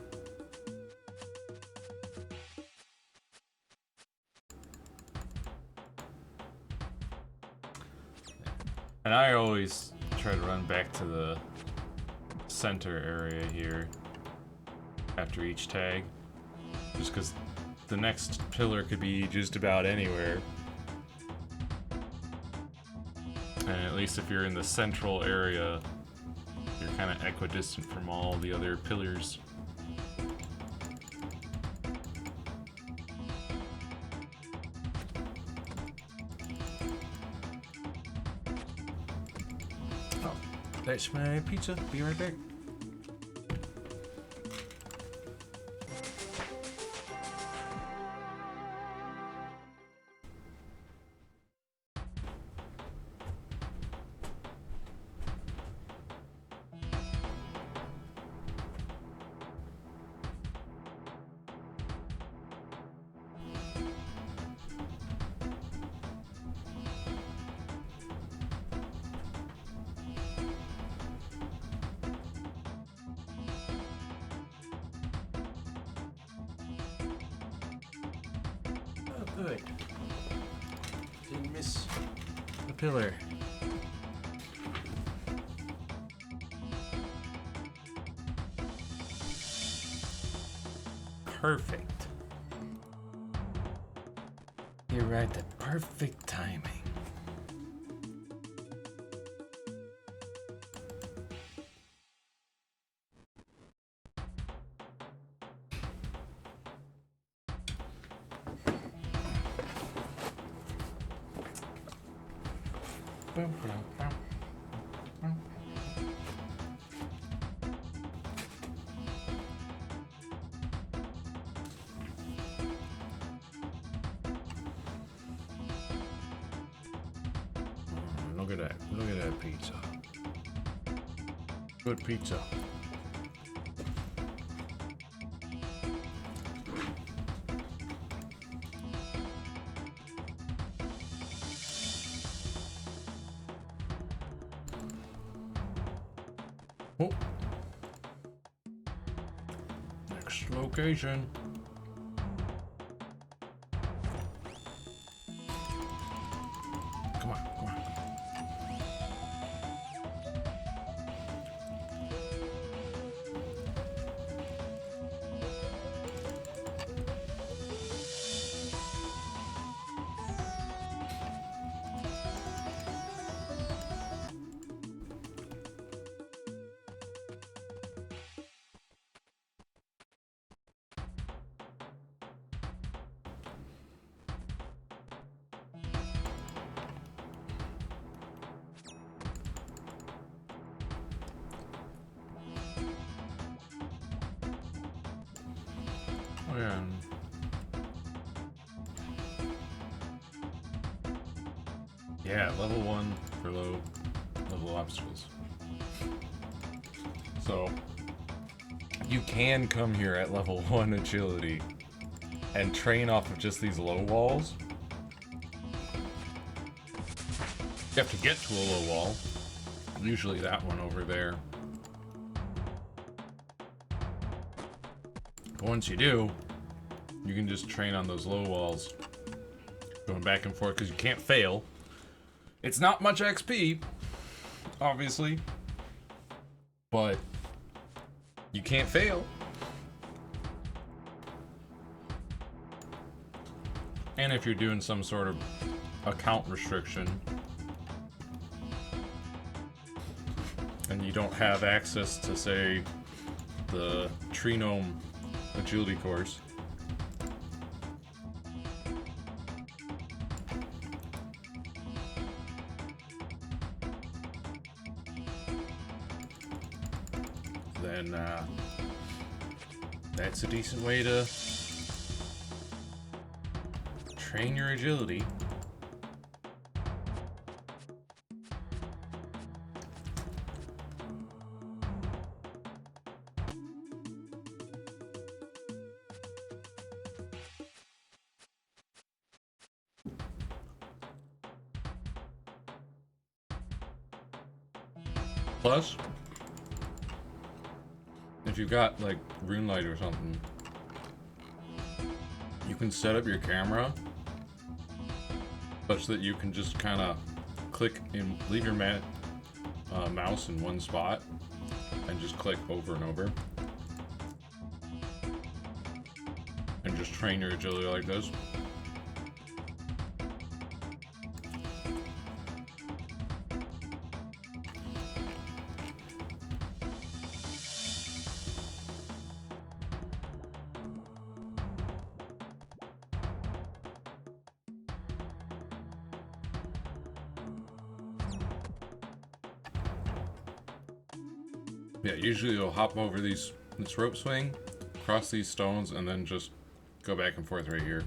And I always try to run back to the center area here after each tag, just because the next pillar could be just about anywhere. And at least if you're in the central area, you're kind of equidistant from all the other pillars. Oh, that's my pizza. Be right back. Good. Didn't miss the pillar. Perfect. You're right, the perfect timing. Look at that pizza. Good pizza. Oh. Next location. Come on, come on. Yeah, level 1 for low level obstacles. So you can come here at level 1 agility and train off of just these low walls. You have to get to a low wall. Usually that one over there. But once you do, you can just train on those low walls. Going back and forth because you can't fail. It's not much XP, obviously. But you can't fail. And if you're doing some sort of account restriction and you don't have access to, say, the Tree Gnome agility course, then that's a decent way to train your agility. Plus, if you've got like rune light or something, you can set up your camera such that you can just kind of click and leave your mouse in one spot and just click over and over and just train your agility like this. Yeah, usually you'll hop over this rope swing, cross these stones, and then just go back and forth right here.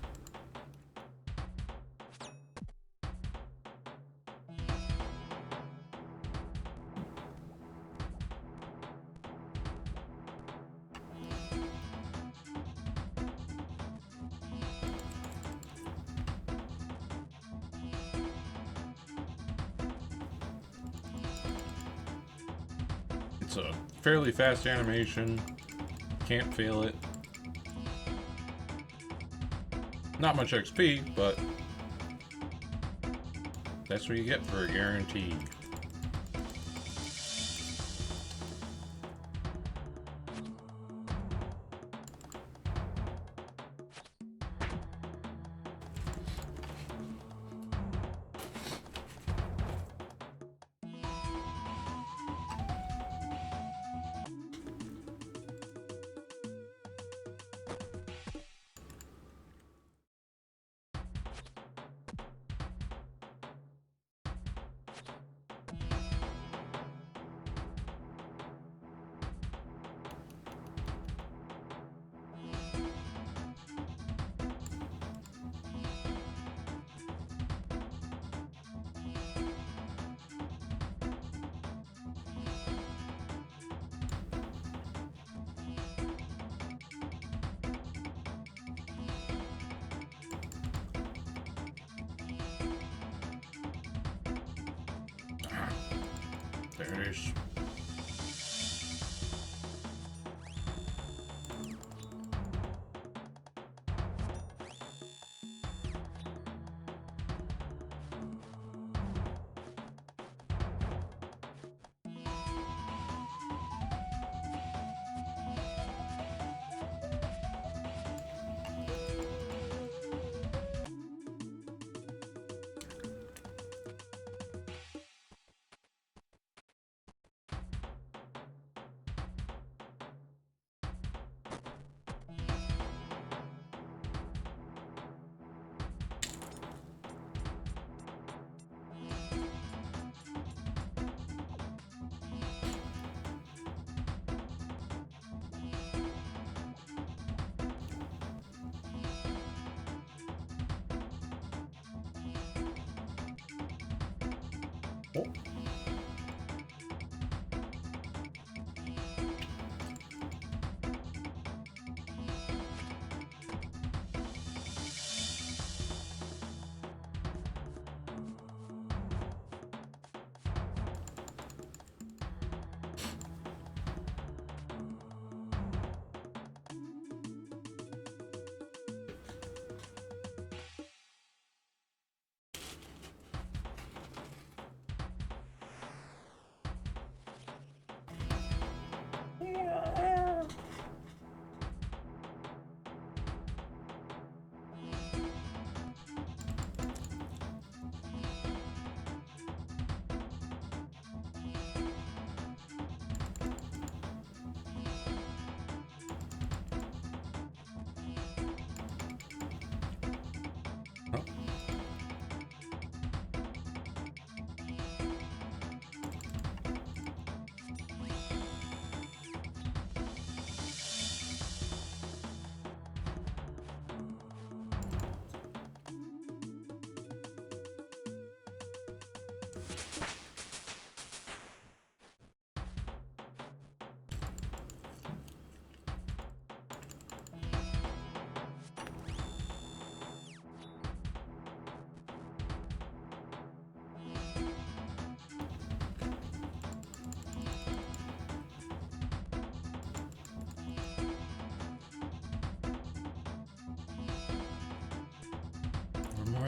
It's a fairly fast animation. Can't fail it. Not much XP, but that's what you get for a guarantee. There it is. Oh.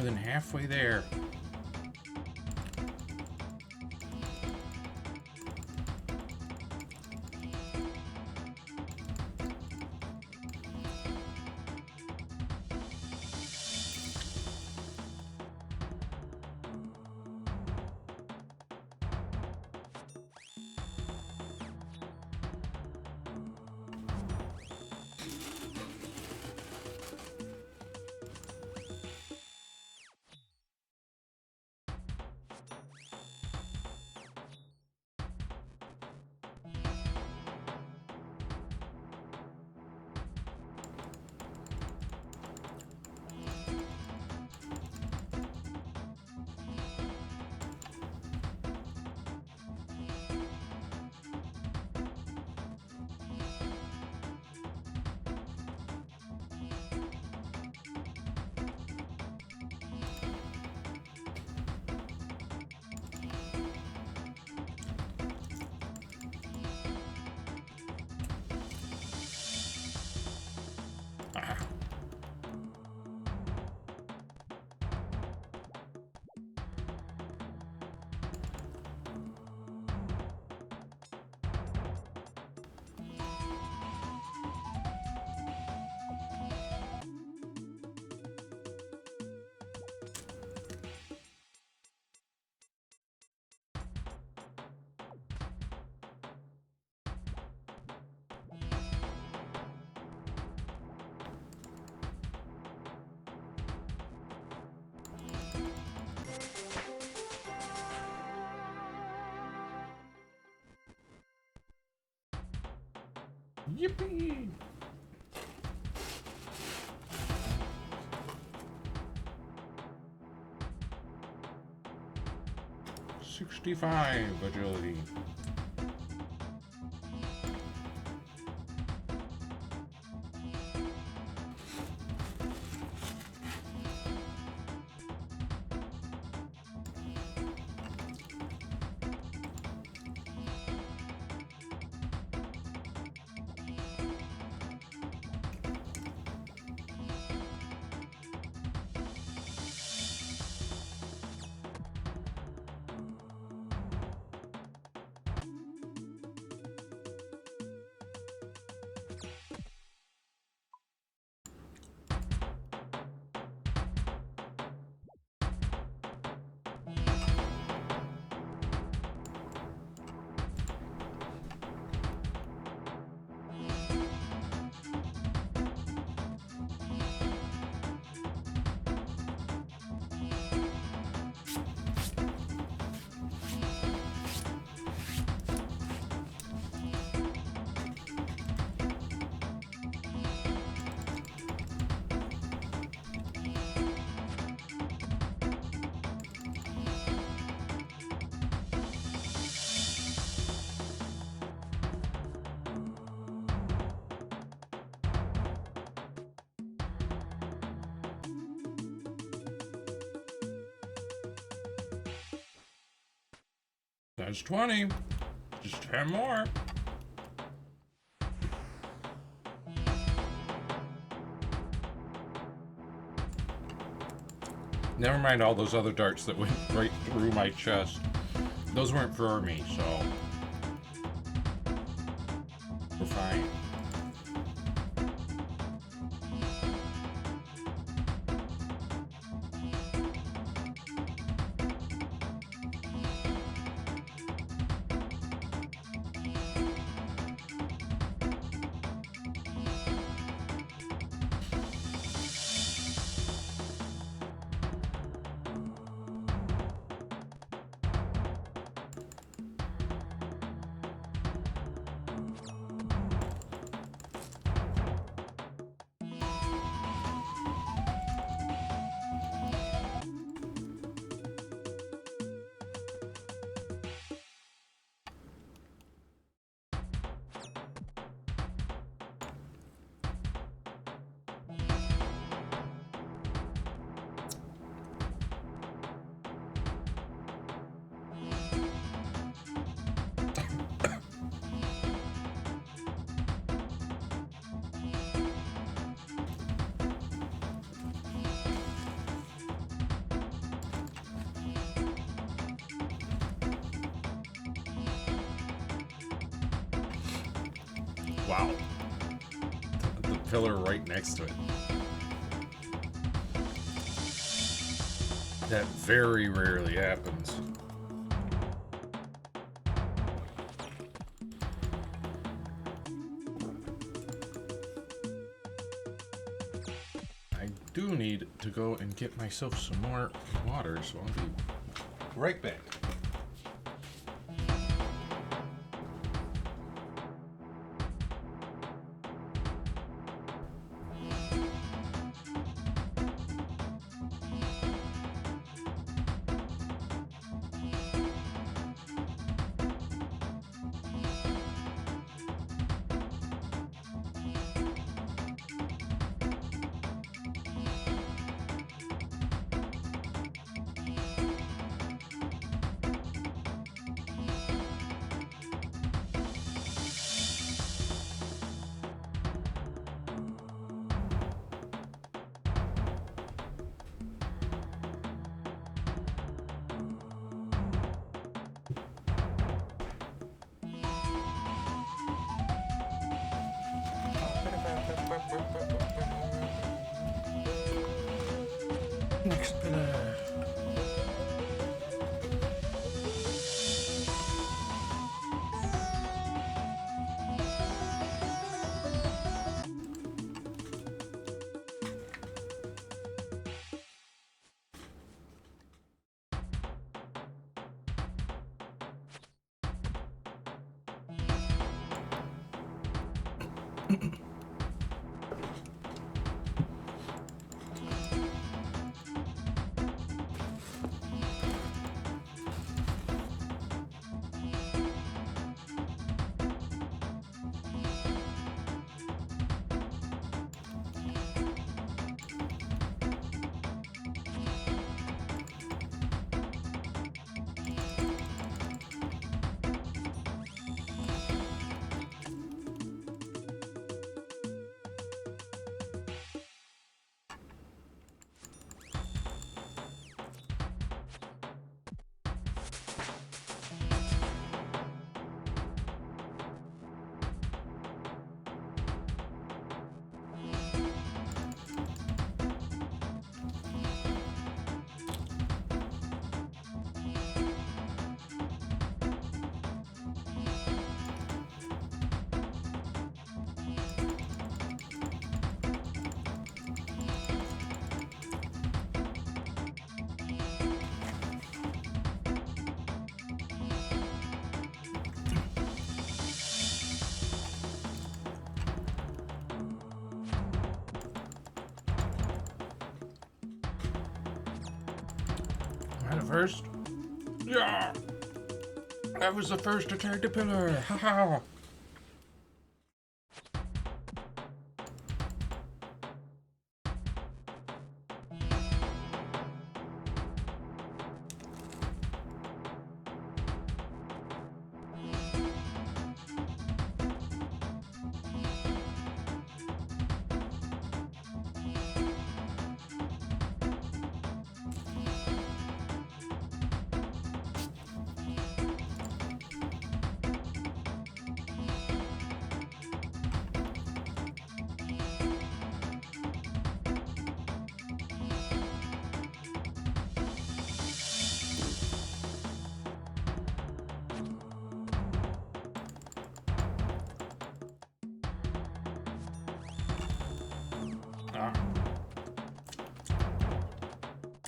than halfway there. Yippee! $65 agility. That's 20. Just 10 more. Never mind all those other darts that went right through my chest. Those weren't for me, so we're fine. Wow. The pillar right next to it. That very rarely happens. I do need to go and get myself some more water, so I'll be right back. Next pillar. First? Yeah! That was the first attack the pillar! Haha!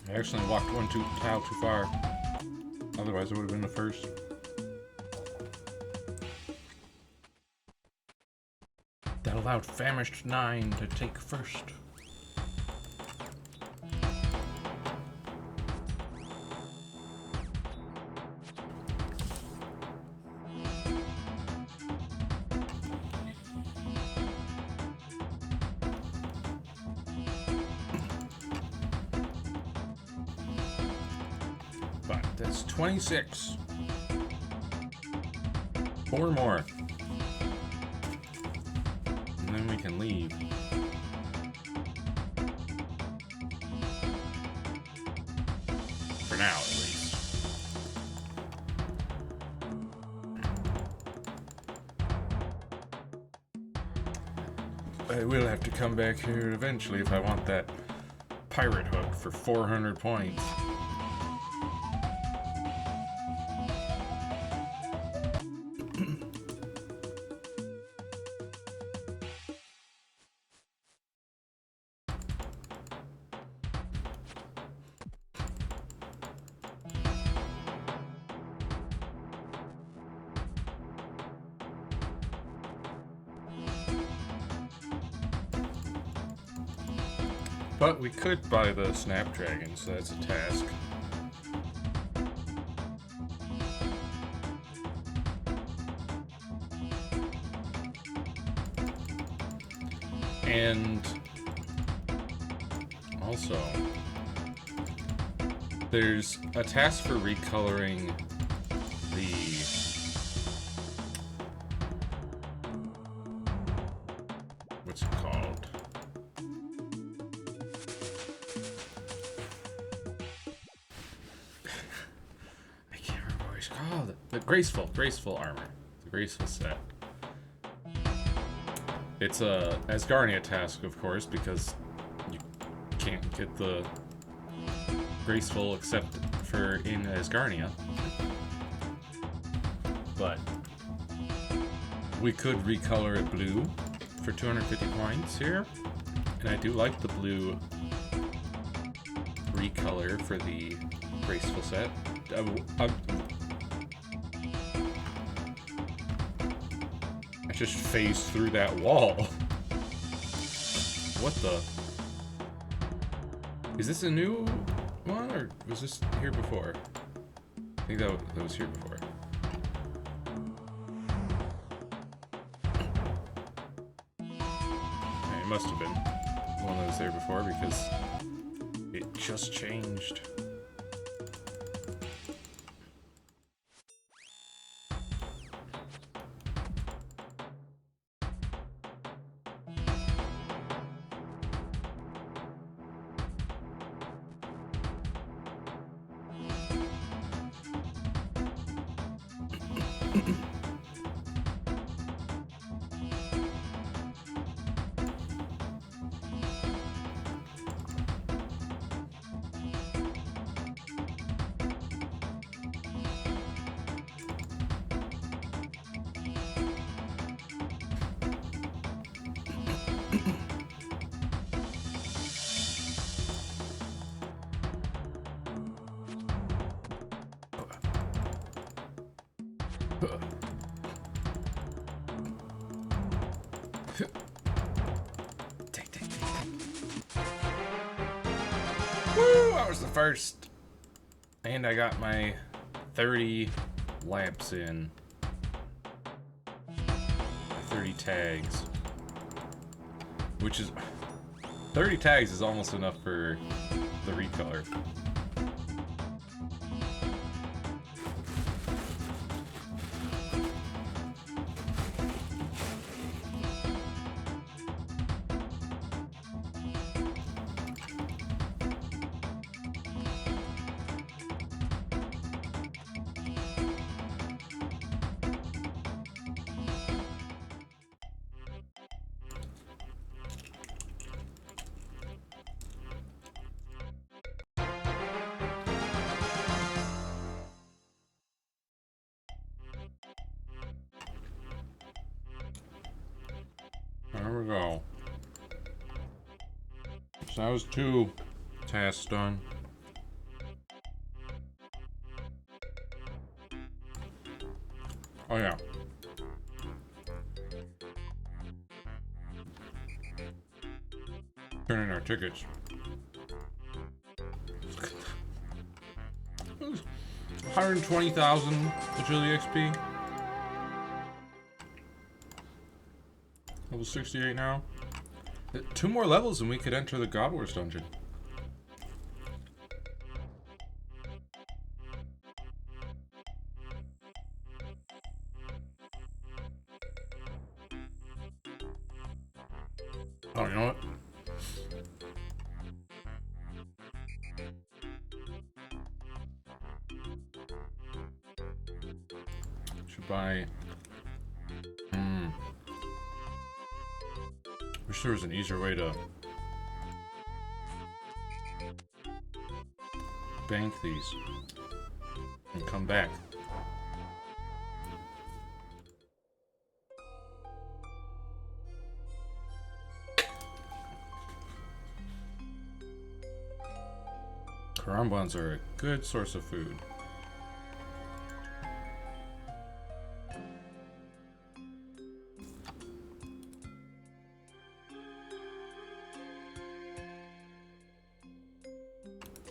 I actually walked one tile too far. Otherwise, it would have been the first. That allowed Famished 9 to take first. But that's 26. 4 more. And then we can leave. For now, at least. I will have to come back here eventually if I want that pirate hook for 400 points. But we could buy the Snapdragon, so that's a task. And also, there's a task for recoloring the what's it called? I can't remember what it's called. The graceful armor. The graceful set. It's a Asgarnia task, of course, because you can't get the graceful except for in Asgarnia. But we could recolor it blue for 250 points here. And I do like the blue recolor for the graceful set. I just phased through that wall. What the? Is this a new one, or was this here before? I think that was here before. It must have been the one that was there before because it just changed. Woo! I was the first. And I got my 30 lamps in. 30 tags. Which is... 30 tags is almost enough for the recolor. There we go. So that was 2 tasks done. Oh yeah. Turn in our tickets. 120,000 agility XP. Level 68 now. 2 more levels and we could enter the God Wars dungeon. Oh, you know what? Should buy... Wish there was an easier way to bank these and come back. Karambans are a good source of food.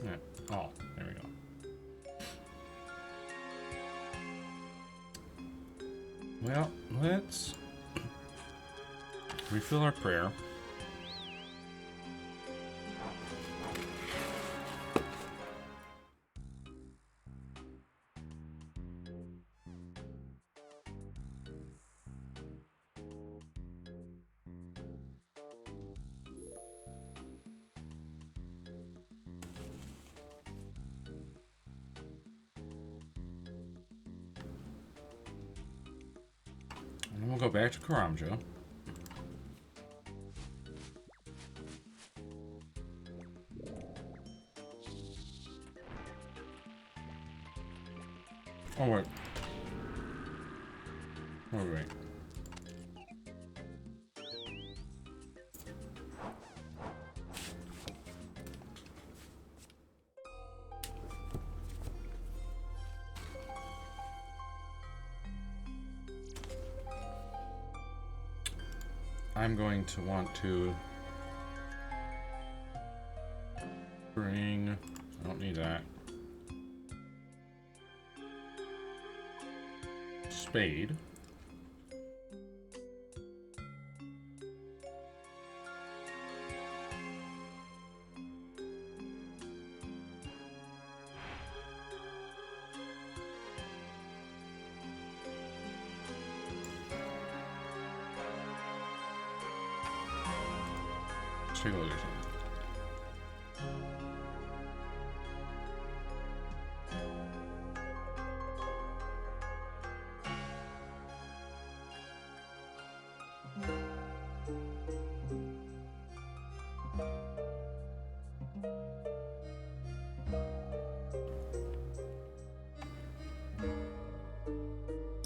Yeah. Oh, there we go. Well, let's refill our prayer. And we'll go back to Karamja. Oh, wait. Oh, wait. I'm going to want to bring... I don't need that. Spade. Let's take a look at something.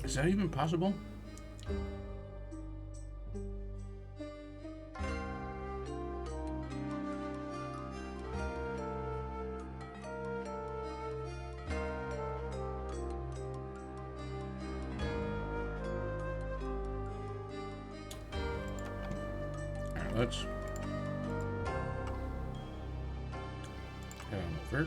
Is that even possible? Alright, let's head on over.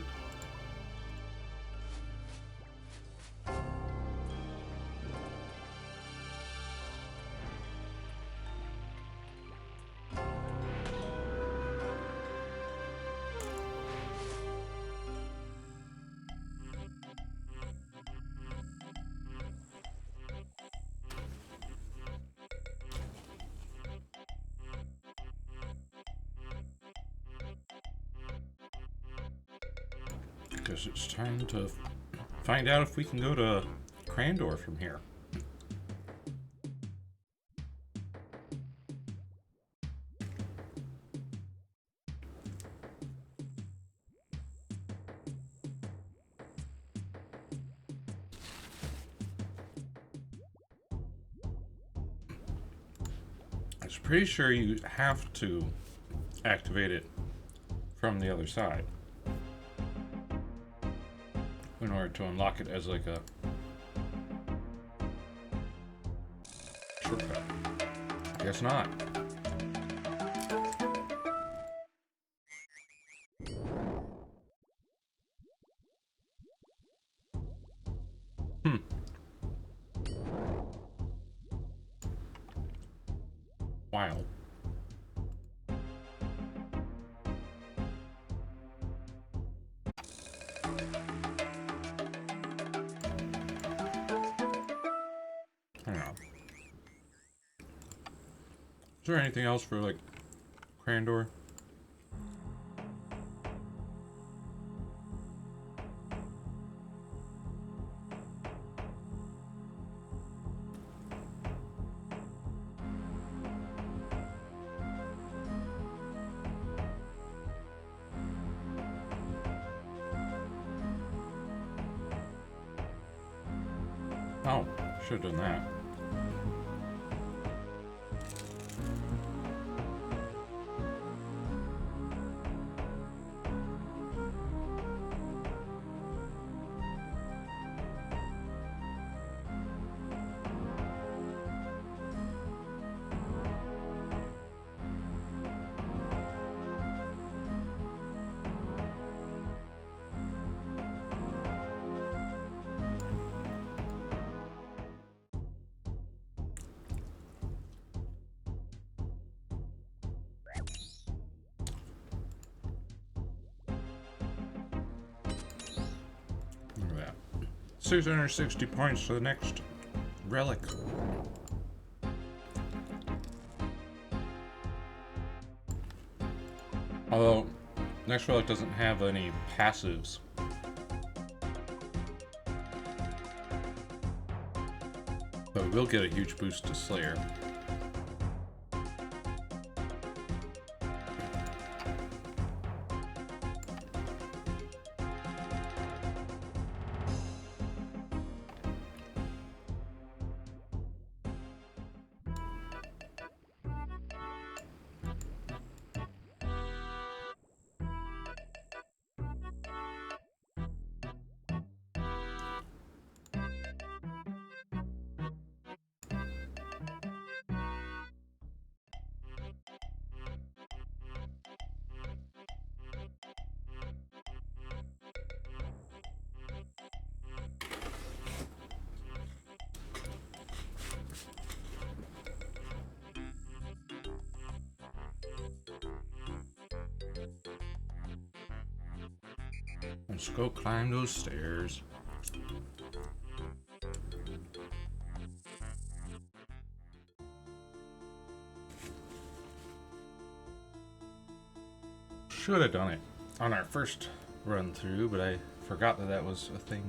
Guess it's time to find out if we can go to Crandor from here. I was pretty sure you have to activate it from the other side in order to unlock it as like a shortcut. Guess not. Wow. Hang on. Is there anything else for like Crandor? Oh, should have done that. Look at that. 660 points for the next relic. Although, next relic doesn't have any passives. But we will get a huge boost to Slayer. Let's go climb those stairs. Should have done it on our first run through, but I forgot that that was a thing.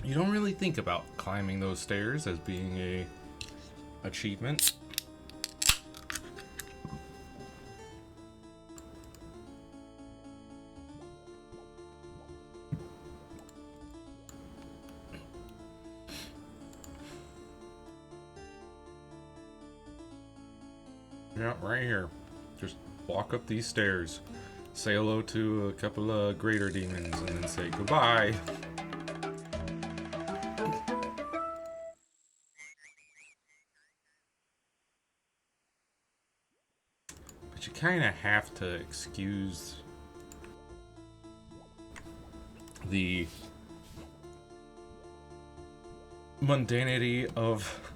You don't really think about climbing those stairs as being a achievement. Yeah, right here. Just walk up these stairs, say hello to a couple of greater demons, and then say goodbye. But you kind of have to excuse the mundanity of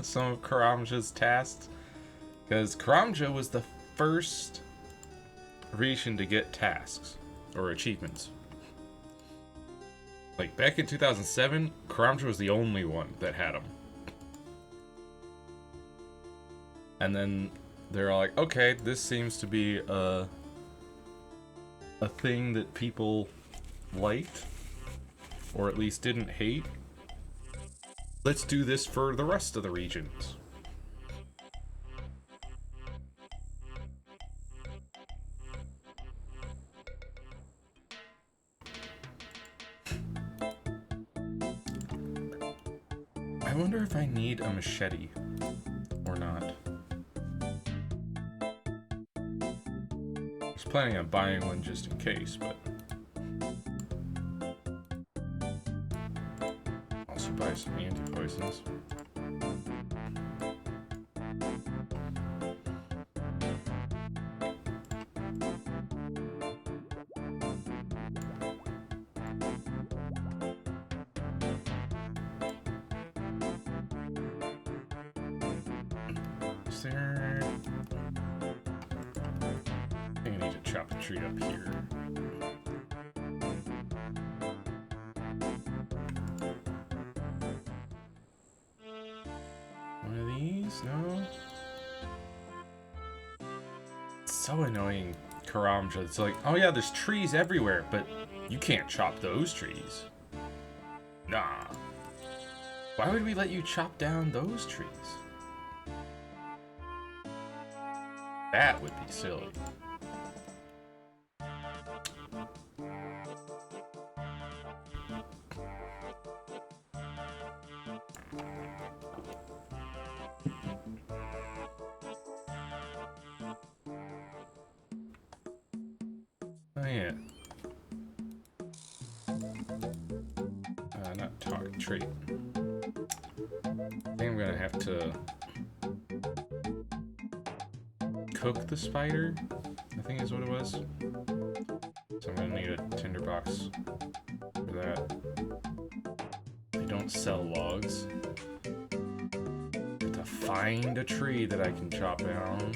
some of Karamja's tasks. Because Karamja was the first region to get tasks or achievements. Like back in 2007, Karamja was the only one that had them. And then they're like, okay, this seems to be a thing that people liked, or at least didn't hate. Let's do this for the rest of the regions. I wonder if I need a machete or not. I was planning on buying one just in case, but also buy some anti-poisons. There. I think I need to chop the tree up here. One of these? No. It's so annoying, Karamja. It's like, oh yeah, there's trees everywhere, but you can't chop those trees. Nah. Why would we let you chop down those trees? That would be silly. Oh yeah. Not talk, trait. I think I'm gonna have to cook the spider, I think is what it was. So I'm gonna need a tinderbox for that. They don't sell logs. I have to find a tree that I can chop down.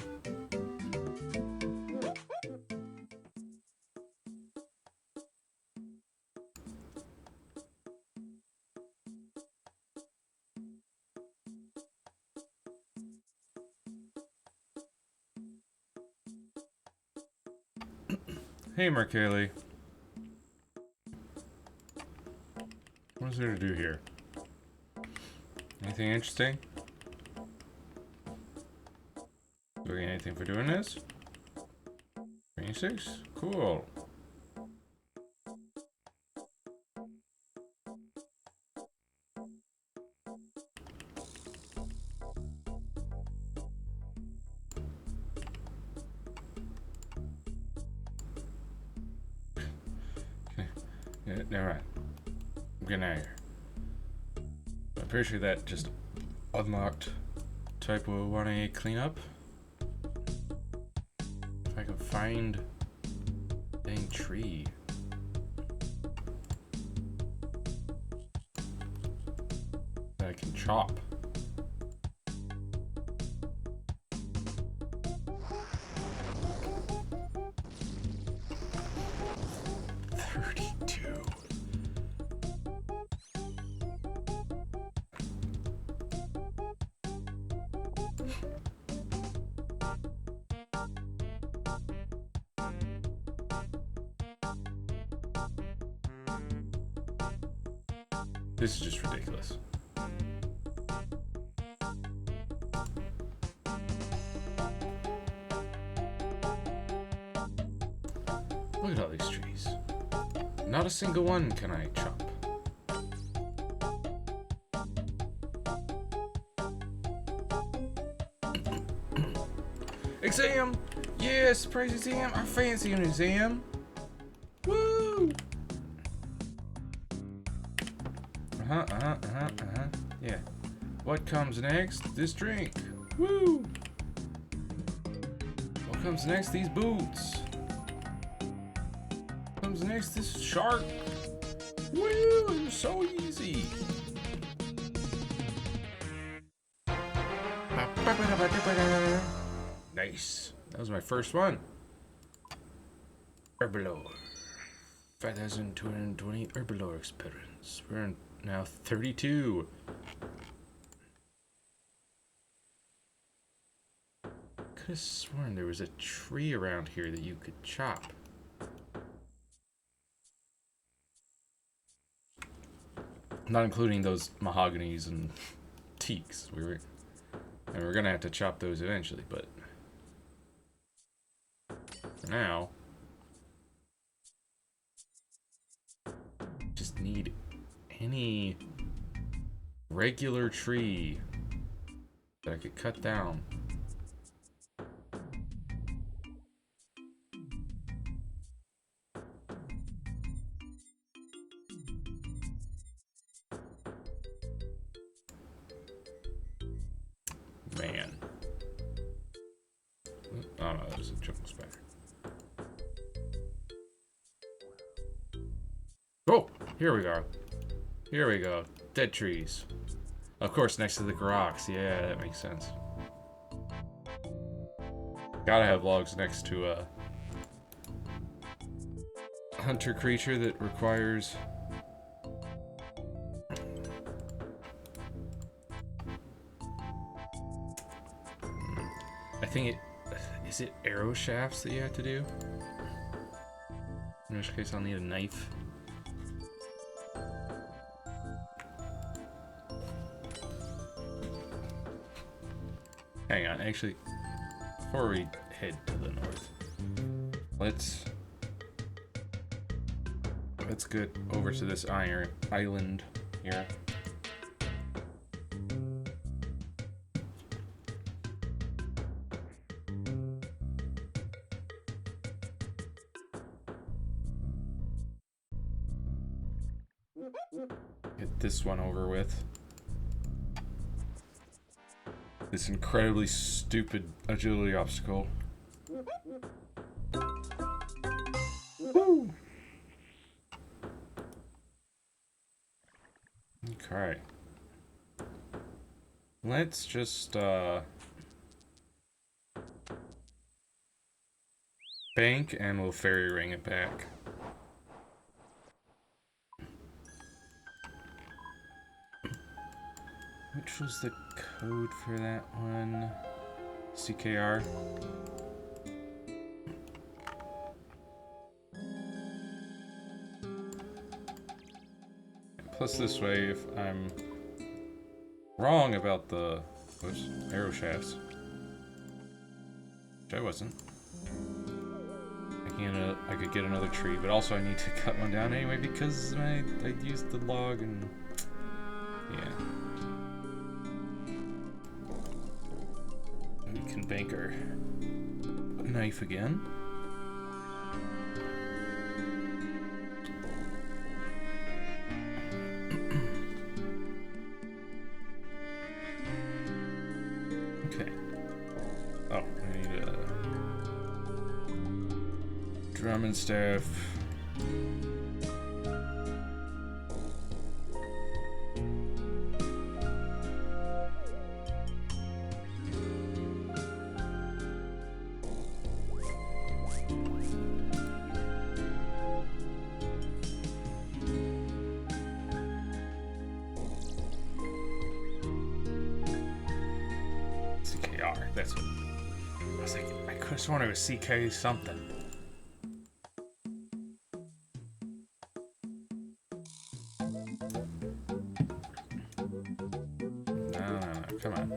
Hey, Markelli. What is there to do here? Anything interesting? Do we get anything for doing this? 26? Cool. Yeah, never mind. I'm getting out of here. I'm pretty sure that just unlocked Typo 1A cleanup. If I can find a dang tree. That I can chop. This is just ridiculous. Look at all these trees. Not a single one can I chop. Exam! Yes, praise exam! I fancy an exam! Woo! Yeah. What comes next? This drink. Woo! What comes next? These boots. What comes next? This shark. Woo! It's so easy. Nice. That was my first one. Herbalore. 5,220 Herbalore experience. We're in now 32. Could have sworn there was a tree around here that you could chop. Not including those mahoganies and teaks. We're gonna have to chop those eventually, but for now, just need any regular tree that I could cut down. Man. Oh no, that was a jungle spider. Oh, here we go. Here we go. Dead trees. Of course, next to the rocks. Yeah, that makes sense. Gotta have logs next to a hunter creature that requires I think is it arrow shafts that you have to do? In which case I'll need a knife. Hang on, actually, before we head to the north, let's get over to this island here. Get this one over with. This incredibly stupid agility obstacle. Woo! Okay. Let's just, bank and we'll fairy ring it back. Which was the code for that one? CKR. Plus this way, if I'm wrong about the arrow shafts, which I wasn't, I could get another tree, but also I need to cut one down anyway because I used the log and yeah. We can bank our knife again. Okay. Oh, I need a drum and staff. CKR, that's what. I was like, I could have sworn it was CK something. No, come on.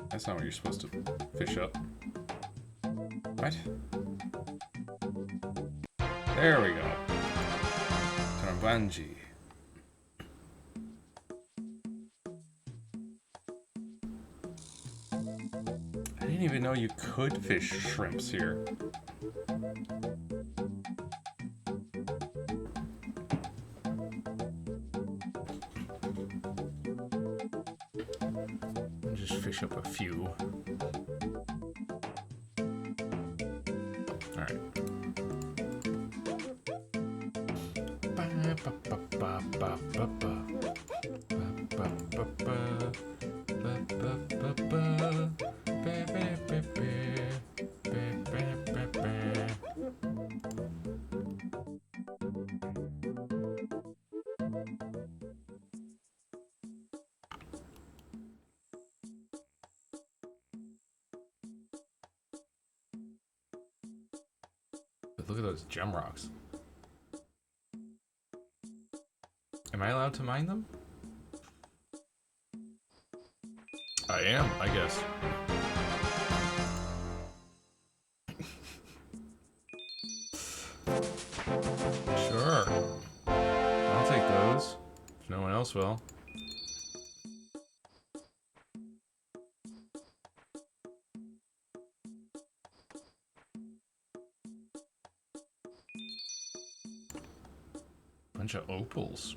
That's not what you're supposed to fish up. What? There we go. Karamja. I didn't even know you could fish shrimps here. I'll just fish up a few. Alright. But look at those gem rocks. Am I allowed to mine them? I am, I guess. Sure. I'll take those. If no one else will. Bunch of opals.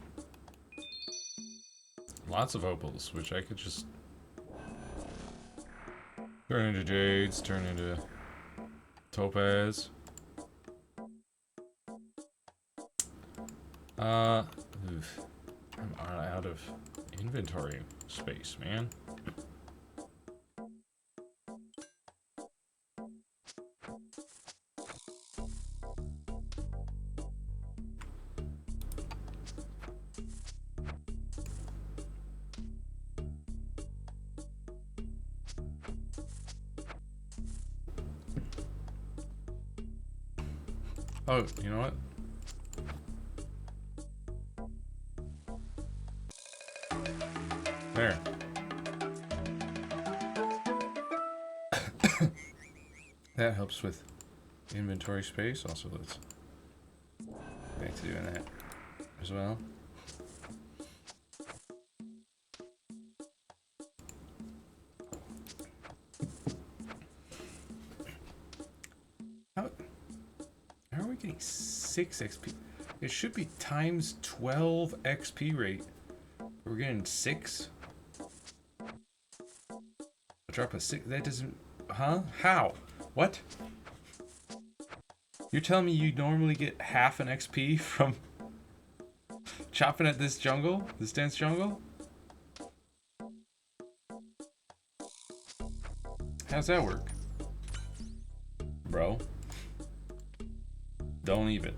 Lots of opals, which I could just turn into jades, turn into topaz. Oof. I'm out of inventory space, man. Oh, you know what? There. That helps with inventory space. Also, let's back to doing that as well. How are we getting 6 XP? It should be times 12 XP rate. We're getting 6. A drop of 6. That doesn't. Huh? How? What? You're telling me you normally get half an XP from chopping at this jungle? This dense jungle? How's that work? Bro. Don't even.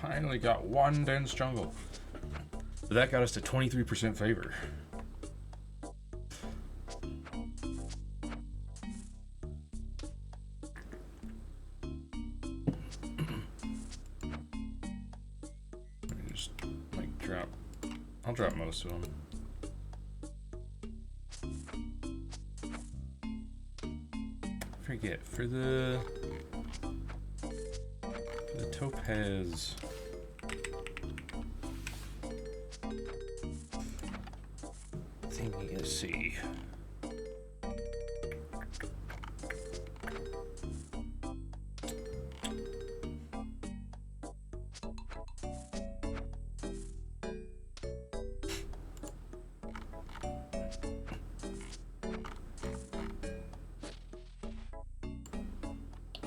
Finally got one dense jungle. But that got us to 23% favor. Let me just like drop. I'll drop most of them. Forget for the topaz. Thingy, let's see.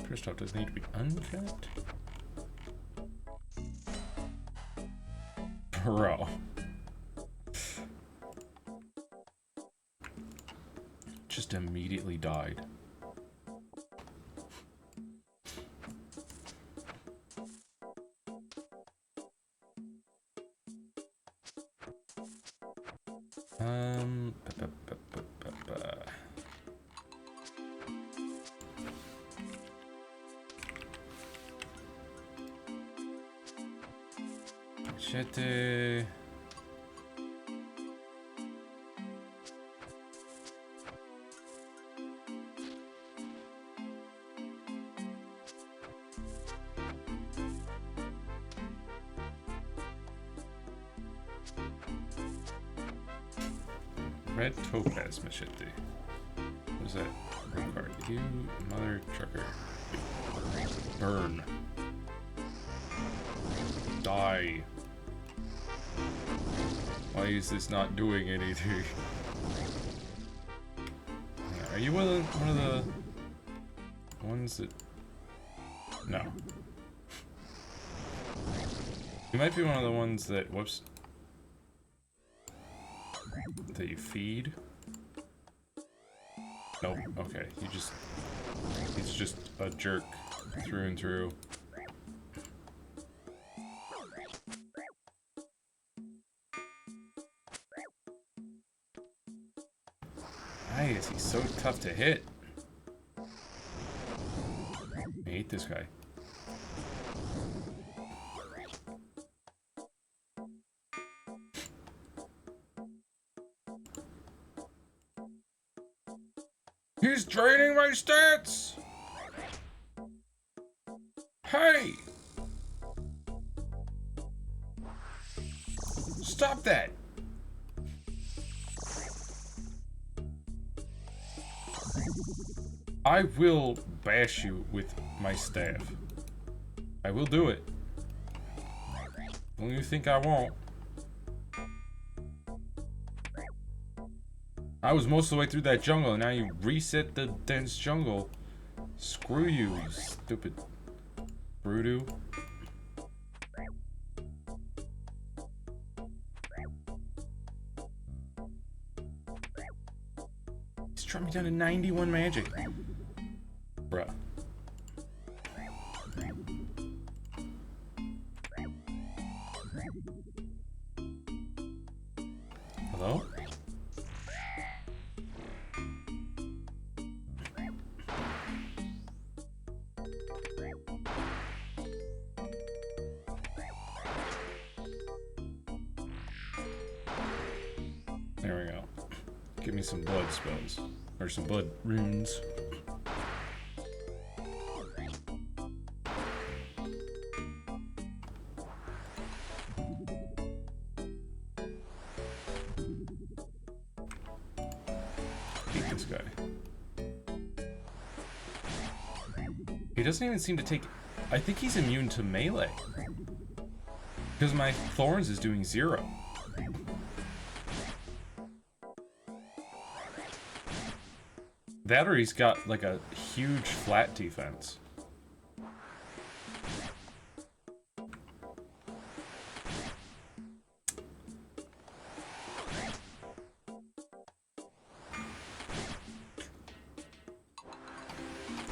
First off, does it need to be uncapped? Bro. Just immediately died. Machete. Red topaz machete. What is that? Red card. You mother trucker. Burn. Die. Why is this not doing anything? Are you one of the ones that... No. You might be one of the ones that... Whoops. That you feed? Nope. Okay. He's just a jerk through and through. Why is he so tough to hit? I hate this guy. He's draining my stats! Hey! Stop that! I will bash you with my staff. I will do it. Don't you think I won't? I was most of the way through that jungle, and now you reset the dense jungle. Screw you, you stupid Bruto. He's trying me down to 91 magic. Bruh. Hello? There we go. Give me some blood spells. Or some blood runes. Hate this guy. He doesn't even seem to take... I think he's immune to melee. Because my Thorns is doing 0. That or he's got like a huge flat defense.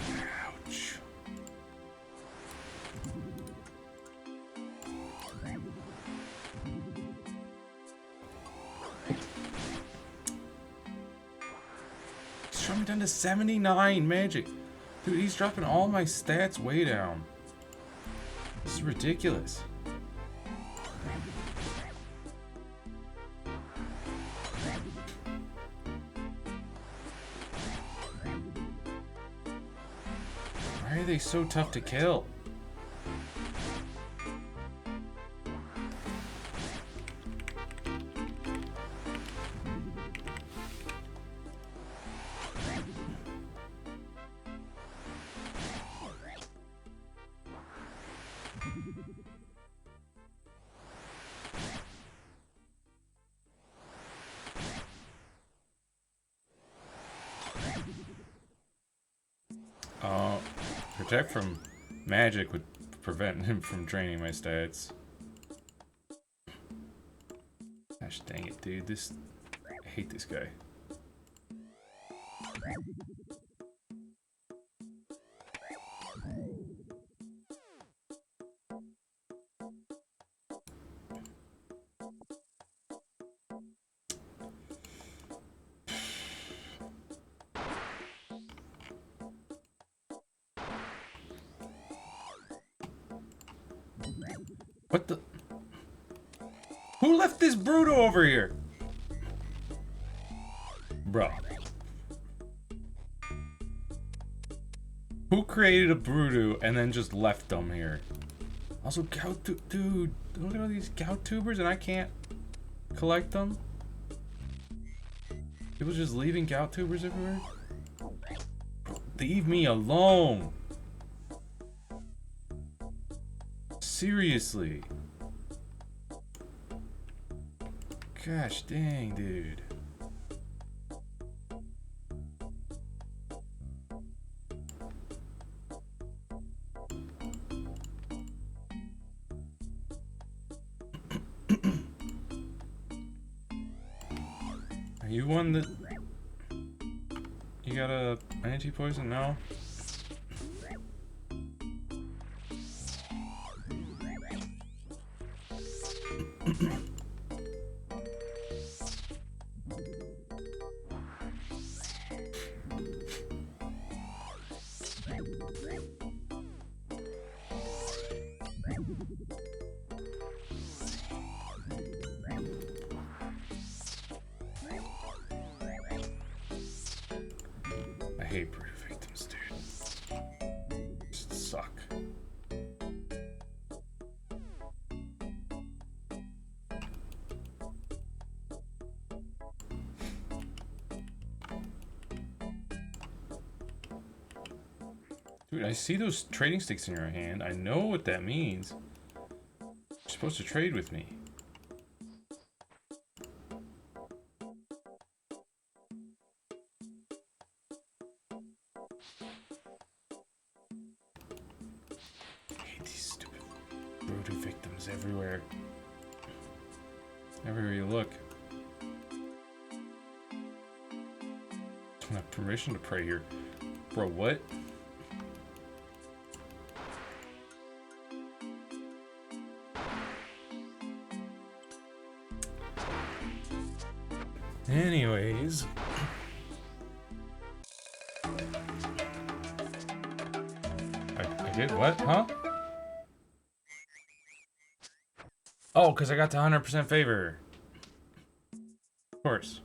Ouch. Shot me down to 79 magic. Dude, he's dropping all my stats way down. This is ridiculous. Why are they so tough to kill? Protect from magic would prevent him from draining my stats. Gosh dang it, dude. I hate this guy. What the? Who left this Bruto over here? Bro. Who created a Bruto and then just left them here? Also, dude, look at all these gout tubers and I can't collect them? People just leaving gout tubers everywhere? Leave me alone! Seriously. Gosh dang, dude. Are you one that... You got a anti-poison? No? I hate Bruto victims, dude. Just suck. Dude, I see those trading sticks in your hand. I know what that means. You're supposed to trade with me. I hate these stupid Bruto victims everywhere. Everywhere you look. Don't have permission to pray here. Bro, what? Anyways. I did what? Huh? Oh, because I got to 100% favor. Of course.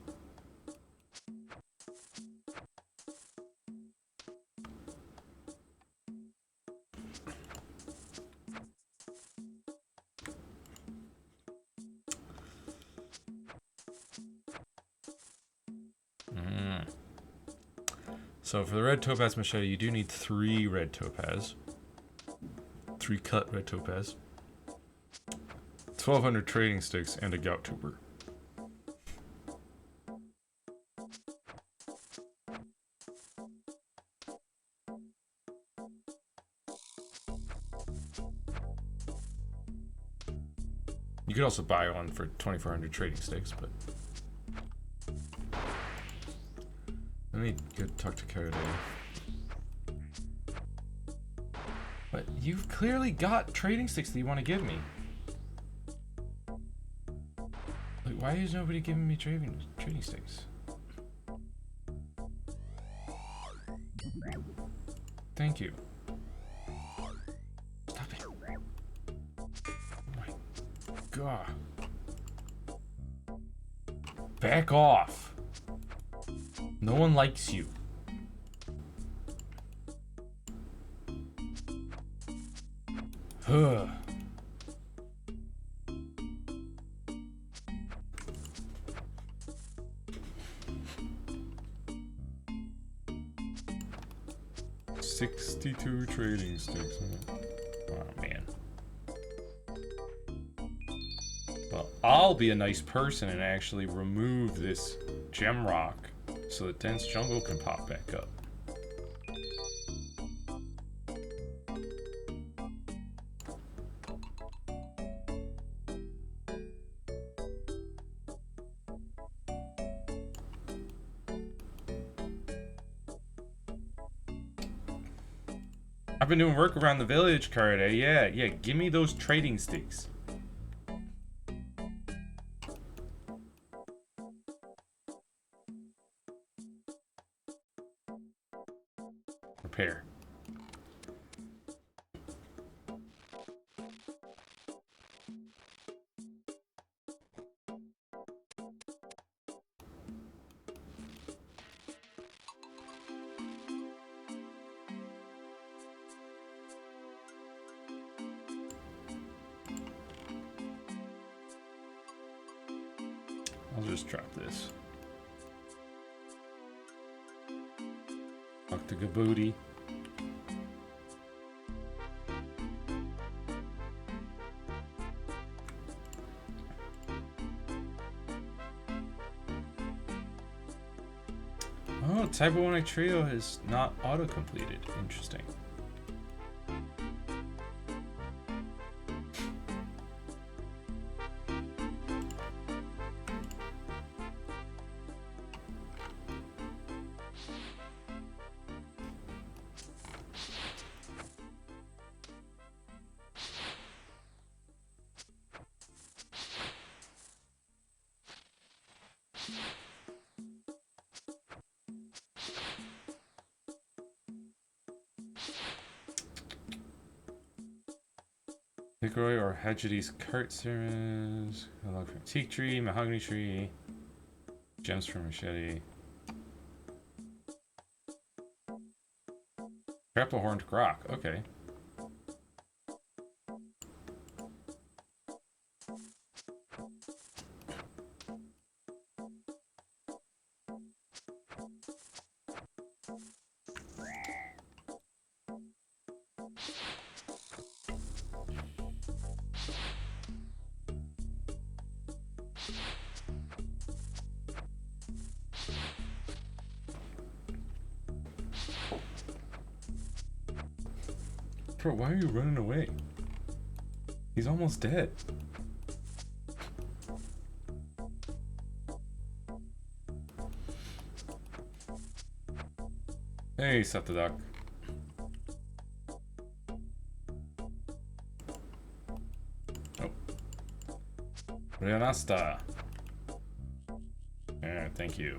So for the red topaz machete, you do need 3 red topaz. 3 cut red topaz. 1,200 trading sticks and a gout tuber. You could also buy one for 2,400 trading sticks, but... Let me go talk to Karade. But you've clearly got trading sticks that you want to give me. Like, why is nobody giving me trading sticks? Thank you. Stop it. Oh my god. Back off. No one likes you. Huh. $62 trading sticks. Oh man. Well, I'll be a nice person and actually remove this gem rock so that dense jungle can pop back up. I've been doing work around the village, Karade. Yeah, give me those trading sticks. Repair. I'll just drop this. Talk to Gaboody. Oh, Type 1 Trio is not auto-completed. Interesting. Hickory or Hagides cart series, a log from teak tree, mahogany tree, gems from machete, grapple horned grok. Okay. Bro, why are you running away? He's almost dead. Hey, Set the Duck. Oh. Rianasta. Yeah, thank you.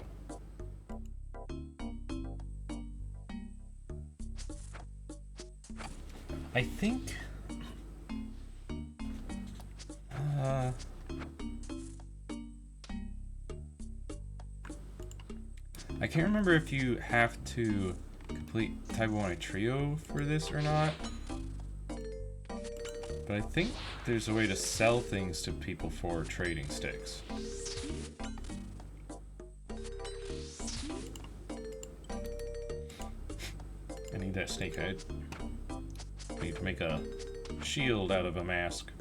I think... I can't remember if you have to complete Type 1 Trio for this or not. But I think there's a way to sell things to people for trading sticks. need that snake head. Need to make a shield out of a mask.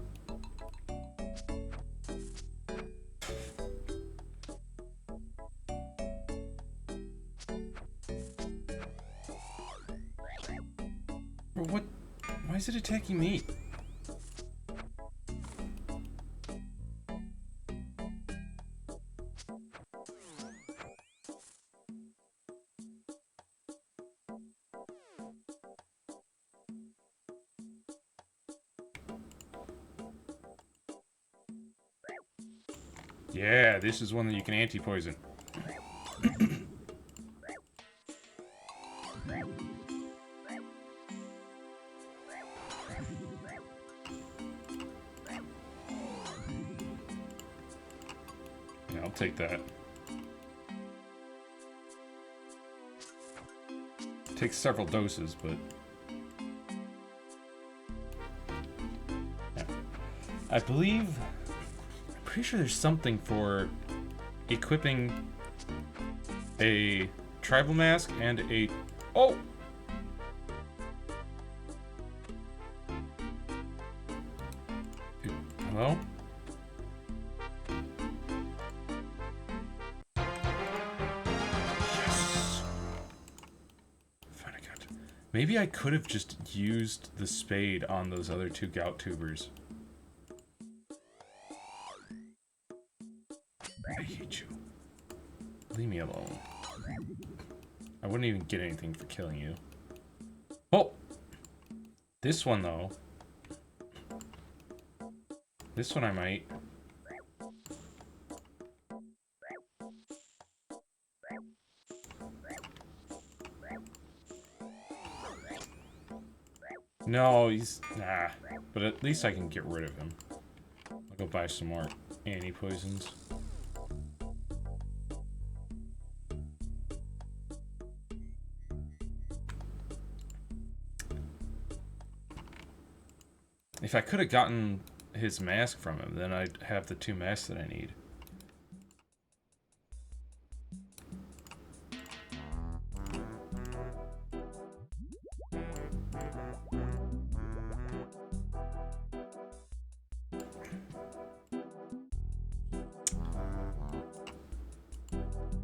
Bro, what? Why is it attacking me? Yeah, this is one that you can anti-poison. Yeah, I'll take that. Takes several doses, but... Yeah. I believe... Pretty sure there's something for equipping a tribal mask and a... Oh! Dude, hello? Yes! Fine, I got it. Maybe I could have just used the spade on those other two gout tubers. I hate you. Leave me alone. I wouldn't even get anything for killing you. Oh! This one, though. This one I might. No, he's... Nah. But at least I can get rid of him. I'll go buy some more anti-poisons. If I could have gotten his mask from him, then I'd have the two masks that I need.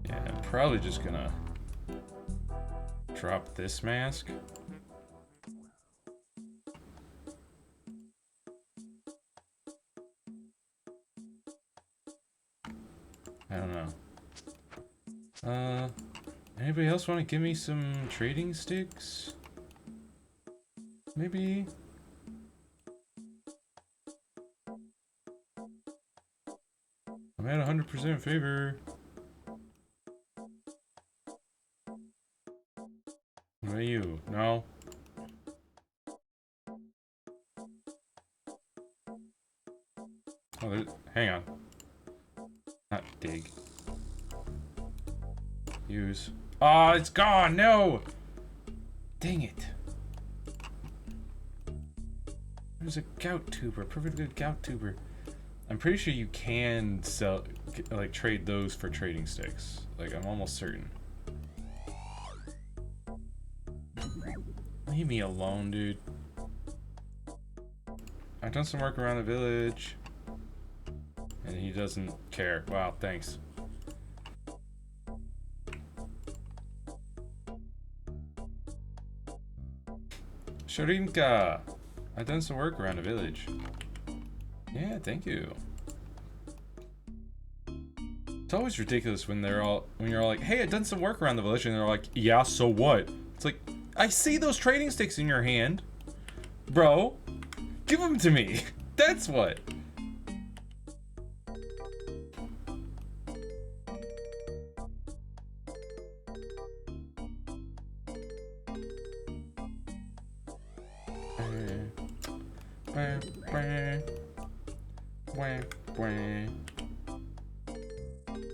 Yeah, I'm probably just gonna drop this mask. I don't know. Anybody else want to give me some trading sticks? Maybe? I'm at 100% favor. What about you? No? Oh, hang on. Not dig. Use. Oh, it's gone! No! Dang it. There's a gout tuber, perfectly good gout tuber. I'm pretty sure you can sell, like, trade those for trading sticks. Like, I'm almost certain. Leave me alone, dude. I've done some work around the village. And he doesn't care. Wow, thanks. Shorinka! I've done some work around the village. Yeah, thank you. It's always ridiculous when you're all like, hey, I've done some work around the village, and they're like, yeah, so what? It's like, I see those trading sticks in your hand. Bro, give them to me. That's what.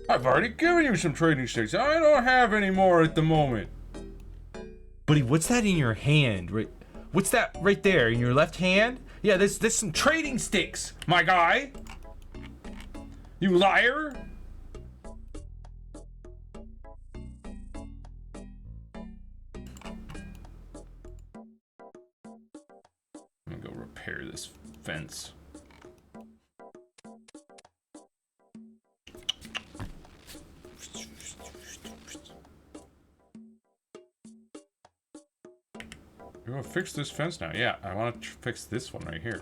I've already given you some trading sticks. I don't have any more at the moment. Buddy, what's that in your hand? Right? What's that right there in your left hand? Yeah, there's some trading sticks, my guy. You liar. repair this fence. You want to fix this fence now? Yeah, I want to fix this one right here.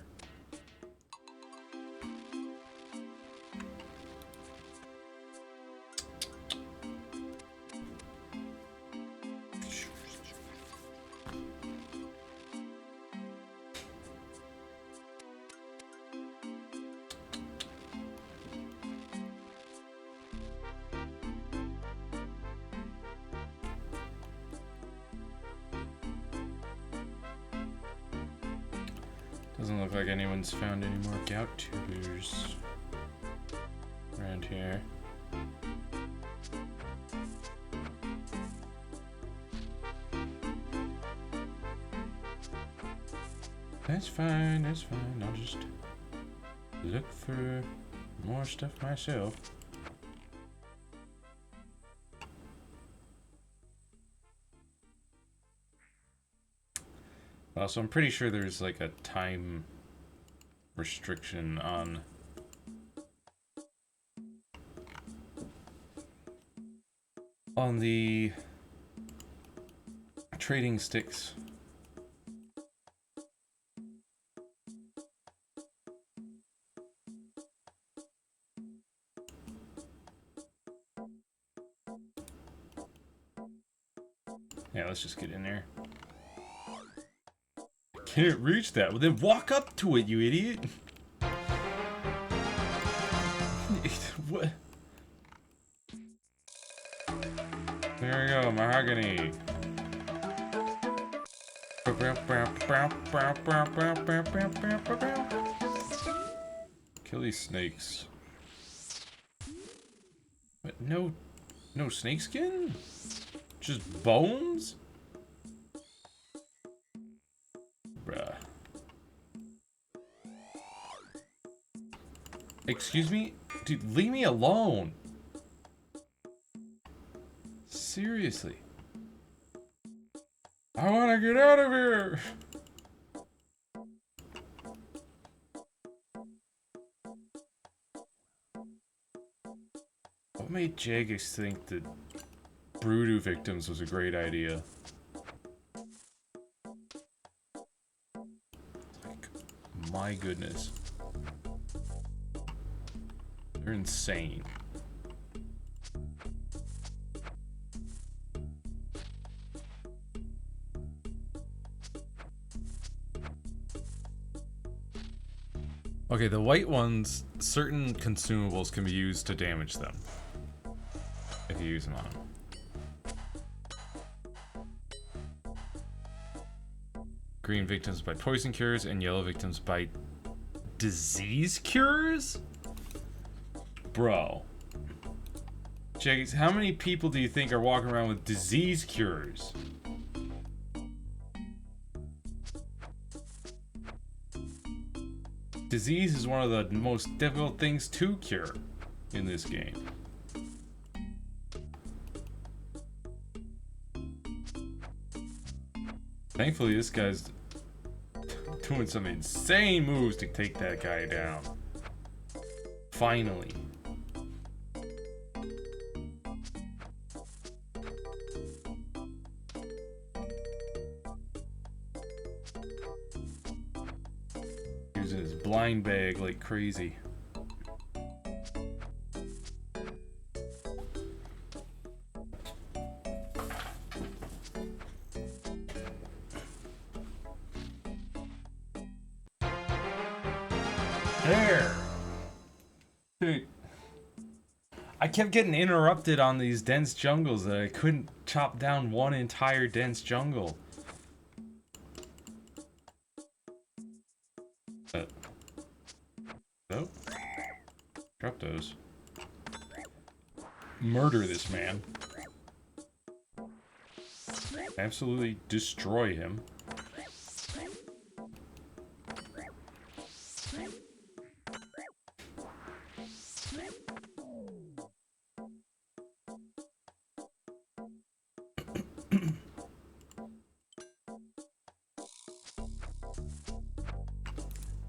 Doesn't look like anyone's found any more gout tubers around here. That's fine, that's fine. I'll just look for more stuff myself. So I'm pretty sure there's like a time restriction on the trading sticks. Yeah, let's just get in there. Can't reach that. Well, then walk up to it, you idiot. What? There we go, mahogany. Kill these snakes. What? No snake skin? Just bones? Bruh. Excuse me? Dude, leave me alone. Seriously. I want to get out of here. What made Jagex think that Broodoo victims was a great idea? Like, my goodness. They're insane. Okay, the white ones, certain consumables can be used to damage them. If you use them on them. Green victims by poison cures and yellow victims by disease cures? Bro. Jags, how many people do you think are walking around with disease cures? Disease is one of the most difficult things to cure in this game. Thankfully, this guy's doing some insane moves to take that guy down. Finally. Using his blind bag like crazy. There! Dude. I kept getting interrupted on these dense jungles that I couldn't chop down one entire dense jungle. Nope. Drop those. Murder this man. Absolutely destroy him.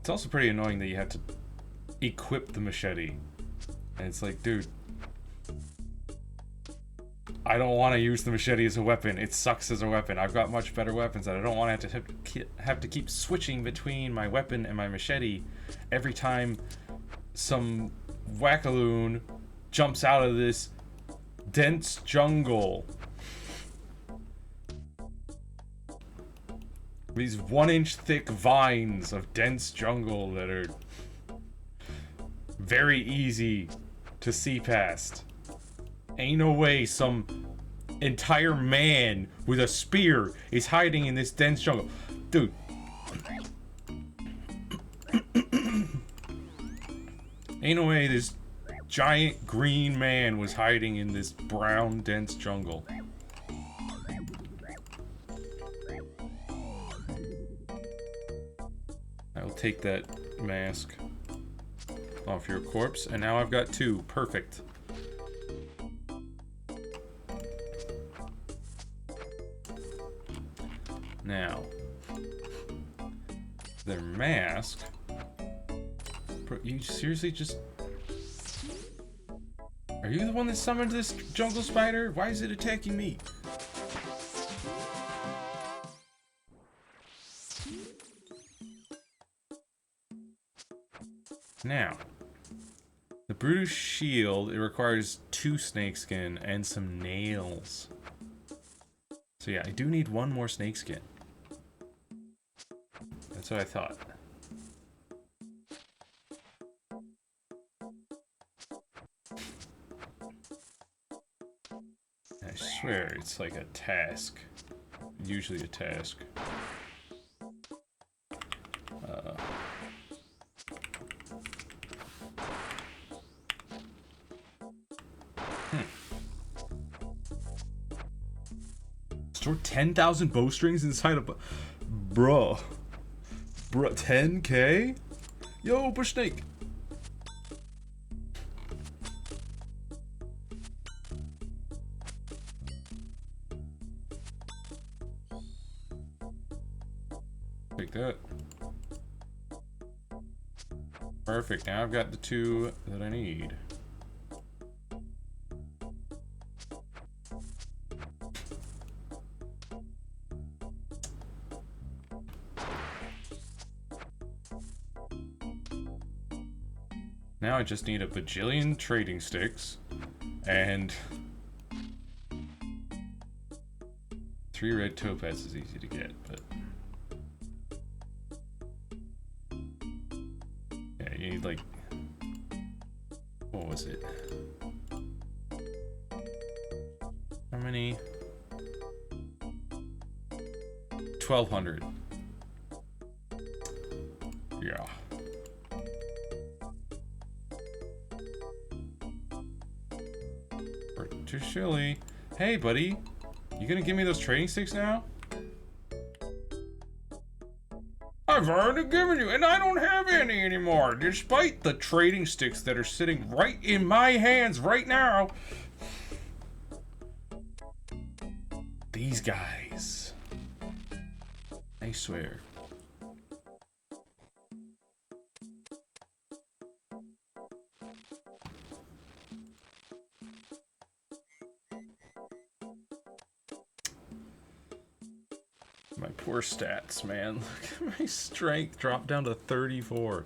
It's also pretty annoying that you have to equip the machete. And it's like, dude, I don't want to use the machete as a weapon. It sucks as a weapon. I've got much better weapons, and I don't want to have to keep switching between my weapon and my machete every time some wackaloon jumps out of this dense jungle. These 1-inch thick vines of dense jungle that are very easy to see past. Ain't no way some entire man with a spear is hiding in this dense jungle. Dude. Ain't no way this giant green man was hiding in this brown dense jungle. I'll take that mask off your corpse, and now I've got 2. Perfect. Now, their mask. Bro, you seriously just... Are you the one that summoned this jungle spider? Why is it attacking me? Now, the Brutus shield, it requires 2 snakeskin and some nails. So yeah, I do need 1 more snakeskin. That's what I thought. I swear, it's like a task. Usually a task. Store 10,000 bowstrings inside a... Bruh. Bruh, 10k? Yo, bush snake. Take that. Perfect, now I've got the 2 that I need. Now I just need a bajillion trading sticks and 3 red topaz is easy to get, but yeah, you need like, what was it? How many? 1,200. Yeah. Too chilly. Hey, buddy. You gonna give me those trading sticks now? I've already given you, and I don't have any anymore, despite the trading sticks that are sitting right in my hands right now. These guys. I swear. My poor stats, man. Look at my strength drop down to 34.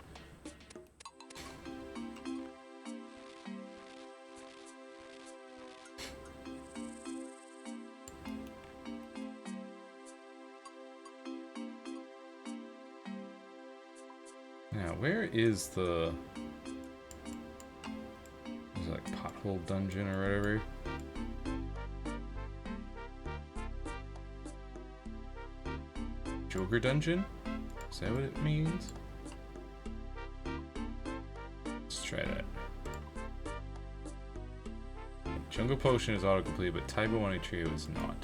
Now, where is the... Is it like pothole dungeon or whatever? Joker dungeon? Is that what it means? Let's try that. Jungle Potion is autocomplete, but Taibo One Trio is not.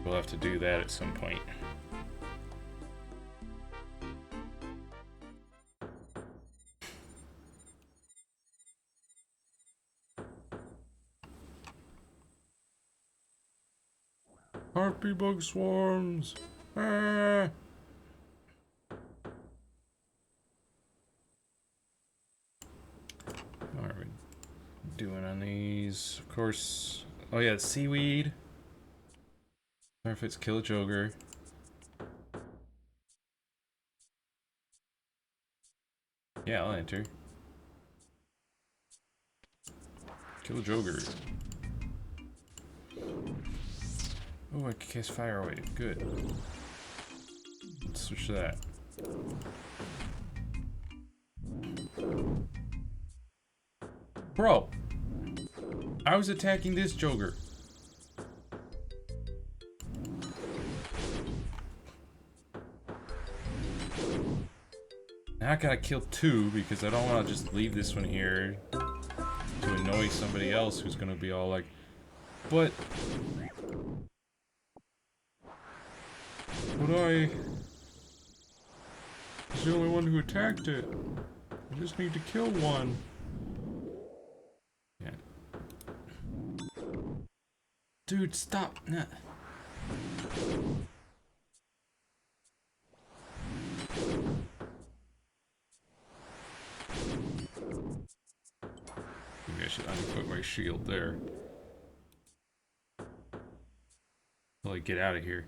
We'll have to do that at some point. Harpy bug swarms. Ah. Doing on these, of course. Oh yeah, seaweed. Or if it's kill a Joker. Yeah, I'll enter. Kill a Joker. Oh, I can cast Fire Wave. Good. Let's switch to that. Bro! I was attacking this Joker. Now I gotta kill two because I don't want to just leave this one here to annoy somebody else who's gonna be all like, but I was the only one who attacked it. I just need to kill one. Yeah. Dude, stop. Nah. Maybe I should unequip my shield there. Till I get out of here.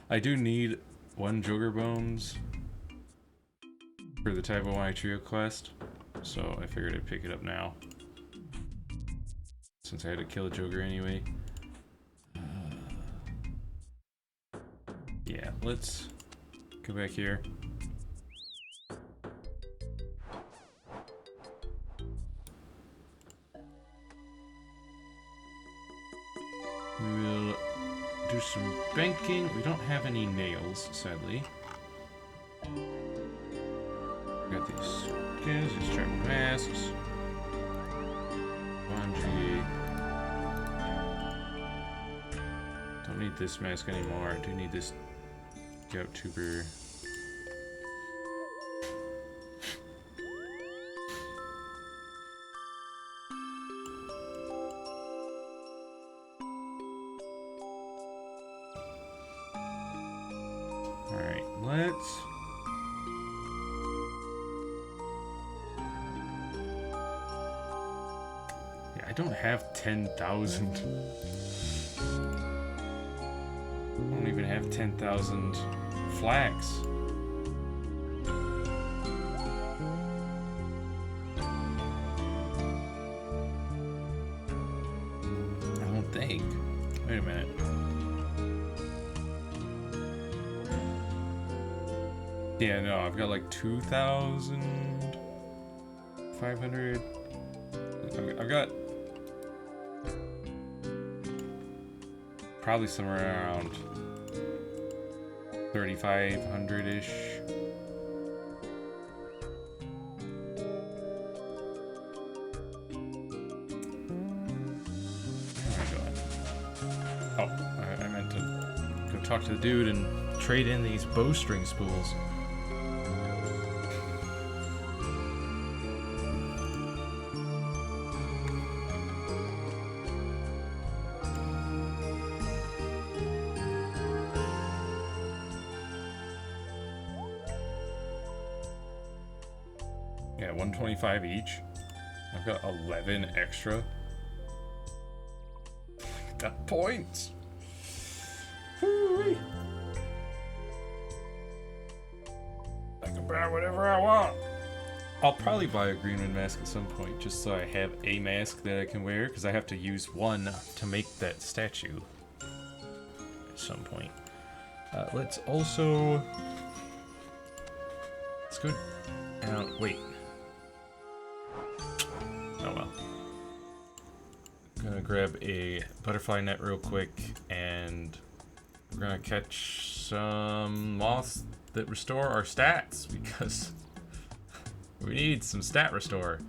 I do need 1 Joker Bones for the Type of Y Trio quest, so I figured I'd pick it up now. Since I had to kill a Joker anyway. Yeah, let's go back here. We will do some banking. We don't have any nails, sadly. We got these skins, these trap masks. Bungee. Don't need this mask anymore. I do need this gout tuber. Alright, let's... Yeah, I don't have 10,000. I don't even have 10,000 flags. I don't think. Wait a minute. Yeah, no, I've got like 2,500. I've got probably somewhere around 3,500-ish. Where am I going? Oh, I meant to go talk to the dude and trade in these bowstring spools. Yeah, 125 each. I've got 11 extra. Got points. Woo-wee. I can buy whatever I want. I'll probably buy a Greenman mask at some point, just so I have a mask that I can wear, because I have to use one to make that statue at some point. Let's also... Let's go down... Wait. Oh well. I'm gonna grab a butterfly net real quick, and we're gonna catch some moths that restore our stats, because we need some stat restore.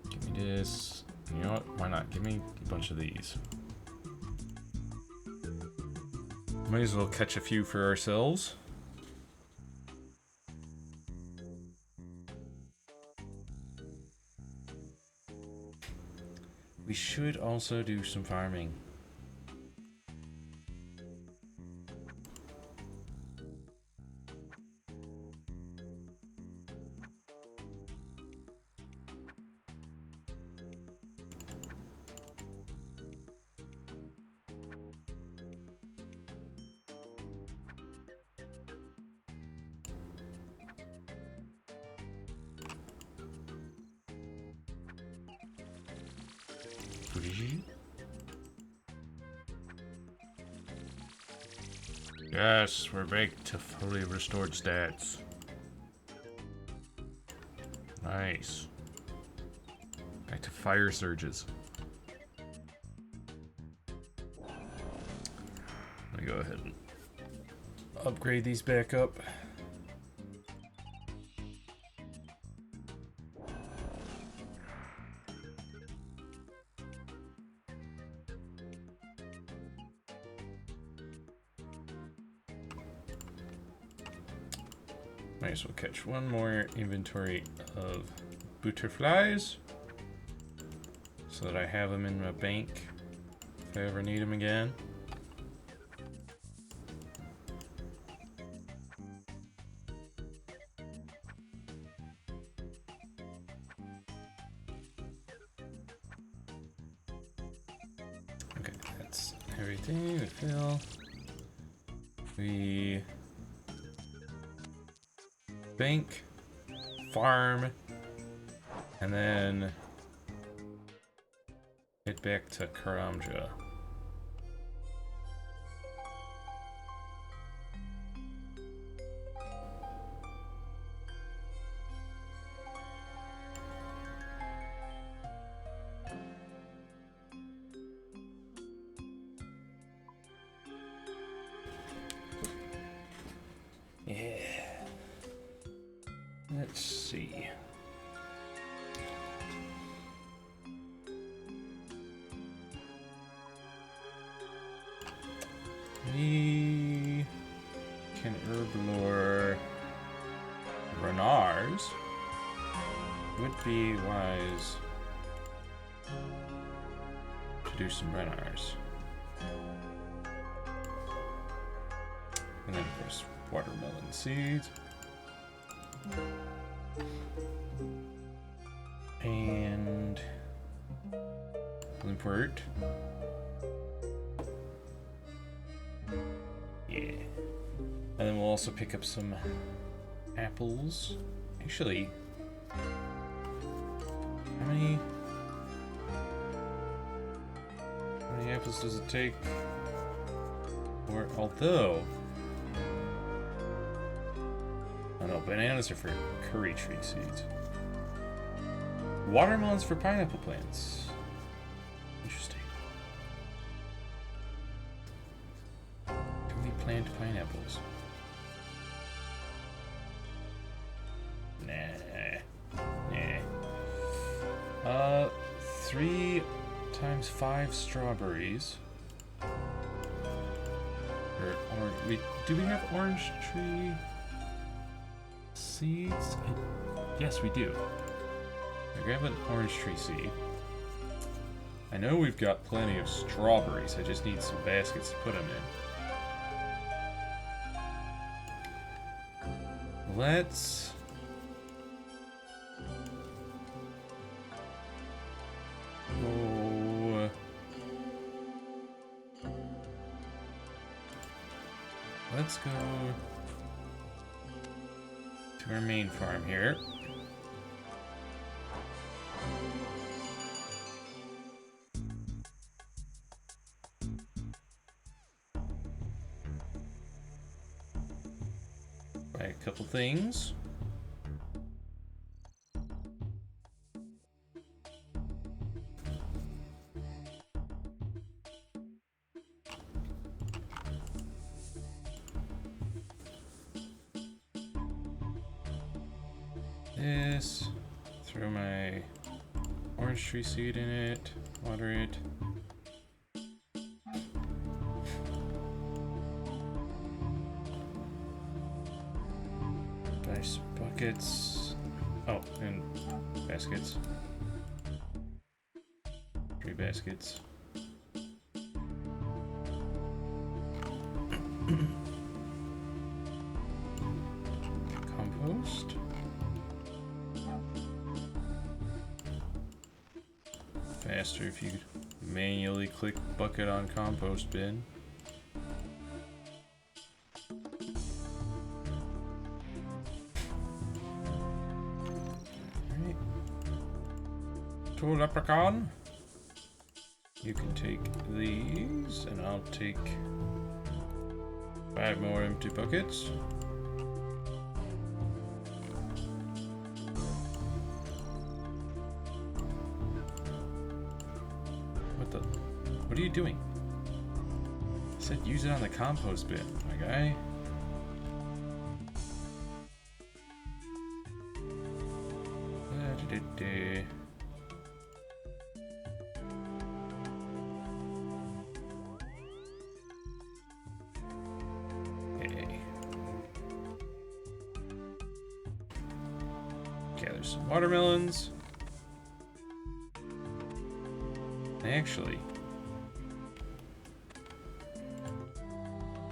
Give me this. You know what? Why not? Give me a bunch of these. Might as well catch a few for ourselves. We should also do some farming. Yes, we're back to fully restored stats. Nice. Back to fire surges. Let me go ahead and upgrade these back up. Might as well catch one more inventory of butterflies so that I have them in my bank if I ever need them again. Okay, that's everything to fill. We bank, farm, and then head back to Karamja. Yeah. Let's see. We can herblore Renars. Would be wise to do some Renars. And then of course watermelon seeds. And Blimpert. Yeah. And then we'll also pick up some apples. Actually, how many apples does it take? Or although, oh no, bananas are for curry tree seeds. Watermelons for pineapple plants. Interesting. Can we plant pineapples? Nah. 3 times 5 strawberries. Do we have orange tree seeds? Yes, we do. I grab an orange tree seed. I know we've got plenty of strawberries. I just need some baskets to put them in. Let's go. Let's go to our main farm here. Buy a couple things. This, throw my orange tree seed in it, water it. Buy some buckets. Oh, and baskets. 3 baskets. Compost. Faster if you manually click bucket on compost bin. Alright. Tool leprechaun. You can take these, and I'll take 5 more empty buckets. What are you doing? I said use it on the compost bin, my guy. Okay. Gather some watermelons. Actually,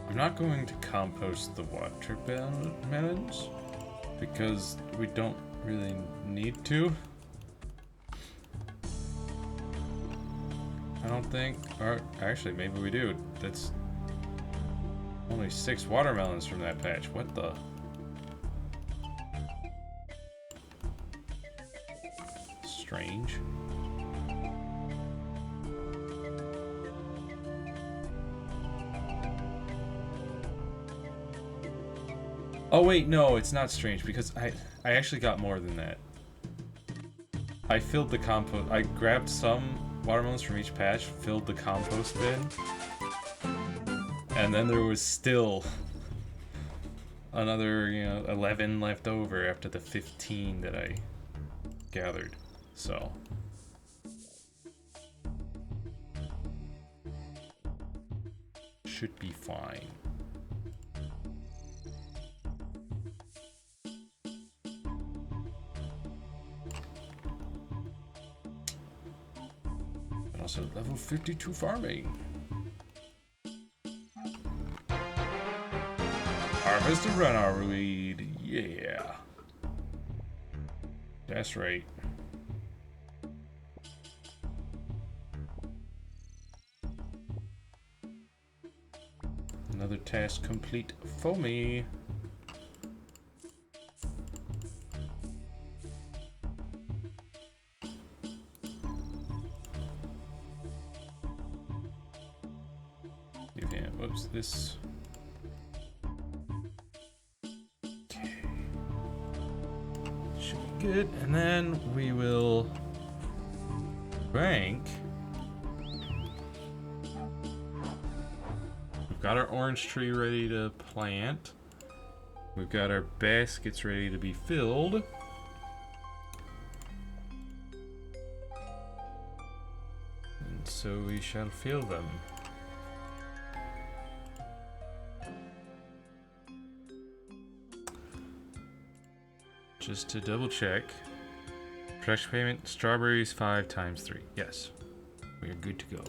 I'm not going to compost the watermelons because we don't really need to. I don't think, or actually maybe we do. That's only 6 watermelons from that patch. What the? Strange. Oh wait, no, it's not strange because I actually got more than that. I filled the compost. I grabbed some watermelons from each patch, filled the compost bin, and then there was still another, 11 left over after the 15 that I gathered. So should be fine. Also level 52 farming. Harvest and run our weed. Yeah. That's right. Another task complete for me. Whoops, this. Okay. Should be good. And then we will rank. We've got our orange tree ready to plant. We've got our baskets ready to be filled. And so we shall fill them. Just to double check. Production payment, strawberries 5 times 3. Yes. We are good to go.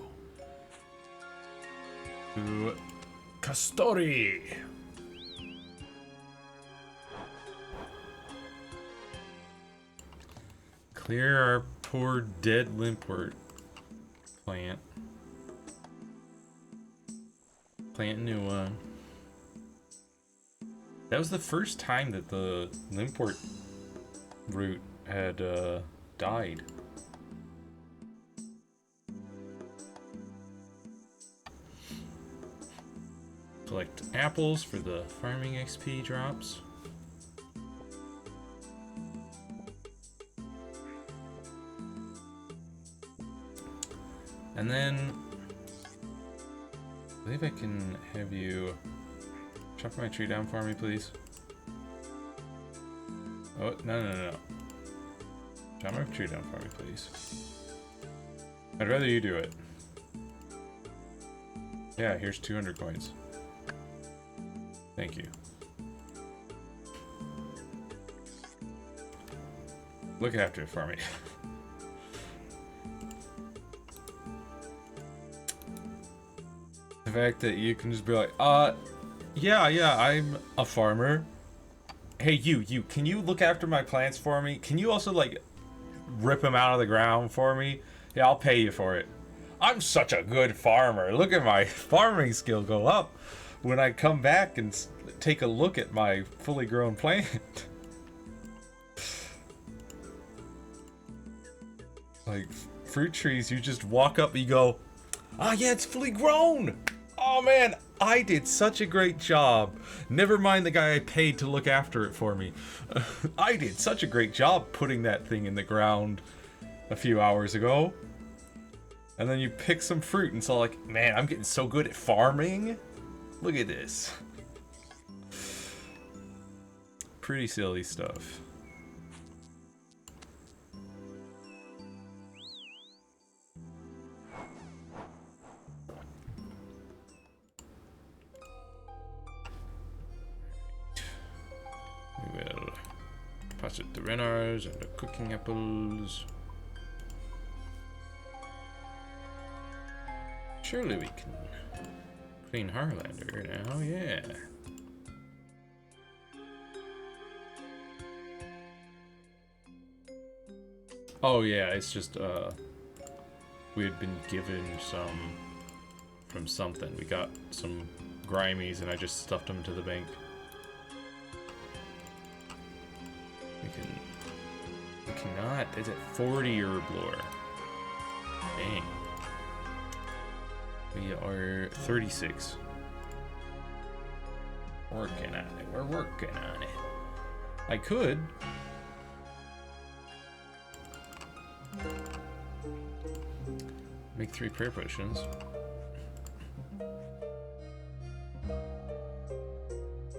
To Castori. Clear our poor dead limpwort plant. Plant a new one. That was the first time that the limpwort root had died. Collect apples for the farming XP drops. And then I believe I can have you chop my tree down for me, please. Oh, no. Chop my tree down for me, please. I'd rather you do it. Yeah, here's 200 coins. Thank you. Look after it for me. fact that you can just be like, yeah, I'm a farmer. Hey, you, can you look after my plants for me? Can you also, like, rip them out of the ground for me? Yeah, I'll pay you for it. I'm such a good farmer. Look at my farming skill go up when I come back and take a look at my fully grown plant. Like, fruit trees, you just walk up and you go, ah, yeah, it's fully grown. Oh, man, I did such a great job. Never mind the guy I paid to look after it for me. I did such a great job putting that thing in the ground a few hours ago. And then you pick some fruit and it's all like, man, I'm getting so good at farming. Look at this. Pretty silly stuff. We will pass it to Renars and the cooking apples. Surely we can clean Harlander now, yeah. Oh yeah, it's just we had been given some from something. We got some grimies and I just stuffed them into the bank. We cannot. It's at 40 herb lore. Dang. We are 36. Working on it. We're working on it. I could. Make 3 prayer potions.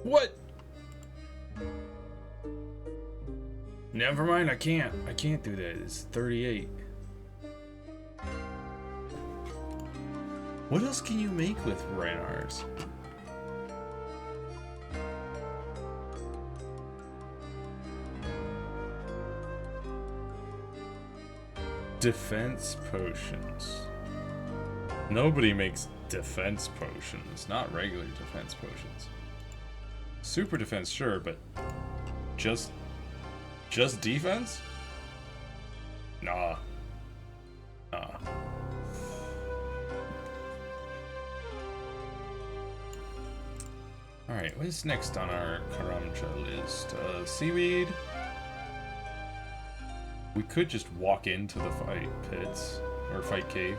What? Never mind, I can't. I can't do that. It's 38. What else can you make with Ranars? Defense potions. Nobody makes defense potions, not regular defense potions. Super defense, sure, but just defense? Nah. Nah. Alright, what is next on our Karamja list? Seaweed. We could just walk into the fight pits, or fight cave.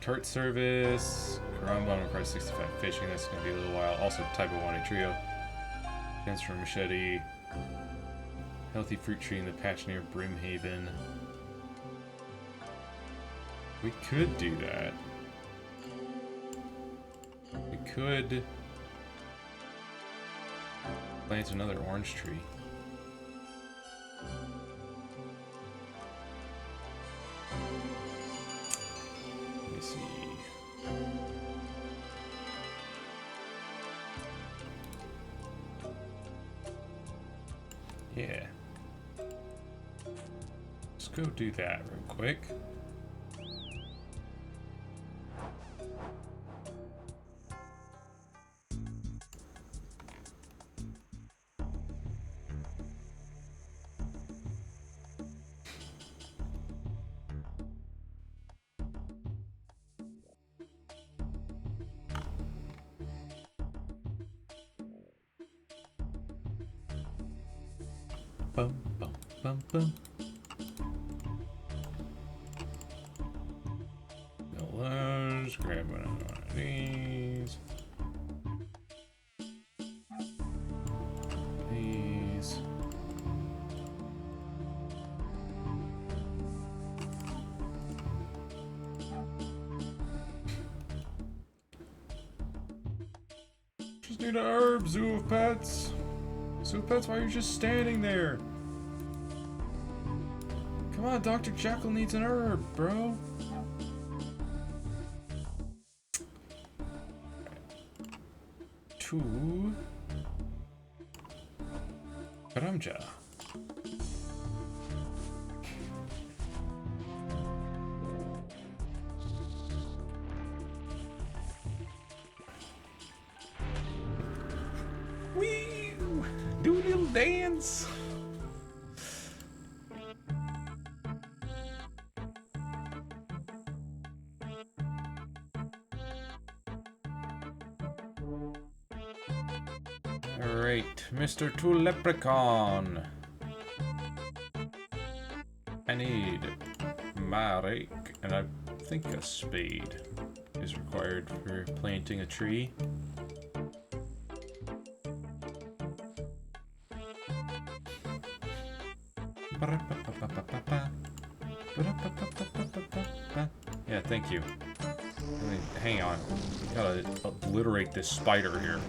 Cart service. Karambon requires 65 fishing, that's gonna be a little while. Also, type of 1 trio. Transfer machete. Healthy fruit tree in the patch near Brimhaven. We could do that. We could plant another orange tree. Let me see. Yeah. Let's go do that real quick. Bum, bum, bum, bum. Those, grab one of these. These. Just need an herb, zoo of pets. Zoo of pets, why are you just standing there? Come on, Dr. Jekyll needs an herb, bro. To Karamja. dance. Alright, Mr. Two Leprechaun. I need my rake, and I think a spade is required for planting a tree. Yeah, thank you. I mean, hang on. Gotta obliterate this spider here.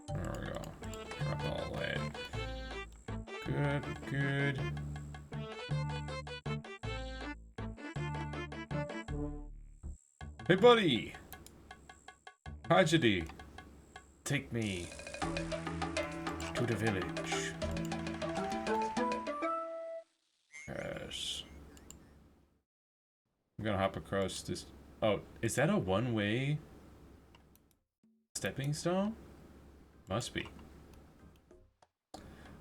There we go. Drop all that. Good, good. Hey, buddy! Tragedy! Take me to the village. Yes. I'm gonna hop across this. Oh, is that a one-way stepping stone? Must be.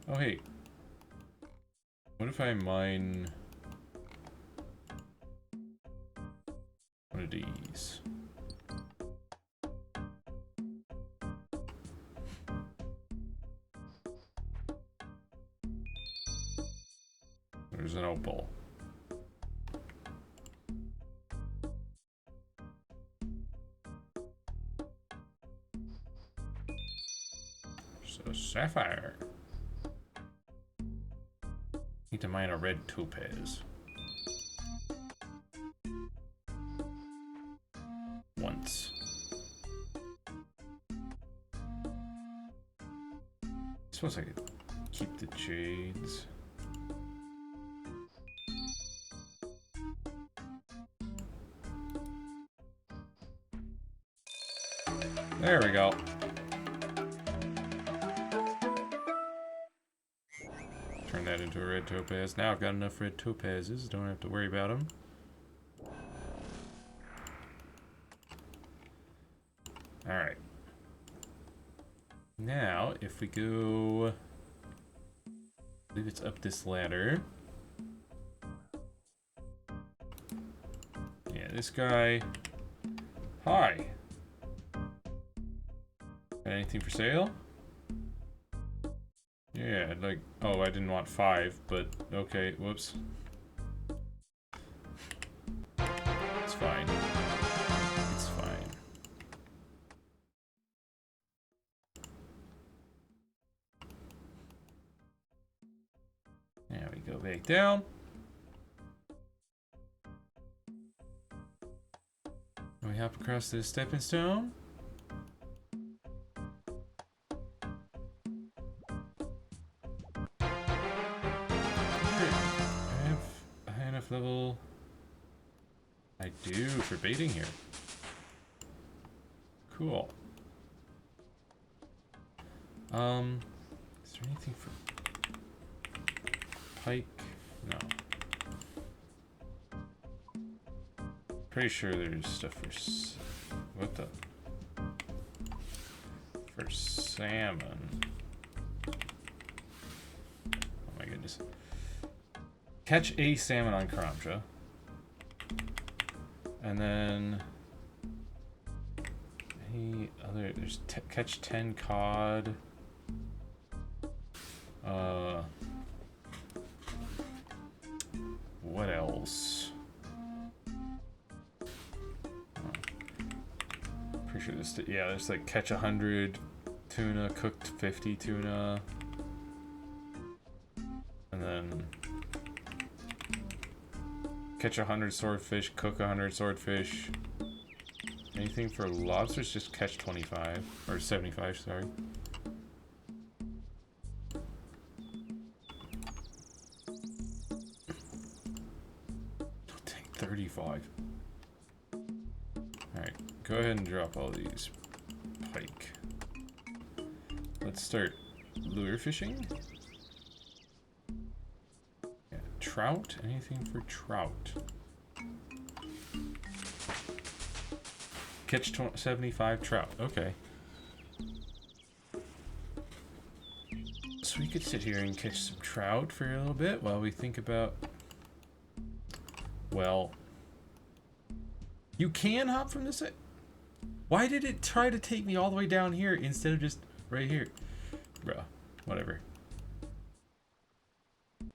Oh, hey. What if I mine one of these? There's an opal. There's a sapphire. Need to mine a red topaz. Once. I suppose I could keep the jades. There we go. Turn that into a red topaz. Now I've got enough red topazes. Don't have to worry about them. Alright. Now, if we go... I believe it's up this ladder. Yeah, this guy... Hi! Got anything for sale? Yeah, like... Oh, I didn't want 5, but... Okay, whoops. It's fine. It's fine. Now we go back down. And we hop across this stepping stone. Level I do for baiting here. Cool. Is there anything for pike? No. Pretty sure there's stuff for what the for salmon. Oh my goodness. Catch a salmon on Karamja. And then any other, there's catch 10 cod. What else? Pretty sure this, yeah, there's like catch 100 tuna, cooked 50 tuna. And then catch 100 swordfish, cook 100 swordfish. Anything for lobsters? Just catch 25 or 75. Sorry. I'll take 35. All right, go ahead and drop all these pike. Let's start lure fishing. Trout? Anything for trout? Catch 75 trout. Okay. So we could sit here and catch some trout for a little bit while we think about... Well... You can hop from this side? Why did it try to take me all the way down here instead of just right here? Bro, whatever.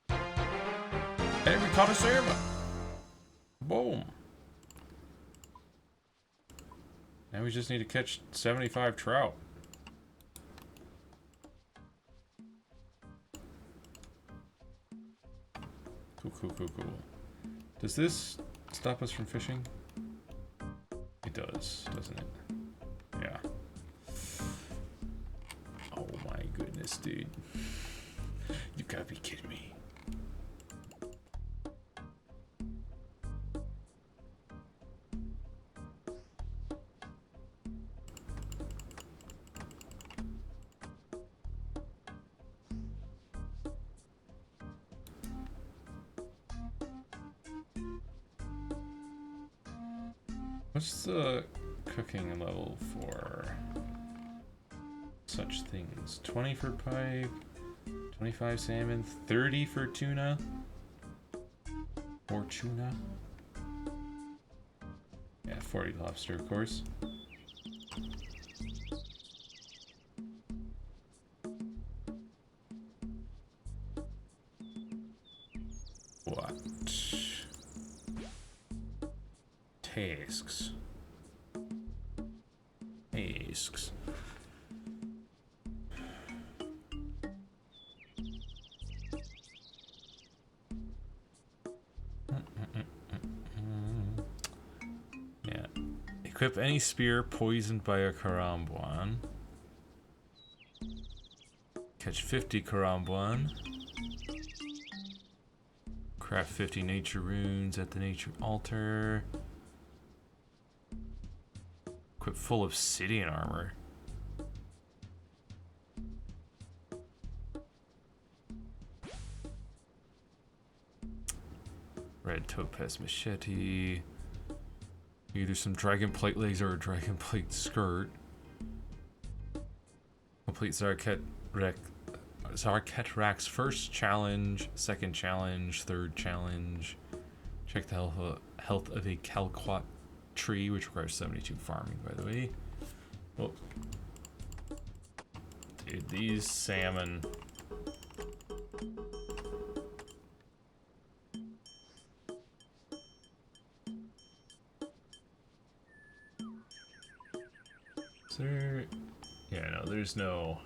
And we caught a salmon! Boom. Now we just need to catch 75 trout. Cool, cool, cool, cool. Does this stop us from fishing? It does, doesn't it? Yeah. Oh my goodness, dude. You gotta be kidding me. What's the cooking level for such things? 20 for pipe, 25 salmon, 30 for tuna, or tuna. Yeah, 40 lobster, of course. What? Tasks. Tasks. Yeah. Equip any spear poisoned by a Karambuan. Catch 50 Karambuan. Craft 50 nature runes at the nature altar. Equip full obsidian armor. Red topaz machete. Either some dragon plate legs or a dragon plate skirt. Complete Zarketrak's first challenge, second challenge, third challenge. Check the health of a Calquat tree, which requires 72 farming, by the way. Oh. Dude, these salmon. Is there... Yeah, no, there's no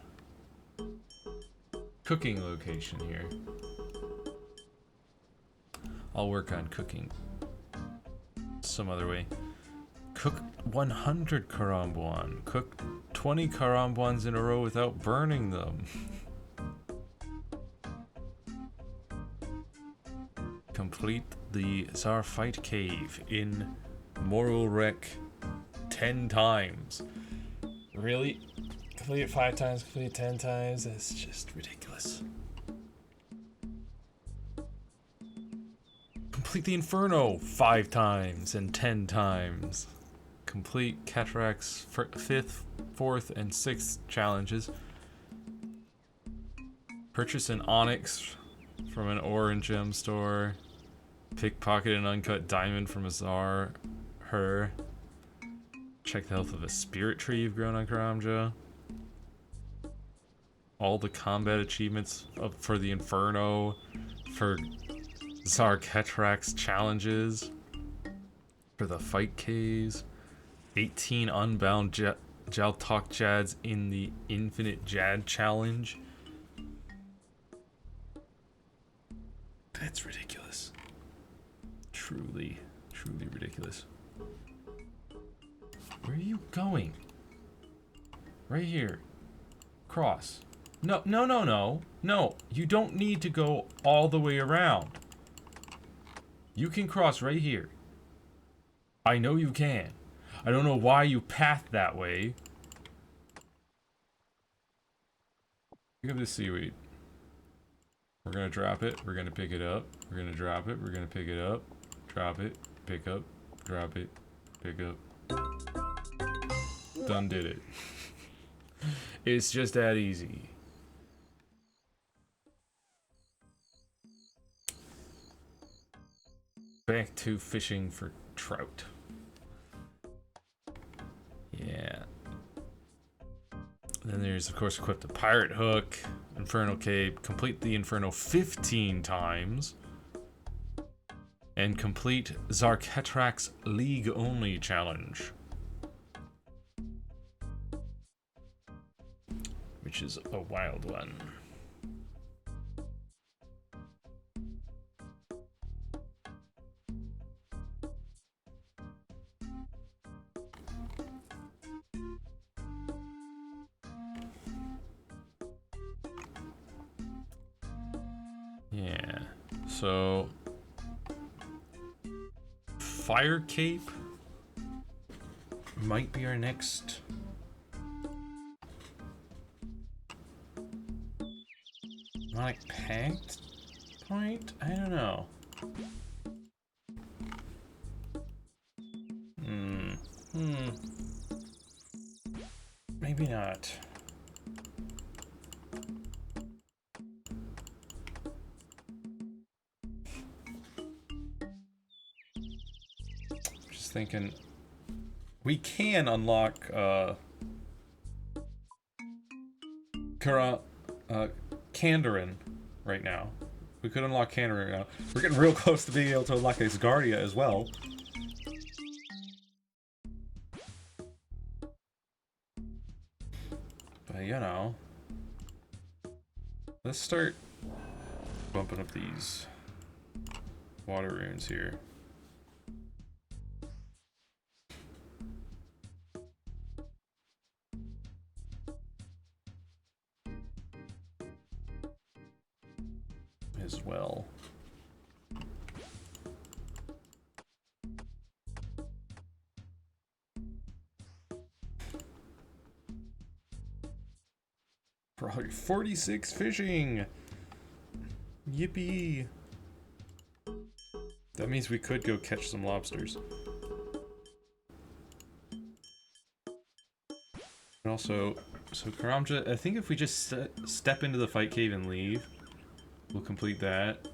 cooking location here. I'll work on cooking some other way. Cook 100 Karambuan. Cook 20 Karambuans in a row without burning them. Complete the Zarfight Cave in Morulrek 10 times. Really? Complete it 5 times, complete it 10 times? That's just ridiculous. Complete the Inferno 5 times and 10 times. Complete Catarax's 5th, 4th, and 6th challenges. Purchase an onyx from an ore and gem store. Pickpocket an uncut diamond from a Czar. Her. Check the health of a spirit tree you've grown on Karamja. All the combat achievements for the Inferno. For Zarketrak's challenges. For the fight caves. 18 unbound Jaltok Jads in the Infinite Jad challenge. That's ridiculous. Truly, truly ridiculous. Where are you going? Right here. Cross. No, no, no, no. No, you don't need to go all the way around. You can cross right here. I know you can. I don't know why you pathed that way. Pick up this seaweed. We're gonna drop it. We're gonna pick it up. We're gonna drop it. We're gonna pick it up. Drop it. Pick up. Drop it. Pick up. Done did it. It's just that easy. Back to fishing for trout. Yeah. Then there's, of course, equip the pirate hook, Infernal Cape, complete the Inferno 15 times, and complete Zarketrak's League Only challenge, which is a wild one. Yeah, so Fire Cape might be our next like pact point? I don't know. Maybe not. Just thinking we can unlock Kandarin right now. We could unlock Kandarin right now. We're getting real close to being able to unlock Asgardia as well. But you know, let's start bumping up these water runes here. As well. Probably 46 fishing. Yippee. That means we could go catch some lobsters. And also, so Karamja, I think if we just step into the fight cave and leave, we'll complete that.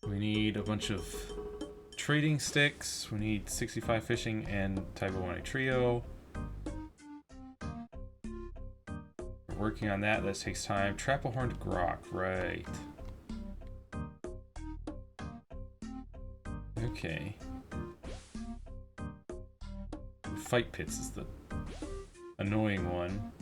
We need a bunch of trading sticks. We need 65 fishing and Taibo 1 trio. We're working on that. That takes time. Trap a horned grok, right. Okay. Fight pits is the annoying one.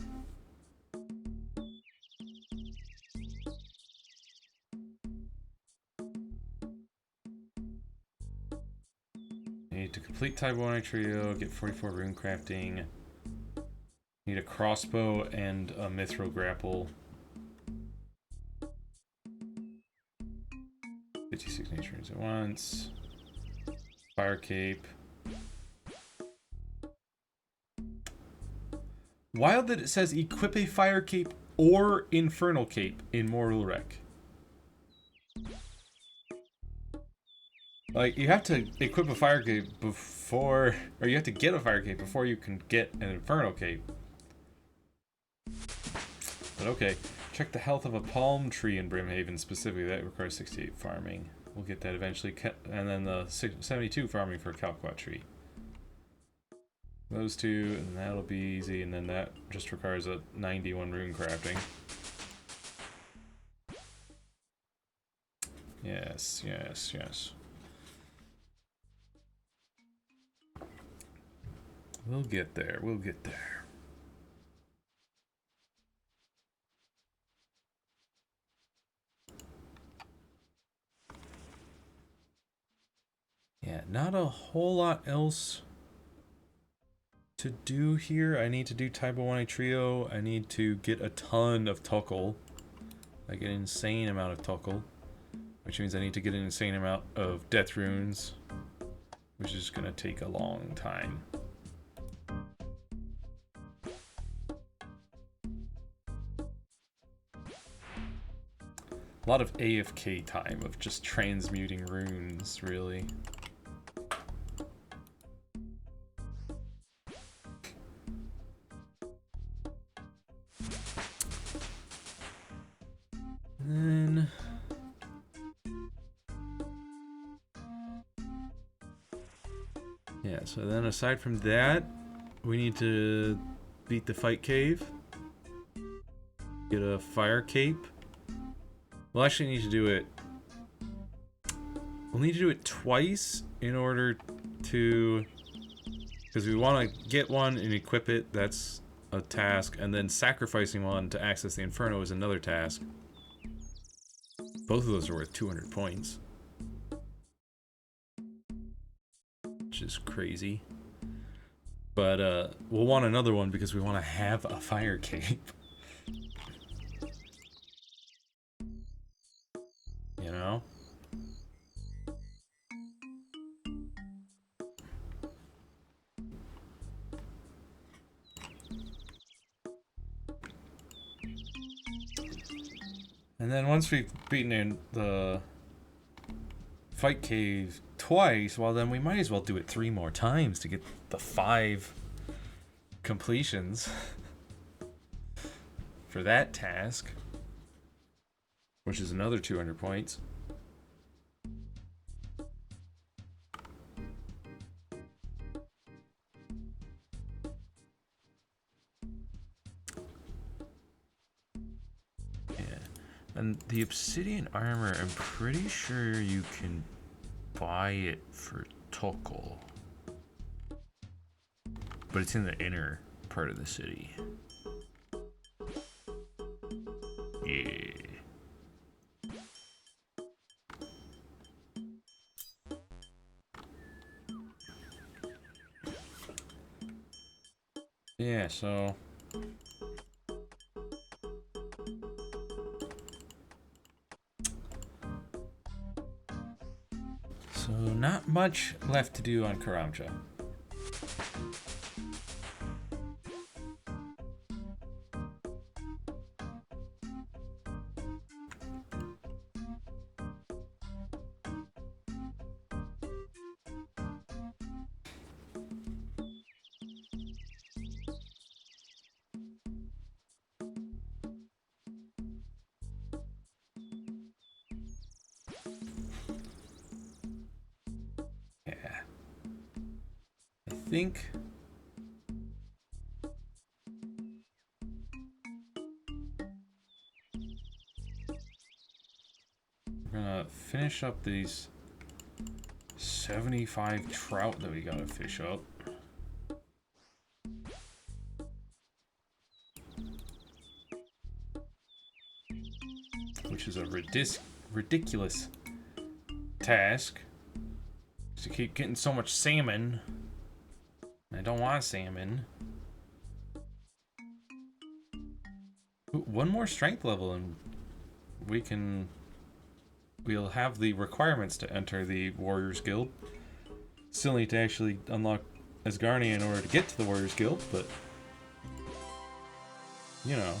Need to complete Taibo 1 trio, get 44 rune crafting. Need a crossbow and a mithril grapple. 56 nature runes at once. Fire cape. Wild that it says equip a fire cape or infernal cape in Mortal Wreck. Like, you have to equip a fire cape before, or you have to get a fire cape before you can get an infernal cape. But okay, check the health of a palm tree in Brimhaven specifically. That requires 68 farming. We'll get that eventually, and then the 72 farming for a Calquat tree. Those two, and that'll be easy, and then that just requires a 91 rune crafting. Yes, yes, yes. We'll get there, we'll get there. Yeah, not a whole lot else to do here. I need to do Taibo 1 trio. I need to get a ton of Tuckle. Like an insane amount of Tuckle. Which means I need to get an insane amount of death runes. Which is gonna take a long time. A lot of AFK time of just transmuting runes, really. Then yeah, so then aside from that, we need to beat the fight cave. Get a fire cape. We'll actually need to do it. We'll need to do it twice in order to, because we want to get one and equip it. That's a task, and then sacrificing one to access the Inferno is another task. Both of those are worth 200 points, which is crazy. But we'll want another one because we want to have a fire cape. You know? And then once we've beaten in the fight cave twice, well then we might as well do it 3 more times to get the 5 completions for that task, which is another 200 points. And the obsidian armor, I'm pretty sure you can buy it for Tokol. But it's in the inner part of the city. Yeah. Yeah, so not much left to do on Karamja. I think we're gonna finish up these 75 trout that we gotta fish up. Which is a ridiculous task. To keep getting so much salmon. I don't want salmon. Ooh, 1 more strength level and we'll have the requirements to enter the Warriors Guild. Still need to actually unlock Asgarnia in order to get to the Warriors Guild, but you know,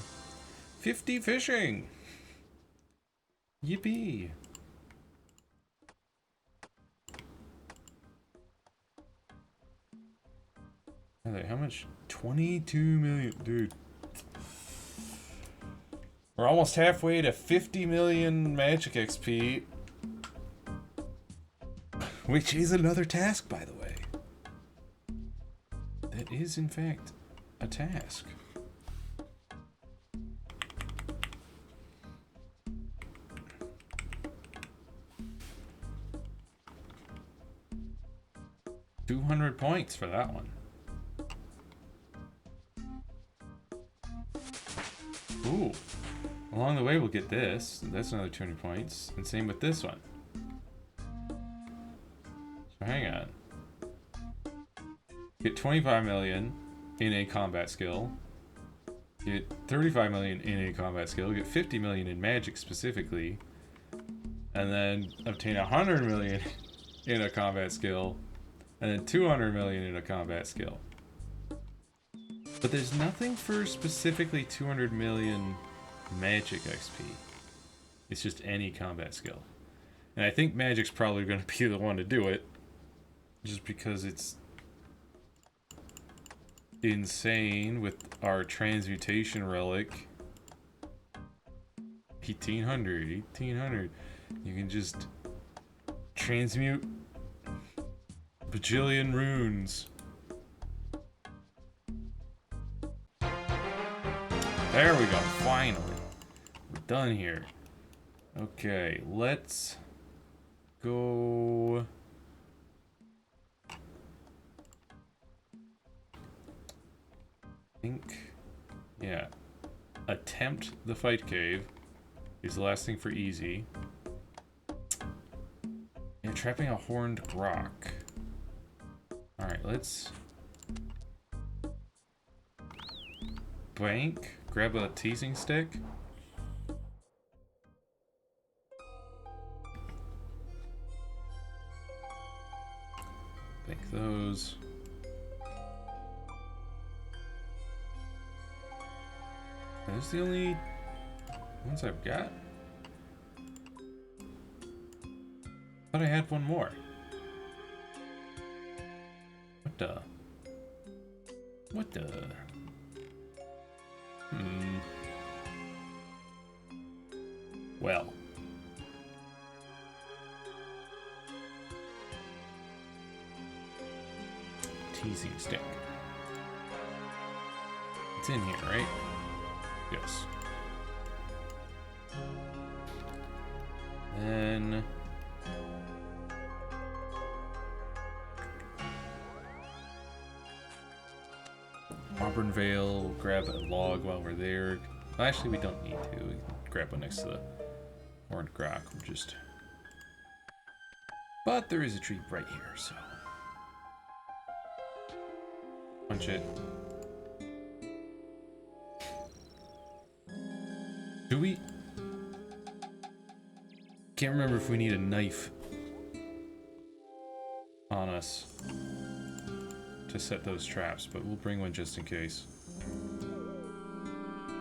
50 fishing. Yippee. How much? 22 million, dude. We're almost halfway to 50 million magic XP. Which is another task, by the way. That is, in fact, a task. $200 points for that one. Ooh. Along the way, we'll get this. That's another 200 points. And same with this one. So hang on. Get 25 million in a combat skill. Get 35 million in a combat skill. Get 50 million in magic specifically. And then obtain 100 million in a combat skill. And then 200 million in a combat skill. But there's nothing for specifically 200 million magic XP. It's just any combat skill. And I think magic's probably going to be the one to do it. Just because it's insane with our transmutation relic 1800, 1800. You can just transmute bajillion runes. There we go, finally. We're done here. Okay, let's go. Yeah. Attempt the fight cave is the last thing for easy. And trapping a horned grok. Alright, let's bank, grab a teasing stick. Bank those. Are those the only ones I've got? Thought I had one more. What the? What the? Well. Teasing stick. It's in here, right? Yes. Then Auburn Vale, grab a log while we're there. Actually, we don't need to. We can grab one next to the horned grok. We're just. But there is a tree right here, so. Punch it. Do we? Can't remember if we need a knife on us to set those traps, but we'll bring one just in case.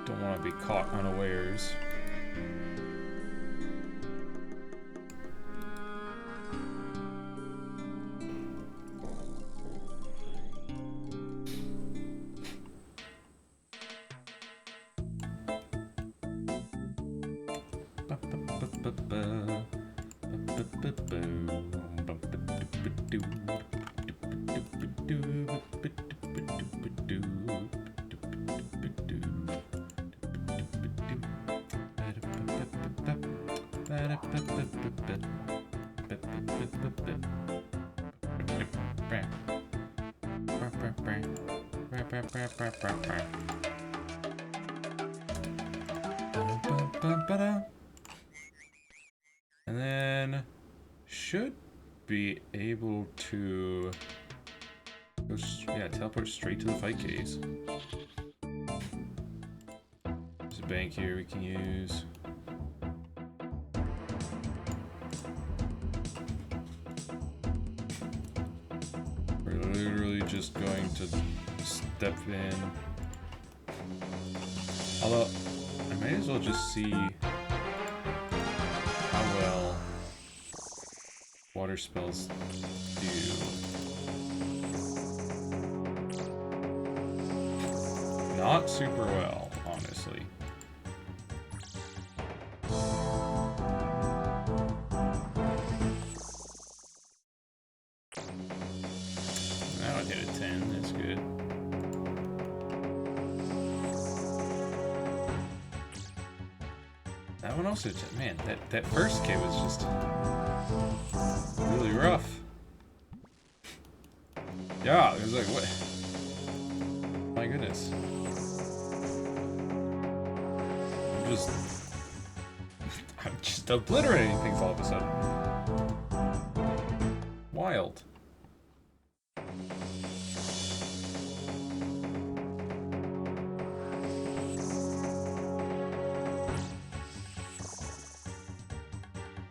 Don't want to be caught unawares. And then should be able to go, yeah, teleport straight to the fight caves. There's a bank here we can use. We're literally just going to step in. Although, I may as well just see how well water spells do. Not super well, honestly. Now it hit a 10, that's good. That one also, man, that first K was just really rough. Yeah, it was like, what? My goodness. I'm just obliterating things all of a sudden. Wild.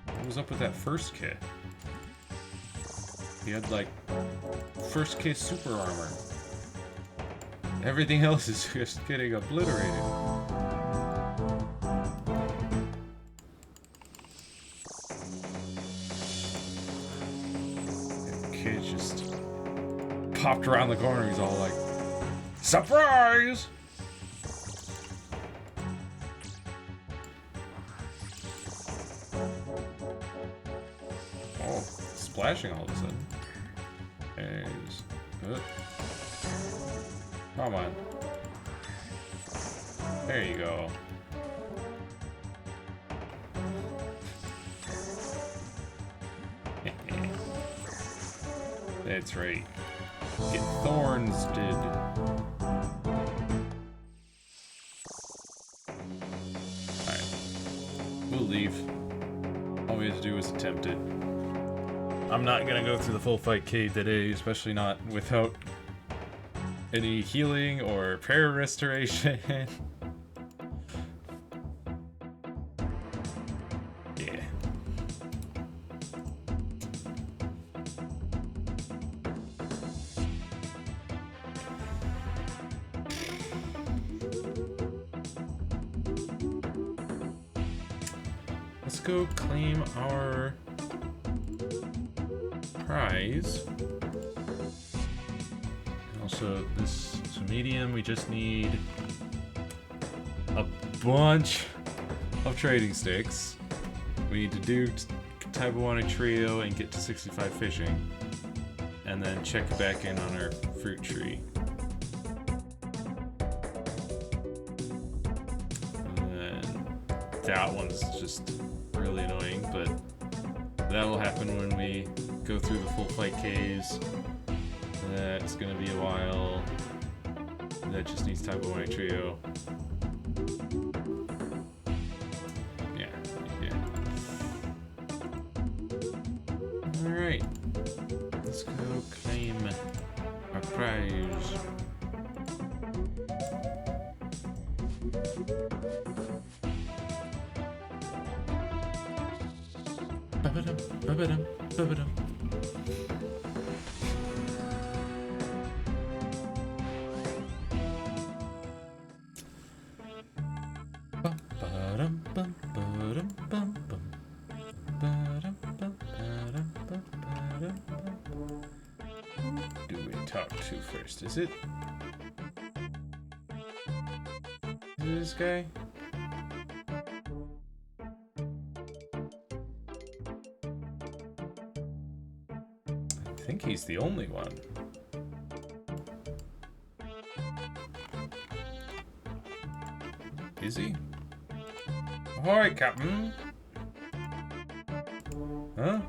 What was up with that first kit? He had like first kit super armor. Everything else is just getting obliterated. The kid just popped around the corner. He's all like, "Surprise!" splashing all of a sudden. There's... Come on. There you go. That's right. Get thorns, did. Alright. We'll leave. All we have to do is attempt it. I'm not gonna go through the full fight cave today, especially not without any healing or prayer restoration. Yeah. Let's go claim our prize. Also, this is medium. We just need a bunch of trading sticks. We need to do type 1 a trio and get to 65 fishing, and then check back in on our fruit tree. And then that one's just really annoying, but that will happen when we go through the full fight caves. That's gonna be a while. That just needs type 1 a trio. Alright. Let's go claim our prize. Ba-ba-dum, ba-ba-dum, ba-ba-dum. Do we talk to first? Is it this guy? I think he's the only one. Is he? Ahoy, Captain! Huh?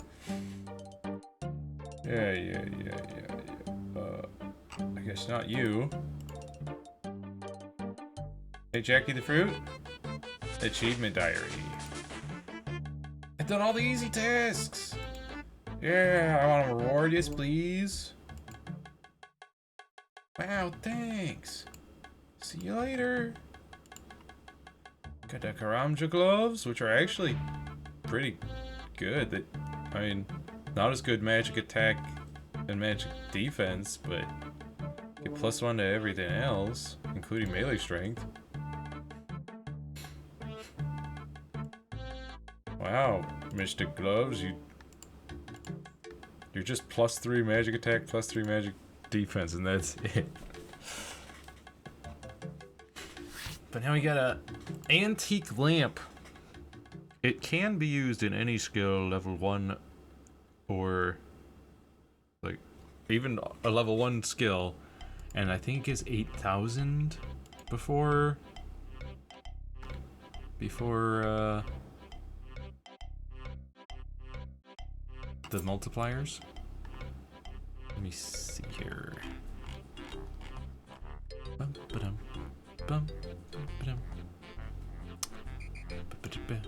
Yeah. I guess not you. Hey, Jackie the Fruit? Achievement Diary. I've done all the easy tasks! Yeah, I want a reward, yes please. Wow, thanks! See you later! Got the Karamja gloves, which are actually pretty good. I mean, not as good magic attack and magic defense, but get +1 to everything else, including melee strength. Wow, Mystic Gloves, you're just +3 magic attack, +3 magic defense, and that's it. But now we got a antique lamp. It can be used in any skill, level 1 or like even a level 1 skill, and I think is 8,000 before the multipliers. Let me see here. Bum, ba-dum, bum, ba-dum. Ba-ba-da-ba.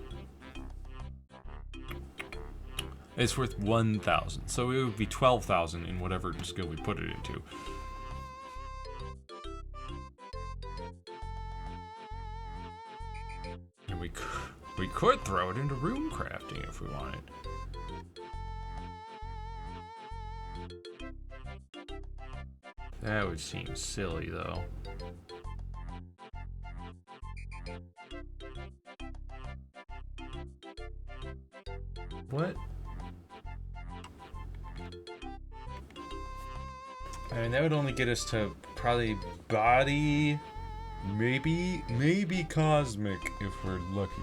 It's worth 1,000, so it would be 12,000 in whatever skill we put it into. And we could throw it into rune crafting if we wanted. That would seem silly, though. What? I mean, that would only get us to probably body, maybe cosmic if we're lucky.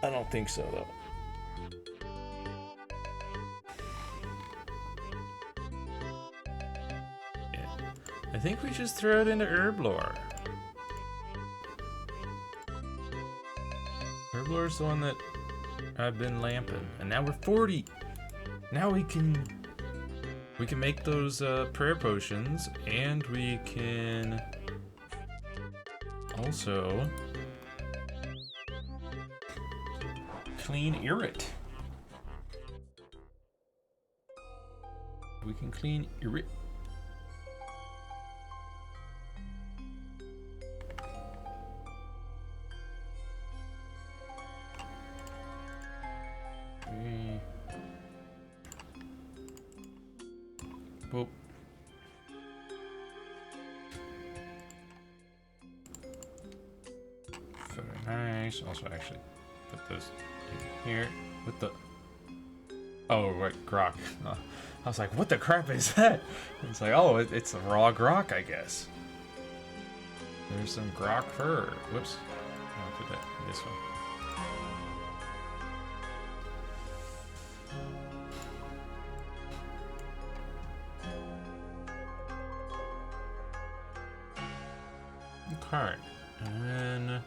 I don't think so, though. I think we just throw it into Herblore. Herblore's the one that I've been lamping, and now we're 40. Now we can make those prayer potions, and we can also clean Irrit. We can clean Irrit. Boop. Very nice. Also, actually, put those in here with the. Oh, right, grok. I was like, what the crap is that? It's like, oh, it's a raw grok, I guess. There's some grok fur. Whoops. I'll put that in this one. Okay, and then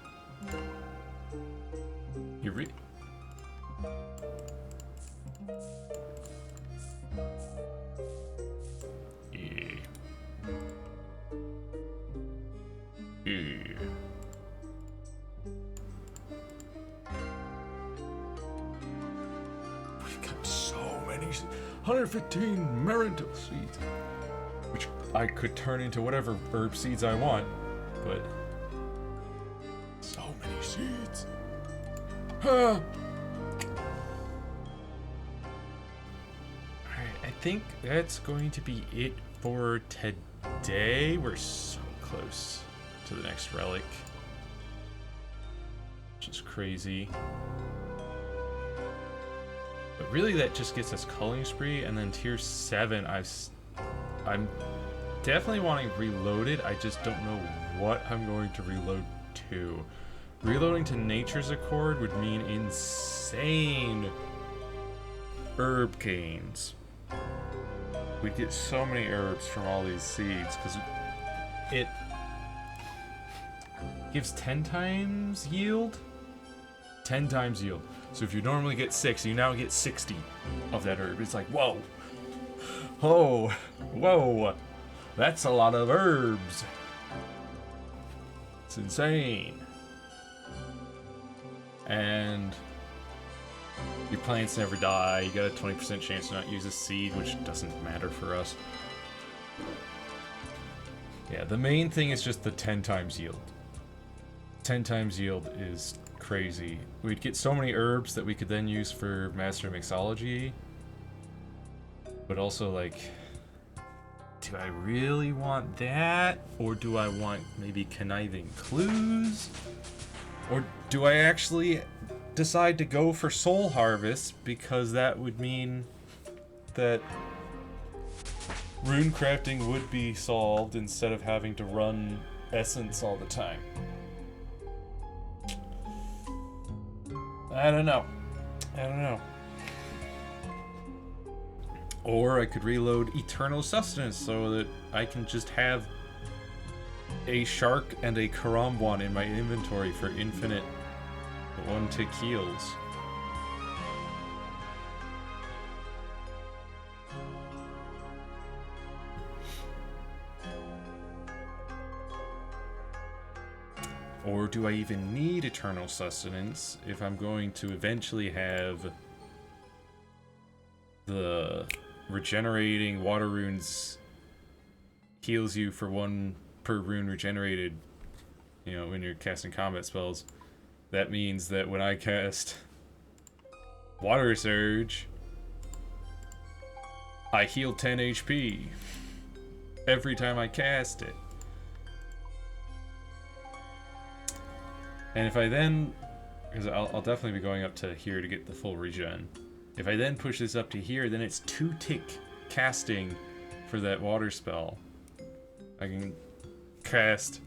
you read. Yeah. Yeah. We've got so many, 115 Marintel seeds, which I could turn into whatever herb seeds I want. But so many seeds. Alright, I think that's going to be it for today. We're so close to the next relic, which is crazy. But really, that just gets us Culling Spree, and then tier 7. I'm definitely wanting reloaded. I just don't know what I'm going to reload to. Reloading to Nature's Accord would mean insane herb canes. We'd get so many herbs from all these seeds because it gives 10 times yield. 10 times yield. So if you normally get 6, you now get 60 of that herb. It's like, whoa. Oh, whoa. That's a lot of herbs. It's insane. And your plants never die. You got a 20% chance to not use a seed, which doesn't matter for us. Yeah, the main thing is just the 10 times yield. 10 times yield is crazy. We'd get so many herbs that we could then use for Master Mixology. But also, like, do I really want that? Or do I want maybe Conniving Clues? Or do I actually decide to go for Soul Harvest, because that would mean that rune crafting would be solved instead of having to run Essence all the time? I don't know. Or I could reload Eternal Sustenance so that I can just have a Shark and a Karamja in my inventory for infinite 1-tick heals. Or do I even need Eternal Sustenance if I'm going to eventually have the regenerating water runes heals you for 1 per rune regenerated, you know, when you're casting combat spells? That means that when I cast Water Surge, I heal 10 HP every time I cast it. And if I then, because I'll definitely be going up to here to get the full regen. If I then push this up to here, then it's 2-tick casting for that water spell. I can cast,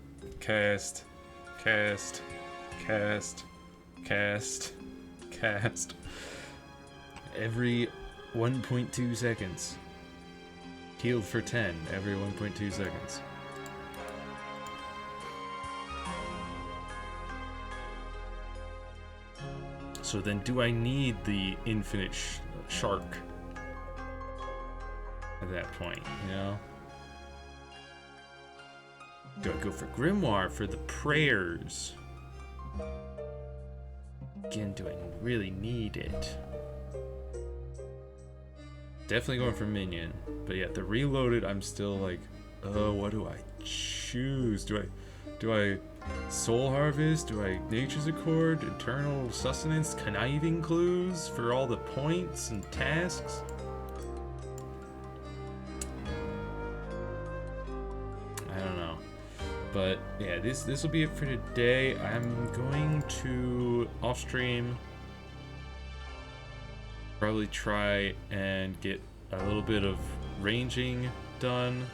every 1.2 seconds. Healed for 10 every 1.2 seconds. So then do I need the infinite shark at that point, you know? Do I go for Grimoire for the prayers? Again, do I really need it? Definitely going for minion. But yeah, the reloaded, I'm still like, oh, what do I choose? Do I Soul Harvest? Do I Nature's Accord? Eternal Sustenance? Conniving Clues for all the points and tasks? I don't know. But yeah, this will be it for today. I'm going to off stream probably try and get a little bit of ranging done.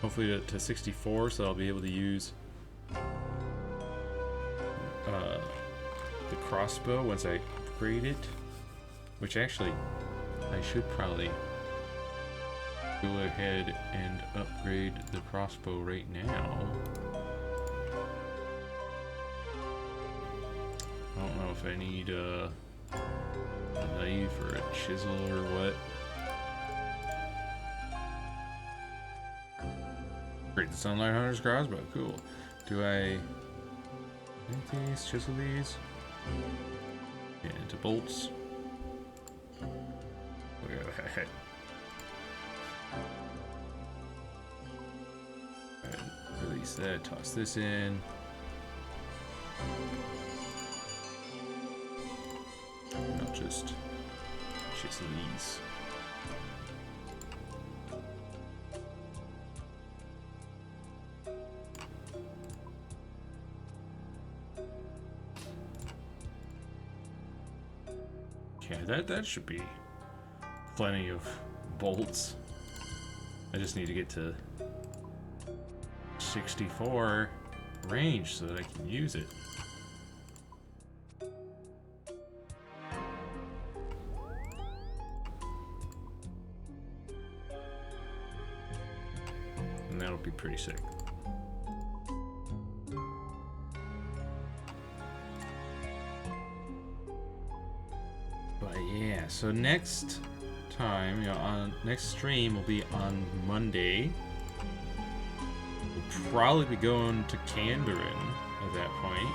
Hopefully to 64, so I'll be able to use the crossbow once I upgrade it. Which actually, I should probably go ahead and upgrade the crossbow right now. I don't know if I need a knife or a chisel or what. Great, the Sunlight Hunter's crossbow, cool. Do I make these, chisel these? Get into bolts. Look at that. Alright, release that, toss this in. And I'll just chisel these. Yeah, that should be plenty of bolts. I just need to get to 64 range so that I can use it. And that'll be pretty sick. But yeah, so next time, on next stream will be on Monday. We'll probably be going to Kandarin at that point.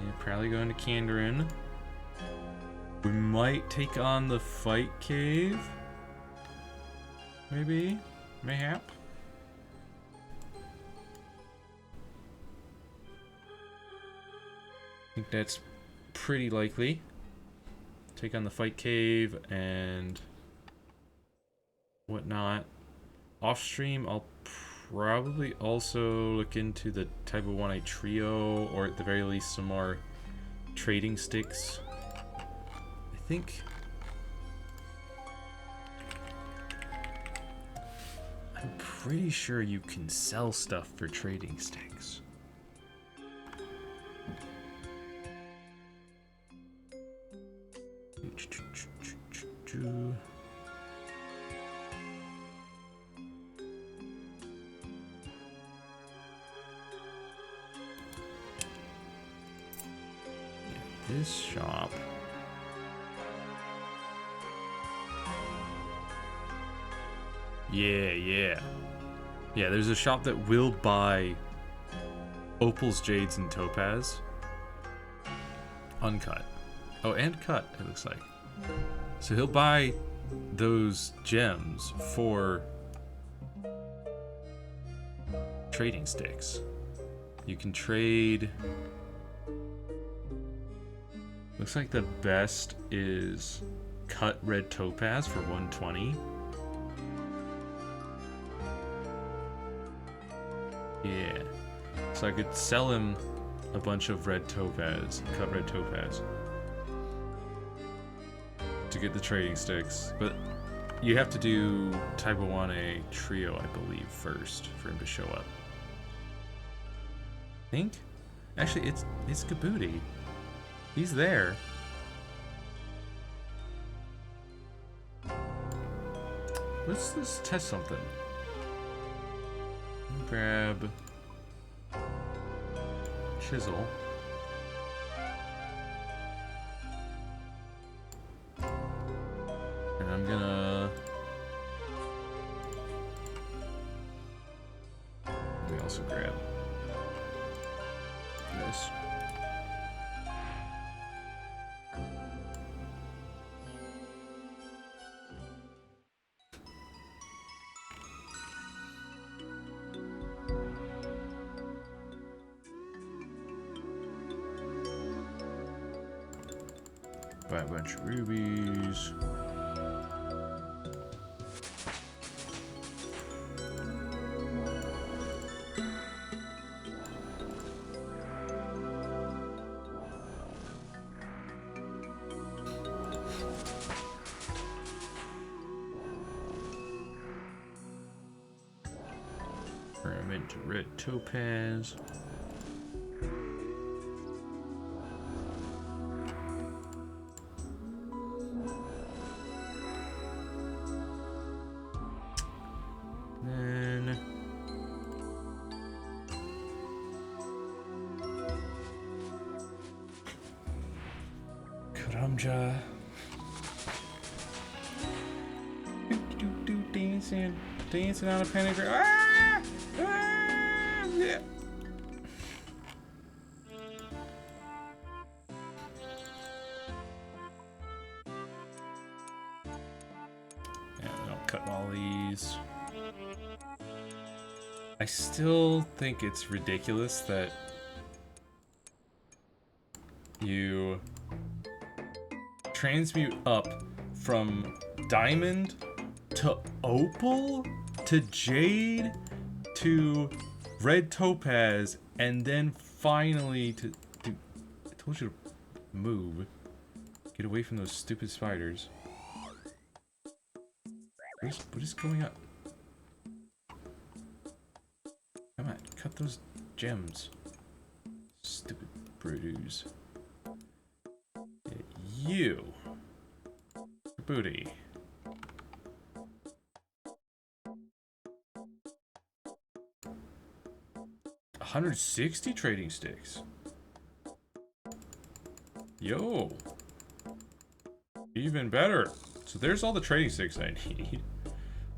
Yeah, probably going to Kandarin. We might take on the Fight Cave. Maybe? Mayhap? I think that's pretty likely. Take on the Fight Cave and whatnot. Off stream, I'll probably also look into the Type of 1A trio, or at the very least some more trading sticks. I think I'm pretty sure you can sell stuff for trading sticks. This shop. Yeah, there's a shop that will buy opals, jades, and topaz. Uncut. Oh, and cut, it looks like. So he'll buy those gems for trading sticks. You can trade. Looks like the best is cut red topaz for 120. Yeah. So I could sell him a bunch of red topaz, cut red topaz, to get the trading sticks. But you have to do Type of 1A trio, I believe, first for him to show up. I think? Actually, it's Kabuti. He's there. Let's test something. Grab chisel. And I'm gonna... Let me also grab this. Buy a bunch of rubies. Turn them into red topaz. Then Karamja. Dancing on a pentagram. Ah! Ah! Yeah. I'll cut all these. I still think it's ridiculous that you transmute up from diamond to opal to jade to red topaz and then finally to I told you to move. Get away from those stupid spiders. What is going on? Come on, cut those gems. Stupid brutes. You. Booty. $160 trading sticks. Yo. Even better. So there's all the trading sticks I need.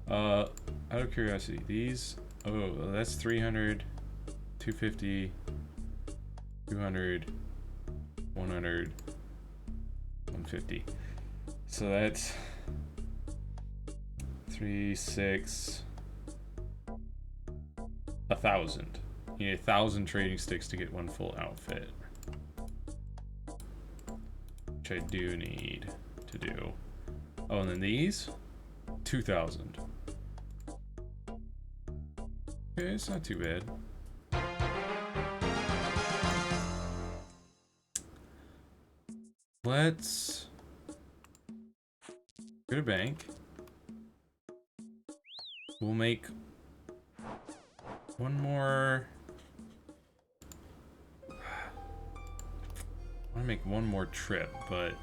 Out of curiosity, these... Oh, that's 300, 250, 200, 100, 150. So that's 3, 6, 1,000. You need 1,000 trading sticks to get one full outfit. Which I do need to do. Oh, and then these? 2,000. Okay, it's not too bad. Let's go to bank. We'll make one more. I want to make one more trip, but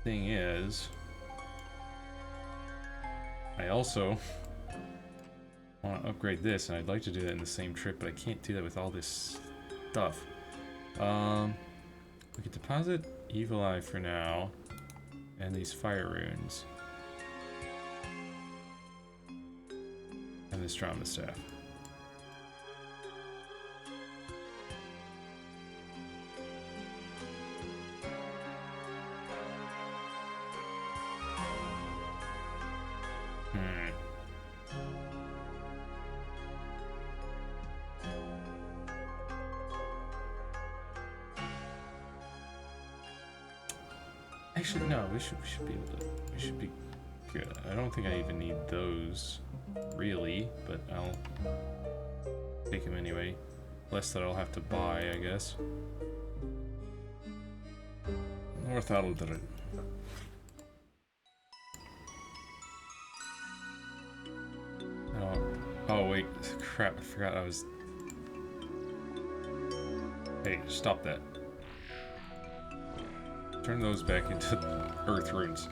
thing is, I also want to upgrade this, and I'd like to do that in the same trip, but I can't do that with all this stuff. We could deposit Evil Eye for now, and these fire runes, and this trauma staff. Actually, no, we should be able to, we should be good. I don't think I even need those, really, but I'll take them anyway. Less that I'll have to buy, I guess. North Aldrin. Oh wait, crap, I forgot I was... Hey, stop that. Turn those back into earth runes.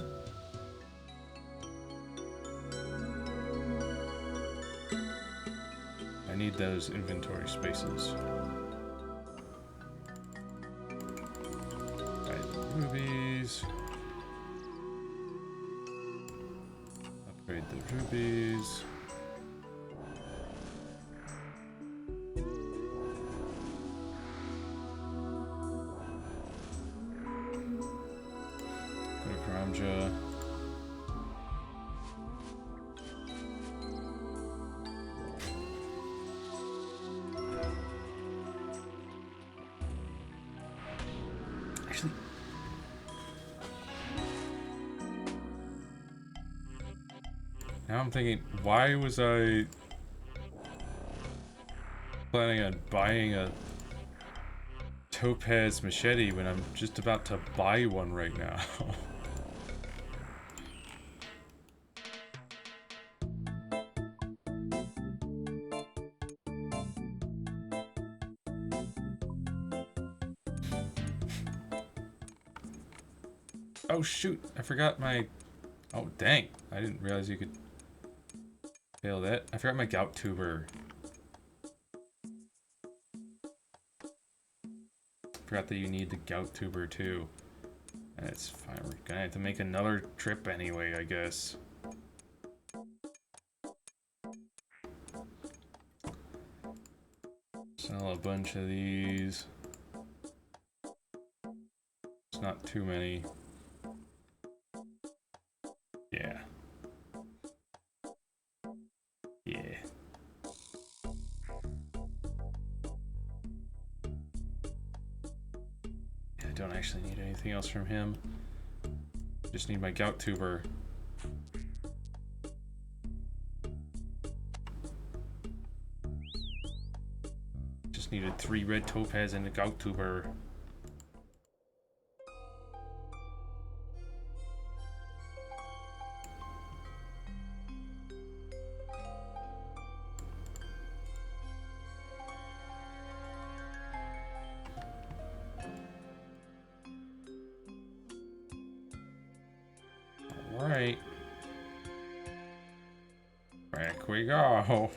need those inventory spaces. Buy the rubies. Upgrade the rubies. Go to Karamja. Actually, now I'm thinking, why was I planning on buying a topaz machete when I'm just about to buy one right now? Oh shoot, I forgot my... Oh dang, I didn't realize you could fail that. I forgot my gout tuber. Forgot that you need the gout tuber too. And it's fine, we're gonna have to make another trip anyway, I guess. Sell a bunch of these. It's not too many. Yeah. Yeah. I don't actually need anything else from him. Just need my gout tuber. Just needed 3 red topaz and a gout tuber. Alright. Back we go.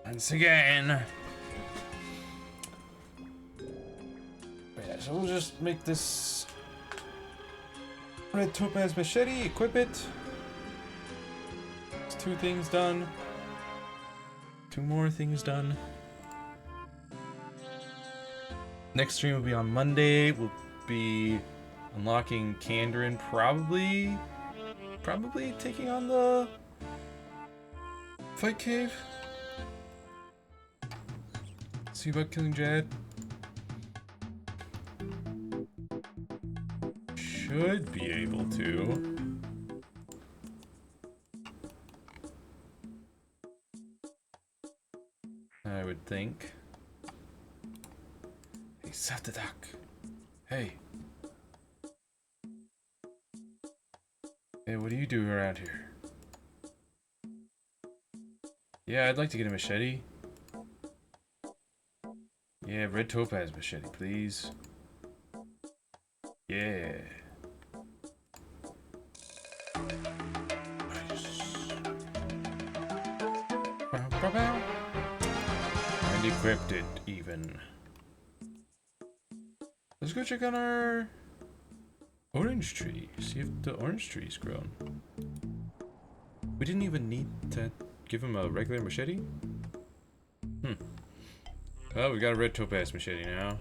Once again. But yeah, so we'll just make this red topaz machete, equip it. It's 2 things done. 2 more things done. Next stream will be on Monday. We'll be unlocking Kandarin, probably taking on the fight cave. See about killing Jad. Should be able to. I would think. Hey, Satadak. Hey. Hey, what do you do around here? Yeah, I'd like to get a machete. Yeah, red topaz machete, please. Yeah. Nice. Bow, bow, bow. And equipped it, even. Let's go check on our orange tree. See if the orange tree's grown. We didn't even need to give him a regular machete? Well, we got a red topaz machete now.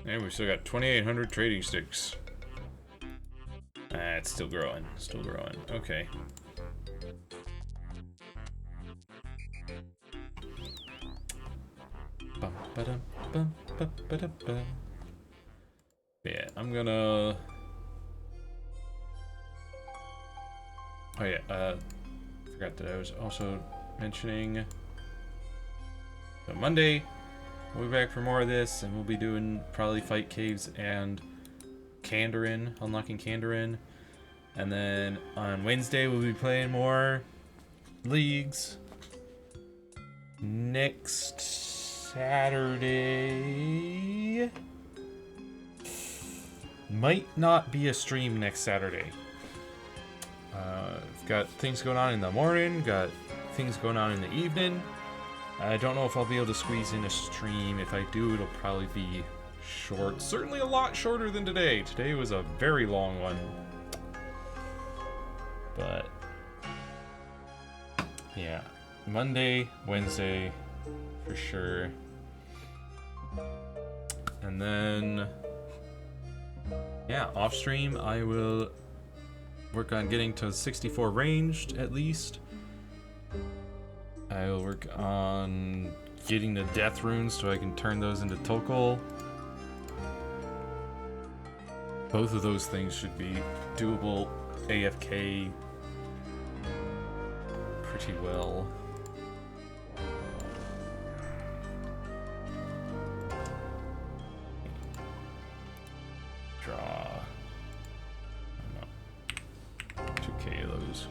And we still got 2,800 trading sticks. Ah, it's still growing. Still growing. Okay. Bum, ba-dum, bum, ba-ba-dum, bum. Yeah, I'm gonna... Oh yeah, forgot that I was also mentioning... So Monday, we'll be back for more of this, and we'll be doing probably fight caves and Kandarin, unlocking Kandarin. And then on Wednesday, we'll be playing more leagues. Next Saturday... might not be a stream next Saturday. I've got things going on in the morning, got things going on in the evening. I don't know if I'll be able to squeeze in a stream. If I do, it'll probably be short. Certainly a lot shorter than today. Today was a very long one. But yeah, Monday, Wednesday, for sure. And then, yeah, off stream, I will work on getting to 64 ranged at least. I will work on getting the death runes so I can turn those into Tokal. Both of those things should be doable AFK pretty well. Draw. No. 2k of those.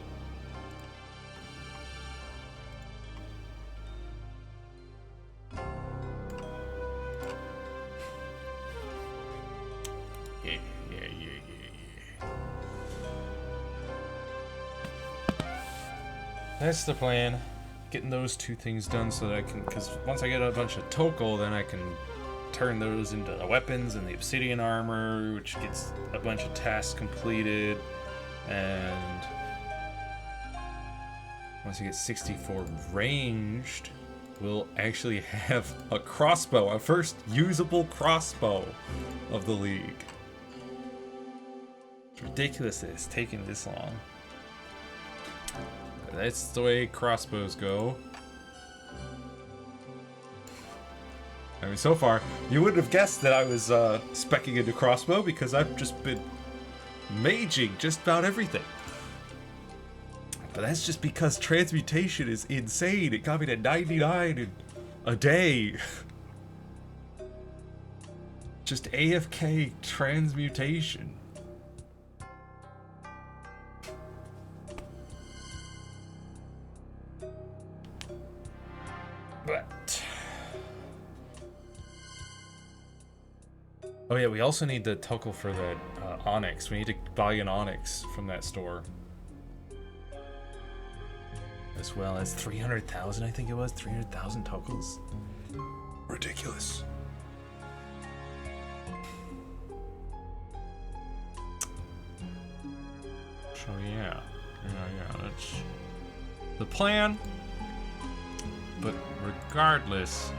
That's the plan. Getting those two things done so that I can, because once I get a bunch of Tokal, then I can turn those into the weapons and the obsidian armor, which gets a bunch of tasks completed. And once I get 64 ranged, we'll actually have a crossbow, our first usable crossbow of the league. It's ridiculous that it's taking this long. That's the way crossbows go. I mean, so far, you wouldn't have guessed that I was speccing into crossbow because I've just been maging just about everything. But that's just because transmutation is insane. It got me to 99 in a day. Just AFK transmutation. But oh yeah, we also need the Tokal for the Onyx. We need to buy an Onyx from that store. As well as 300,000, I think it was. 300,000 Tokals. Ridiculous. So yeah, that's the plan. But regardless,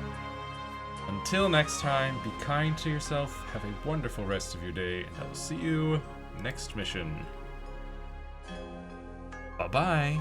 until next time, be kind to yourself, have a wonderful rest of your day, and I will see you next mission. Bye-bye.